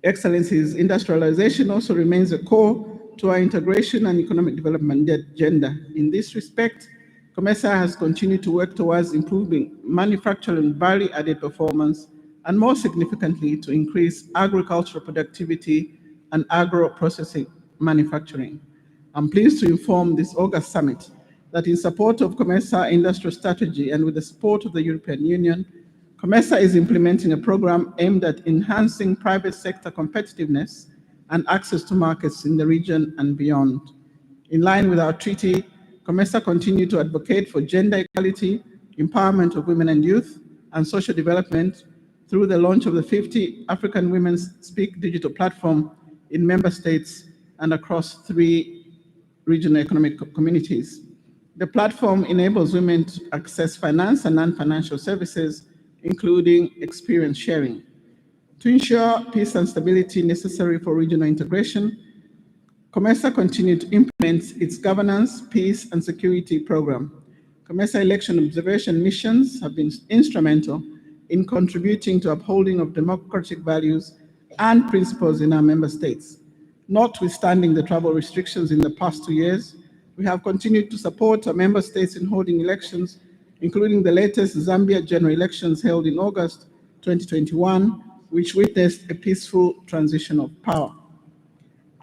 Excellencies, industrialization also remains a core to our integration and economic development agenda. In this respect, COMESA has continued to work towards improving manufacturing value-added performance and, more significantly, to increase agricultural productivity and agro-processing manufacturing. I'm pleased to inform this August summit that in support of COMESA industrial strategy and with the support of the European Union, COMESA is implementing a program aimed at enhancing private sector competitiveness and access to markets in the region and beyond. In line with our treaty, COMESA continues to advocate for gender equality, empowerment of women and youth, and social development through the launch of the 50 African Women Speak digital platform in member states and across 3 regional economic communities. The platform enables women to access finance and non-financial services, including experience sharing. To ensure peace and stability necessary for regional integration, COMESA continued to implement its governance, peace, and security program. COMESA election observation missions have been instrumental in contributing to upholding of democratic values and principles in our member states. Notwithstanding the travel restrictions in the past 2 years, we have continued to support our member states in holding elections, including the latest Zambia general elections held in August 2021, which witnessed a peaceful transition of power.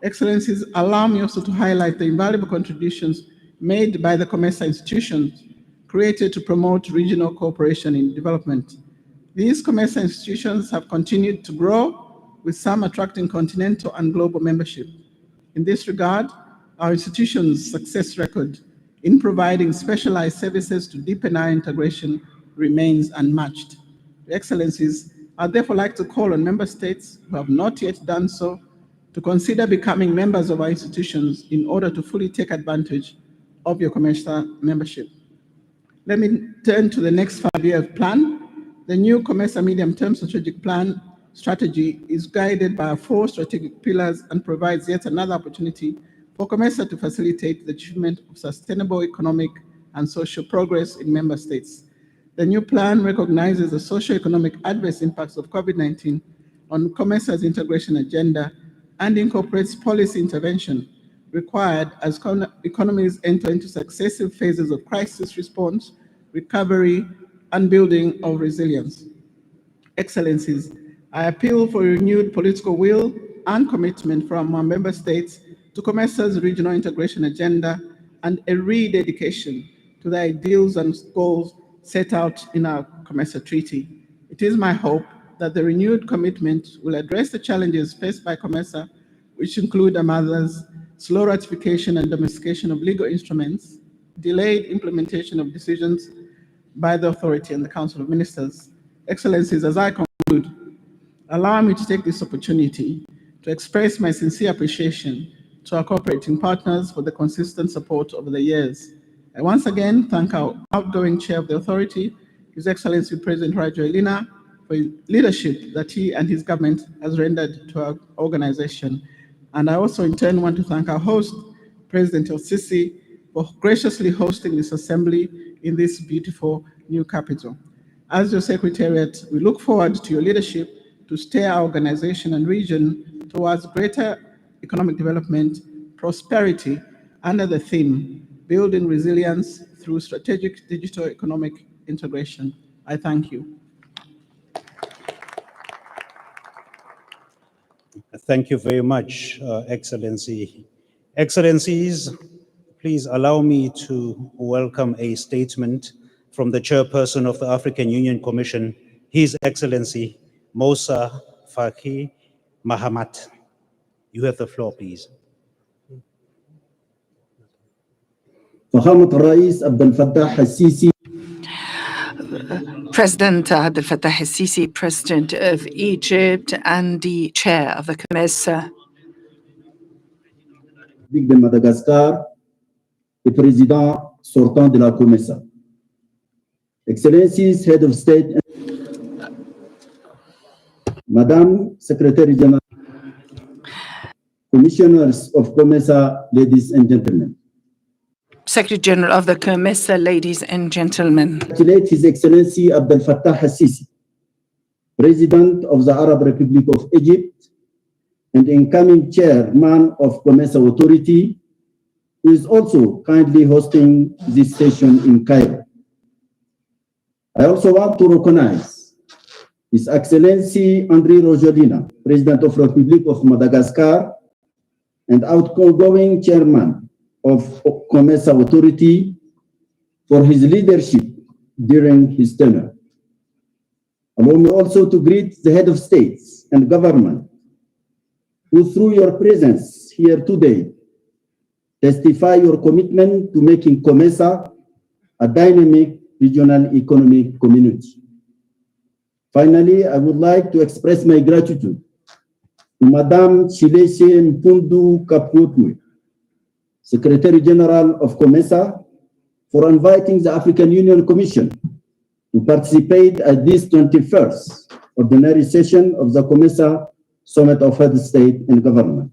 Excellencies, allow me also to highlight the invaluable contributions made by the COMESA institutions created to promote regional cooperation in development. These COMESA institutions have continued to grow, with some attracting continental and global membership. In this regard, our institution's success record in providing specialized services to deepen our integration remains unmatched. Your Excellencies, I'd therefore like to call on member states who have not yet done so to consider becoming members of our institutions in order to fully take advantage of your COMESA membership. Let me turn to the next 5-year plan. The new COMESA medium-term strategic plan strategy is guided by 4 strategic pillars and provides yet another opportunity for COMESA to facilitate the achievement of sustainable economic and social progress in member states. The new plan recognizes the socio-economic adverse impacts of COVID-19 on COMESA's integration agenda and incorporates policy intervention required as economies enter into successive phases of crisis response, recovery, and building of resilience. Excellencies, I appeal for renewed political will and commitment from our member states to COMESA's regional integration agenda and a rededication to the ideals and goals set out in our COMESA treaty. It is my hope that the renewed commitment will address the challenges faced by COMESA, which include, among others, slow ratification and domestication of legal instruments, delayed implementation of decisions by the authority and the Council of Ministers. Excellencies, as I conclude, allow me to take this opportunity to express my sincere appreciation to our cooperating partners for the consistent support over the years. I once again thank our outgoing chair of the authority, His Excellency President Rajoelina, for his leadership that he and his government has rendered to our organization. And I also in turn want to thank our host, President El-Sisi, for graciously hosting this assembly in this beautiful new capital. As your Secretariat, we look forward to your leadership to steer our organization and region towards greater economic development, prosperity, under the theme, building resilience through strategic digital economic integration. I thank you. Thank you very much, Excellency. Excellencies, please allow me to welcome a statement from the chairperson of the African Union Commission, His Excellency Moussa Faki Mahamat. You have the floor, please. فخامة الرئيس عبد الفتاح السيسي President Abdel Fattah el-Sisi, President of Egypt and the Chair of the COMESA. de Madagascar et président sortant de la COMESA. Excellencies, Head of State, Madame Secretary General, Commissioners of COMESA, ladies and gentlemen. Secretary General of the COMESA, ladies and gentlemen. Congratulate His Excellency Abdel Fattah el-Sisi, President of the Arab Republic of Egypt and incoming Chairman of COMESA Authority, who is also kindly hosting this session in Cairo. I also want to recognize His Excellency Andry Rajoelina, President of the Republic of Madagascar and outgoing Chairman of COMESA Authority, for his leadership during his tenure. Allow me also to greet the head of states and government who, through your presence here today, testify your commitment to making COMESA a dynamic regional economic community. Finally, I would like to express my gratitude to Madame Chilese Mpundu Kaputwe, Secretary General of COMESA, for inviting the African Union Commission to participate at this 21st ordinary session of the COMESA Summit of Head of State and Government.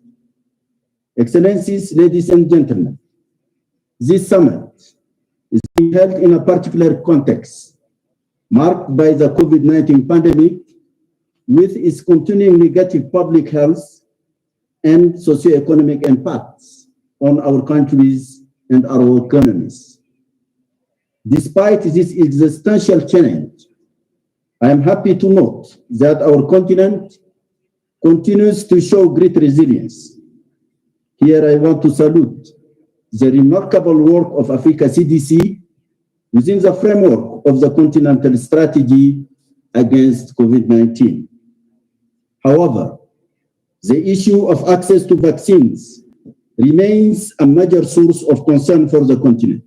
Excellencies, ladies and gentlemen, this summit is being held in a particular context marked by the COVID-19 pandemic, with its continuing negative public health and socioeconomic impacts on our countries and our economies. Despite this existential challenge, I am happy to note that our continent continues to show great resilience. Here I want to salute the remarkable work of Africa CDC within the framework of the continental strategy against COVID-19. However, the issue of access to vaccines remains a major source of concern for the continent.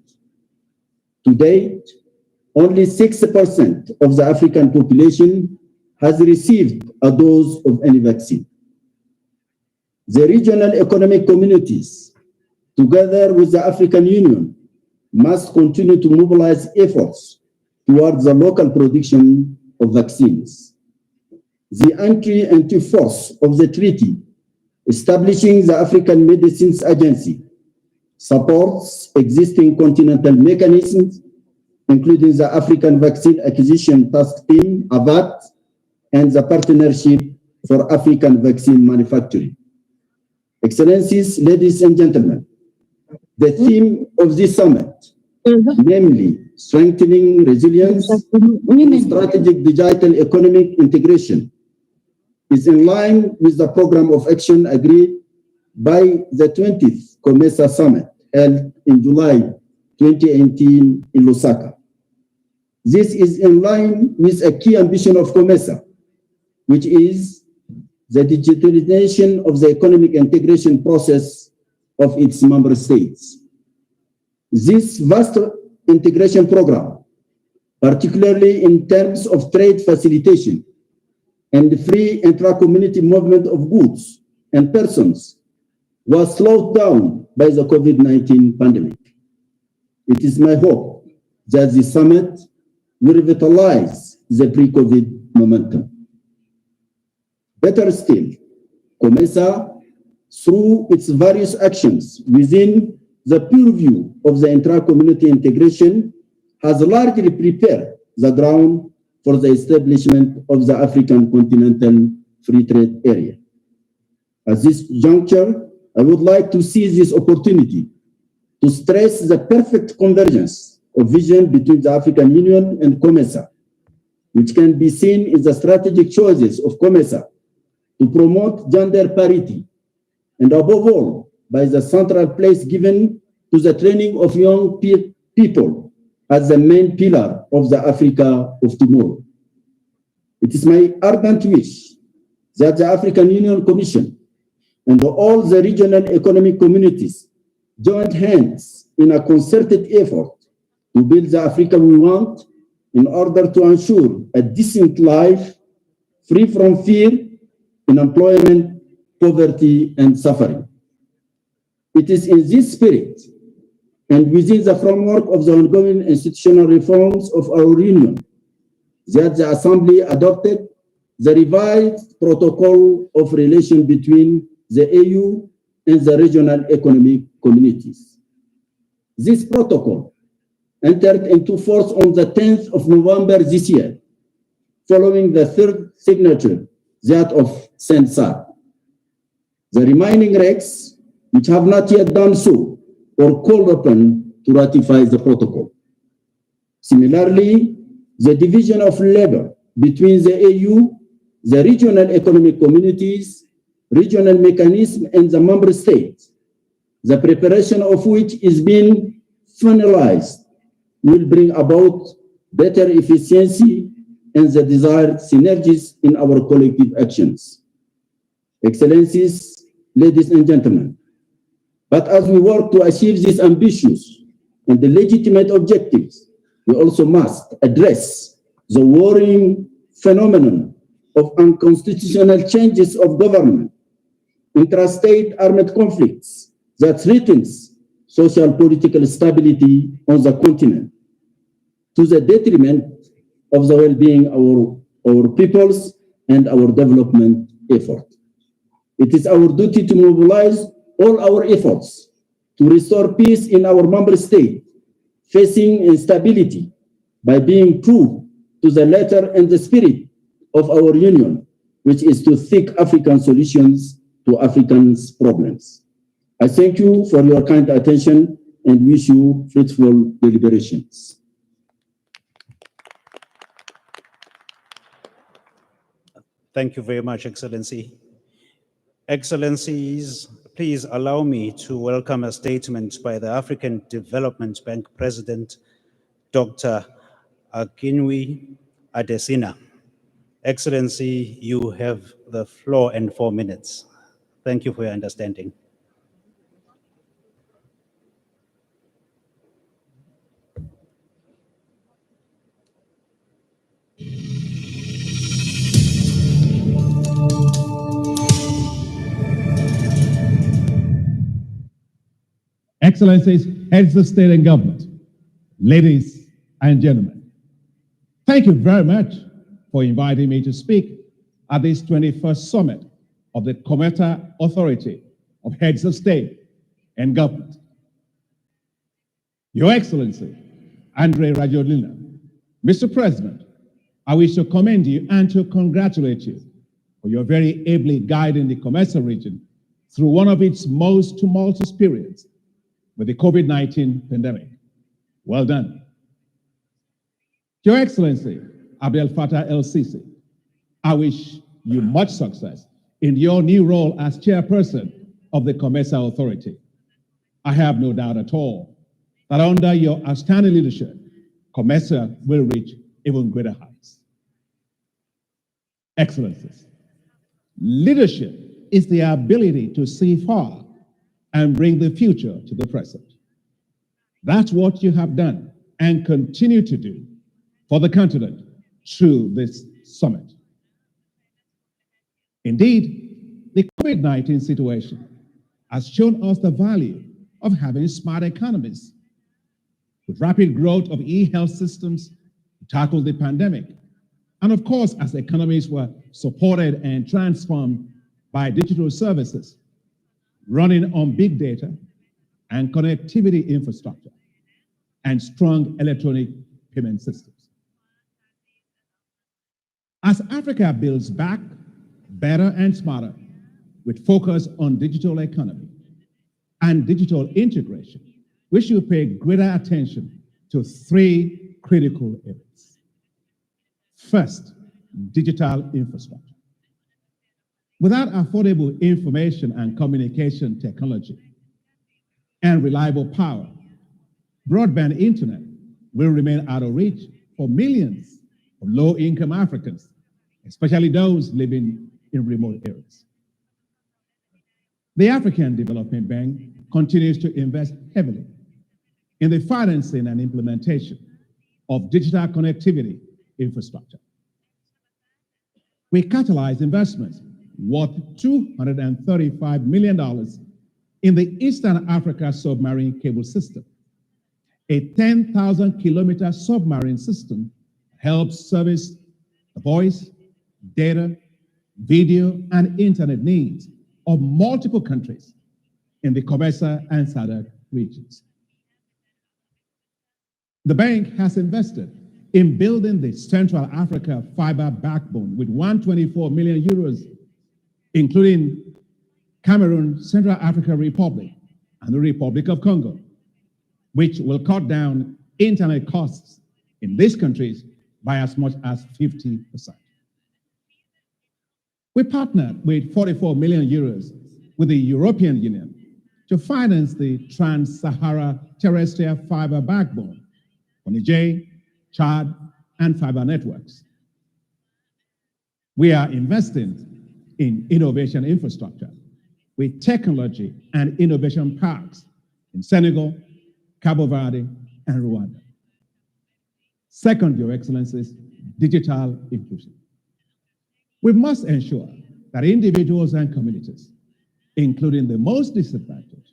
To date, only 6% of the African population has received a dose of any vaccine. The regional economic communities, together with the African Union, must continue to mobilize efforts towards the local production of vaccines. The entry into force of the treaty establishing the African Medicines Agency supports existing continental mechanisms, including the African Vaccine Acquisition Task Team, AVAT, and the Partnership for African Vaccine Manufacturing. Excellencies, ladies and gentlemen, the theme of this summit, namely strengthening resilience, strategic digital economic integration, is in line with the program of action agreed by the 20th COMESA Summit held in July 2018 in Lusaka. This is in line with a key ambition of COMESA, which is the digitalization of the economic integration process of its member states. This vast integration program, particularly in terms of trade facilitation and the free intra-community movement of goods and persons, was slowed down by the COVID-19 pandemic. It is my hope that the summit will revitalize the pre-COVID momentum. Better still, COMESA, through its various actions within the purview of the intra-community integration, has largely prepared the ground for the establishment of the African Continental Free Trade Area. At this juncture, I would like to seize this opportunity to stress the perfect convergence of vision between the African Union and COMESA, which can be seen in the strategic choices of COMESA to promote gender parity, and above all, by the central place given to the training of young people as the main pillar of the Africa of tomorrow. It is my ardent wish that the African Union Commission and all the regional economic communities join hands in a concerted effort to build the Africa we want in order to ensure a decent life free from fear, unemployment, poverty, and suffering. It is in this spirit and within the framework of the ongoing institutional reforms of our Union that the Assembly adopted the revised protocol of relation between the AU and the regional economic communities. This protocol entered into force on the 10th of November this year, following the third signature, that of COMESA. The remaining regs, which have not yet done so, or called upon to ratify the protocol. Similarly, the division of labor between the AU, the regional economic communities, regional mechanism, and the member states, the preparation of which is being finalized, will bring about better efficiency and the desired synergies in our collective actions. Excellencies, ladies and gentlemen, but as we work to achieve these ambitious and the legitimate objectives, we also must address the worrying phenomenon of unconstitutional changes of government, intrastate armed conflicts that threatens social political stability on the continent to the detriment of the well-being of our peoples and our development effort. It is our duty to mobilize all our efforts to restore peace in our member state facing instability by being true to the letter and the spirit of our union, which is to seek African solutions to Africans' problems. I thank you for your kind attention and wish you fruitful deliberations. Thank you very much, Excellency. Excellencies, please allow me to welcome a statement by the African Development Bank President, Dr. Akinwi Adesina. Excellency, you have the floor in 4 minutes. Thank you for your understanding. Excellencies, heads of state and government, ladies and gentlemen, thank you very much for inviting me to speak at this 21st summit of the COMESA Authority of Heads of State and Government. Your Excellency, Andre Rajoelina, Mr. President, I wish to commend you and to congratulate you for your very ably guiding the COMESA region through one of its most tumultuous periods with the COVID-19 pandemic. Well done. Your Excellency, Abdel Fattah el-Sisi, I wish you much success in your new role as chairperson of the COMESA Authority. I have no doubt at all that under your outstanding leadership, COMESA will reach even greater heights. Excellencies, leadership is the ability to see far and bring the future to the present. That's what you have done and continue to do for the continent through this summit. Indeed, the COVID-19 situation has shown us the value of having smart economies. With rapid growth of e-health systems to tackle the pandemic, and of course, as economies were supported and transformed by digital services, running on big data and connectivity infrastructure and strong electronic payment systems. As Africa builds back better and smarter with focus on digital economy and digital integration, we should pay greater attention to 3 critical areas. First, digital infrastructure. Without affordable information and communication technology and reliable power, broadband internet will remain out of reach for millions of low-income Africans, especially those living in remote areas. The African Development Bank continues to invest heavily in the financing and implementation of digital connectivity infrastructure. We catalyze investments worth $235 million in the Eastern Africa submarine cable system. A 10,000-kilometer submarine system helps service the voice, data, video, and internet needs of multiple countries in the COMESA and SADC regions. The bank has invested in building the Central Africa fiber backbone with 124 million euros, including Cameroon, Central African Republic, and the Republic of Congo, which will cut down internet costs in these countries by as much as 50%. We partnered with 44 million euros with the European Union to finance the Trans-Sahara terrestrial fiber backbone for Niger, Chad, and fiber networks. We are investing in innovation infrastructure with technology and innovation parks in Senegal, Cabo Verde, and Rwanda. Second, Your Excellencies, digital inclusion. We must ensure that individuals and communities, including the most disadvantaged,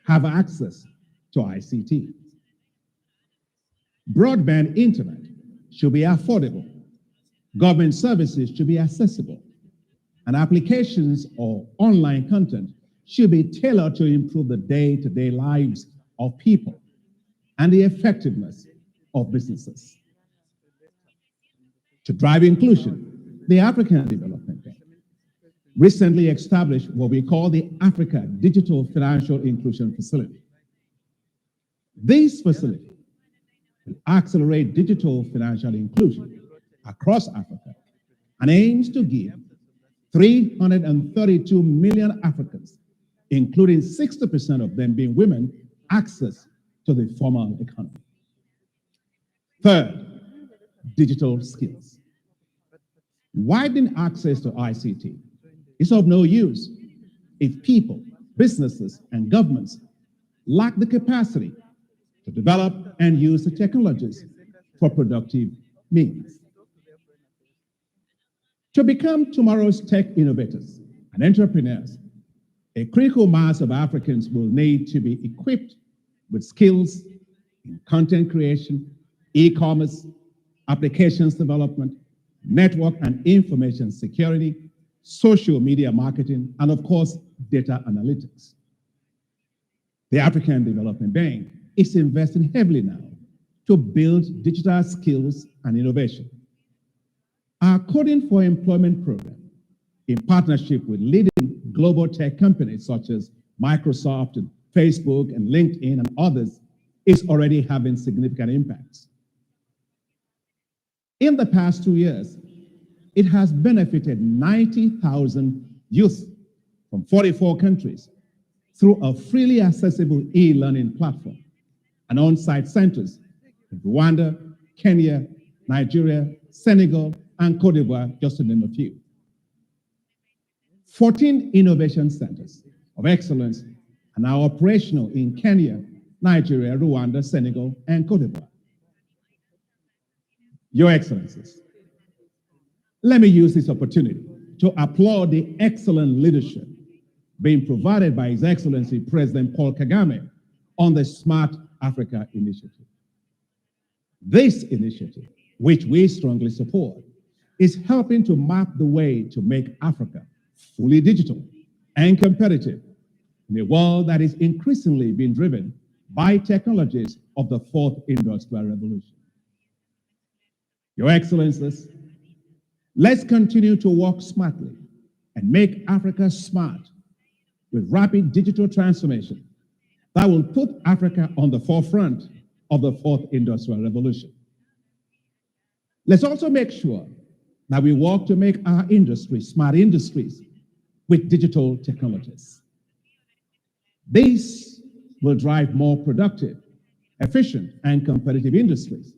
have access to ICT. Broadband internet should be affordable, government services should be accessible, and applications or online content should be tailored to improve the day-to-day lives of people and the effectiveness of businesses. To drive inclusion, the African Development Bank recently established what we call the Africa Digital Financial Inclusion Facility. This facility will accelerate digital financial inclusion across Africa and aims to give 332 million Africans, including 60% of them being women, access to the formal economy. Third, digital skills. Widening access to ICT is of no use if people, businesses, and governments lack the capacity to develop and use the technologies for productive means. To become tomorrow's tech innovators and entrepreneurs, a critical mass of Africans will need to be equipped with skills in content creation, e-commerce, applications development, network and information security, social media marketing, and of course, data analytics. The African Development Bank is investing heavily now to build digital skills and innovation. Our Coding for Employment program, in partnership with leading global tech companies such as Microsoft and Facebook and LinkedIn and others, is already having significant impacts. In the past 2 years, it has benefited 90,000 youth from 44 countries through a freely accessible e-learning platform and on-site centers in Rwanda, Kenya, Nigeria, Senegal, and Cote d'Ivoire, just to name a few. 14 innovation centers of excellence are now operational in Kenya, Nigeria, Rwanda, Senegal, and Cote d'Ivoire. Your Excellencies, let me use this opportunity to applaud the excellent leadership being provided by His Excellency President Paul Kagame on the Smart Africa Initiative. This initiative, which we strongly support, is helping to map the way to make Africa fully digital and competitive in a world that is increasingly being driven by technologies of the fourth industrial revolution. Your Excellencies, let's continue to work smartly and make Africa smart with rapid digital transformation that will put Africa on the forefront of the fourth industrial revolution. Let's also make sure that we work to make our industries, smart industries, with digital technologies. This will drive more productive, efficient, and competitive industries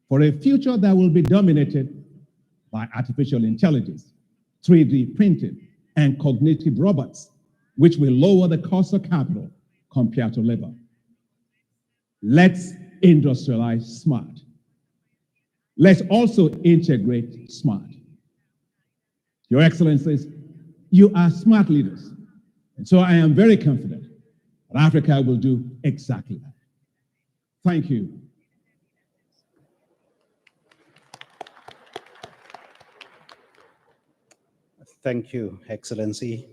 for a future that will be dominated by artificial intelligence, 3D printing, and cognitive robots, which will lower the cost of capital compared to labor. Let's industrialize smart. Let's also integrate smart. Your Excellencies, you are smart leaders. And so I am very confident that Africa will do exactly that. Thank you. Thank you, Excellency.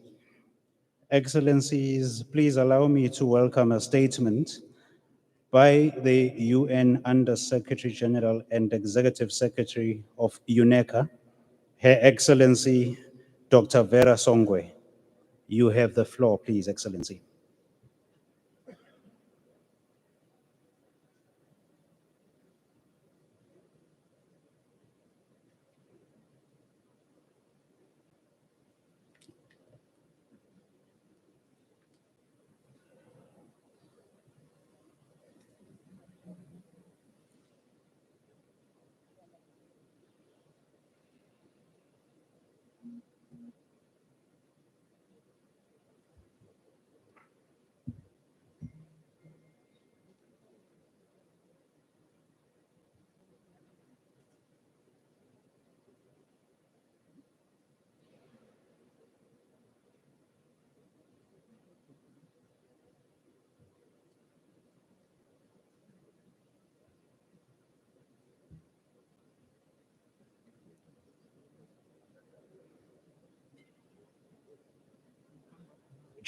Excellencies, please allow me to welcome a statement by the UN Under-Secretary General and Executive Secretary of UNECA, Her Excellency Dr. Vera Songwe. You have the floor, please, Excellency.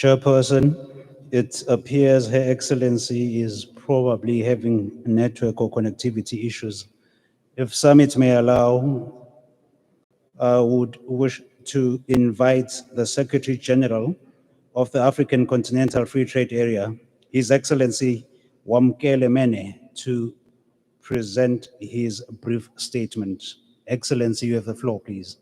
Chairperson, it appears Her Excellency is probably having network or connectivity issues. If Summit may allow, I would wish to invite the Secretary General of the African Continental Free Trade Area, His Excellency Wamkele Mene, to present his brief statement. Excellency, you have the floor, please.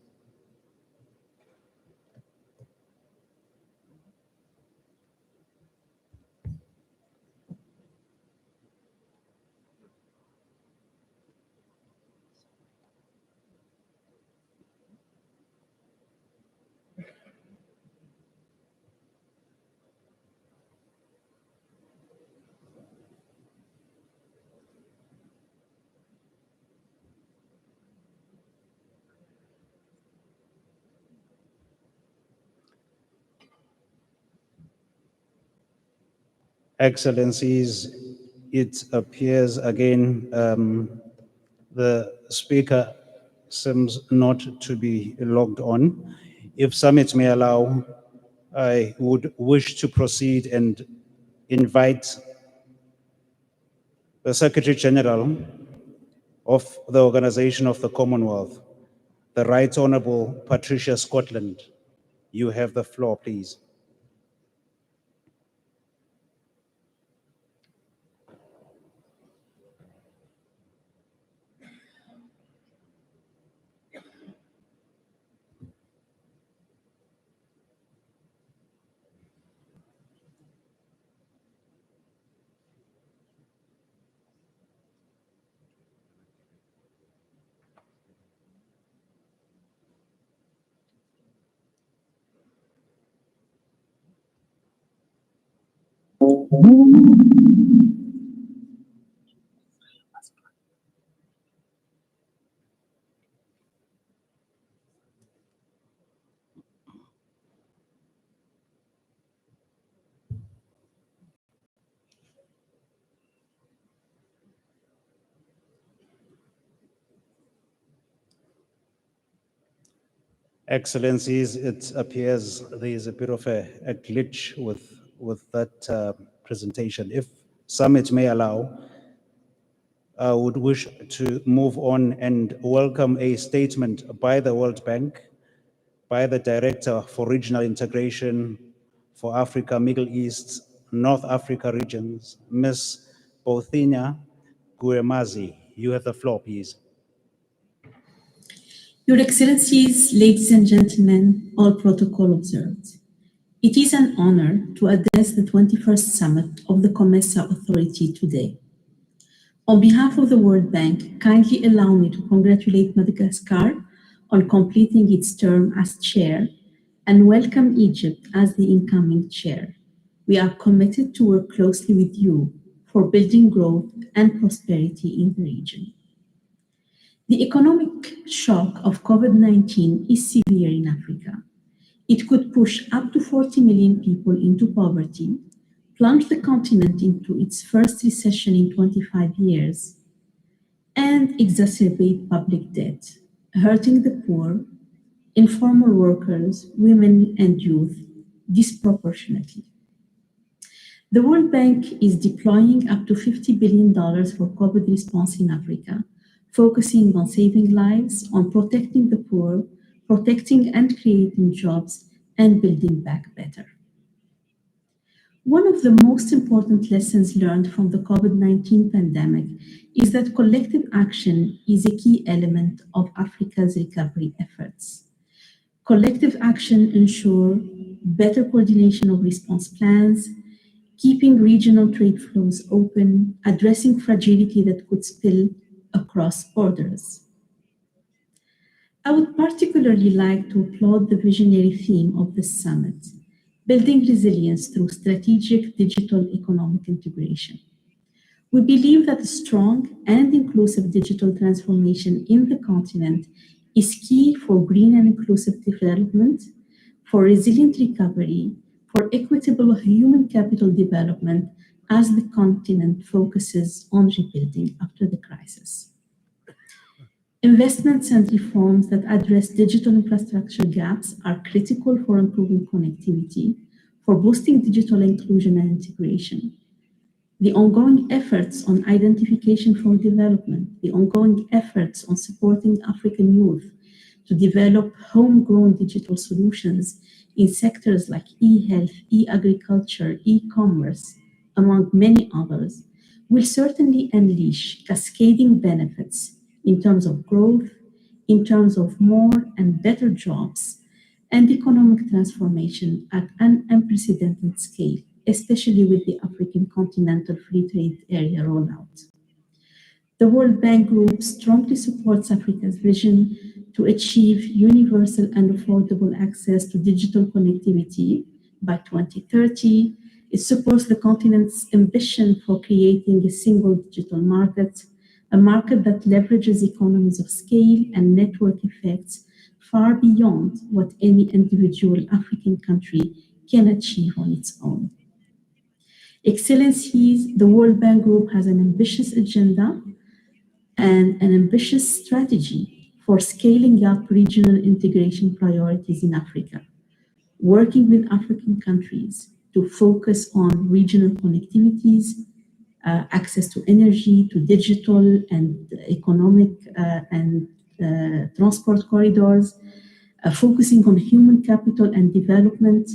Excellencies, it appears again the speaker seems not to be logged on. If Summit may allow, I would wish to proceed and invite the Secretary General of the Organization of the Commonwealth, the Right Honorable Patricia Scotland. You have the floor, please. Excellencies, it appears there is a bit of a glitch with that presentation. If Summit may allow, I would wish to move on and welcome a statement by the World Bank, by the Director for Regional Integration for Africa, Middle East, North Africa regions, Ms. Bothina Guemazi. You have the floor, please. Your Excellencies, ladies and gentlemen, all protocol observed. It is an honor to address the 21st Summit of the COMESA Authority today. On behalf of the World Bank, kindly allow me to congratulate Madagascar on completing its term as chair and welcome Egypt as the incoming chair. We are committed to work closely with you for building growth and prosperity in the region. The economic shock of COVID-19 is severe in Africa. It could push up to 40 million people into poverty, plunge the continent into its first recession in 25 years, and exacerbate public debt, hurting the poor, informal workers, women, and youth disproportionately. The World Bank is deploying up to $50 billion for COVID response in Africa, focusing on saving lives, on protecting the poor, protecting and creating jobs, and building back better. One of the most important lessons learned from the COVID-19 pandemic is that collective action is a key element of Africa's recovery efforts. Collective action ensures better coordination of response plans, keeping regional trade flows open, addressing fragility that could spill across borders. I would particularly like to applaud the visionary theme of this summit, building resilience through strategic digital economic integration. We believe that a strong and inclusive digital transformation in the continent is key for green and inclusive development, for resilient recovery, for equitable human capital development as the continent focuses on rebuilding after the crisis. Investments and reforms that address digital infrastructure gaps are critical for improving connectivity, for boosting digital inclusion and integration. The ongoing efforts on identification for development, the ongoing efforts on supporting African youth to develop homegrown digital solutions in sectors like e-health, e-agriculture, e-commerce, among many others, will certainly unleash cascading benefits in terms of growth, in terms of more and better jobs, and economic transformation at an unprecedented scale, especially with the African Continental Free Trade Area rollout. The World Bank Group strongly supports Africa's vision to achieve universal and affordable access to digital connectivity by 2030. It supports the continent's ambition for creating a single digital market, a market that leverages economies of scale and network effects far beyond what any individual African country can achieve on its own. Excellencies, the World Bank Group has an ambitious agenda and an ambitious strategy for scaling up regional integration priorities in Africa, working with African countries to focus on regional connectivities, access to energy, to digital and economic and transport corridors, focusing on human capital and development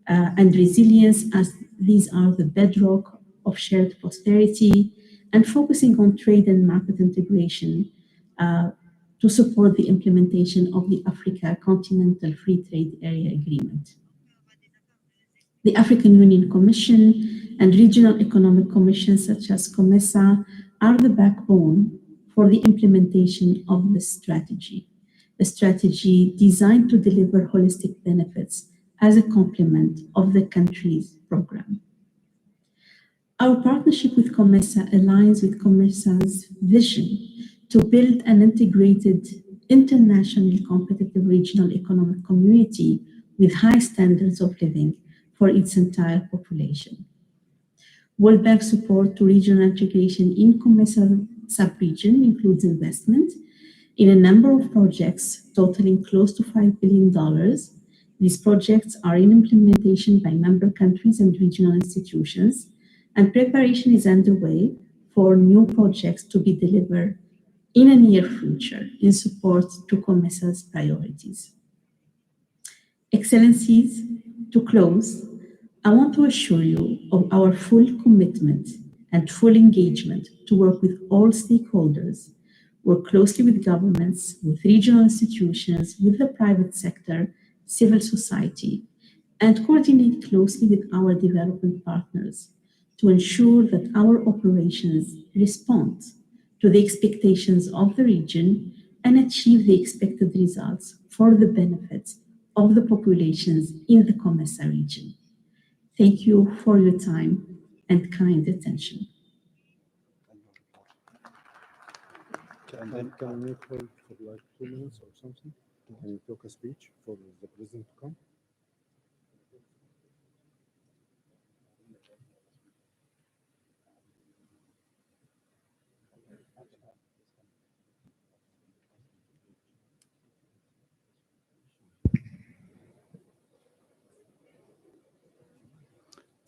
and resilience, as these are the bedrock of shared prosperity, and focusing on trade and market integration to support the implementation of the Africa Continental Free Trade Area Agreement. The African Union Commission and regional economic commissions such as COMESA are the backbone for the implementation of this strategy, a strategy designed to deliver holistic benefits as a complement of the country's program. Our partnership with COMESA aligns with COMESA's vision to build an integrated, internationally competitive regional economic community with high standards of living for its entire population. World Bank support to regional integration in COMESA sub-region includes investment in a number of projects totaling close to $5 billion. These projects are in implementation by member countries and regional institutions, and preparation is underway for new projects to be delivered in a near future in support to COMESA's priorities. Excellencies, to close, I want to assure you of our full commitment and full engagement to work with all stakeholders work closely with governments, with regional institutions, with the private sector, civil society, and coordinate closely with our development partners to ensure that our operations respond to the expectations of the region and achieve the expected results for the benefit of the populations in the COMESA region. Thank you for your time and kind attention. Can we make hold for like 2 minutes or something? Can you talk a speech for the president to come?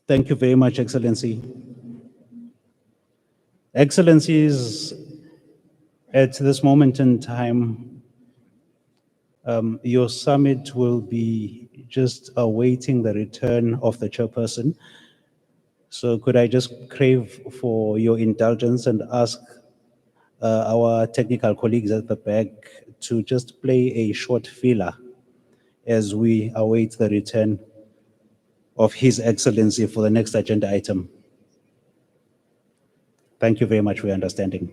Thank you very much, Excellency. Excellencies, at this moment in time, your summit will be just awaiting the return of the chairperson. So could I just crave for your indulgence and ask our technical colleagues at the back to just play a short filler as we await the return of His Excellency for the next agenda item. Thank you very much for your understanding.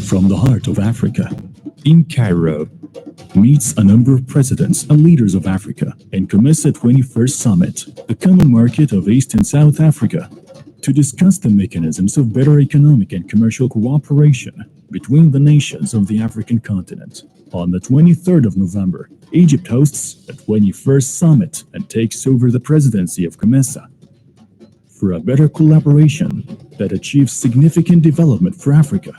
From the heart of Africa, in Cairo, meets a number of presidents and leaders of Africa in COMESA 21st Summit, the common market of East and South Africa, to discuss the mechanisms of better economic and commercial cooperation between the nations of the African continent. On the 23rd of November, Egypt hosts the 21st Summit and takes over the presidency of COMESA. For a better collaboration that achieves significant development for Africa,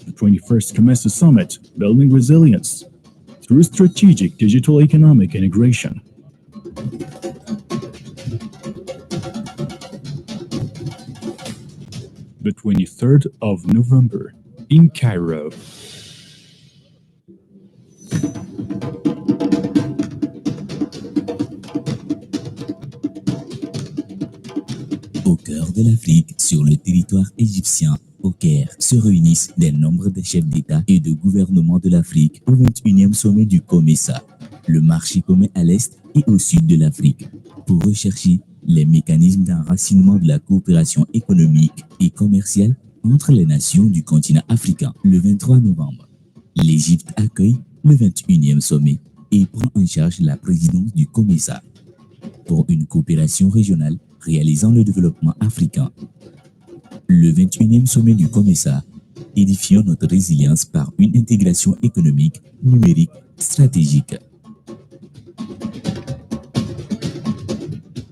the 21st COMESA Summit, building resilience through strategic digital economic integration. The 23rd of November in Cairo. Au cœur de l'Afrique, sur le territoire égyptien, au Caire, se réunissent des nombres de chefs d'État et de gouvernement de l'Afrique au 21e sommet du COMESA, le marché commun à l'est et au sud de l'Afrique, pour rechercher les mécanismes d'enracinement de la coopération économique et commerciale entre les nations du continent africain. Le 23 novembre, l'Égypte accueille le 21e sommet et prend en charge la présidence du COMESA pour une coopération régionale réalisant le développement africain. Le 21e sommet du COMESA, édifiant notre résilience par une intégration économique, numérique, stratégique.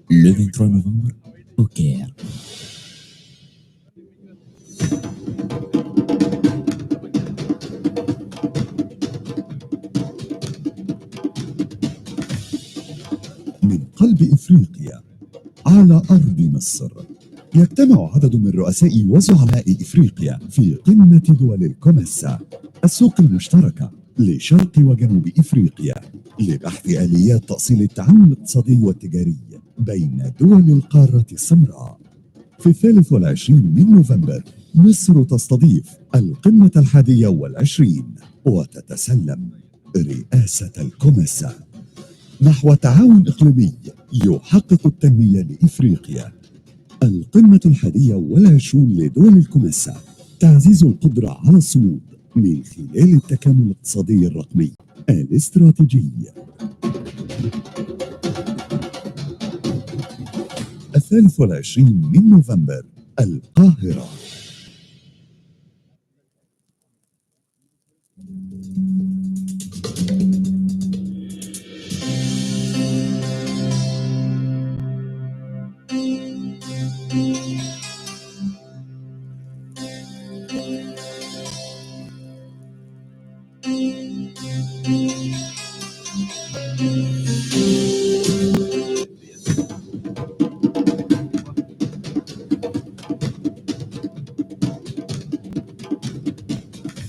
Le 23 novembre, au Caire. من قلب إفريقيا على أرض مصر يجتمع عدد من رؤساء وزعماء إفريقيا في قمة دول الكوميسا، السوق المشتركة لشرق وجنوب إفريقيا، لبحث آليات تأصيل التعاون الاقتصادي والتجاري بين دول القارة السمراء. في 23 من نوفمبر مصر تستضيف القمة 21 وتتسلم رئاسة الكوميسا نحو تعاون إقليمي يحقق التنمية لإفريقيا. القمة 21 لدول الكوميسا تعزيز القدرة على الصمود من خلال التكامل الاقتصادي الرقمي الاستراتيجي. 23 من نوفمبر، القاهرة.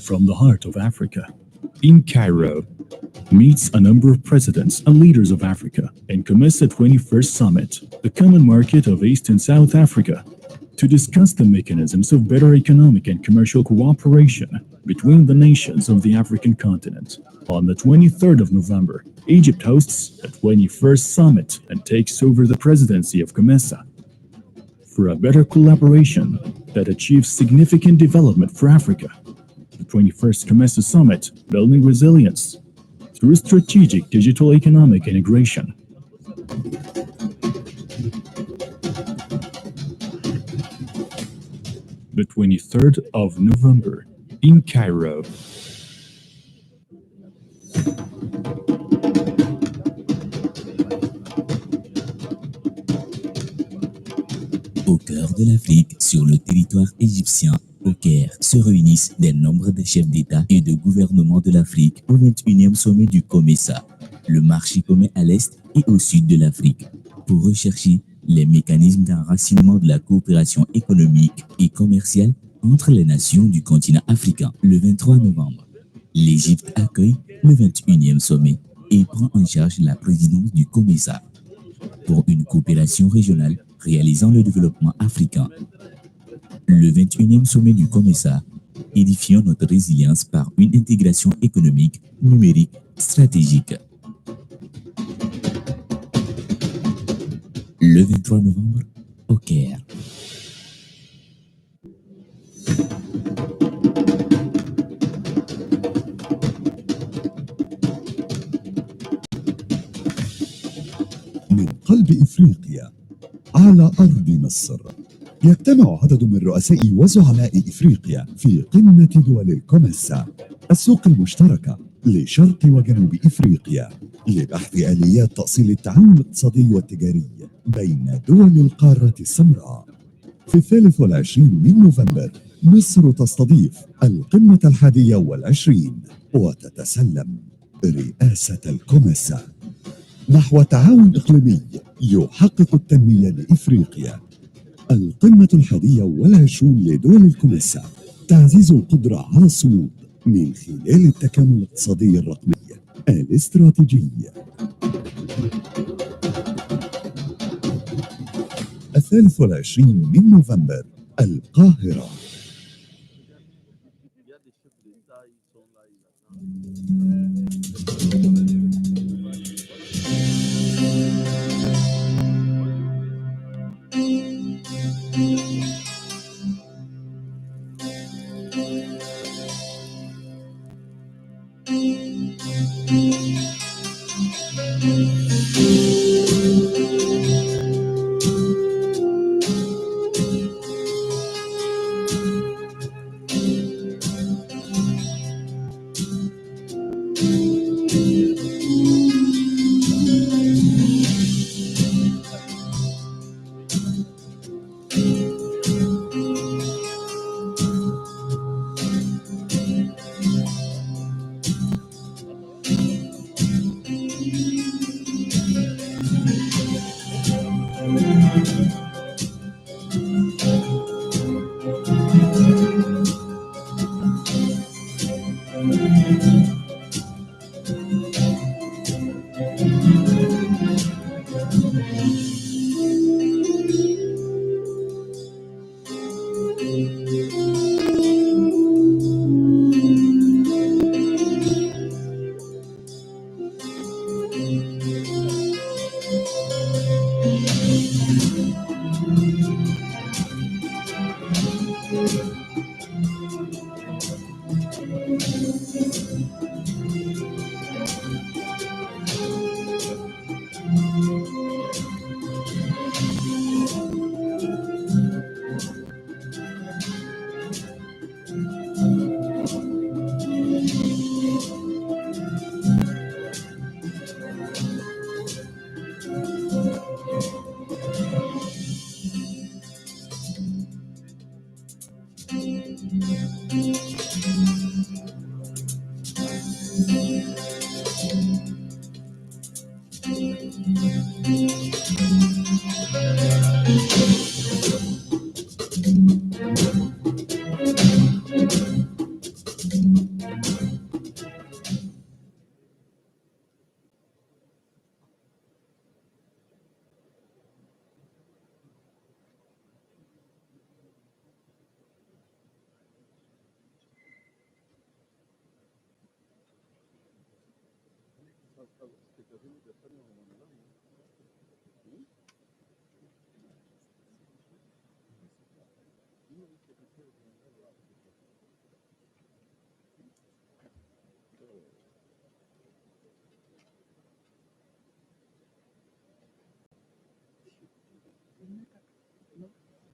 From the heart of Africa, in Cairo, meets a number of presidents and leaders of Africa and COMESA 21st Summit, the common market of East and South Africa, to discuss the mechanisms of better economic and commercial cooperation between the nations of the African continent. On the 23rd of November, Egypt hosts the 21st Summit and takes over the presidency of COMESA. For a better collaboration that achieves significant development for Africa, the 21st COMESA Summit, building resilience through strategic digital economic integration. The 23rd of November in Cairo. Au cœur de l'Afrique, sur le territoire égyptien, au Caire, se réunissent des nombres de chefs d'État et de gouvernement de l'Afrique au 21e sommet du COMESA, le marché commun à l'est et au sud de l'Afrique, pour rechercher les mécanismes d'enracinement de la coopération économique et commerciale entre les nations du continent africain. Le 23 novembre, l'Égypte accueille le 21e sommet et prend en charge la présidence du COMESA pour une coopération régionale réalisant le développement africain. Le 21e sommet du COMESA, édifiant notre résilience par une intégration économique, numérique, stratégique. Le 23 novembre, au Caire. من قلب إفريقيا على أرض مصر يجتمع عدد من رؤساء وزعماء إفريقيا في قمة دول الكوميسا، السوق المشتركة لشرق وجنوب إفريقيا، لبحث آليات تأصيل التعاون الاقتصادي والتجاري بين دول القارة السمراء. في 23 من نوفمبر مصر تستضيف القمة 21 وتتسلم رئاسة الكوميسا نحو تعاون إقليمي يحقق التنمية لإفريقيا. القمة 21 لدول الكوميسا تعزيز القدرة على الصمود من خلال التكامل الاقتصادي الرقمي الاستراتيجي. 23 من نوفمبر، القاهرة.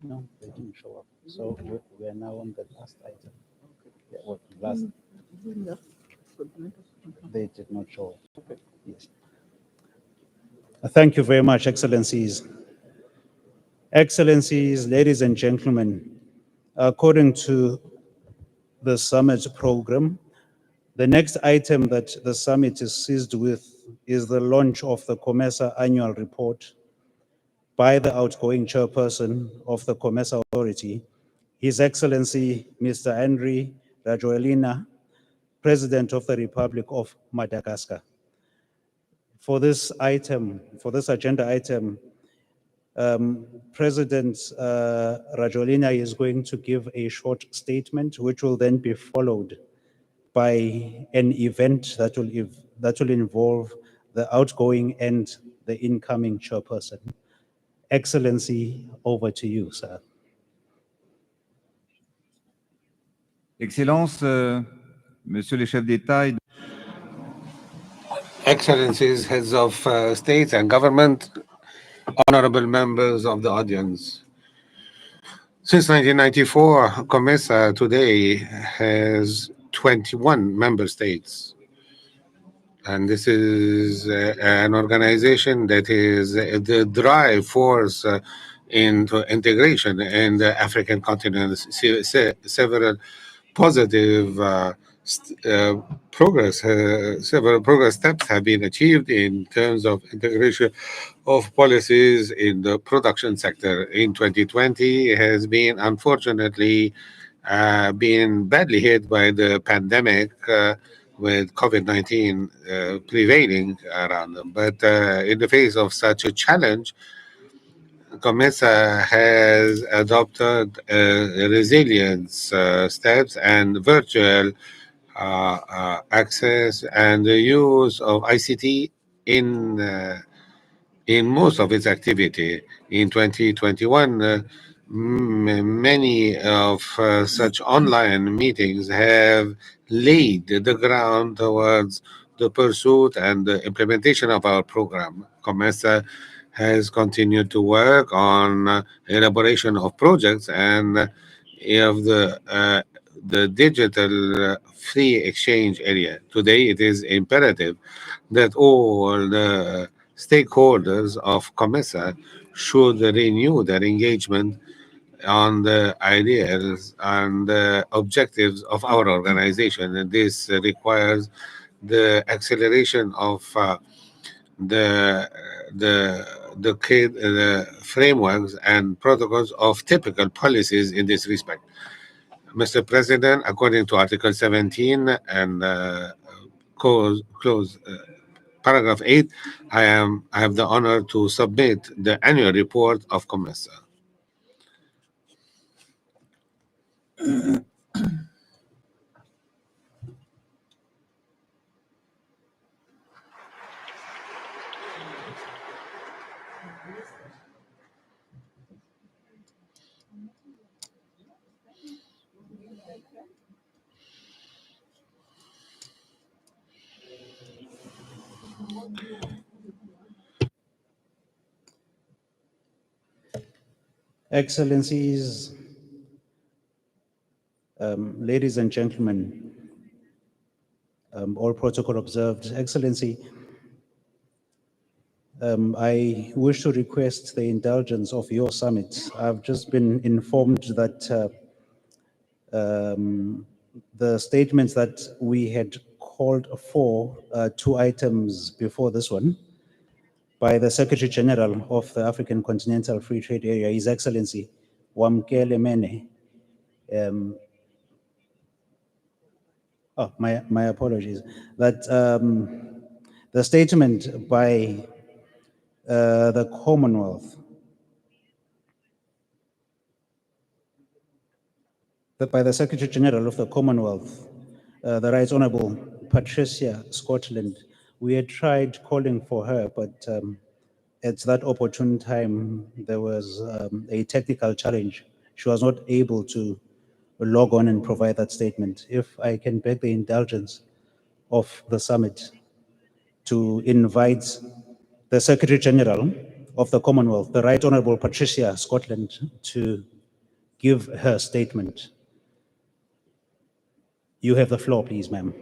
No, they didn't show up. So we are now on the last item. Yeah, what last? They did not show up. Yes. Thank you very much, Excellencies. Excellencies, ladies and gentlemen, according to the summit program, the next item that the summit is seized with is the launch of the COMESA annual report by the outgoing chairperson of the COMESA authority, His Excellency Mr. Henry Rajoelina, President of the Republic of Madagascar. For this agenda item, President Rajoelina is going to give a short statement, which will then be followed by an event that will involve the outgoing and the incoming chairperson. Excellency, over to you, sir. Excellences, Monsieur le chef d'État et Excellencies, heads of state and government, honorable members of the audience. Since 1994, COMESA today has 21 member states. And this is an organization that is the drive force into integration in the African continent. Several positive several progress steps have been achieved in terms of integration of policies in the production sector. In 2020 has been unfortunately been badly hit by the pandemic with COVID-19 prevailing around them. But in the face of such a challenge, COMESA has adopted resilience steps and virtual access and the use of ICT in most of its activity. In 2021, many of such online meetings have laid the ground towards the pursuit and the implementation of our program. COMESA has continued to work on elaboration of projects and of the digital free exchange area. Today, it is imperative that all the stakeholders of COMESA should renew their engagement on the ideas and the objectives of our organization. And this requires the acceleration of the frameworks and protocols of typical policies in this respect. Mr. President, according to Article 17 and paragraph 8, I have the honor to submit the annual report of COMESA. Excellencies, ladies and gentlemen, all protocol observed. Excellency, I wish to request the indulgence of your summit. I've just been informed that the statements that we had called for 2 items before this one by the Secretary General of the African Continental Free Trade Area, His Excellency Wamkele Mene. My apologies. That the statement by the Commonwealth, that by the Secretary General of the Commonwealth, the Right Honourable Patricia Scotland, We had tried calling for her, but at that opportune time, there was a technical challenge. She was not able to log on and provide that statement. If I can beg the indulgence of the summit to invite the Secretary General of the Commonwealth, the Right Honourable Patricia Scotland, to give her statement. You have the floor, please, ma'am.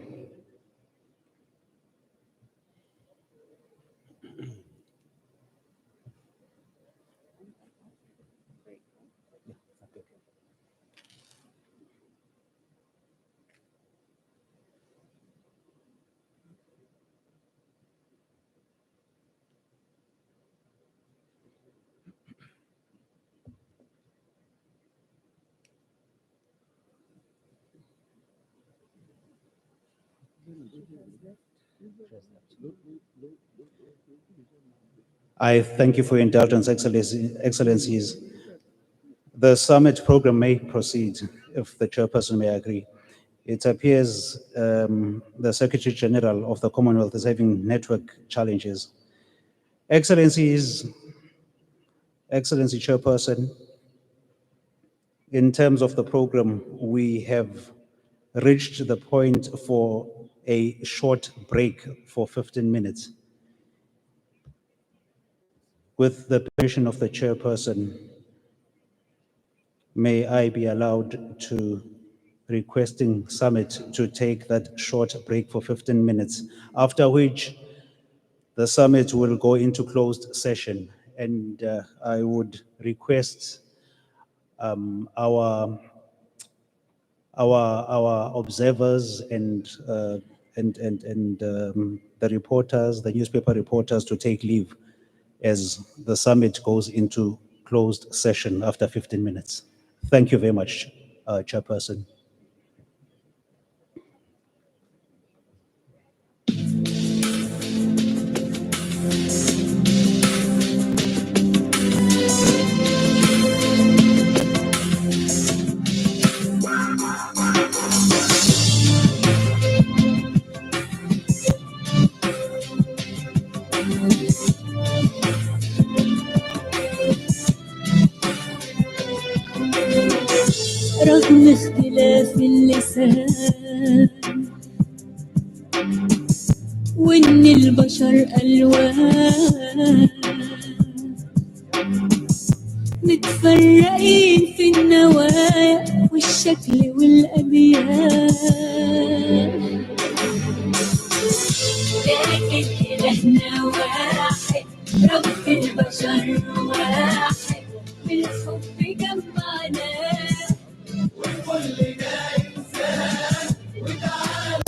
I thank you for your indulgence, Excellencies. The summit program may proceed if the chairperson may agree. It appears the Secretary General of the Commonwealth is having network challenges. Excellency Chairperson, in terms of the program, we have reached the point for a short break for 15 minutes. With the permission of the chairperson, may I be allowed to requesting summit to take that short break for 15 minutes, after which the summit will go into closed session. And I would request our observers and the reporters, the newspaper reporters, to take leave as the summit goes into closed session after 15 minutes. Thank you very much, Chairperson. رغم اختلاف اللسان وإن البشر ألوان متفرقين في النوايا والشكل والأديان لكن إلهنا واحد رب البشر واحد بالحب جمعنا وكلنا إنسان وتعالى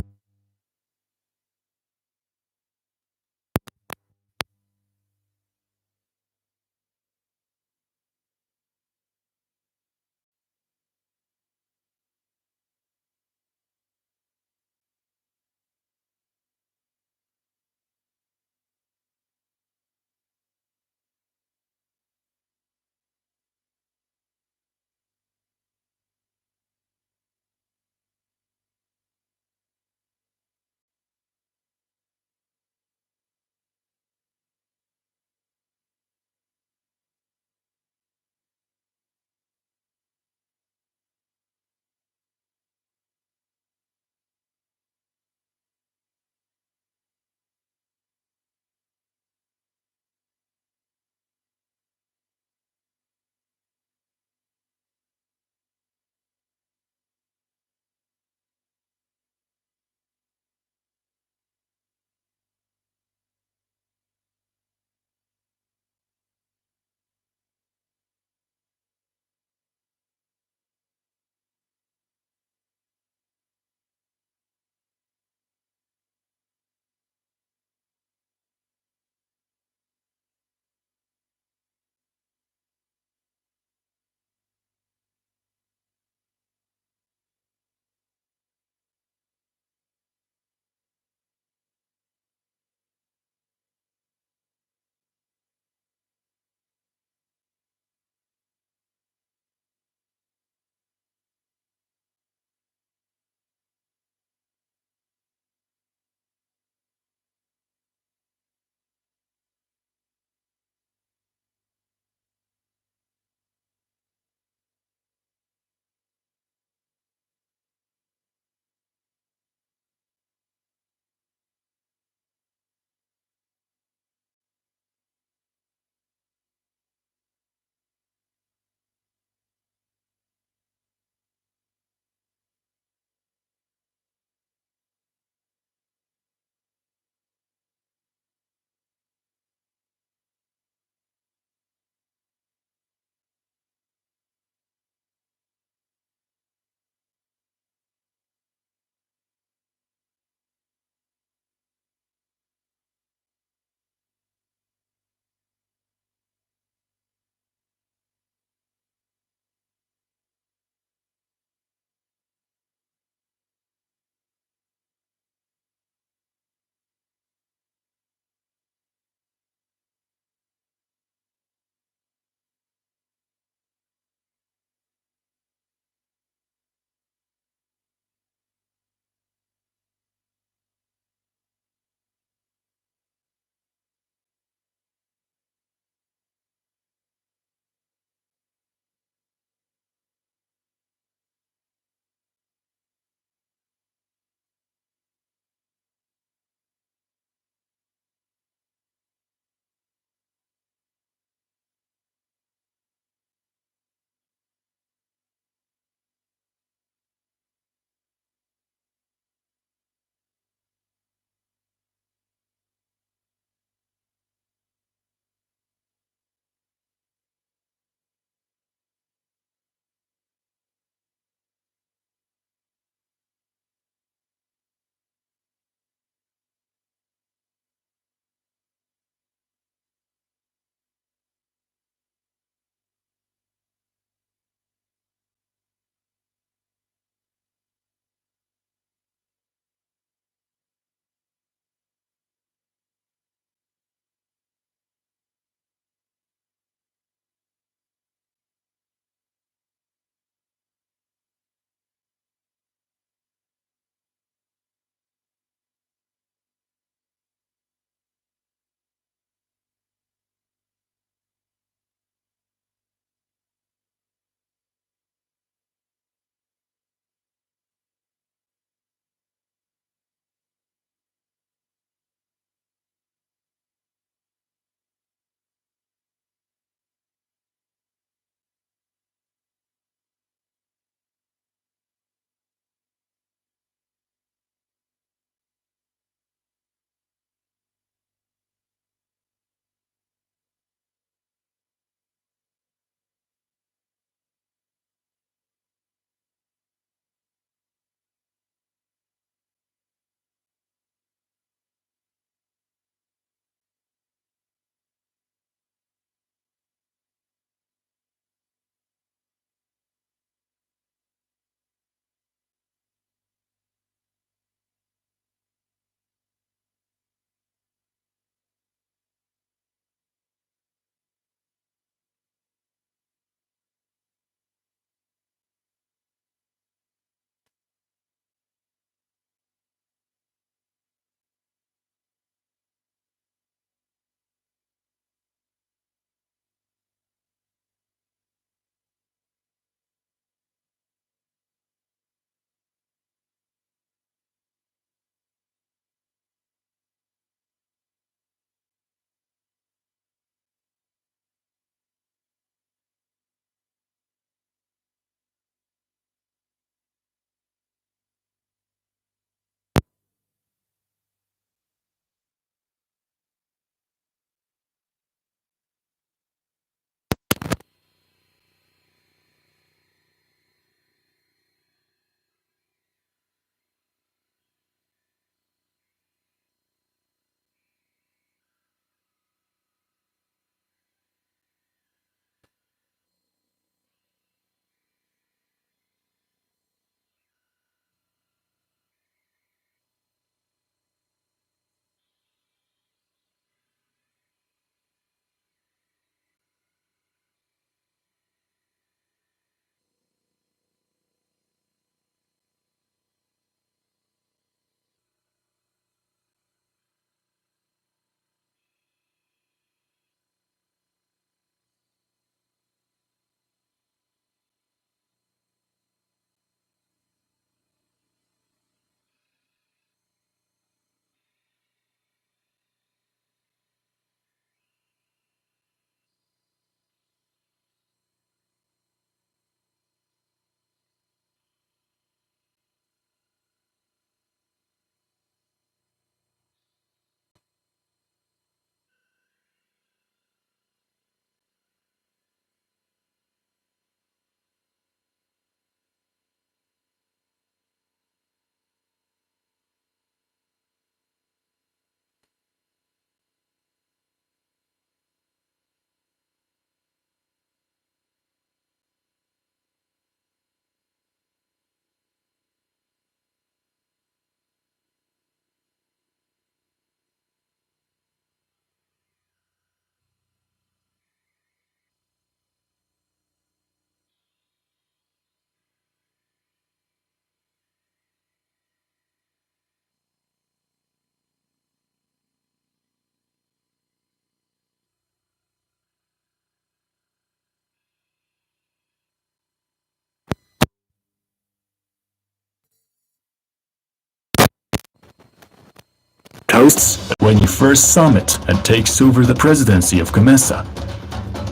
hosts the 21st Summit and takes over the presidency of COMESA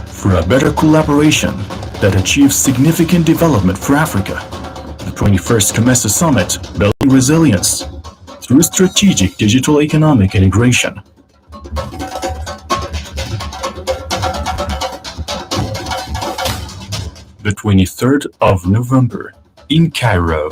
for a better collaboration that achieves significant development for Africa. The 21st COMESA Summit, building resilience through strategic digital economic integration. The 23rd of November in Cairo.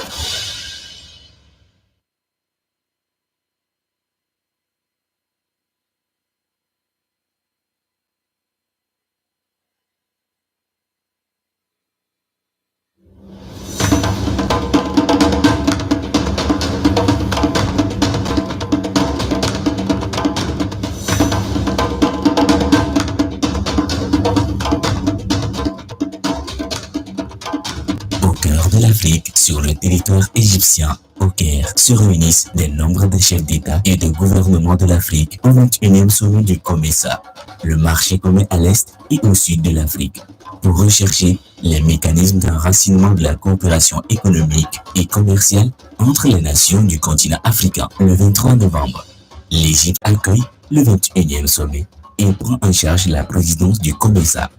Au cœur de l'Afrique, sur le territoire égyptien, au Caire, se réunissent des nombres de chefs d'État et de gouvernement de l'Afrique au 21e sommet du COMESA, le marché commun à l'est et au sud de l'Afrique, pour rechercher les mécanismes d'enracinement de la coopération économique et commerciale entre les nations du continent africain. Le 23 novembre, l'Égypte accueille le 21e sommet et prend en charge la présidence du COMESA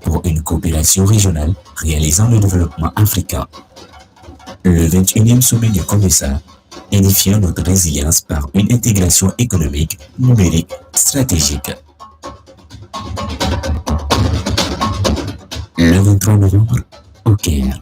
pour une coopération régionale réalisant le développement africain. Le 21e sommet du COMESA édifiant notre résilience par une intégration économique, numérique, stratégique. Le 23 novembre, au Caire.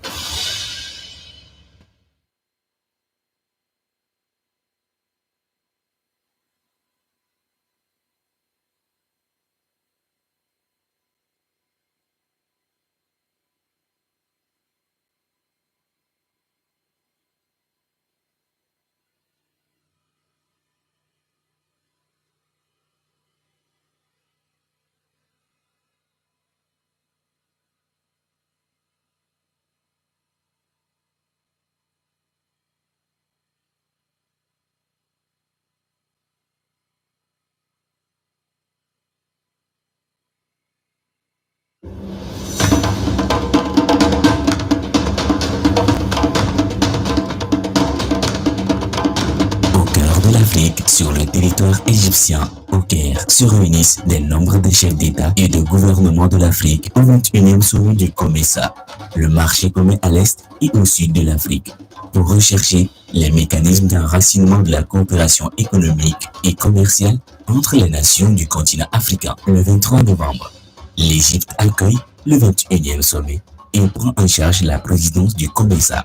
Au cœur de l'Afrique, sur le territoire égyptien, au Caire, se réunissent des nombres de chefs d'État et de gouvernement de l'Afrique au 21e sommet du COMESA, le marché commun à l'est et au sud de l'Afrique, pour rechercher les mécanismes d'enracinement de la coopération économique et commerciale entre les nations du continent africain. Le 23 novembre, l'Égypte accueille le 21e sommet et prend en charge la présidence du COMESA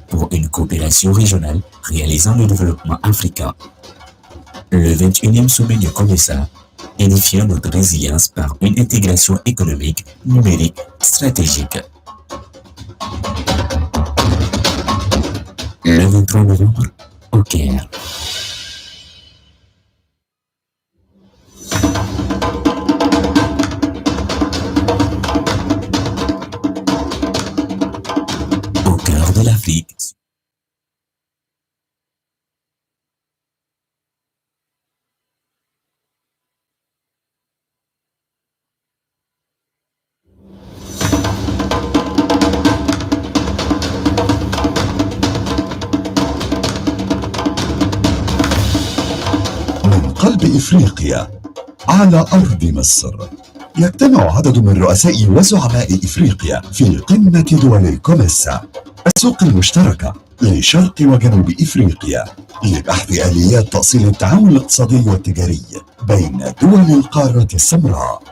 pour une coopération régionale réalisant le développement africain. Le 21e sommet du COMESA édifiant notre résilience par une intégration économique, numérique, stratégique. Le 23 novembre, au Caire. Au cœur de l'Afrique. من قلب إفريقيا على أرض مصر يجتمع عدد من رؤساء وزعماء إفريقيا في قمة دول الكوميسا، السوق المشتركة لشرق وجنوب إفريقيا، لبحث آليات تأصيل التعاون الاقتصادي والتجاري بين دول القارة السمراء.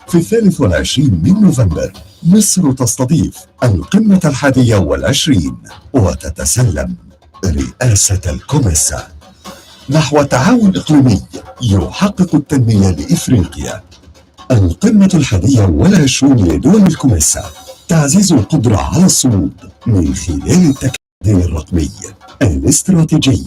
في 23 من نوفمبر مصر تستضيف القمة 21 وتتسلم رئاسة الكوميسا نحو تعاون إقليمي يحقق التنمية لإفريقيا. القمة 21 لدول الكوميسا تعزيز القدرة على الصمود من خلال التكامل الرقمي الاستراتيجي.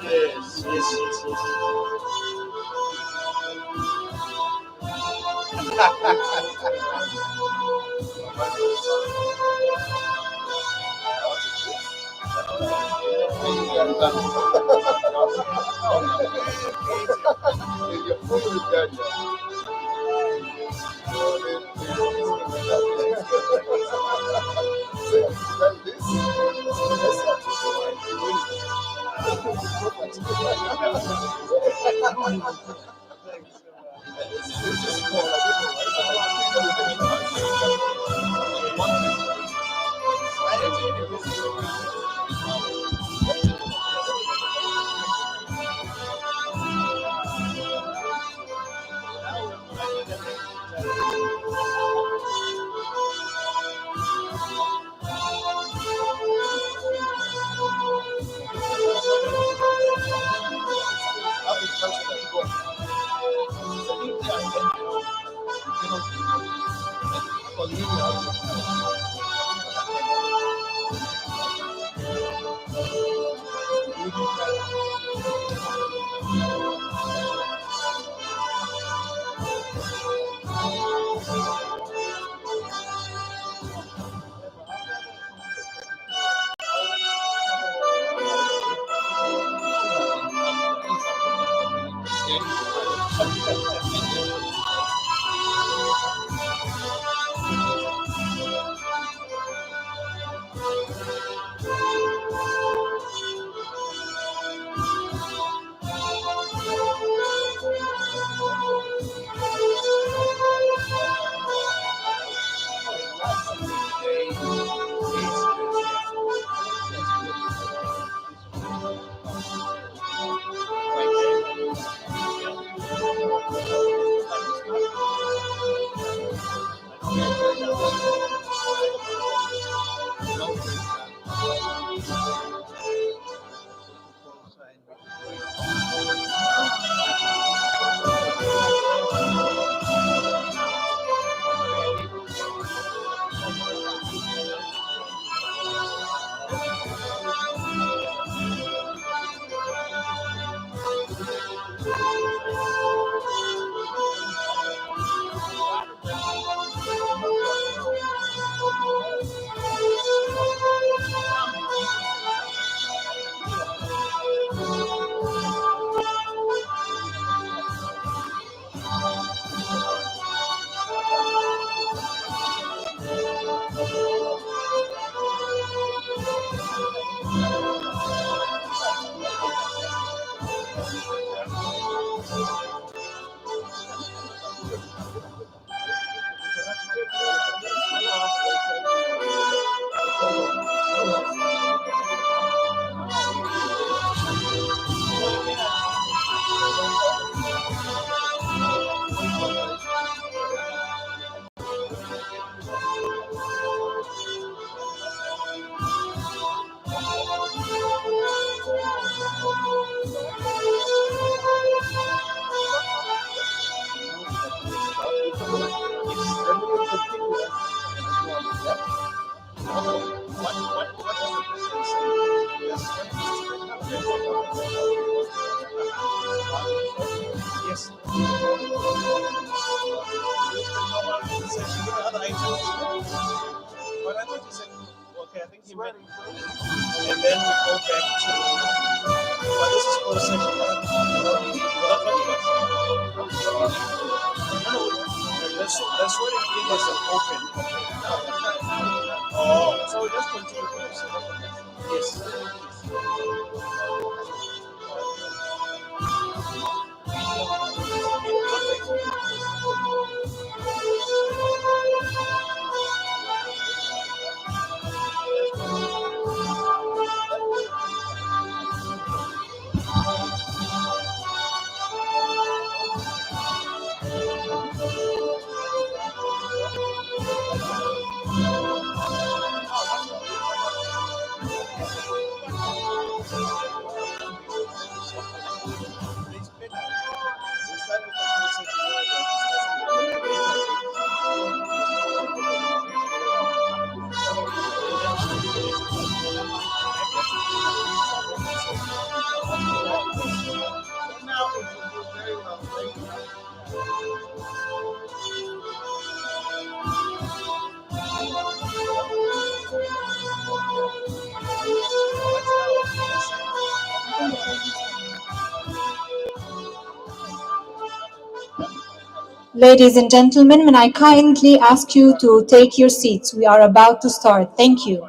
Yes, yes, yes, yes. Ladies and gentlemen, may I kindly ask you to take your seats? We are about to start. Thank you.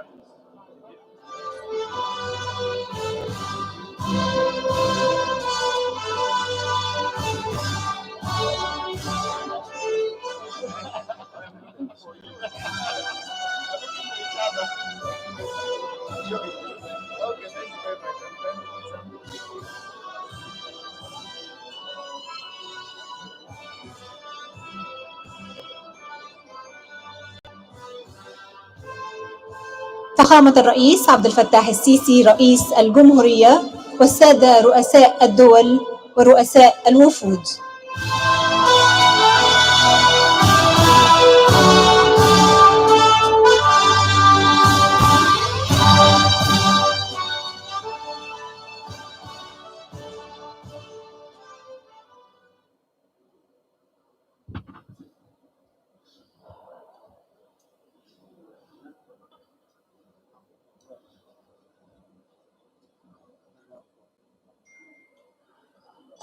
فخامة الرئيس عبد الفتاح السيسي رئيس الجمهورية والسادة رؤساء الدول ورؤساء الوفود.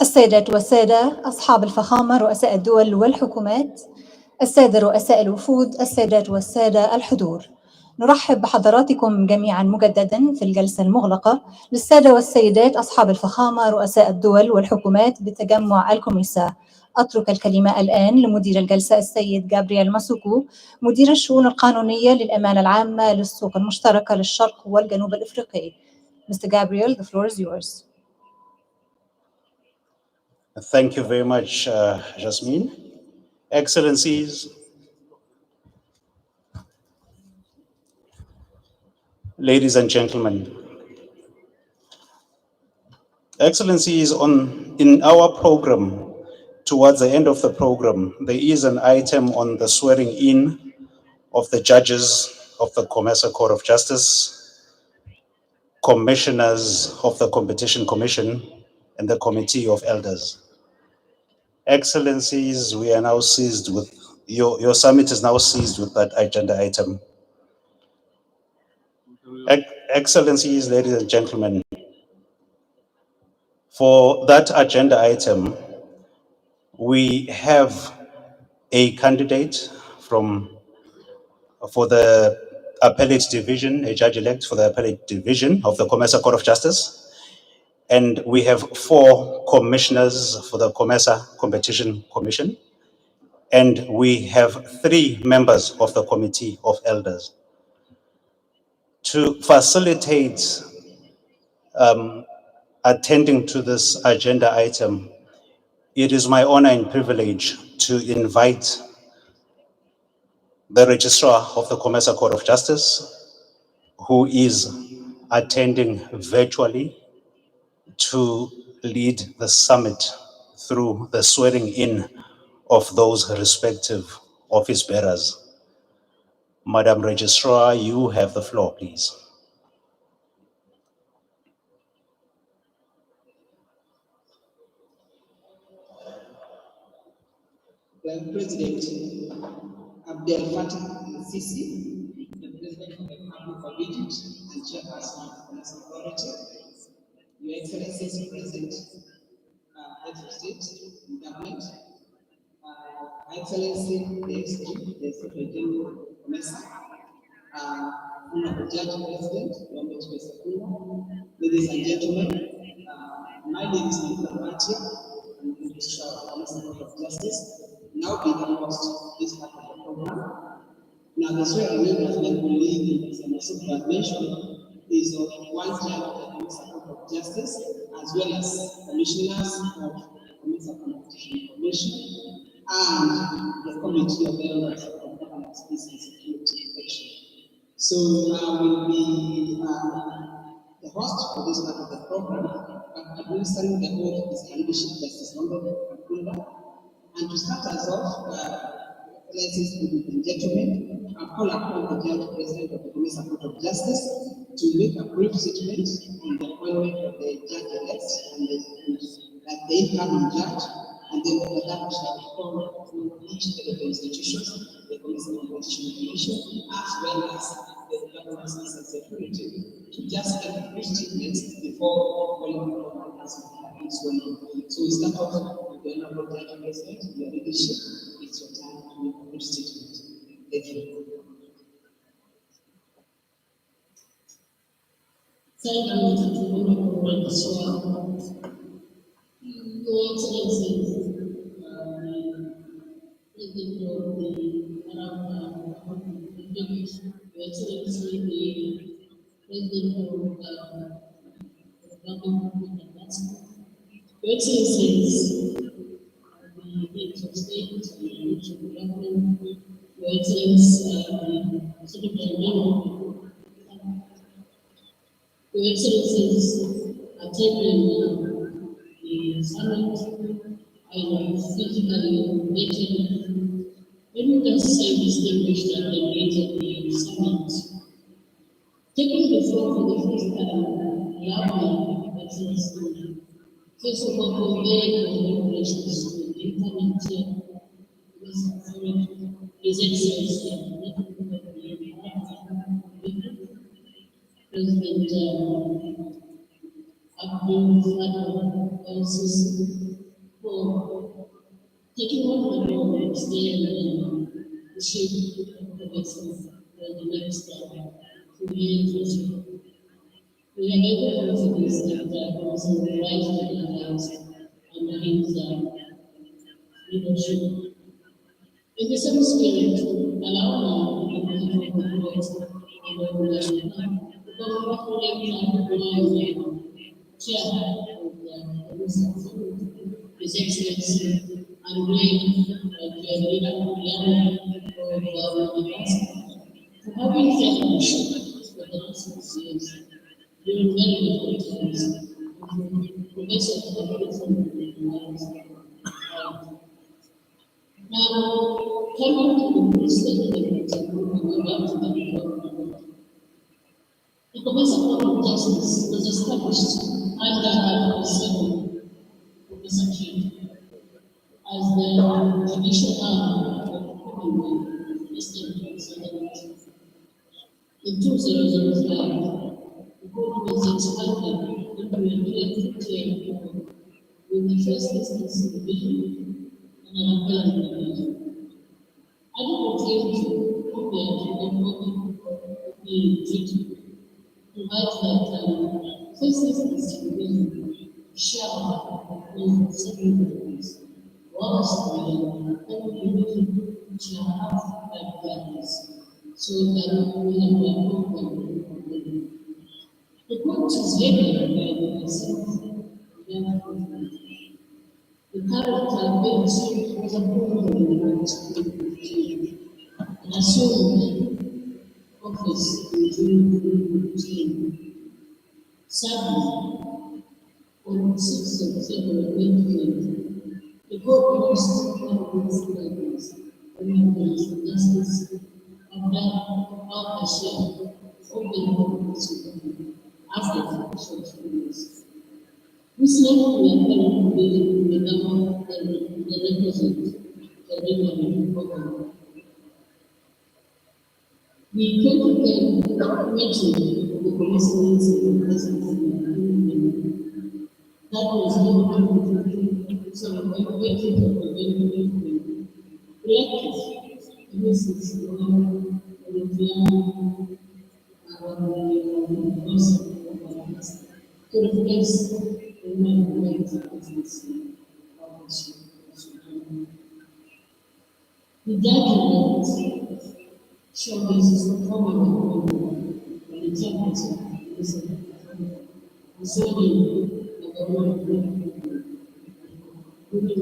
السيدات والسادة أصحاب الفخامة رؤساء الدول والحكومات، السادة رؤساء الوفود، السادات والسادة الحضور، نرحب بحضراتكم جميعا مجددا في الجلسة المغلقة للسادة والسيدات أصحاب الفخامة رؤساء الدول والحكومات بتجمع الكوميسا. أترك الكلمة الآن لمدير الجلسة السيد جابرييل ماسوكو، مدير الشؤون القانونية للأمانة العامة للسوق المشتركة للشرق والجنوب الإفريقي. Mr. Gabriel, the floor is yours. Thank you very much, Jasmine. Excellencies, ladies and gentlemen. Excellencies, in our program, towards the end of the program, there is an item on the swearing in of the judges of the COMESA Court of Justice, commissioners of the Competition Commission, and the Committee of Elders. Excellencies, we are now seized with, your summit is now seized with that agenda item. Excellencies, ladies and gentlemen, for that agenda item, we have a candidate for the appellate division, a judge-elect for the appellate division of the COMESA Court of Justice. And we have 4 commissioners for the COMESA Competition Commission. And we have 3 members of the Committee of Elders. To facilitate attending to this agenda item, it is my honor and privilege to invite the Registrar of the COMESA Court of Justice, who is attending virtually, to lead the summit through the swearing in of those respective office bearers. Madam Registrar, you have the floor, please. President Abdel Fattah al-Sisi, the President of the Republic of Egypt and Chairperson of the Police Authority, Your Excellencies present, Heads of State and Government, Excellency, the Ex-Chief, the Secretary General of COMESA, Honorable Judge President, ladies and gentlemen, my name is Nicola Matia, I'm the Registrar of the COMESA Court of Justice. Now be the host this part of the program. Now the swearing in as my colleague Mr. mentioned is of one judge of the COMESA Court of Justice as well as commissioners of the COMESA Competition Commission and the Committee of Elders of Governance, Peace and Security Section. So I will be the host for this part of the program, but administering the oath is the leadership Justice Kakunda. And to start us off, ladies and gentlemen, I call upon the Judge President of the COMESA Court of Justice to make a brief statement on the appointment of the judge-elects and the incoming judge, and the overlap shall be formed with each of the institutions, the COMESA Competition Commission, as well as the governance and security, to just get a brief statement before calling for as we have been sworn in. So we start off with the Honorable Deputy President, your leadership. It's your time to make a brief statement. Thank you. Thank you, Honorable Chair. Your Excellencies, President of the Arab Republic, Your Excellency, the President of the Republic of Madagascar, Your Excellencies, the heads of state, the heads of government, Your Excellency, the Secretary General, Your Excellencies, attending the summit, either physically or virtually. Let me just say distinguished and delegated the summit. Taking the floor for the first time, allow me, Excellency, first of all, convey congratulations to the incoming chair, His Excellency, President Abdul Fattah el-Sisi, for taking on the role of staying the shape of the vessel for the next 2 years. We have every confidence that the Council will rise to the task under his leadership. In the same spirit, allow me to give the voice in the Chair of His Excellency, and we, the leader of the for having fellowship for the last 6 years, during very difficult times, Professor of the now, coming to the statement about the COMESA Court of Justice was established under Article 7 of the Constitution as the judicial arm of the Commonwealth Eastern Southern. In 2005, the court was expanded into a 20-tier court with the first instance division and an appellate division. Article 20 of the treaty provides that first instance division shall include secretaries, whilst the appellate division shall have 5 parties, so that we have a program. The court is headed by the President. The current bench was appointed in the last and assumed office in June 2015. Sadly, on 6th of February 2020, the court lost one of its members, Honorable Justice Abdul Bashir, of the Court after the short years. This led to the appellate division to become the representative of the regional government. The 2010 meeting of the commissioners in the that was held on the 20th of November, elected Mrs. Olivia to replace the non-government agency of the document showcases the formula and the templates of this concerning the government to the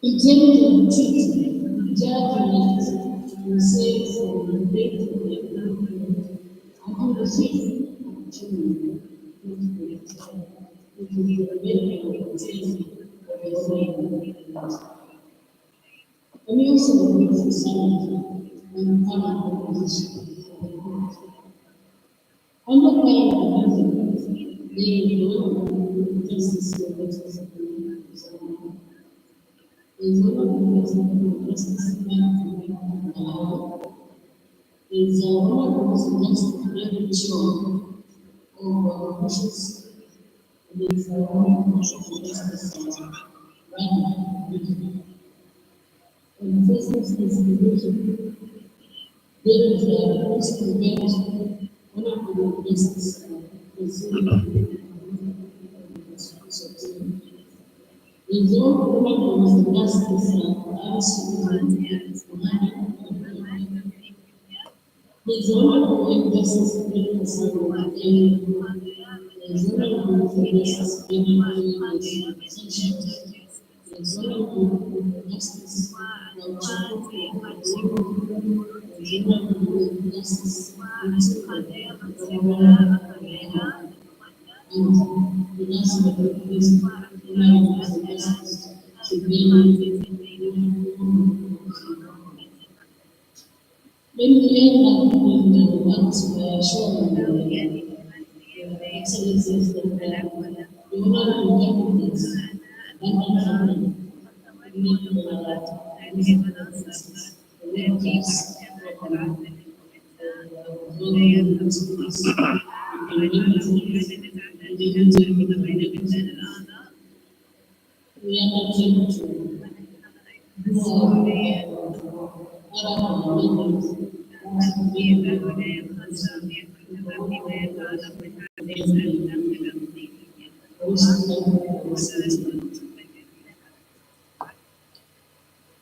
in terms of the treaty, the judgment will say from the date of the agreement until the 6th of June 2025, which will be the remaining of the treaty of the government. And we also agree with the summit and current position. Under current president, they will justice for justice. Is one of the president justice is one of the most very sure of wishes. It is one of the justice right now. And this is distribution. There is a most prevent one of the business is all one of the justice is one of the justice is one of the justice is one of the justice when we end up with the ones shown the excellencies that we want to get this and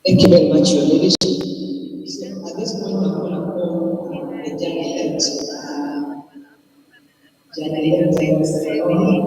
Thank you very much, Your Leadership. So at this point, I'm going to call the Janet Vienna, just a second,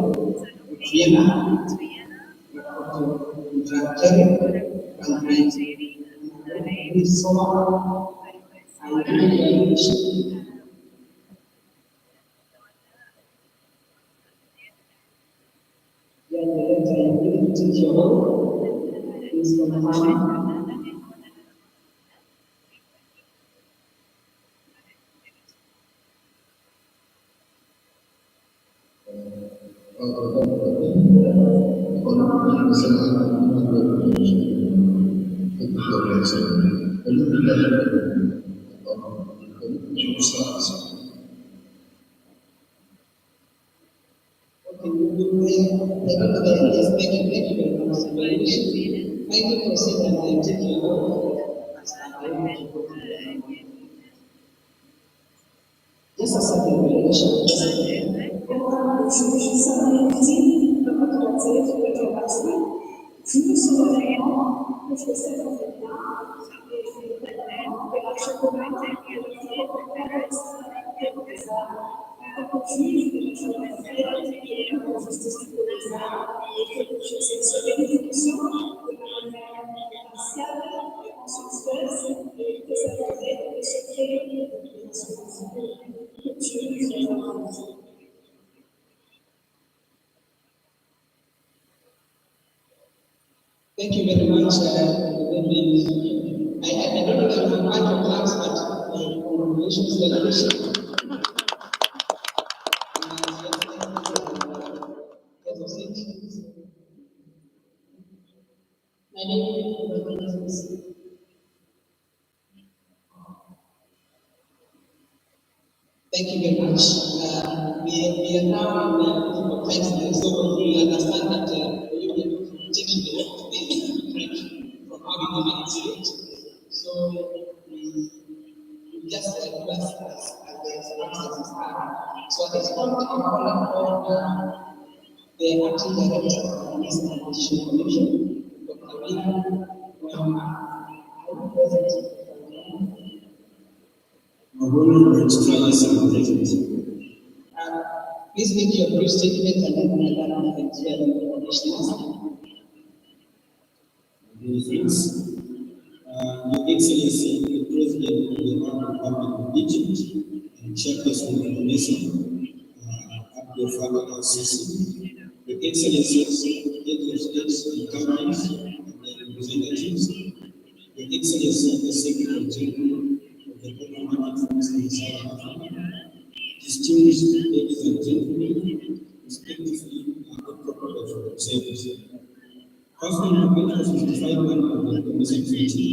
Thank you very much. I don't know if you have had your class, but congratulations, leadership. My name is Thank you very much. We are now for Thanksgiving, so we understand that you will be taking the break from how we normally do it. So we just give us as the circumstances are. So at this point, I'm calling on the acting director of the East Competition Commission, Dr. Rina, President. Please make your brief statement and then we are going to share the commissioners. Your Excellency, the President of the Republic of Egypt and Chairperson of the COMESA, Abdel Fattah al-Sisi, Your Excellencies, Heads of States and Governments, and their representatives, Your Excellency, the Secretary General of the common market for East and South Africa, distinguished ladies and gentlemen, respectively, good corporate observers. Pursuant to Article 55(1) of the COMESA Treaty,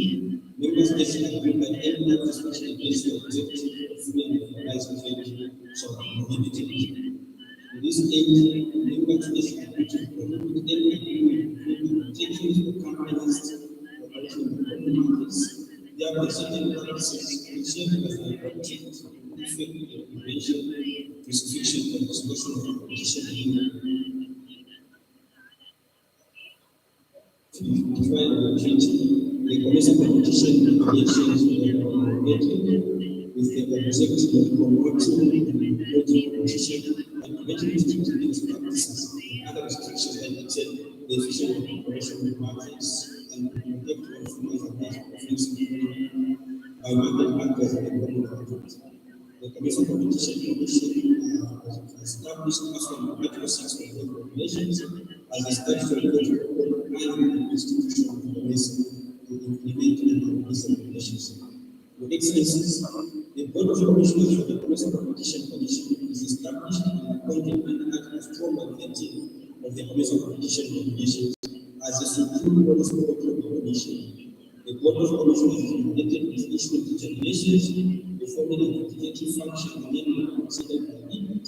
member states agree that any practice which against the objective of free and organized trade shall be prohibited. To this end, member states agree to prohibit any agreement between objectives of companies operating in the common markets, thereby certain practices which serve as an objective to effect the prevention, restriction, or discussion of competition the treaty, the COMESA competition regulations were promulgated with the objective of promoting and promoting competition and preventing restrictive business practices and other restrictions that deter the efficient operation of markets and protect consumers against offensive by market actors in the common market. The COMESA Competition Commission was established as from Article 6 of the regulations as a statutory protocol and the institution of the COMESA to implement and enforce the regulations. Your Excellencies, the Board of Commissioners for the COMESA Competition Commission is established and appointed under Article 12 and 13 of the COMESA Competition Regulations as a supreme body support of the Commission. The Board of Commissioners is mandated with issuing determinations, performing an investigative function and considered by it,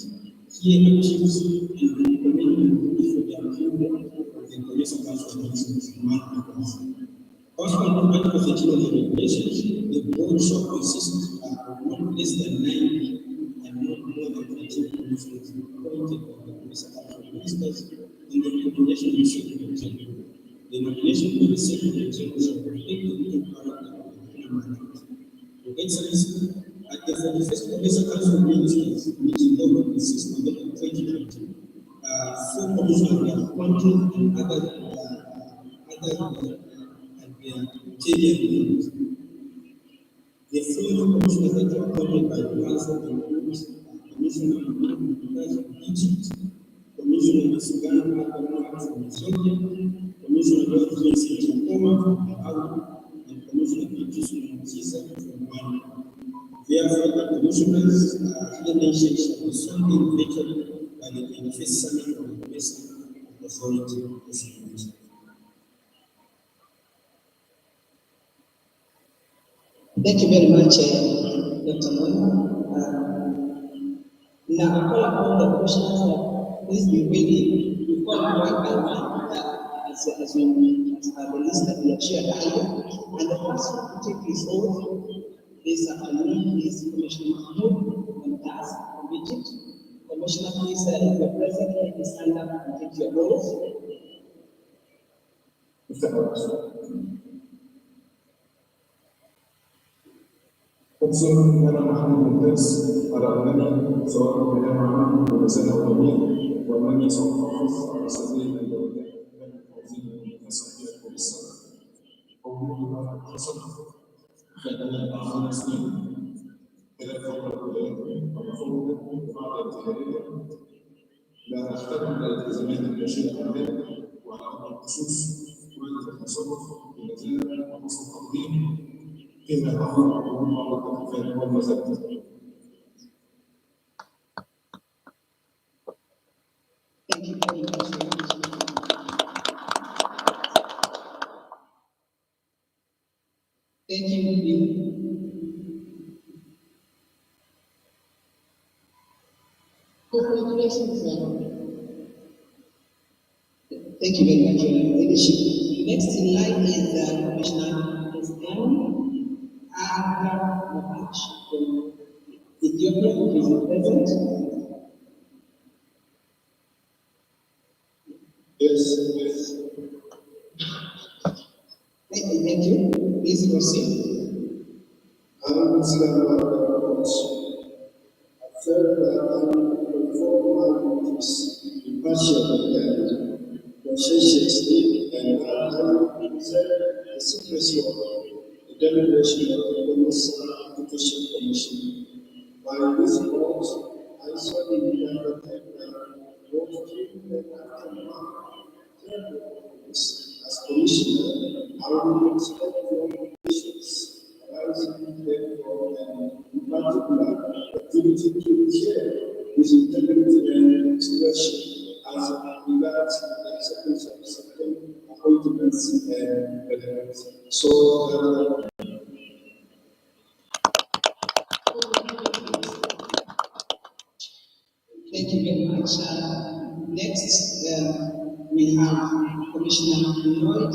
here actions, and recommending for the approval of the COMESA Council of Commissioners among others. Pursuant to Article 13 of the regulations, the board shall consist of not less than 9 and not more than 13 commissioners appointed by the COMESA Council of Ministers in the recommendation of the Secretary General. The nomination of the Secretary General shall reflect the written character of the common market. Your Excellency, at the 41st COMESA Council of Ministers meeting held on the 6th of November 2020, 4 commissioners were appointed and others and their tenure. The 4 new commissioners that were appointed by the Council include Commissioner of Egypt, Commissioner Ghana from Ethiopia, Commissioner Vincent Chakoma from Malawi, and Commissioner Beatrice Mutiza from Rwanda. Therefore, the commissioners here mentioned shall be solely vetted by the 21st Summit of the COMESA Authority of Security. Thank you very much, Dr. Moyo. Now, I call upon the commissioners, please be ready to call one by one as the list that we have shared earlier. And the first one to take his oath this afternoon is Commissioner Mahmoud Mumtaz from Egypt. Commissioner, please, if you're present, please stand up and take your oath. أقسم أنا محمود ممتاز على أنني سواء كان عمل ولسانه طويل وأنني سوف أحافظ على سبيل الدولة وزير المسؤولية الكوميسا ومما حصل خلال 4 سنين خلال فترة الولايات المفروض بعد انتهائها لا أختلف الالتزامات الناشئة عن ذلك وعلى أرض الخصوص وجه التصرف بالنزاهة وحسن التقديم فيما يتعلق بالامور والتكليفات والمزايا. Thank you very much. Thank you. Congratulations. Thank you very much for your leadership. Next in line is Commissioner Aga Mabach from Ethiopia, who is present. Yes. Thank you. Please proceed. I felt that I would perform my duties impartially and conscientiously and I preserve the secrecy of the deliberation of the COMESA Competition Commission. By this vote, I solemnly undertake that both during and after my term of office as Commissioner, I will respect your conditions arising therefore and particular activity to share with integrity and stewardship as regards the acceptance of certain appointments and benefits. So, thank you very much. Next, we have Commissioner Lloyd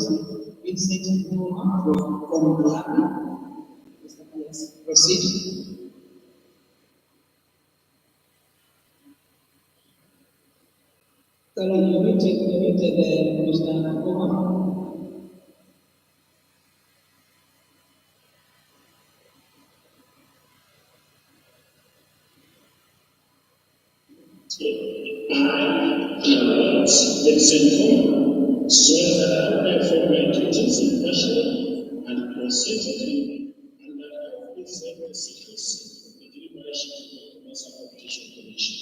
Vincent Noma from Malawi. Yes, proceed. Sorry, you muted, Commissioner Noma. Ladies and gentlemen, swear that I will perform my duties impartially and consistently and that I will preserve the secrecy of the deliberation of the COMESA Competition Commission.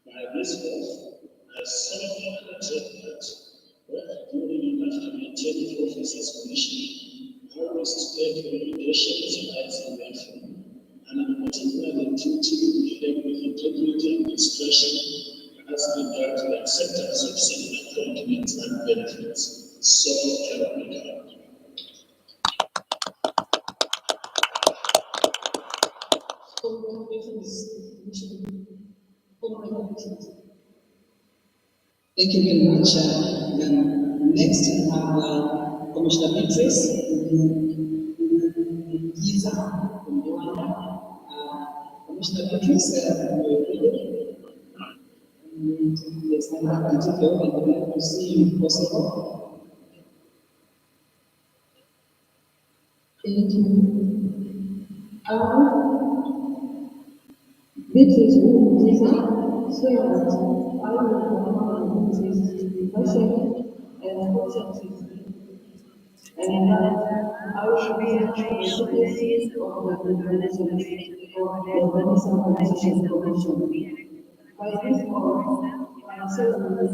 By this oath, I solemnly undertake that both during and after my term of office as Commissioner, I will take the obligations arising therefrom, and in particular the duty related with integrity and discretion as regards the acceptance of certain appointments and benefits. So help me God. Thank you very much. Next, we have Commissioner Beatrice Giza from Rwanda. Commissioner Beatrice, yes, I'm happy to go and glad to see you if possible. Thank you. Beatrice Giza, so that I will perform my duties impartially and conscientiously, and that I will preserve the secrecy of the organization of the Organization Competition Commission. By this oath, I solemnly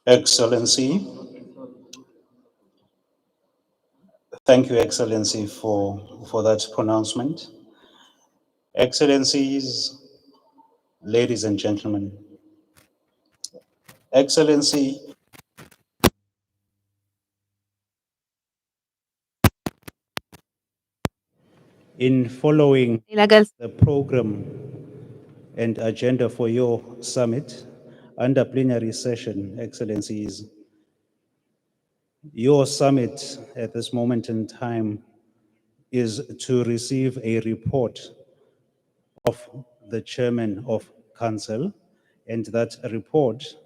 Excellency, thank you, Excellency, for that pronouncement. Excellencies, ladies and gentlemen, Excellency, in following the program and agenda for your summit under plenary session, Excellencies, your summit at this moment in time is to receive a report of the chairman of council, and that report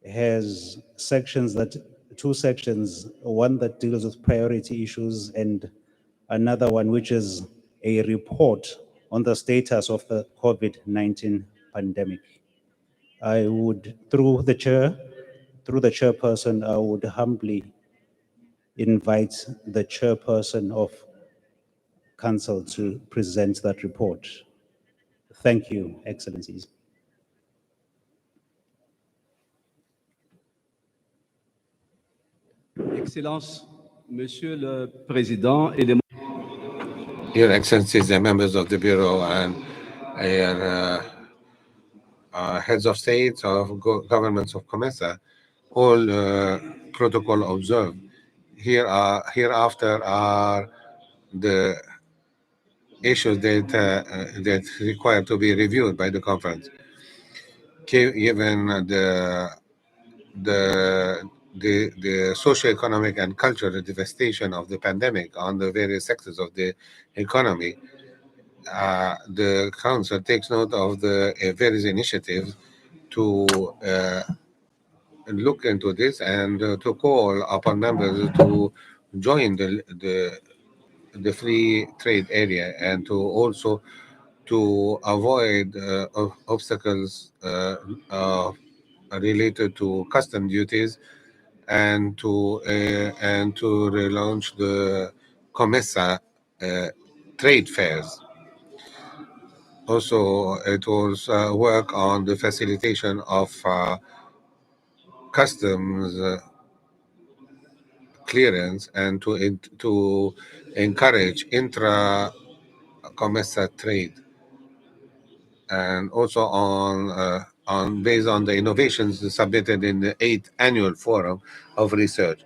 has two sections, one that deals with priority issues and another one which is a report on the status of the COVID-19 pandemic. I would, through the chairperson, I would humbly invite the chairperson of council to present that report. Thank you, Excellencies. Excellences, Monsieur le Président et les Your Excellencies, the members of the Bureau and heads of states of governments of COMESA, all protocol observed. Hereafter are the issues that require to be reviewed by the conference. Given the socio-economic and cultural devastation of the pandemic on the various sectors of the economy, the Council takes note of the various initiatives to look into this and to call upon members to join the free trade area and to also to avoid obstacles related to custom duties and to relaunch the COMESA trade fairs. Also, it was work on the facilitation of customs clearance and to encourage intra-COMESA trade, and also on based on the innovations submitted in the 8th annual forum of research.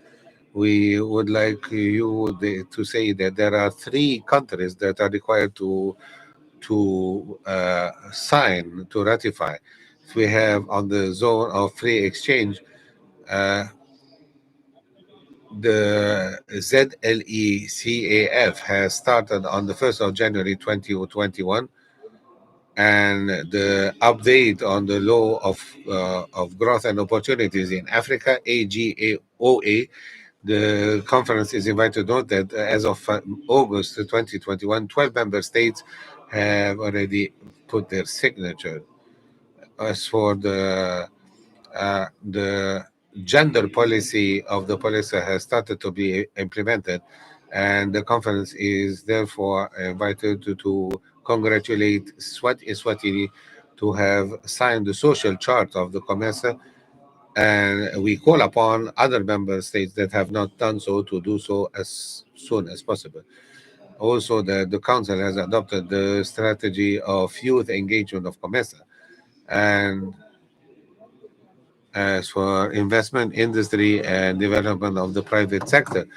We would like you to say that there are 3 countries that are required to sign, to ratify. We have on the zone of free exchange, the ZLECAF has started on the 1st of January 2021, and the update on the law of growth and opportunities in Africa, AGOA. The conference is invited to note that as of August 2021, 12 member states have already put their signature. As for the gender policy of the policy has started to be implemented, and the conference is therefore invited to congratulate Eswatini to have signed the social chart of the COMESA, and we call upon other member states that have not done so to do so as soon as possible. Also, the Council has adopted the strategy of youth engagement of COMESA, and as for investment, industry, and development of the private sector,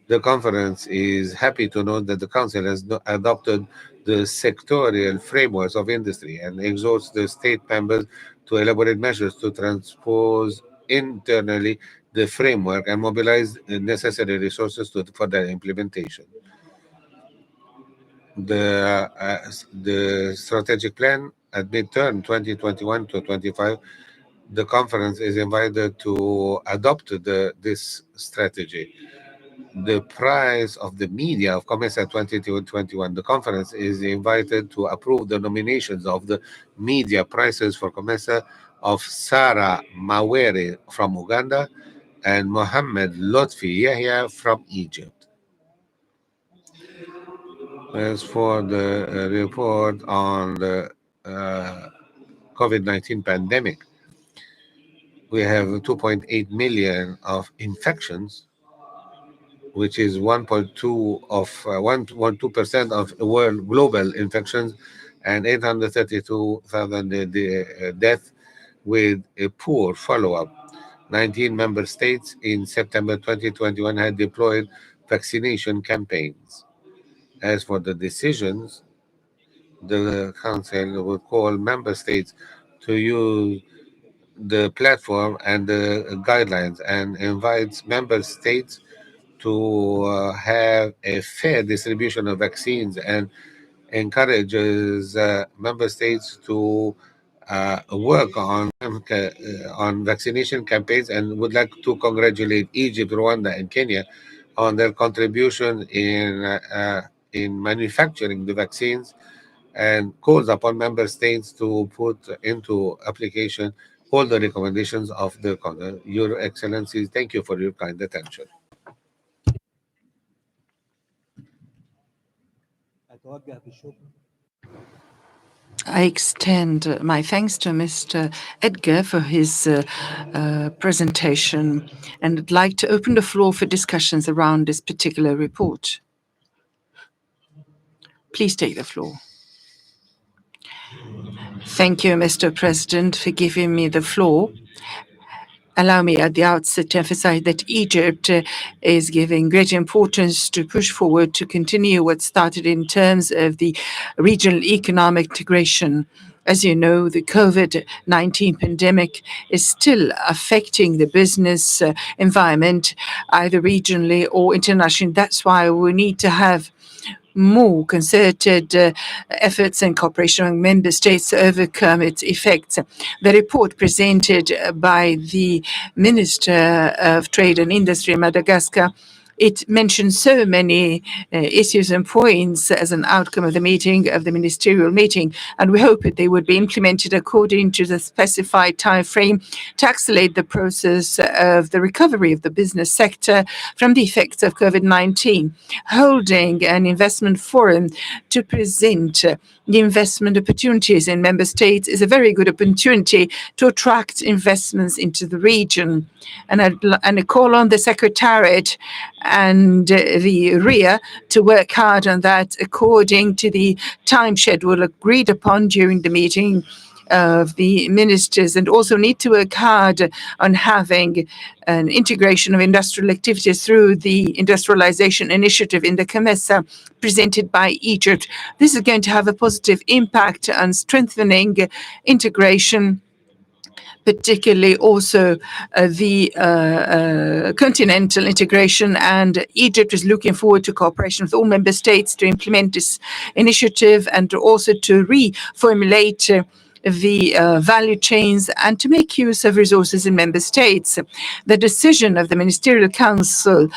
the conference is happy to note that the Council has adopted the sectorial frameworks of industry and exhorts the state members to elaborate measures to transpose internally the framework and mobilize the necessary resources for their implementation. The strategic plan at midterm 2021 to 25, the conference is invited to adopt this strategy. the price of the media of COMESA 2021. The conference is invited to approve the nominations of the media prices for COMESA of Sarah Mawere from Uganda and Mohammed Lotfi Yahya from Egypt. As for the report on the COVID-19 pandemic, we have 2.8 million of infections, which is 1.2% of world global infections, and 832,000 deaths with a poor follow-up. 19 member states in September 2021 had deployed vaccination campaigns. As for the decisions, the Council will call member states to use the platform and the guidelines and invites member states to have a fair distribution of vaccines and encourages member states to work on vaccination campaigns, and would like to congratulate Egypt, Rwanda, and Kenya on their contribution in manufacturing the vaccines, and calls upon member states to put into application all the recommendations of the Your Excellencies. Thank you for your kind attention. I extend my thanks to Mr. Edgar for his presentation, and I'd like to open the floor for discussions around this particular report. Please take the floor. Thank you, Mr. President, for giving me the floor. Allow me at the outset to emphasize that Egypt is giving great importance to push forward to continue what started in terms of the regional economic integration. As you know, the COVID-19 pandemic is still affecting the business environment, either regionally or internationally. That's why we need to have more concerted efforts and cooperation among member states to overcome its effects. The report presented by the Minister of Trade and Industry in Madagascar, it mentions so many issues and points as an outcome of the meeting, of the ministerial meeting, and we hope that they would be implemented according to the specified time frame to accelerate the process of the recovery of the business sector from the effects of COVID-19. Holding an investment forum to present the investment opportunities in member states is a very good opportunity to attract investments into the region. And I call on the Secretariat and the RIA to work hard on that according to the time schedule agreed upon during the meeting of the ministers, and also need to work hard on having an integration of industrial activities through the industrialization initiative in the COMESA presented by Egypt. This is going to have a positive impact on strengthening integration, particularly also the continental integration, and Egypt is looking forward to cooperation with all member states to implement this initiative and also to reformulate the value chains and to make use of resources in member states. The decision of the Ministerial Council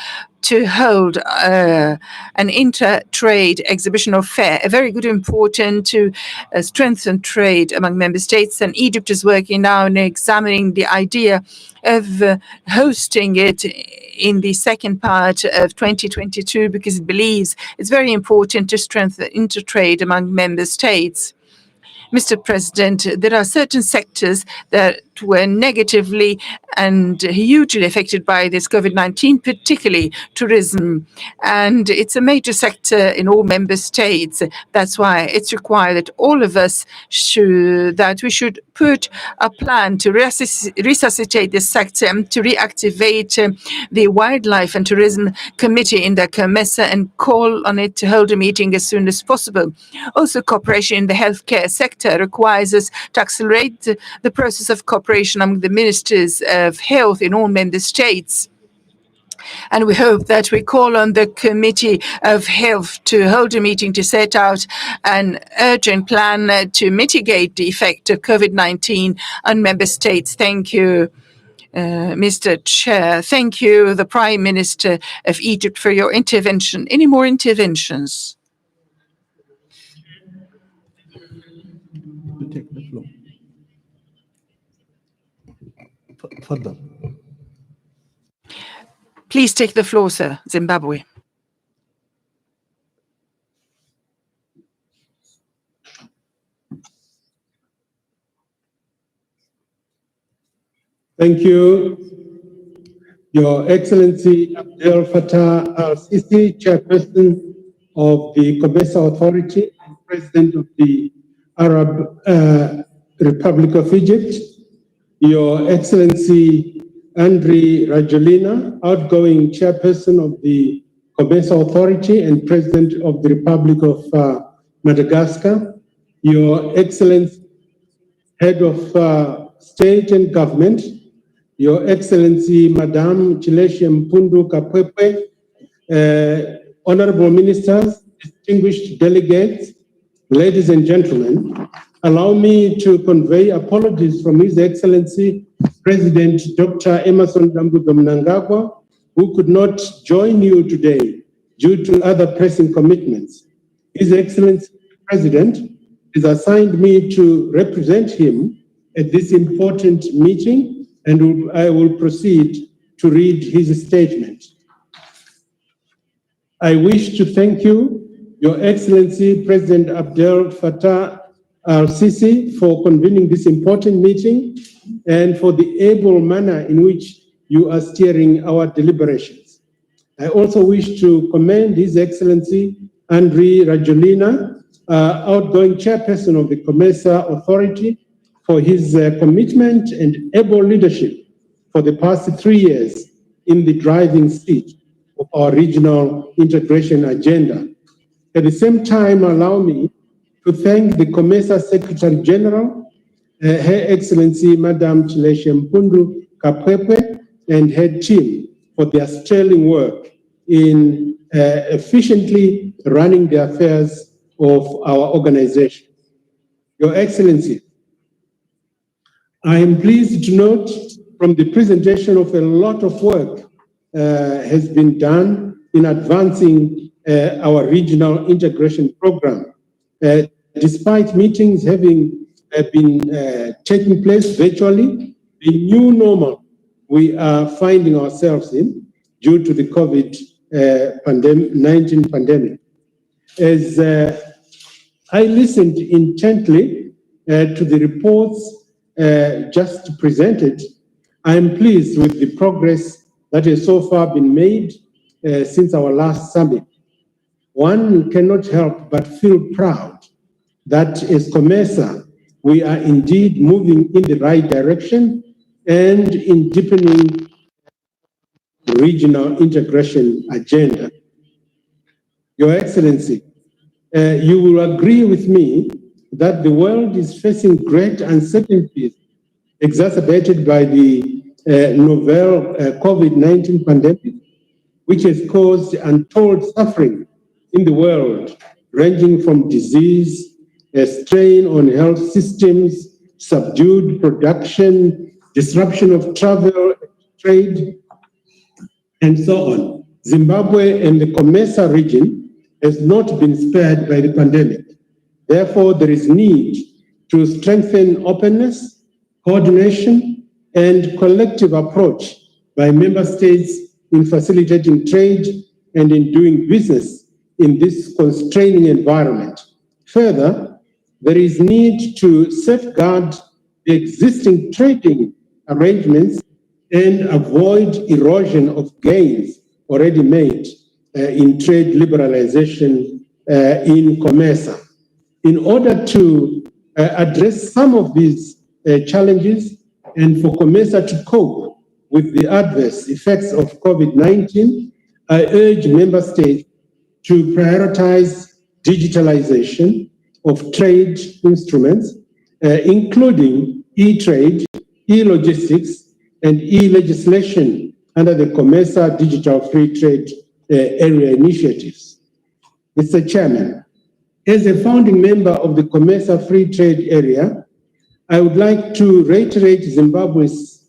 to hold an inter-trade exhibition or fair, a very good important to strengthen trade among member states, and Egypt is working now on examining the idea of hosting it in the second part of 2022 because it believes it's very important to strengthen inter-trade among member states. Mr. President, there are certain sectors that were negatively and hugely affected by this COVID-19, particularly tourism. And it's a major sector in all member states. That's why it's required that all of us should put a plan to resuscitate this sector and to reactivate the Wildlife and Tourism Committee in the COMESA and call on it to hold a meeting as soon as possible. Also, cooperation in the healthcare sector requires us to accelerate the process of cooperation among the ministers of health in all member states. And we hope that we call on the Committee of Health to hold a meeting to set out an urgent plan to mitigate the effect of COVID-19 on member states. Thank you. Mr. Chair, thank you, the Prime Minister of Egypt, for your intervention. Any more interventions? You take the floor. تفضل. Please take the floor, sir. Zimbabwe. Thank you, Your Excellency Abdel Fattah al-Sisi, Chairperson of the COMESA Authority and President of the Arab Republic of Egypt. Your Excellency Andry Rajoelina, outgoing Chairperson of the COMESA Authority and President of the Republic of Madagascar. Your Excellency, Head of State and Government, Your Excellency, Madame Chileshi Mpundu Kapwepwe, Honorable Ministers, distinguished delegates, ladies and gentlemen, allow me to convey apologies from His Excellency, President Dr. Emerson Dambudzo Mnangagwa, who could not join you today due to other pressing commitments. His Excellency, President, has assigned me to represent him at this important meeting, and I will proceed to read his statement. I wish to thank you, Your Excellency President Abdel Fattah al-Sisi, for convening this important meeting and for the able manner in which you are steering our deliberations. I also wish to commend His Excellency Andry Rajoelina, outgoing Chairperson of the COMESA Authority, for his commitment and able leadership for the past 3 years in the driving seat of our regional integration agenda. At the same time, allow me to thank the COMESA Secretary General, Her Excellency Madame Chileshi Mpundu Kapwepwe, and her team for their sterling work in efficiently running the affairs of our organization. Your Excellency, I am pleased to note from the presentation of a lot of work has been done in advancing our regional integration program. Despite meetings having been taking place virtually, the new normal we are finding ourselves in due to the COVID-19 pandemic. As I listened intently to the reports just presented, I am pleased with the progress that has so far been made since our last summit. One cannot help but feel proud that as COMESA, we are indeed moving in the right direction and in deepening the regional integration agenda. Your Excellency, you will agree with me that the world is facing great uncertainties exacerbated by the novel COVID-19 pandemic, which has caused untold suffering in the world, ranging from disease, a strain on health systems, subdued production, disruption of travel, trade, and so on. Zimbabwe and the COMESA region has not been spared by the pandemic. Therefore, there is need to strengthen openness, coordination, and collective approach by member states in facilitating trade and in doing business in this constraining environment. Further, there is need to safeguard the existing trading arrangements and avoid erosion of gains already made in trade liberalization in COMESA. In order to address some of these challenges and for COMESA to cope with the adverse effects of COVID-19, I urge member states to prioritize digitalization of trade instruments, including e-trade, e-logistics, and e-legislation under the COMESA Digital Free Trade Area initiatives. Mr. Chairman, as a founding member of the COMESA Free Trade Area, I would like to reiterate Zimbabwe's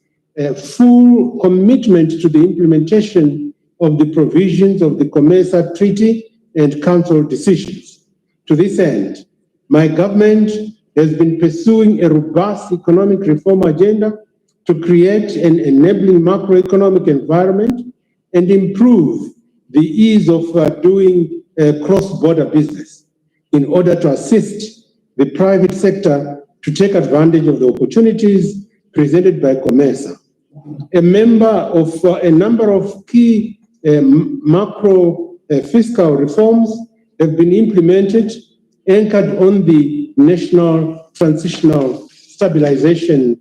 full commitment to the implementation of the provisions of the COMESA Treaty and Council decisions. To this end, my government has been pursuing a robust economic reform agenda to create an enabling macroeconomic environment and improve the ease of doing cross-border business in order to assist the private sector to take advantage of the opportunities presented by COMESA. A number of key macro fiscal reforms have been implemented, anchored on the National Transitional Stabilization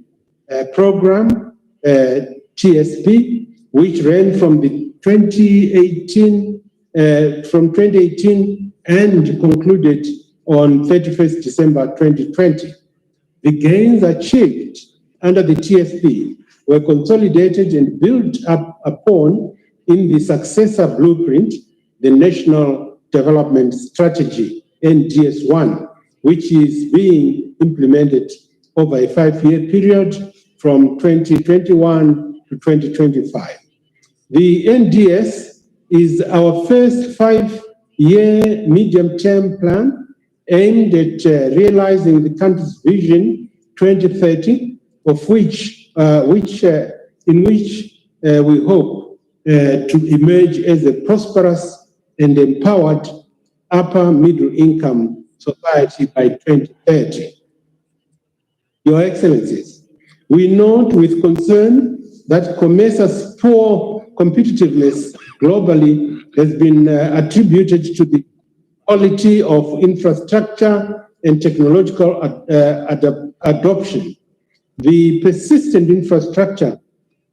Program, TSP, which ran from 2018 and concluded on 31st December 2020. The gains achieved under the TSP were consolidated and built up upon in the successor blueprint, the National Development Strategy, NDS1, which is being implemented over a 5-year period from 2021 to 2025. The NDS is our first 5-year medium-term plan aimed at realizing the country's vision 2030, of which we hope to emerge as a prosperous and empowered upper middle income society by 2030. Your Excellencies, we note with concern that COMESA's poor competitiveness globally has been attributed to the quality of infrastructure and technological adoption. The persistent infrastructure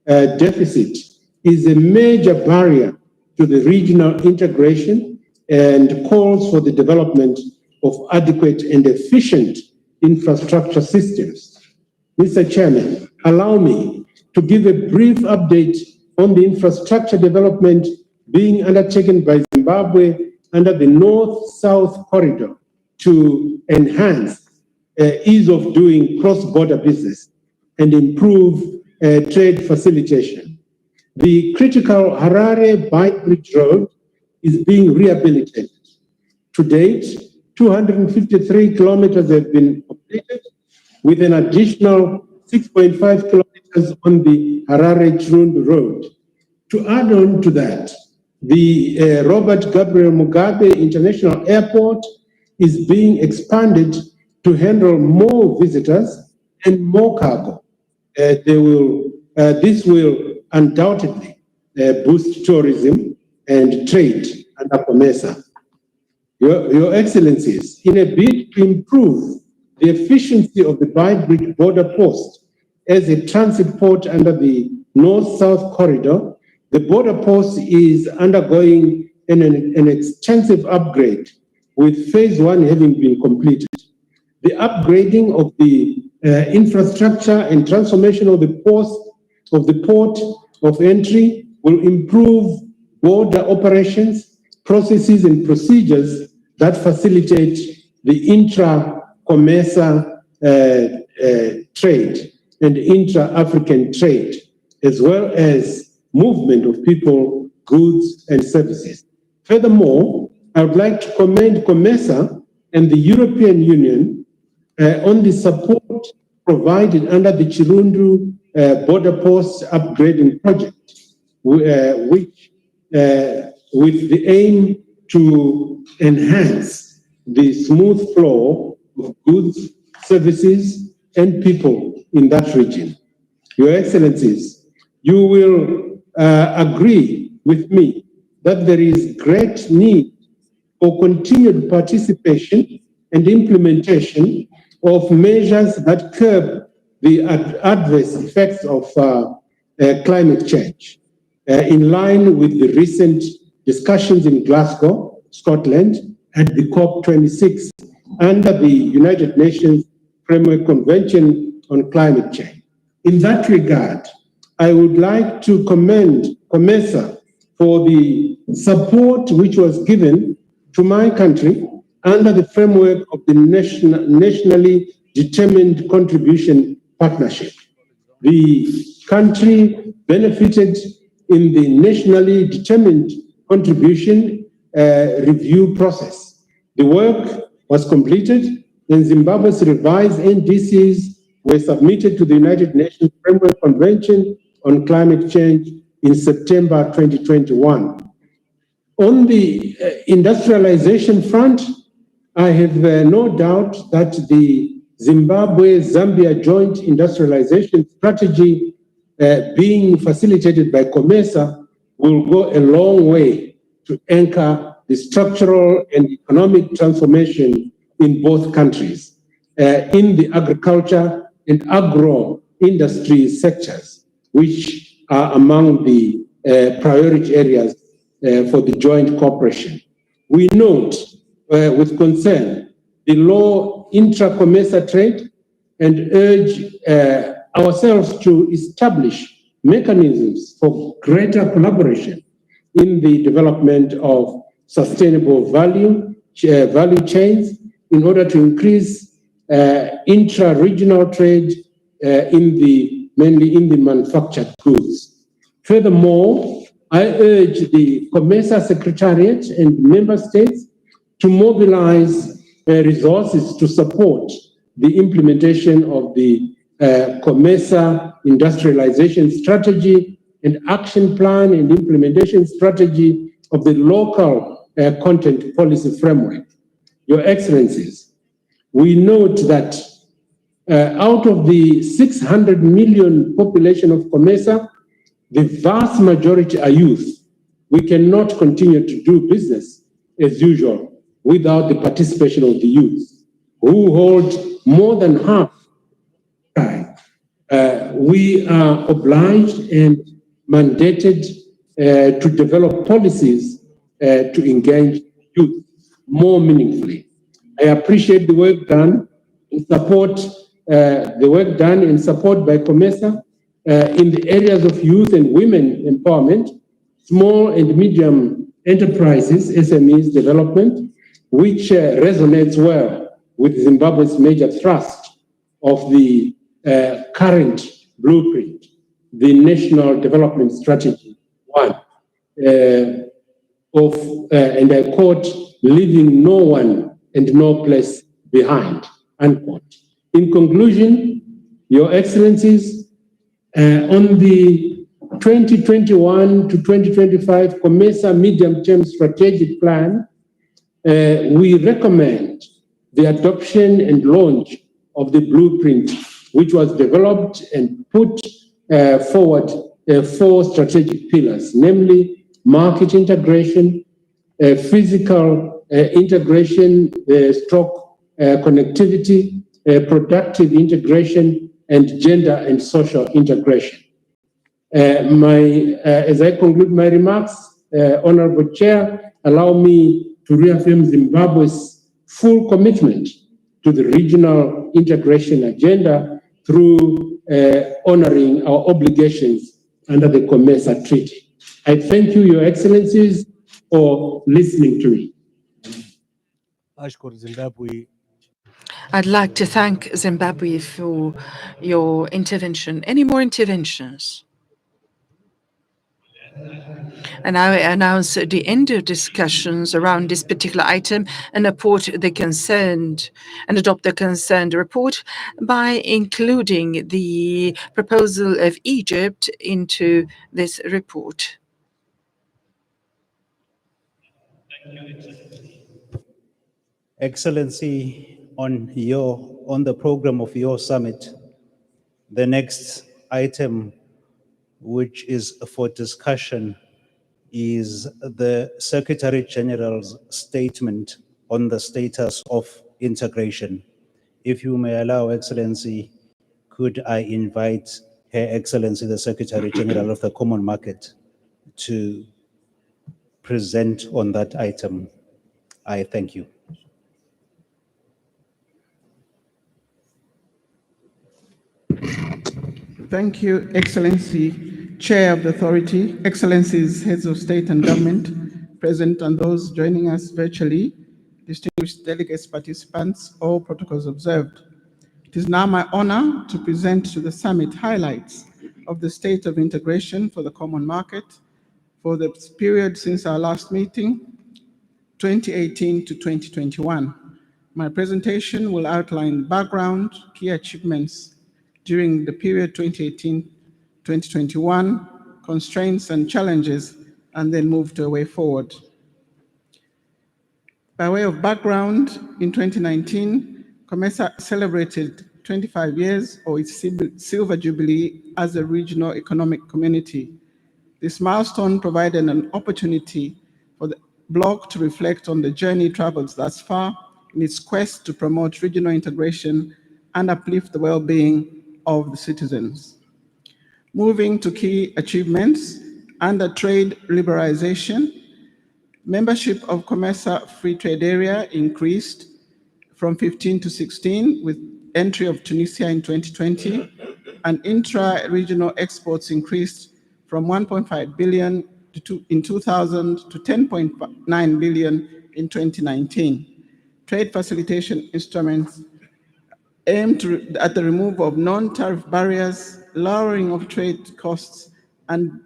deficit is a major barrier to the regional integration and calls for the development of adequate and efficient infrastructure systems. Mr. Chairman, allow me to give a brief update on the infrastructure development being undertaken by Zimbabwe under the North-South corridor to enhance ease of doing cross-border business and improve trade facilitation. The critical Harare Bike Bridge Road is being rehabilitated. To date, 253 kilometers have been completed, with an additional 6.5 kilometers on the Harare-Chirundu Road. To add on to that, the Robert Gabriel Mugabe International Airport is being expanded to handle more visitors and more cargo. This will undoubtedly boost tourism and trade under COMESA. Your Excellencies, in a bid to improve the efficiency of the Bridge border post as a transit port under the North-South corridor, the border post is undergoing an extensive upgrade, with phase 1 having been completed. The upgrading of the infrastructure and transformation of the port of entry will improve border operations, processes, and procedures that facilitate the intra-COMESA trade and intra-African trade, as well as movement of people, goods, and services. Furthermore, I would like to commend COMESA and the European Union on the support provided under the Chirundu border post upgrading project, which with the aim to enhance the smooth flow of goods, services, and people in that region. Your Excellencies, you will agree with me that there is great need for continued participation and implementation of measures that curb the adverse effects of climate change, in line with the recent discussions in Glasgow, Scotland, at the COP26 under the United Nations Framework Convention on Climate Change. In that regard, I would like to commend COMESA for the support which was given to my country under the framework of the Nationally Determined Contribution Partnership. The country benefited in the nationally determined contribution review process. The work was completed and Zimbabwe's revised NDCs were submitted to the United Nations Framework Convention on Climate Change in September 2021. On the industrialization front, I have no doubt that the Zimbabwe-Zambia joint industrialization strategy being facilitated by COMESA will go a long way to anchor the structural and economic transformation in both countries in the agriculture and agro-industry sectors, which are among the priority areas for the joint cooperation. We note with concern the low intra-COMESA trade and urge ourselves to establish mechanisms for greater collaboration in the development of sustainable value chains in order to increase intra-regional trade mainly in the manufactured goods. Furthermore, I urge the COMESA Secretariat and member states to mobilize resources to support the implementation of the COMESA industrialization strategy and action plan and implementation strategy of the local content policy framework. Your Excellencies, we note that out of the 600 million population of COMESA, the vast majority are youth. We cannot continue to do business as usual without the participation of the youth, who hold more than half. We are obliged and mandated to develop policies to engage youth more meaningfully. I appreciate the work done in support, by COMESA in the areas of youth and women empowerment, small and medium enterprises, SMEs development, which resonates well with Zimbabwe's major thrust of the current blueprint, the National Development Strategy 1, and I quote, leaving no one and no place behind, unquote. In conclusion, Your Excellencies, on the 2021 to 2025 COMESA medium-term strategic plan, we recommend the adoption and launch of the blueprint, which was developed and put forward 4 strategic pillars, namely market integration, physical integration, connectivity, productive integration, and gender and social integration. As I conclude my remarks, Honorable Chair, allow me to reaffirm Zimbabwe's full commitment to the regional integration agenda through honoring our obligations under the COMESA Treaty. I thank you, Your Excellencies, for listening to me. I'd like to thank Zimbabwe for your intervention. Any more interventions? And I announce the end of discussions around this particular item and adopt the concerned report by including the proposal of Egypt into this report. Excellency, on the program of your summit, the next item which is for discussion is the Secretary General's statement on the status of integration. If you may allow, Excellency, could I invite Her Excellency, the Secretary General of the Common Market, to present on that item? I thank you. Thank you, Excellency, Chair of the Authority, Excellencies, Heads of State and Government, present and those joining us virtually, distinguished delegates, participants, all protocols observed. It is now my honor to present to the summit highlights of the state of integration for the common market for the period since our last meeting, 2018 to 2021. My presentation will outline background, key achievements during the period 2018-2021, constraints and challenges, and then move to a way forward. By way of background, in 2019, COMESA celebrated 25 years or its silver jubilee as a regional economic community. This milestone provided an opportunity for the bloc to reflect on the journey traveled thus far in its quest to promote regional integration and uplift the well-being of the citizens. Moving to key achievements, under trade liberalization, membership of COMESA Free Trade Area increased from 15 to 16 with entry of Tunisia in 2020, and intra-regional exports increased from 1.5 billion in 2000 to 10.9 billion in 2019. Trade facilitation instruments aim at the removal of non-tariff barriers, lowering of trade costs and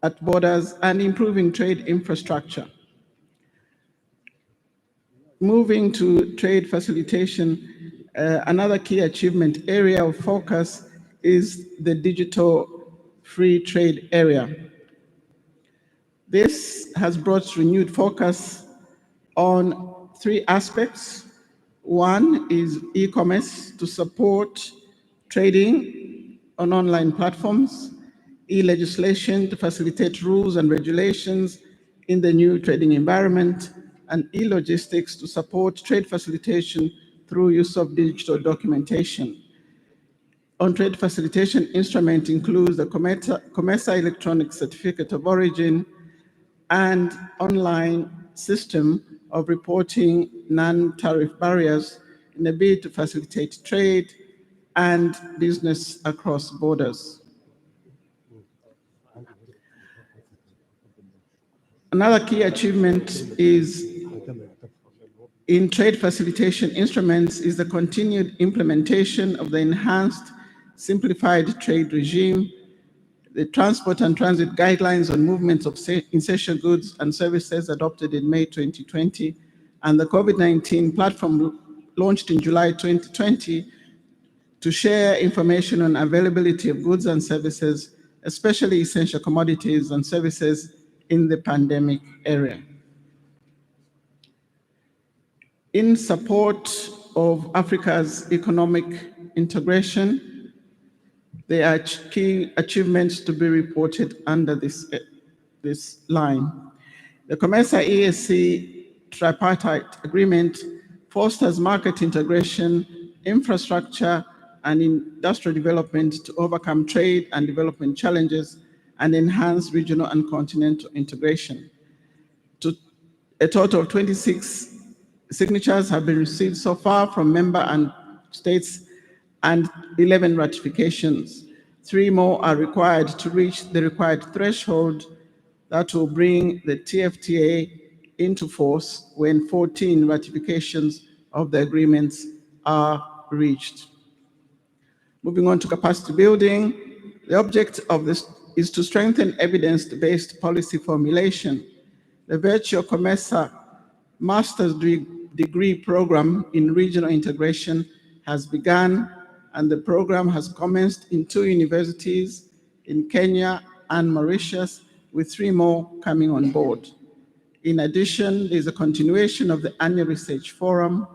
at borders, and improving trade infrastructure. Moving to trade facilitation, another key achievement area of focus is the digital free trade area. This has brought renewed focus on three aspects. One is e-commerce to support trading on online platforms, e-legislation to facilitate rules and regulations in the new trading environment, and e-logistics to support trade facilitation through use of digital documentation. On trade facilitation instrument includes the COMESA electronic certificate of origin and online system of reporting non-tariff barriers in a bid to facilitate trade and business across borders. Another key achievement is in trade facilitation instruments is the continued implementation of the enhanced simplified trade regime, the transport and transit guidelines on movements of essential goods and services adopted in May 2020, and the COVID-19 platform launched in July 2020 to share information on availability of goods and services, especially essential commodities and services in the pandemic era. In support of Africa's economic integration, there are key achievements to be reported under this line. The COMESA EAC tripartite agreement fosters market integration, infrastructure, and industrial development to overcome trade and development challenges and enhance regional and continental integration. A total of 26 signatures have been received so far from member and states and 11 ratifications. 3 more are required to reach the required threshold that will bring the TFTA into force when 14 ratifications of the agreements are reached. Moving on to capacity building, the object of this is to strengthen evidence-based policy formulation. The virtual COMESA master's degree program in regional integration has begun, and the program has commenced in 2 universities in Kenya and Mauritius, with 3 more coming on board. In addition, there's a continuation of the annual research forum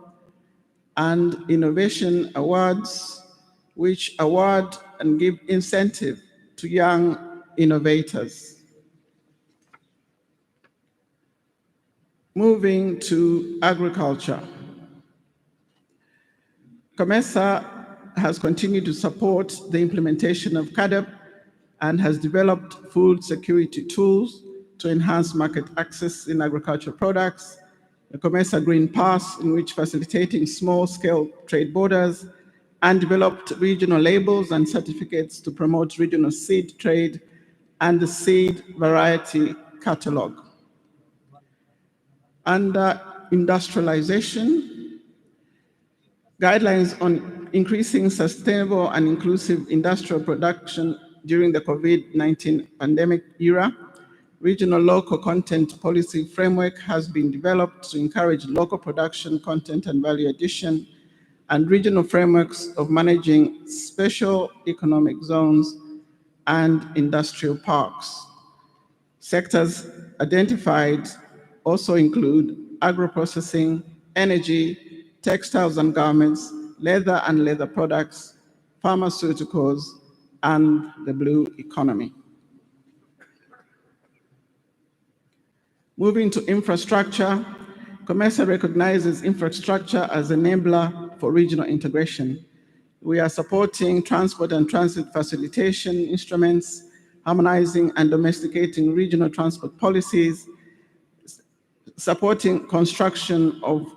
and innovation awards, which award and give incentive to young innovators. Moving to agriculture. COMESA has continued to support the implementation of CAADP and has developed food security tools to enhance market access in agricultural products, the COMESA Green Pass, in which facilitating small-scale trade borders, and developed regional labels and certificates to promote regional seed trade, and the seed variety catalog. Under industrialization, guidelines on increasing sustainable and inclusive industrial production during the COVID-19 pandemic era, regional local content policy framework has been developed to encourage local production, content, and value addition, and regional frameworks of managing special economic zones and industrial parks. Sectors identified also include agro-processing, energy, textiles and garments, leather and leather products, pharmaceuticals, and the blue economy. Moving to infrastructure, COMESA recognizes infrastructure as an enabler for regional integration. We are supporting transport and transit facilitation instruments, harmonizing and domesticating regional transport policies, supporting construction of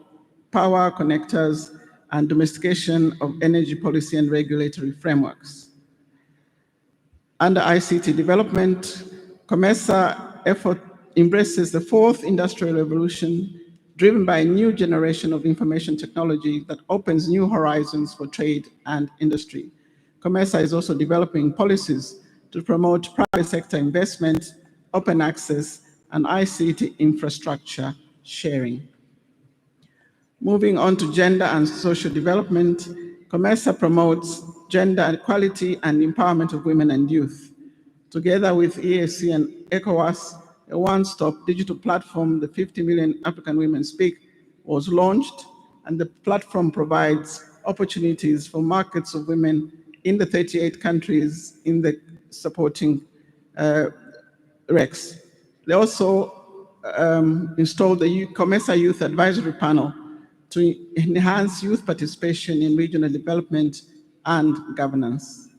power connectors, and domestication of energy policy and regulatory frameworks. Under ICT development, COMESA effort embraces the fourth industrial revolution, driven by a new generation of information technology that opens new horizons for trade and industry. COMESA is also developing policies to promote private sector investment, open access, and ICT infrastructure sharing. Moving on to gender and social development, COMESA promotes gender equality and empowerment of women and youth. Together with EAC and ECOWAS, a one-stop digital platform, the 50 Million African Women Speak, was launched, and the platform provides opportunities for markets of women in the 38 countries in the supporting RECs. They also installed the COMESA Youth Advisory Panel to enhance youth participation in regional development and governance.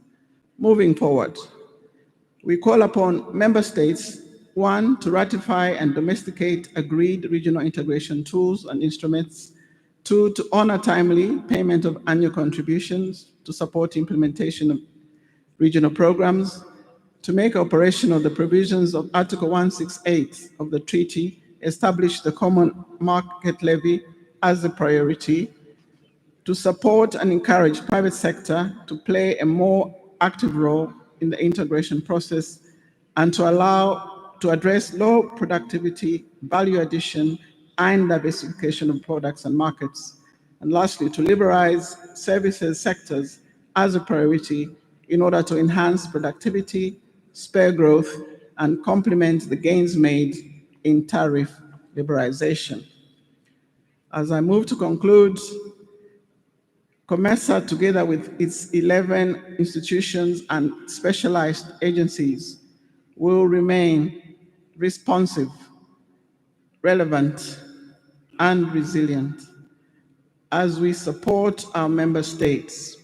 Moving forward, we call upon member states, one, to ratify and domesticate agreed regional integration tools and instruments, two, to honor timely payment of annual contributions to support implementation of regional programs, to make operational the provisions of Article 168 of the treaty, establish the common market levy as a priority, to support and encourage private sector to play a more active role in the integration process, and to allow to address low productivity, value addition, and diversification of products and markets. And lastly, to liberalize services sectors as a priority in order to enhance productivity, spur growth, and complement the gains made in tariff liberalization. As I move to conclude, COMESA, together with its 11 institutions and specialized agencies, will remain responsive, relevant, and resilient as we support our member states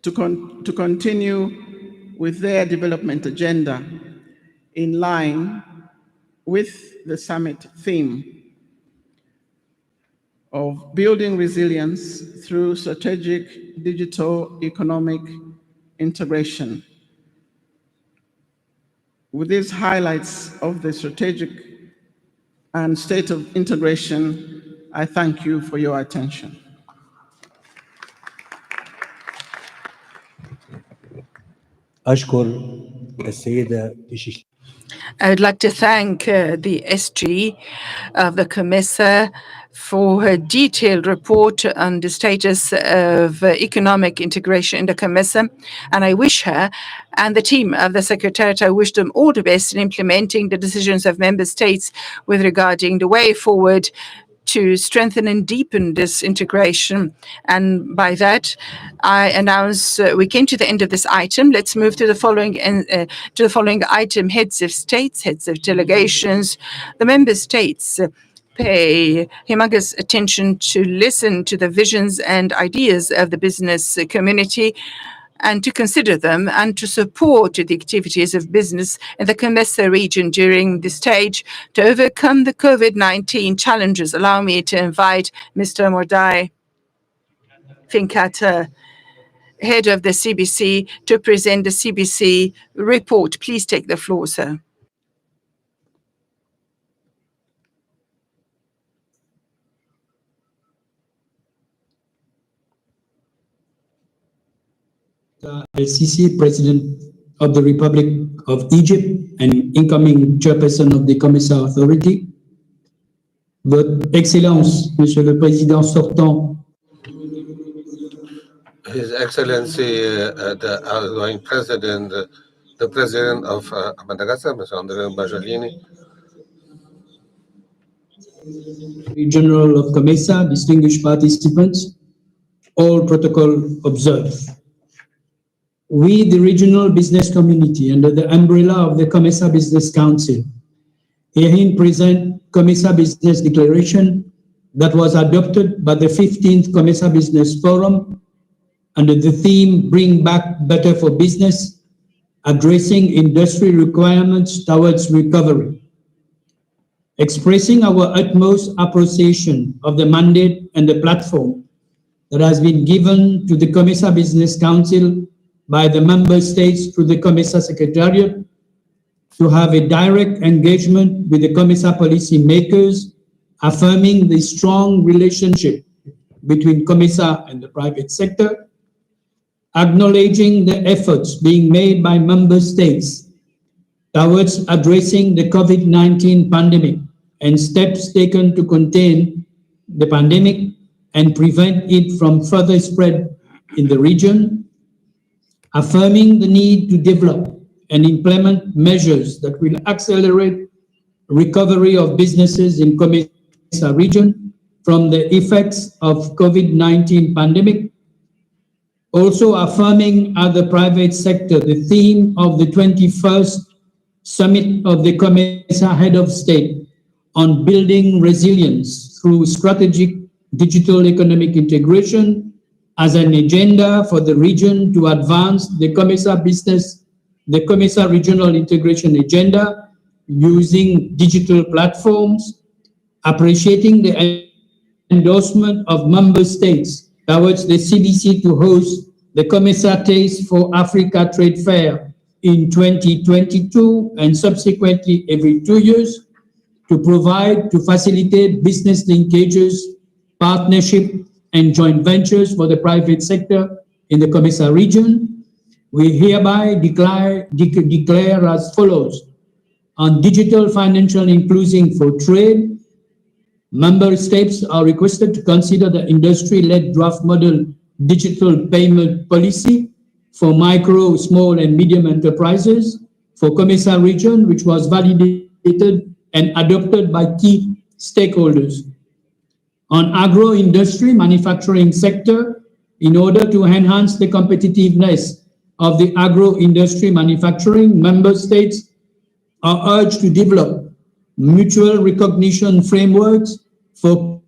to continue with their development agenda in line with the summit theme of building resilience through strategic digital economic integration. With these highlights of the strategic and state of integration, I thank you for your attention. أشكر السيدة إيشيش. I would like to thank the SG of the COMESA for her detailed report on the status of economic integration in the COMESA, and I wish her and the team of the Secretariat, I wish them all the best in implementing the decisions of member states with regarding the way forward to strengthen and deepen this integration. And by that, I announce we came to the end of this item. Let's move to the following item: heads of states, heads of delegations. The member states pay humongous attention to listen to the visions and ideas of the business community, and to consider them and to support the activities of business in the COMESA region during this stage to overcome the COVID-19 challenges. Allow me to invite Mr. Mordai Finkata, head of the CBC, to present the CBC report. Please take the floor, sir. El-Sisi, President of the Republic of Egypt and incoming chairperson of the COMESA Authority, Votre Excellence, Monsieur le Président sortant, His Excellency, the outgoing President, the President of Madagascar, Mr. Andrea Bajolini, General of COMESA, distinguished participants, all protocol observed. We, the regional business community, under the umbrella of the COMESA Business Council, herein present COMESA Business Declaration that was adopted by the 15th COMESA Business Forum under the theme Bring Back Better for Business, addressing industry requirements towards recovery. Expressing our utmost appreciation of the mandate and the platform that has been given to the COMESA Business Council by the member states through the COMESA Secretariat to have a direct engagement with the COMESA policy makers, affirming the strong relationship between COMESA and the private sector, acknowledging the efforts being made by member states towards addressing the COVID-19 pandemic and steps taken to contain the pandemic and prevent it from further spread in the region, affirming the need to develop and implement measures that will accelerate recovery of businesses in COMESA region from the effects of COVID-19 pandemic. Also affirming at the private sector the theme of the 21st Summit of the COMESA Head of State on building resilience through strategic digital economic integration as an agenda for the region to advance the COMESA regional integration agenda using digital platforms, appreciating the endorsement of member states towards the CBC to host the COMESA Taste for Africa Trade Fair in 2022 and subsequently every 2 years to facilitate business linkages, partnership, and joint ventures for the private sector in the COMESA region. We hereby declare as follows. On digital financial inclusion for trade, member states are requested to consider the industry-led draft model digital payment policy for micro, small, and medium enterprises for COMESA region, which was validated and adopted by key stakeholders. On agro-industry manufacturing sector, in order to enhance the competitiveness of the agro-industry manufacturing, member states are urged to develop mutual recognition frameworks for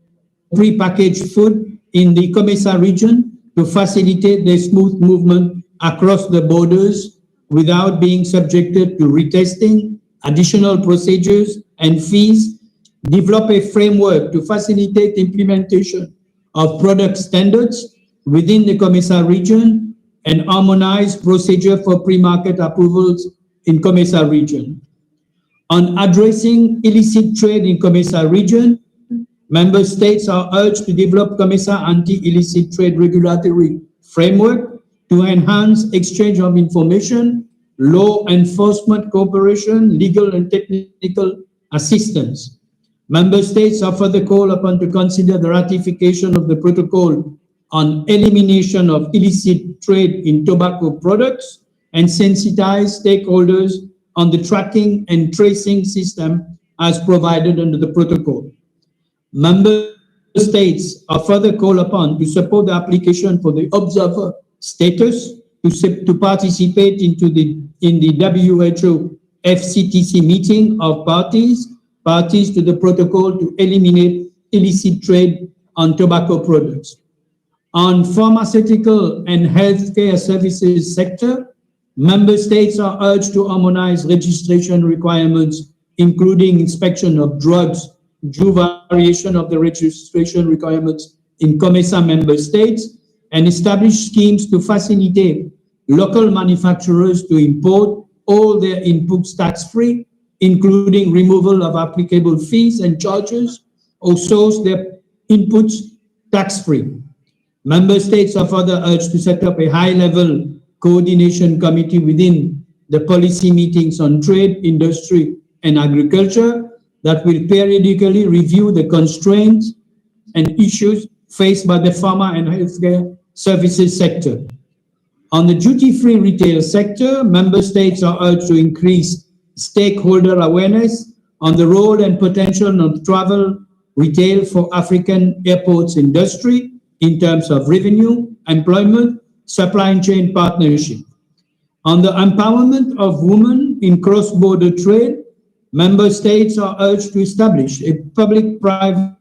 prepackaged food in the COMESA region to facilitate the smooth movement across the borders without being subjected to retesting, additional procedures, and fees. Develop a framework to facilitate implementation of product standards within the COMESA region and harmonize procedure for pre-market approvals in COMESA region. On addressing illicit trade in COMESA region, member states are urged to develop COMESA anti-illicit trade regulatory framework to enhance exchange of information, law enforcement cooperation, legal and technical assistance. Member states are further called upon to consider the ratification of the protocol on elimination of illicit trade in tobacco products and sensitize stakeholders on the tracking and tracing system as provided under the protocol. Member states are further called upon to support the application for the observer status to participate in the WHO FCTC meeting of parties to the protocol to eliminate illicit trade on tobacco products. On pharmaceutical and healthcare services sector, member states are urged to harmonize registration requirements, including inspection of drugs, due variation of the registration requirements in COMESA member states, and establish schemes to facilitate local manufacturers to import all their inputs tax-free, including removal of applicable fees and charges, or source their inputs tax-free. Member states are further urged to set up a high-level coordination committee within the policy meetings on trade, industry, and agriculture that will periodically review the constraints and issues faced by the pharma and healthcare services sector. On the duty-free retail sector, member states are urged to increase stakeholder awareness on the role and potential of travel retail for African airports industry in terms of revenue, employment, supply chain partnership. On the empowerment of women in cross-border trade, member states are urged to establish a public-private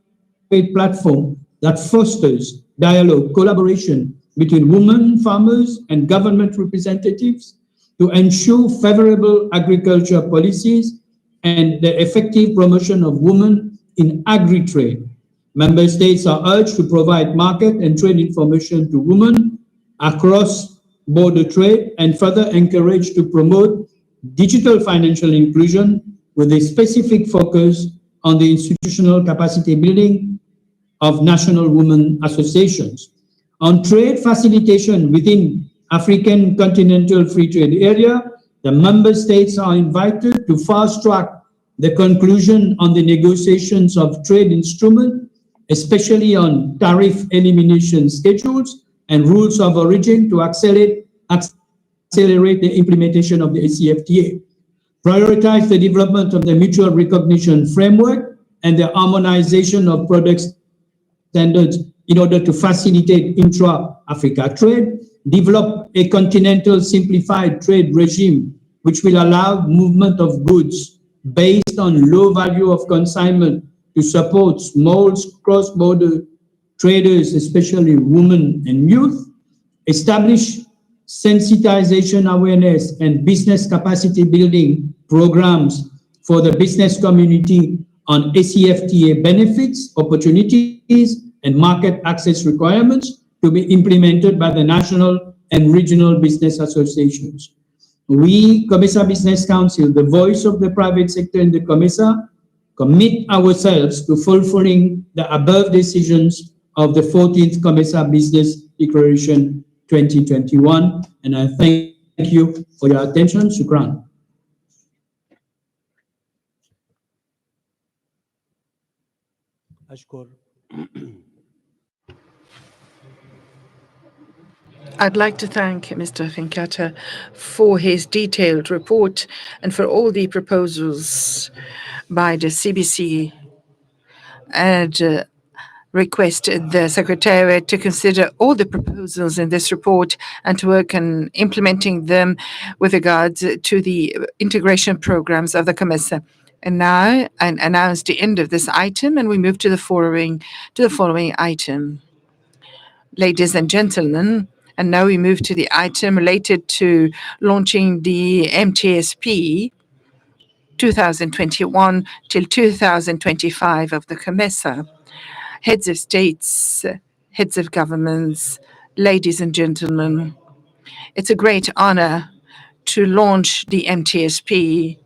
platform that fosters dialogue, collaboration between women farmers and government representatives to ensure favorable agriculture policies and the effective promotion of women in agri-trade. Member states are urged to provide market and trade information to women across border trade and further encourage to promote digital financial inclusion with a specific focus on the institutional capacity building of national women associations. On trade facilitation within African Continental Free Trade Area, the member states are invited to fast-track the conclusion on the negotiations of trade instruments, especially on tariff elimination schedules and rules of origin to accelerate the implementation of the ACFTA. Prioritize the development of the mutual recognition framework and the harmonization of product standards in order to facilitate intra-Africa trade, develop a continental simplified trade regime which will allow movement of goods based on low value of consignment to support small cross-border traders, especially women and youth, establish sensitization awareness and business capacity building programs for the business community on ACFTA benefits, opportunities, and market access requirements to be implemented by the national and regional business associations. We, COMESA Business Council, the voice of the private sector in the COMESA, commit ourselves to fulfilling the above decisions of the 14th COMESA Business Declaration 2021. And I thank you for your attention. Shukran. I'd like to thank Mr. Finkata for his detailed report and for all the proposals by the CBC, and request the Secretariat to consider all the proposals in this report and to work on implementing them with regards to the integration programs of the COMESA. And now I announce the end of this item, and we move to the following item. Ladies and gentlemen, and now we move to the item related to launching the MTSP 2021 till 2025 of the COMESA. Heads of states, heads of governments, ladies and gentlemen, it's a great honor to launch the MTSP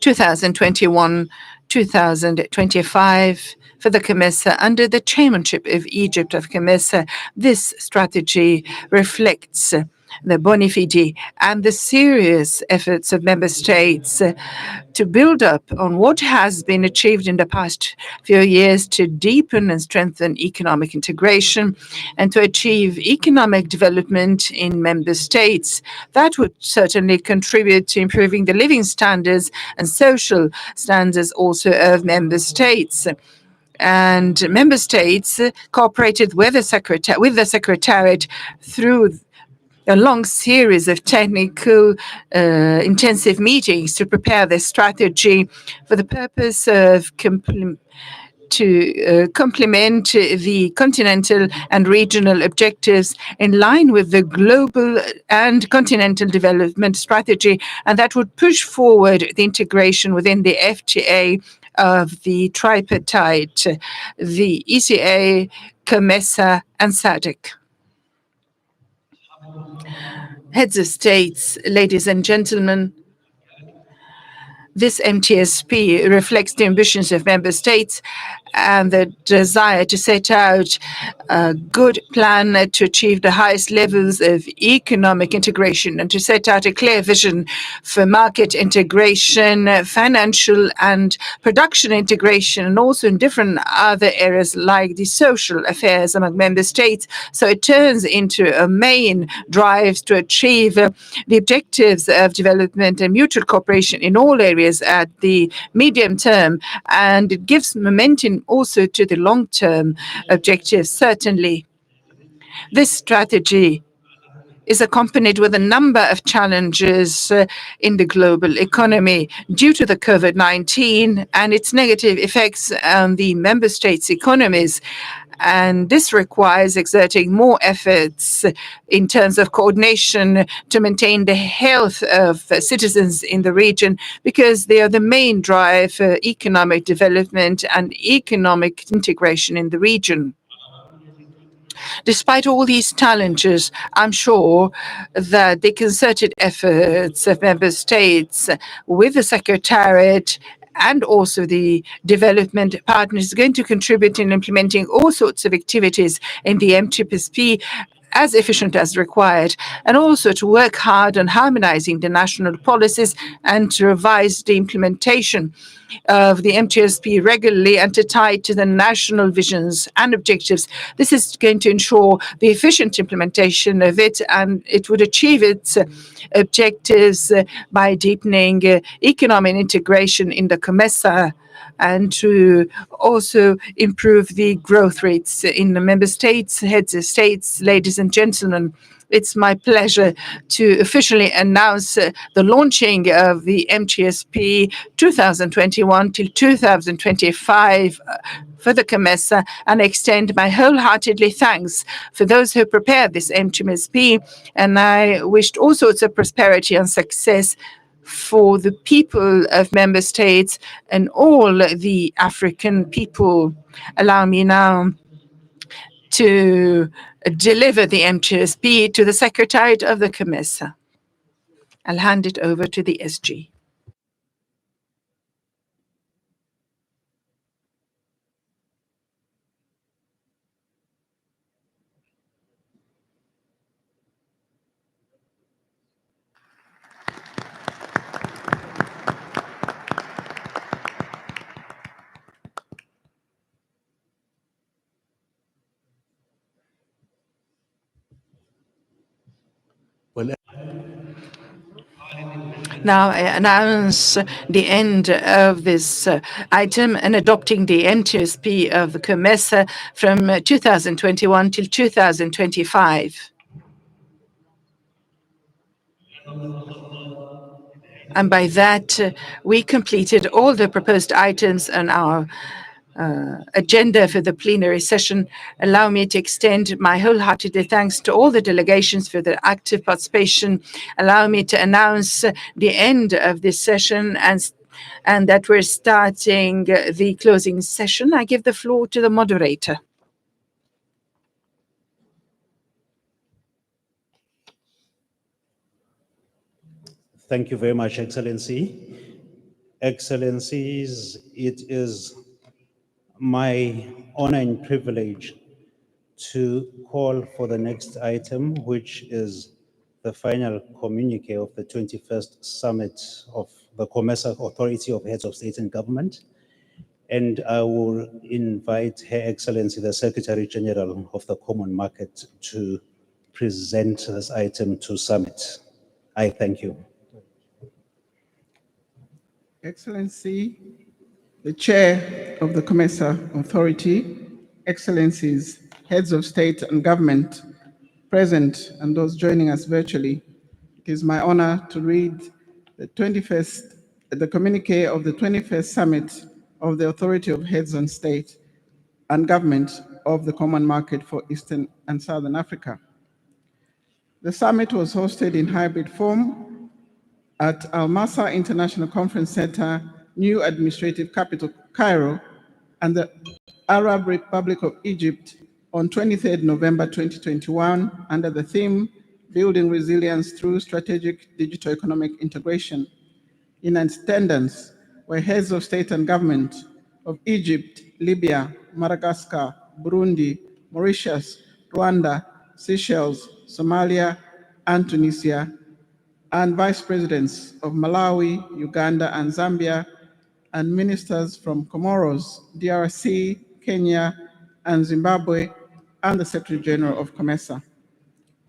2021-2025 for the COMESA under the chairmanship of Egypt of COMESA. This strategy reflects the bona fide and the serious efforts of member states to build up on what has been achieved in the past few years to deepen and strengthen economic integration and to achieve economic development in member states. That would certainly contribute to improving the living standards and social standards also of member states. And member states cooperated with the Secretariat through a long series of technical intensive meetings to prepare this strategy for the purpose of complement the continental and regional objectives in line with the global and continental development strategy, and that would push forward the integration within the FTA of the tripartite, the ECA, COMESA, and SADC. Heads of states, ladies and gentlemen, this MTSP reflects the ambitions of member states and the desire to set out a good plan to achieve the highest levels of economic integration and to set out a clear vision for market integration, financial and production integration, and also in different other areas like the social affairs among member states. So it turns into a main drive to achieve the objectives of development and mutual cooperation in all areas at the medium term, and it gives momentum also to the long-term objectives. Certainly, this strategy is accompanied with a number of challenges in the global economy due to the COVID-19 and its negative effects on the member states' economies. And this requires exerting more efforts in terms of coordination to maintain the health of citizens in the region, because they are the main drive for economic development and economic integration in the region. Despite all these challenges, I'm sure that the concerted efforts of member states with the Secretariat and also the development partners is going to contribute in implementing all sorts of activities in the MTPSP as efficient as required, and also to work hard on harmonizing the national policies and to revise the implementation of the MTSP regularly and to tie it to the national visions and objectives. This is going to ensure the efficient implementation of it, and it would achieve its objectives by deepening economic integration in the COMESA and to also improve the growth rates in the member states, heads of states, ladies and gentlemen. It's my pleasure to officially announce the launching of the MTSP 2021 till 2025 for the COMESA, and extend my wholeheartedly thanks for those who prepared this MTSP. And I wished all sorts of prosperity and success for the people of member states and all the African people. Allow me now to deliver the MTSP to the Secretariat of the COMESA. I'll hand it over to the SG. Now I announce the end of this item and adopting the MTSP of the COMESA from 2021 till 2025. And by that, we completed all the proposed items on our agenda for the plenary session. Allow me to extend my wholehearted thanks to all the delegations for their active participation. Allow me to announce the end of this session and that we're starting the closing session. I give the floor to the moderator. Thank you very much, Excellency. Excellencies, it is my honor and privilege to call for the next item, which is the final communique of the 21st Summit of the COMESA Authority of Heads of State and Government. And I will invite Her Excellency, the Secretary General of the Common Market, to present this item to Summit. I thank you. Excellency, the Chair of the COMESA Authority, Excellencies, Heads of State and Government, present and those joining us virtually, it is my honor to read the communique of the 21st Summit of the Authority of Heads of State and Government of the Common Market for Eastern and Southern Africa. The summit was hosted in hybrid form at Al-Masa International Conference Center, New Administrative Capital, Cairo, and the Arab Republic of Egypt on 23rd November 2021 under the theme, Building Resilience Through Strategic Digital Economic Integration. In attendance were heads of state and government of Egypt, Libya, Madagascar, Burundi, Mauritius, Rwanda, Seychelles, Somalia, and Tunisia, and vice presidents of Malawi, Uganda, and Zambia, and ministers from Comoros, DRC, Kenya, and Zimbabwe, and the Secretary General of COMESA.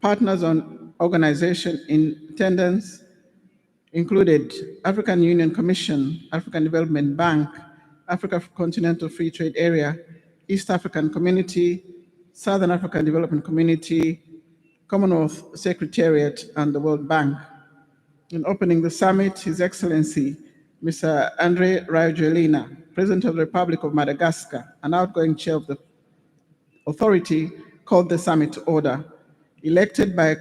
Partners on organization in attendance included African Union Commission, African Development Bank, Africa Continental Free Trade Area, East African Community, Southern African Development Community, Commonwealth Secretariat, and the World Bank. In opening the summit, His Excellency, Mr. Andre Rajoelina, President of the Republic of Madagascar, and outgoing chair of the authority, called the summit to order. Elected by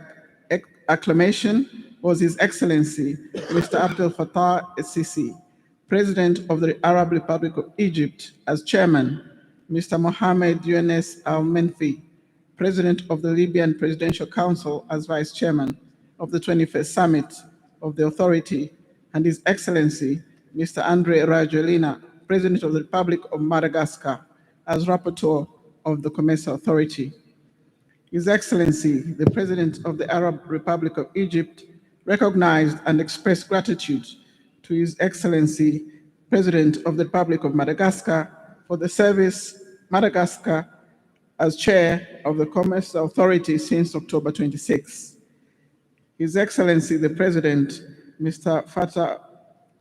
acclamation was His Excellency, Mr. Abdel Fattah el-Sisi, President of the Arab Republic of Egypt, as chairman, Mr. Mohamed Younes al-Menfi, President of the Libyan Presidential Council, as vice chairman of the 21st Summit of the Authority, and His Excellency, Mr. Andre Rajoelina, President of the Republic of Madagascar, as rapporteur of the COMESA Authority. His Excellency, the President of the Arab Republic of Egypt, recognized and expressed gratitude to His Excellency, President of the Republic of Madagascar, for the service Madagascar as chair of the COMESA Authority since October 26. His Excellency, the President, Mr.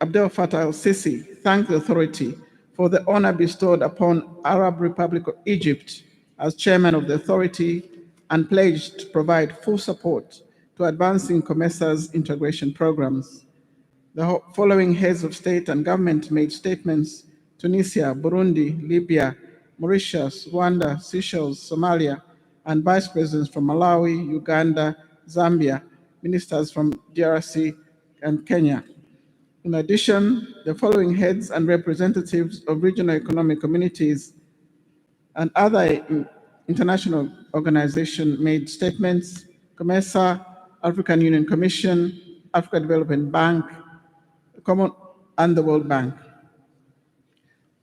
Abdel Fattah el-Sisi, thanked the authority for the honor bestowed upon Arab Republic of Egypt as chairman of the authority and pledged to provide full support to advancing COMESA's integration programs. The following heads of state and government made statements: Tunisia, Burundi, Libya, Mauritius, Rwanda, Seychelles, Somalia, and vice presidents from Malawi, Uganda, Zambia, ministers from DRC and Kenya. In addition, the following heads and representatives of regional economic communities and other international organizations made statements: COMESA, African Union Commission, Africa Development Bank, and the World Bank.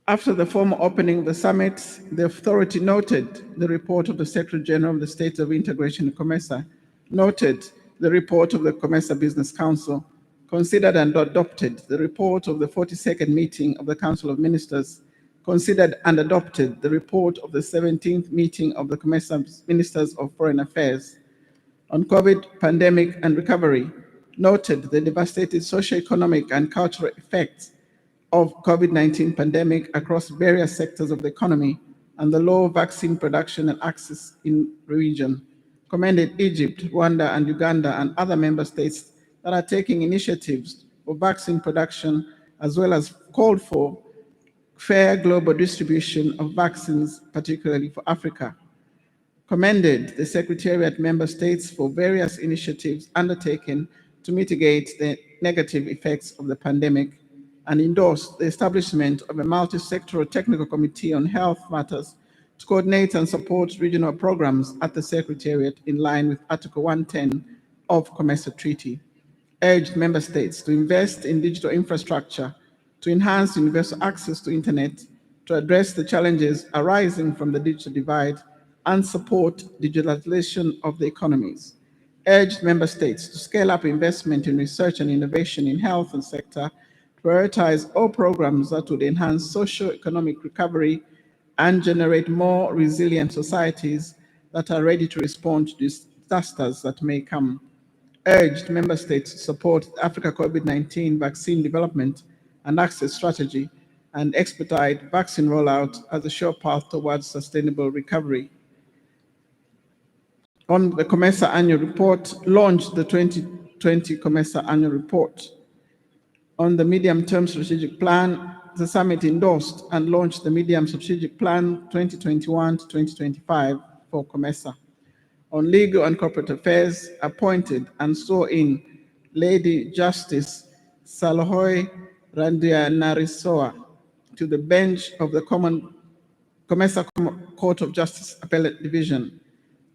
After the formal opening of the summit, the authority noted the report of the Secretary General of the State of Integration in COMESA, noted the report of the COMESA Business Council, considered and adopted the report of the 42nd meeting of the Council of Ministers, considered and adopted the report of the 17th meeting of the COMESA Ministers of Foreign Affairs on COVID pandemic and recovery, noted the devastating socio-economic and cultural effects of COVID-19 pandemic across various sectors of the economy and the low vaccine production and access in the region, commended Egypt, Rwanda, and Uganda and other member states that are taking initiatives for vaccine production, as well as called for fair global distribution of vaccines, particularly for Africa. Commended the Secretariat member states for various initiatives undertaken to mitigate the negative effects of the pandemic, and endorsed the establishment of a multi-sectoral technical committee on health matters to coordinate and support regional programs at the Secretariat in line with Article 110 of COMESA Treaty. Urged member states to invest in digital infrastructure to enhance universal access to internet, to address the challenges arising from the digital divide, and support digitalization of the economies. Urged member states to scale up investment in research and innovation in health and sector, prioritize all programs that would enhance socio-economic recovery and generate more resilient societies that are ready to respond to disasters that may come. Urged member states to support the Africa COVID-19 vaccine development and access strategy and expedite vaccine rollout as a sure path towards sustainable recovery. On the COMESA annual report, launched the 2020 COMESA annual report. On the medium-term strategic plan, the summit endorsed and launched the medium strategic plan 2021 to 2025 for COMESA. On legal and corporate affairs, appointed and swore in Lady Justice Salohoy Randianarisoa to the bench of the COMESA Court of Justice Appellate Division.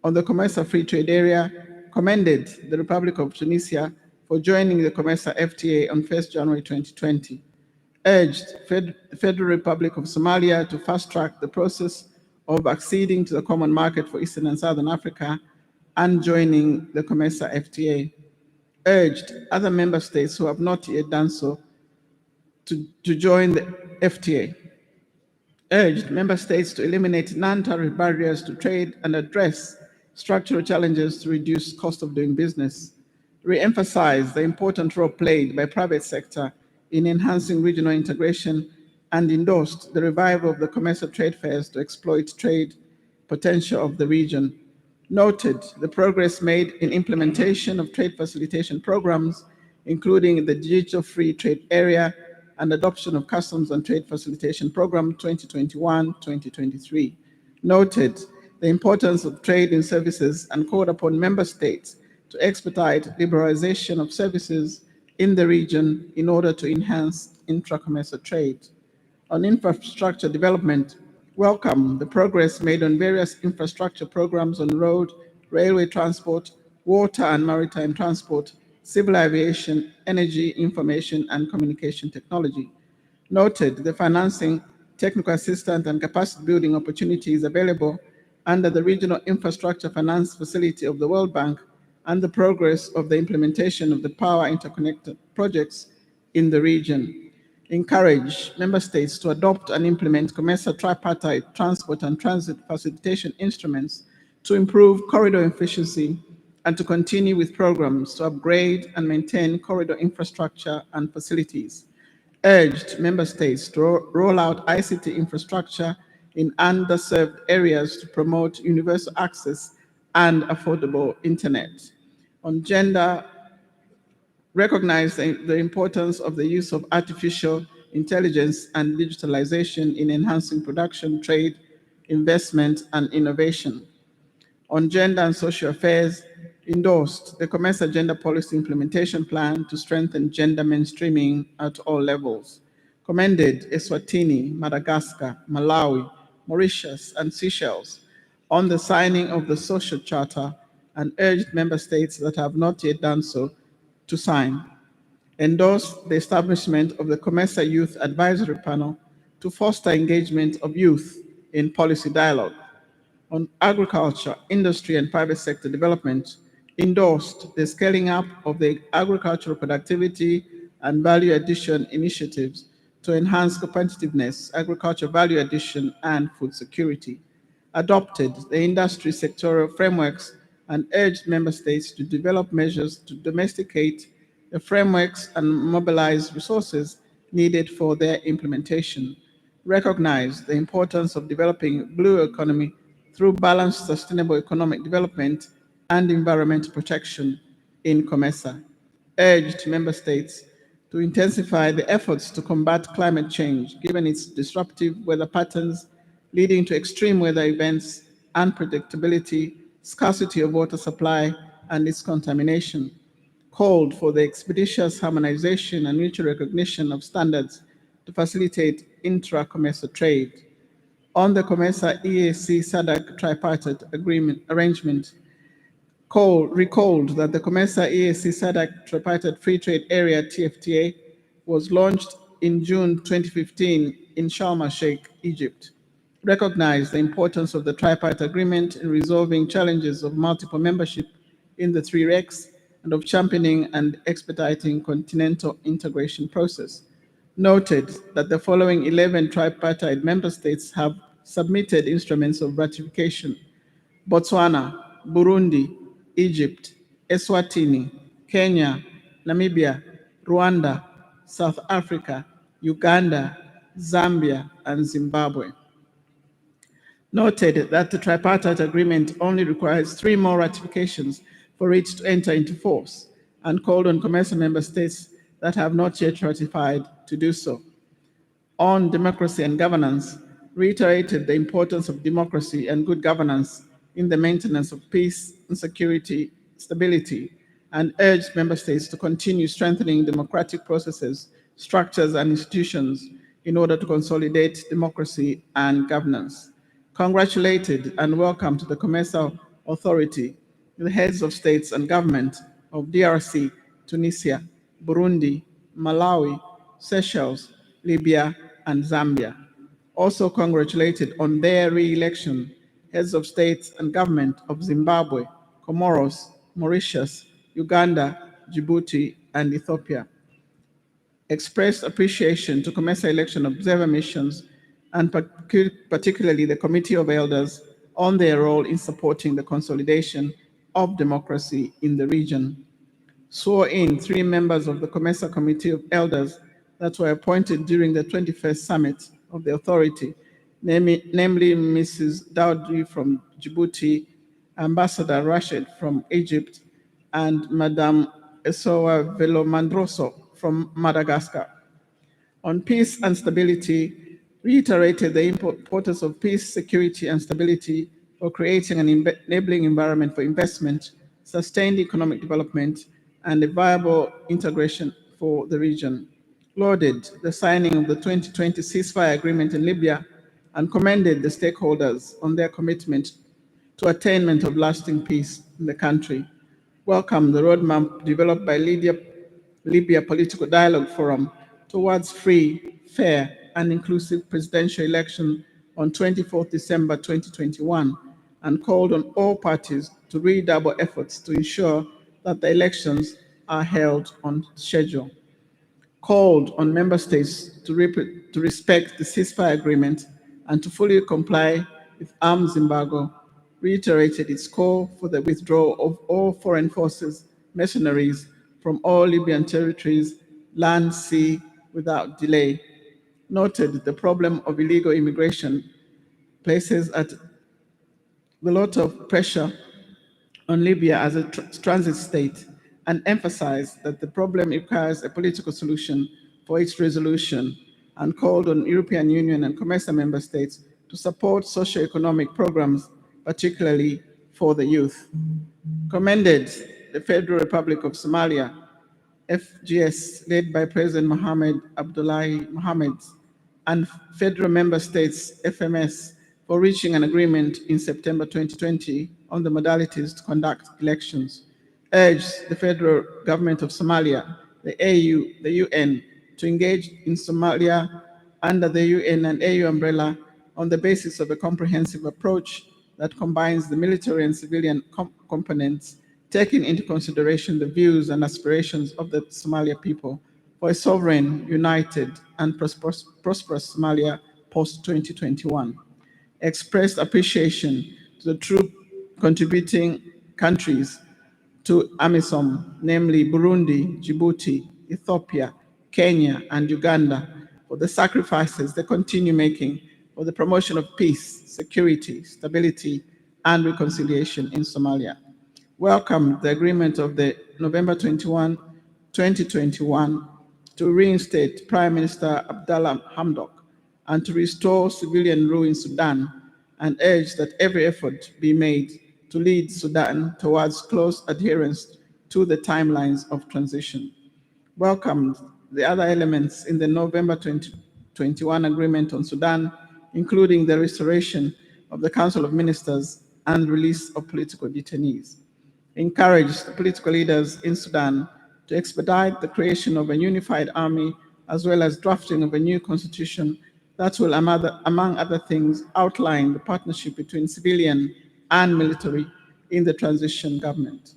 On the COMESA Free Trade Area, commended the Republic of Tunisia for joining the COMESA FTA on 1st January 2020. urged the Federal Republic of Somalia to fast-track the process of acceding to the common market for Eastern and Southern Africa and joining the COMESA FTA, urged other member states who have not yet done so to join the FTA, urged member states to eliminate non-tariff barriers to trade and address structural challenges to reduce cost of doing business, re-emphasized the important role played by private sector in enhancing regional integration, and endorsed the revival of the COMESA trade fairs to exploit trade potential of the region, noted the progress made in implementation of trade facilitation programs, including the Digital Free Trade Area and adoption of Customs and Trade Facilitation Program 2021-2023, noted the importance of trade in services and called upon member states to expedite liberalization of services in the region in order to enhance intra-COMESA trade. On infrastructure development, welcome the progress made on various infrastructure programs on road, railway transport, water and maritime transport, civil aviation, energy, information, and communication technology. Noted the financing, technical assistance, and capacity building opportunities available under the Regional Infrastructure Finance Facility of the World Bank and the progress of the implementation of the power interconnected projects in the region. Encourage member states to adopt and implement COMESA tripartite transport and transit facilitation instruments to improve corridor efficiency and to continue with programs to upgrade and maintain corridor infrastructure and facilities. Urged member states to roll out ICT infrastructure in underserved areas to promote universal access and affordable internet. On gender, recognize the importance of the use of artificial intelligence and digitalization in enhancing production, trade, investment, and innovation. On gender and social affairs, endorsed the COMESA Gender Policy Implementation Plan to strengthen gender mainstreaming at all levels. Commended Eswatini, Madagascar, Malawi, Mauritius, and Seychelles on the signing of the Social Charter and urged member states that have not yet done so to sign. Endorsed the establishment of the COMESA Youth Advisory Panel to foster engagement of youth in policy dialogue. On agriculture, industry, and private sector development, endorsed the scaling up of the agricultural productivity and value addition initiatives to enhance competitiveness, agriculture value addition, and food security. Adopted the industry sectoral frameworks and urged member states to develop measures to domesticate the frameworks and mobilize resources needed for their implementation. Recognize the importance of developing blue economy through balanced sustainable economic development and environmental protection in COMESA. Urged member states to intensify the efforts to combat climate change, given its disruptive weather patterns leading to extreme weather events, unpredictability, scarcity of water supply, and its contamination. Called for the expeditious harmonization and mutual recognition of standards to facilitate intra-COMESA trade. On the COMESA EAC SADC tripartite arrangement, recalled that the COMESA EAC SADC tripartite free trade area TFTA was launched in June 2015 in Sharm el-Sheikh, Egypt. Recognized the importance of the tripartite agreement in resolving challenges of multiple membership in the three RECs and of championing and expediting continental integration process. Noted that the following 11 tripartite member states have submitted instruments of ratification: Botswana, Burundi, Egypt, Eswatini, Kenya, Namibia, Rwanda, South Africa, Uganda, Zambia, and Zimbabwe. Noted that the tripartite agreement only requires 3 more ratifications for it to enter into force, and called on COMESA member states that have not yet ratified to do so. On democracy and governance, reiterated the importance of democracy and good governance in the maintenance of peace and security, stability, and urged member states to continue strengthening democratic processes, structures, and institutions in order to consolidate democracy and governance. Congratulated and welcome to the COMESA Authority the heads of states and government of DRC, Tunisia, Burundi, Malawi, Seychelles, Libya, and Zambia. Also congratulated on their re-election heads of state and government of Zimbabwe, Comoros, Mauritius, Uganda, Djibouti, and Ethiopia. Expressed appreciation to COMESA election observer missions and particularly the Committee of Elders on their role in supporting the consolidation of democracy in the region. Swore in 3 members of the COMESA Committee of Elders that were appointed during the 21st summit of the authority, namely Mrs. Dowdy from Djibouti, Ambassador Rashid from Egypt, and Madame Esowa Velomandroso from Madagascar. On peace and stability, reiterated the importance of peace, security, and stability for creating an enabling environment for investment, sustained economic development, and a viable integration for the region. Lauded the signing of the 2020 ceasefire agreement in Libya and commended the stakeholders on their commitment to attainment of lasting peace in the country. Welcome the roadmap developed by Libya Political Dialogue Forum towards free, fair, and inclusive presidential election on 24th December 2021 and called on all parties to redouble efforts to ensure that the elections are held on schedule. Called on member states to respect the ceasefire agreement and to fully comply with arms embargo, reiterated its call for the withdrawal of all foreign forces, mercenaries from all Libyan territories, land, sea, without delay. Noted the problem of illegal immigration places a lot of pressure on Libya as a transit state and emphasized that the problem requires a political solution for its resolution and called on European Union and COMESA member states to support socio-economic programs, particularly for the youth. Commended the Federal Republic of Somalia, FGS, led by President Mohamed Abdullahi Mohamed, and federal member states, FMS, for reaching an agreement in September 2020 on the modalities to conduct elections. Urged the federal government of Somalia, the AU, the UN, to engage in Somalia under the UN and AU umbrella on the basis of a comprehensive approach that combines the military and civilian components, taking into consideration the views and aspirations of the Somalia people for a sovereign, united, and prosperous Somalia post-2021. Expressed appreciation to the troop contributing countries to AMISOM, namely Burundi, Djibouti, Ethiopia, Kenya, and Uganda, for the sacrifices they continue making for the promotion of peace, security, stability, and reconciliation in Somalia. Welcomed the agreement of the November 21, 2021 to reinstate Prime Minister Abdallah Hamdok and to restore civilian rule in Sudan, and urged that every effort be made to lead Sudan towards close adherence to the timelines of transition. Welcomed the other elements in the November 2021 agreement on Sudan, including the restoration of the Council of Ministers and release of political detainees. Encouraged the political leaders in Sudan to expedite the creation of a unified army as well as drafting of a new constitution that will, among other things, outline the partnership between civilian and military in the transition government.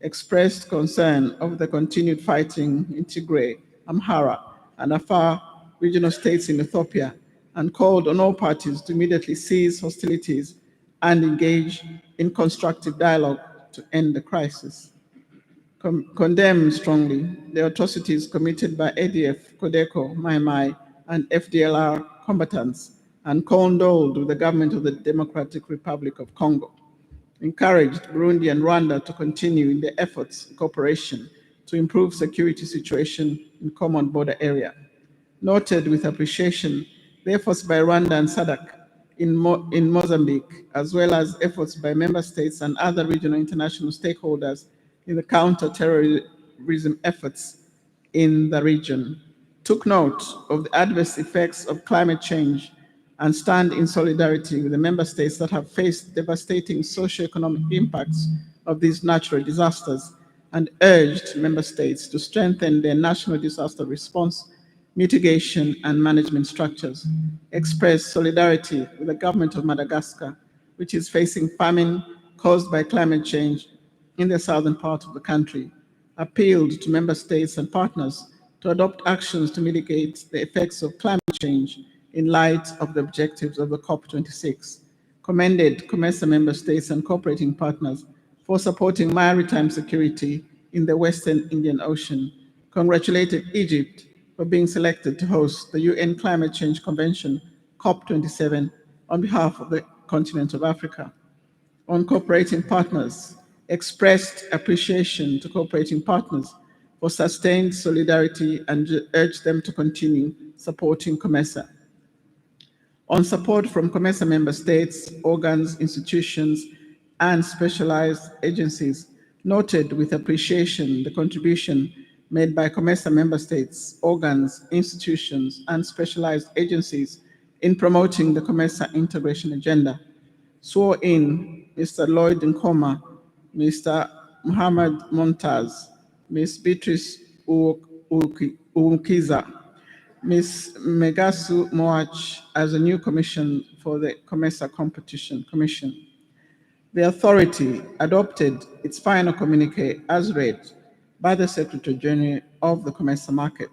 Expressed concern over the continued fighting in Tigray, Amhara, and Afar regional states in Ethiopia, and called on all parties to immediately cease hostilities and engage in constructive dialogue to end the crisis. Condemned strongly the atrocities committed by ADF, Codeco, Mai Mai, and FDLR combatants, and condoled with the government of the Democratic Republic of Congo. Encouraged Burundi and Rwanda to continue in their efforts and cooperation to improve security situation in common border area. Noted with appreciation the efforts by Rwanda and SADC in Mozambique, as well as efforts by member states and other regional international stakeholders in the counter-terrorism efforts in the region. Took note of the adverse effects of climate change and stand in solidarity with the member states that have faced devastating socio-economic impacts of these natural disasters, and urged member states to strengthen their national disaster response mitigation and management structures, expressed solidarity with the government of Madagascar, which is facing famine caused by climate change in the southern part of the country, appealed to member states and partners to adopt actions to mitigate the effects of climate change in light of the objectives of the COP26, commended COMESA member states and cooperating partners for supporting maritime security in the Western Indian Ocean, congratulated Egypt for being selected to host the UN Climate Change Convention, COP27, on behalf of the continent of Africa. On cooperating partners, expressed appreciation to cooperating partners for sustained solidarity and urged them to continue supporting COMESA. On support from COMESA member states, organs, institutions, and specialized agencies, noted with appreciation the contribution made by COMESA member states, organs, institutions, and specialized agencies in promoting the COMESA integration agenda. Swore in Mr. Lloyd Nkoma, Mr. Muhammad Montaz, Ms. Beatrice Ukiza, Ms. Megasu Moach as a new commission for the COMESA Competition Commission. The authority adopted its final communique as read by the Secretary General of the COMESA market,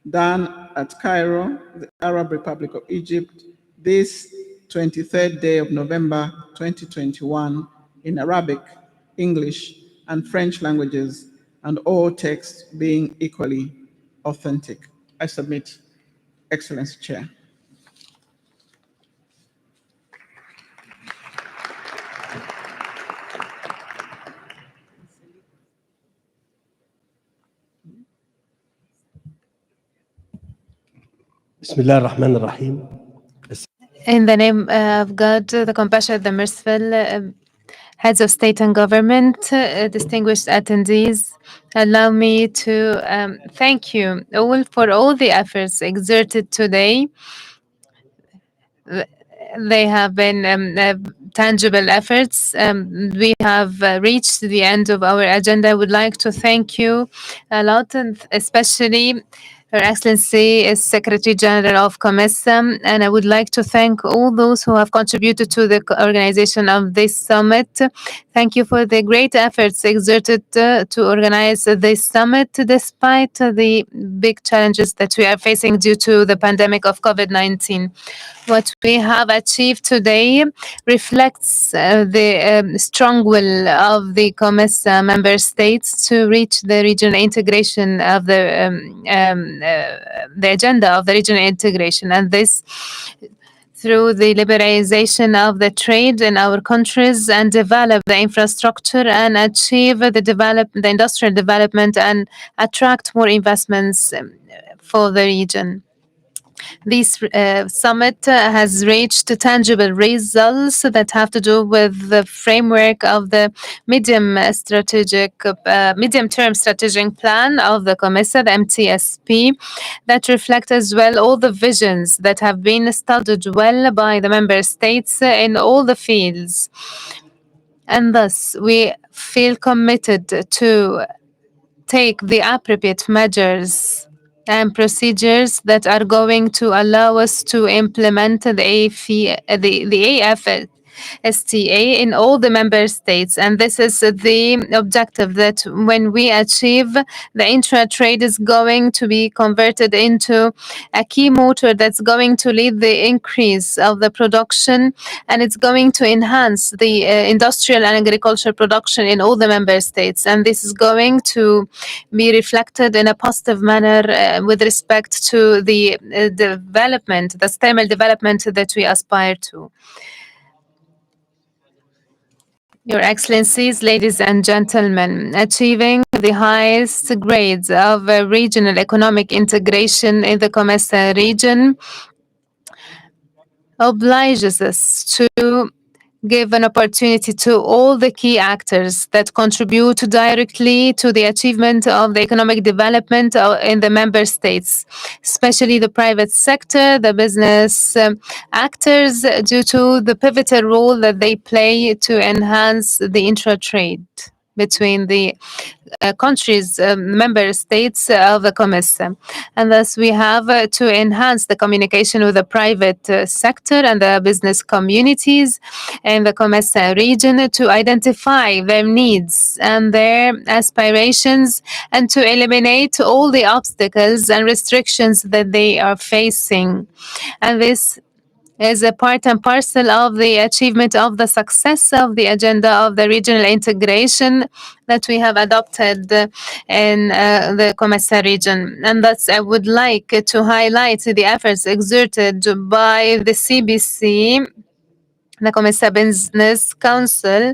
done at Cairo, the Arab Republic of Egypt, this 23rd day of November 2021 in Arabic, English, and French languages, and all texts being equally authentic. I submit, Excellency Chair. Bismillah ar-Rahman ar-Rahim. In the name of God, the compassionate, the merciful, heads of state and government, distinguished attendees, allow me to thank you all for all the efforts exerted today. They have been tangible efforts. We have reached the end of our agenda. I would like to thank you a lot, and especially Her Excellency is Secretary General of COMESA, and I would like to thank all those who have contributed to the organization of this summit. Thank you for the great efforts exerted to organize this summit despite the big challenges that we are facing due to the pandemic of COVID-19. What we have achieved today reflects the strong will of the COMESA member states to reach the regional integration of the agenda of the regional integration, and this through the liberalization of the trade in our countries and develop the infrastructure and achieve the industrial development and attract more investments for the region. This summit has reached tangible results that have to do with the framework of the medium-term strategic plan of the COMESA, the MTSP, that reflect as well all the visions that have been studied well by the member states in all the fields. And thus, we feel committed to take the appropriate measures and procedures that are going to allow us to implement the AFSTA in all the member states. And this is the objective, that when we achieve, the intra-trade is going to be converted into a key motor that's going to lead the increase of the production, and it's going to enhance the industrial and agricultural production in all the member states. And this is going to be reflected in a positive manner with respect to the development, the sustainable development that we aspire to. Your Excellencies, ladies and gentlemen, achieving the highest grades of regional economic integration in the COMESA region obliges us to give an opportunity to all the key actors that contribute directly to the achievement of the economic development in the member states, especially the private sector, the business actors, due to the pivotal role that they play to enhance the intra-trade. between the countries, member states of the COMESA. And thus we have to enhance the communication with the private sector and the business communities in the COMESA region to identify their needs and their aspirations and to eliminate all the obstacles and restrictions that they are facing. And this is a part and parcel of the achievement of the success of the agenda of the regional integration that we have adopted in the COMESA region. And thus I would like to highlight the efforts exerted by the CBC, the COMESA Business Council.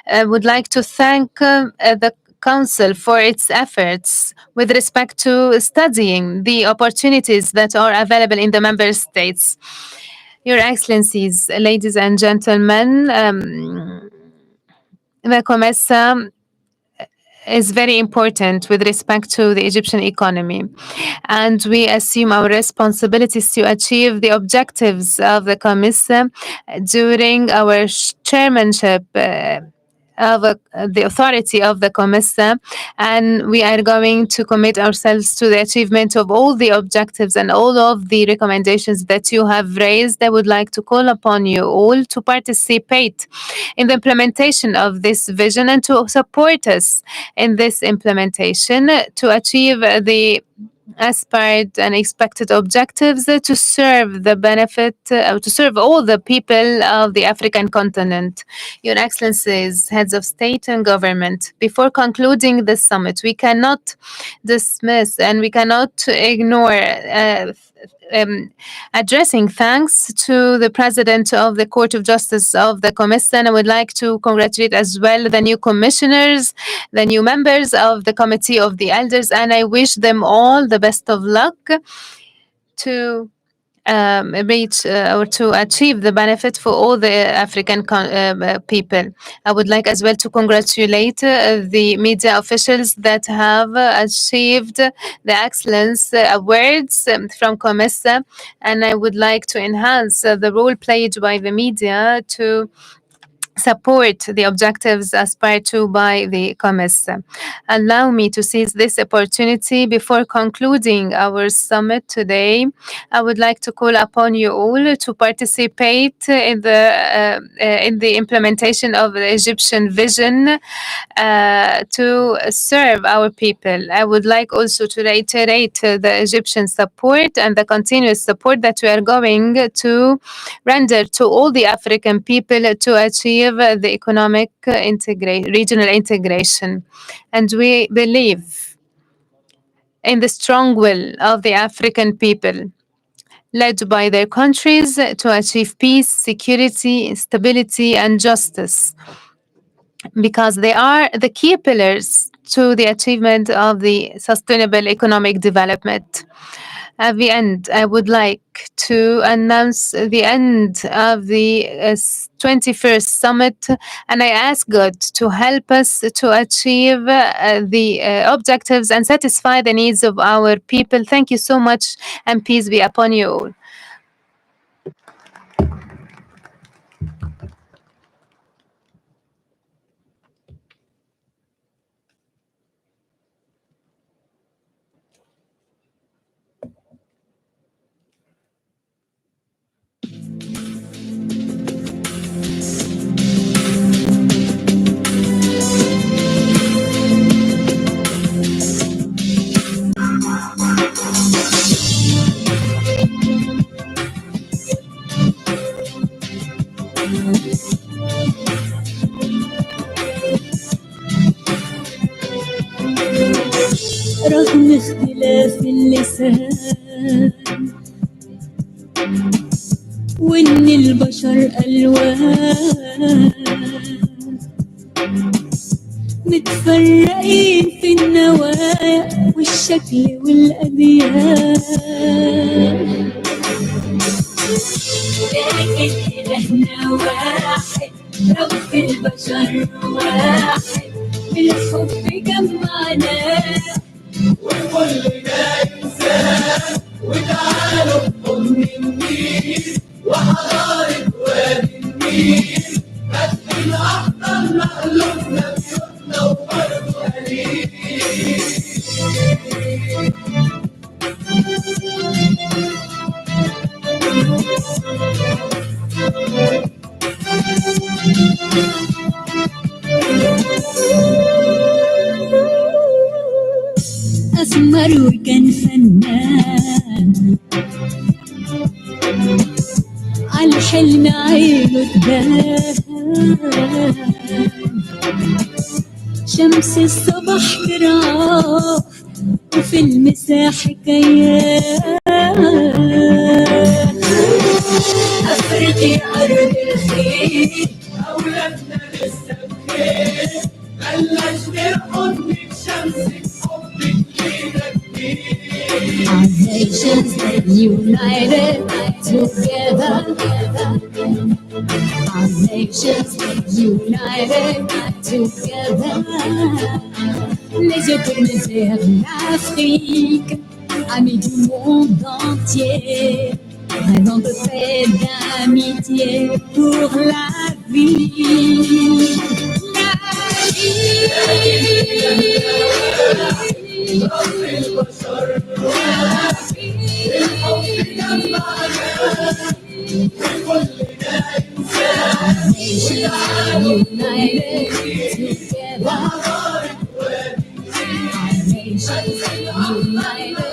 I would like to thank the Council for its efforts with respect to studying the opportunities that are available in the member states. Your Excellencies, ladies and gentlemen, the COMESA is very important with respect to the Egyptian economy. And we assume our responsibilities to achieve the objectives of the COMESA during our chairmanship of the authority of the COMESA, and we are going to commit ourselves to the achievement of all the objectives and all of the recommendations that you have raised. I would like to call upon you all to participate in the implementation of this vision and to support us in this implementation to achieve the aspired and expected objectives to serve the benefit, to serve all the people of the African continent. Your Excellencies, heads of state and government, before concluding this summit, we cannot dismiss and we cannot ignore addressing thanks to the President of the Court of Justice of the COMESA. And I would like to congratulate as well the new commissioners, the new members of the Committee of the Elders, and I wish them all the best of luck to reach or to achieve the benefit for all the African people. I would like as well to congratulate the media officials that have achieved the excellence awards from COMESA, and I would like to enhance the role played by the media to support the objectives aspired to by the COMESA. Allow me to seize this opportunity before concluding our summit today. I would like to call upon you all to participate in the implementation of the Egyptian vision to serve our people. I would like also to reiterate the Egyptian support and the continuous support that we are going to render to all the African people to achieve the economic regional integration. And we believe in the strong will of the African people, led by their countries to achieve peace, security, stability, and justice, because they are the key pillars to the achievement of the sustainable economic development. At the end, I would like to announce the end of the 21st summit, and I ask God to help us to achieve the objectives and satisfy the needs of our people. Thank you so much, and peace be upon you all. رغم اختلاف اللسان وإن البشر ألوان متفرقين في النوايا والشكل والأديان، لكن إلهنا واحد، رب البشر واحد، بالحب جمعنا وكلنا إنسان، وتعالوا نضم النيل وحضارة وادي النيل، قد الأحضر مألوفنا بيوتنا أسمر وكان فنان عالحلم عينه تبان شمس الصبح ترعاه وفي المساء حكايات أفريقيا أرض الخير أولادنا لسه بخير بلش نرقد بشمسك حبك لينا كبير. Our nations united together. Our nations united together. Les yeux tournés vers l'Afrique, amis du monde entier, rêvant de paix, d'amitié pour la vie. United together. Our nations united.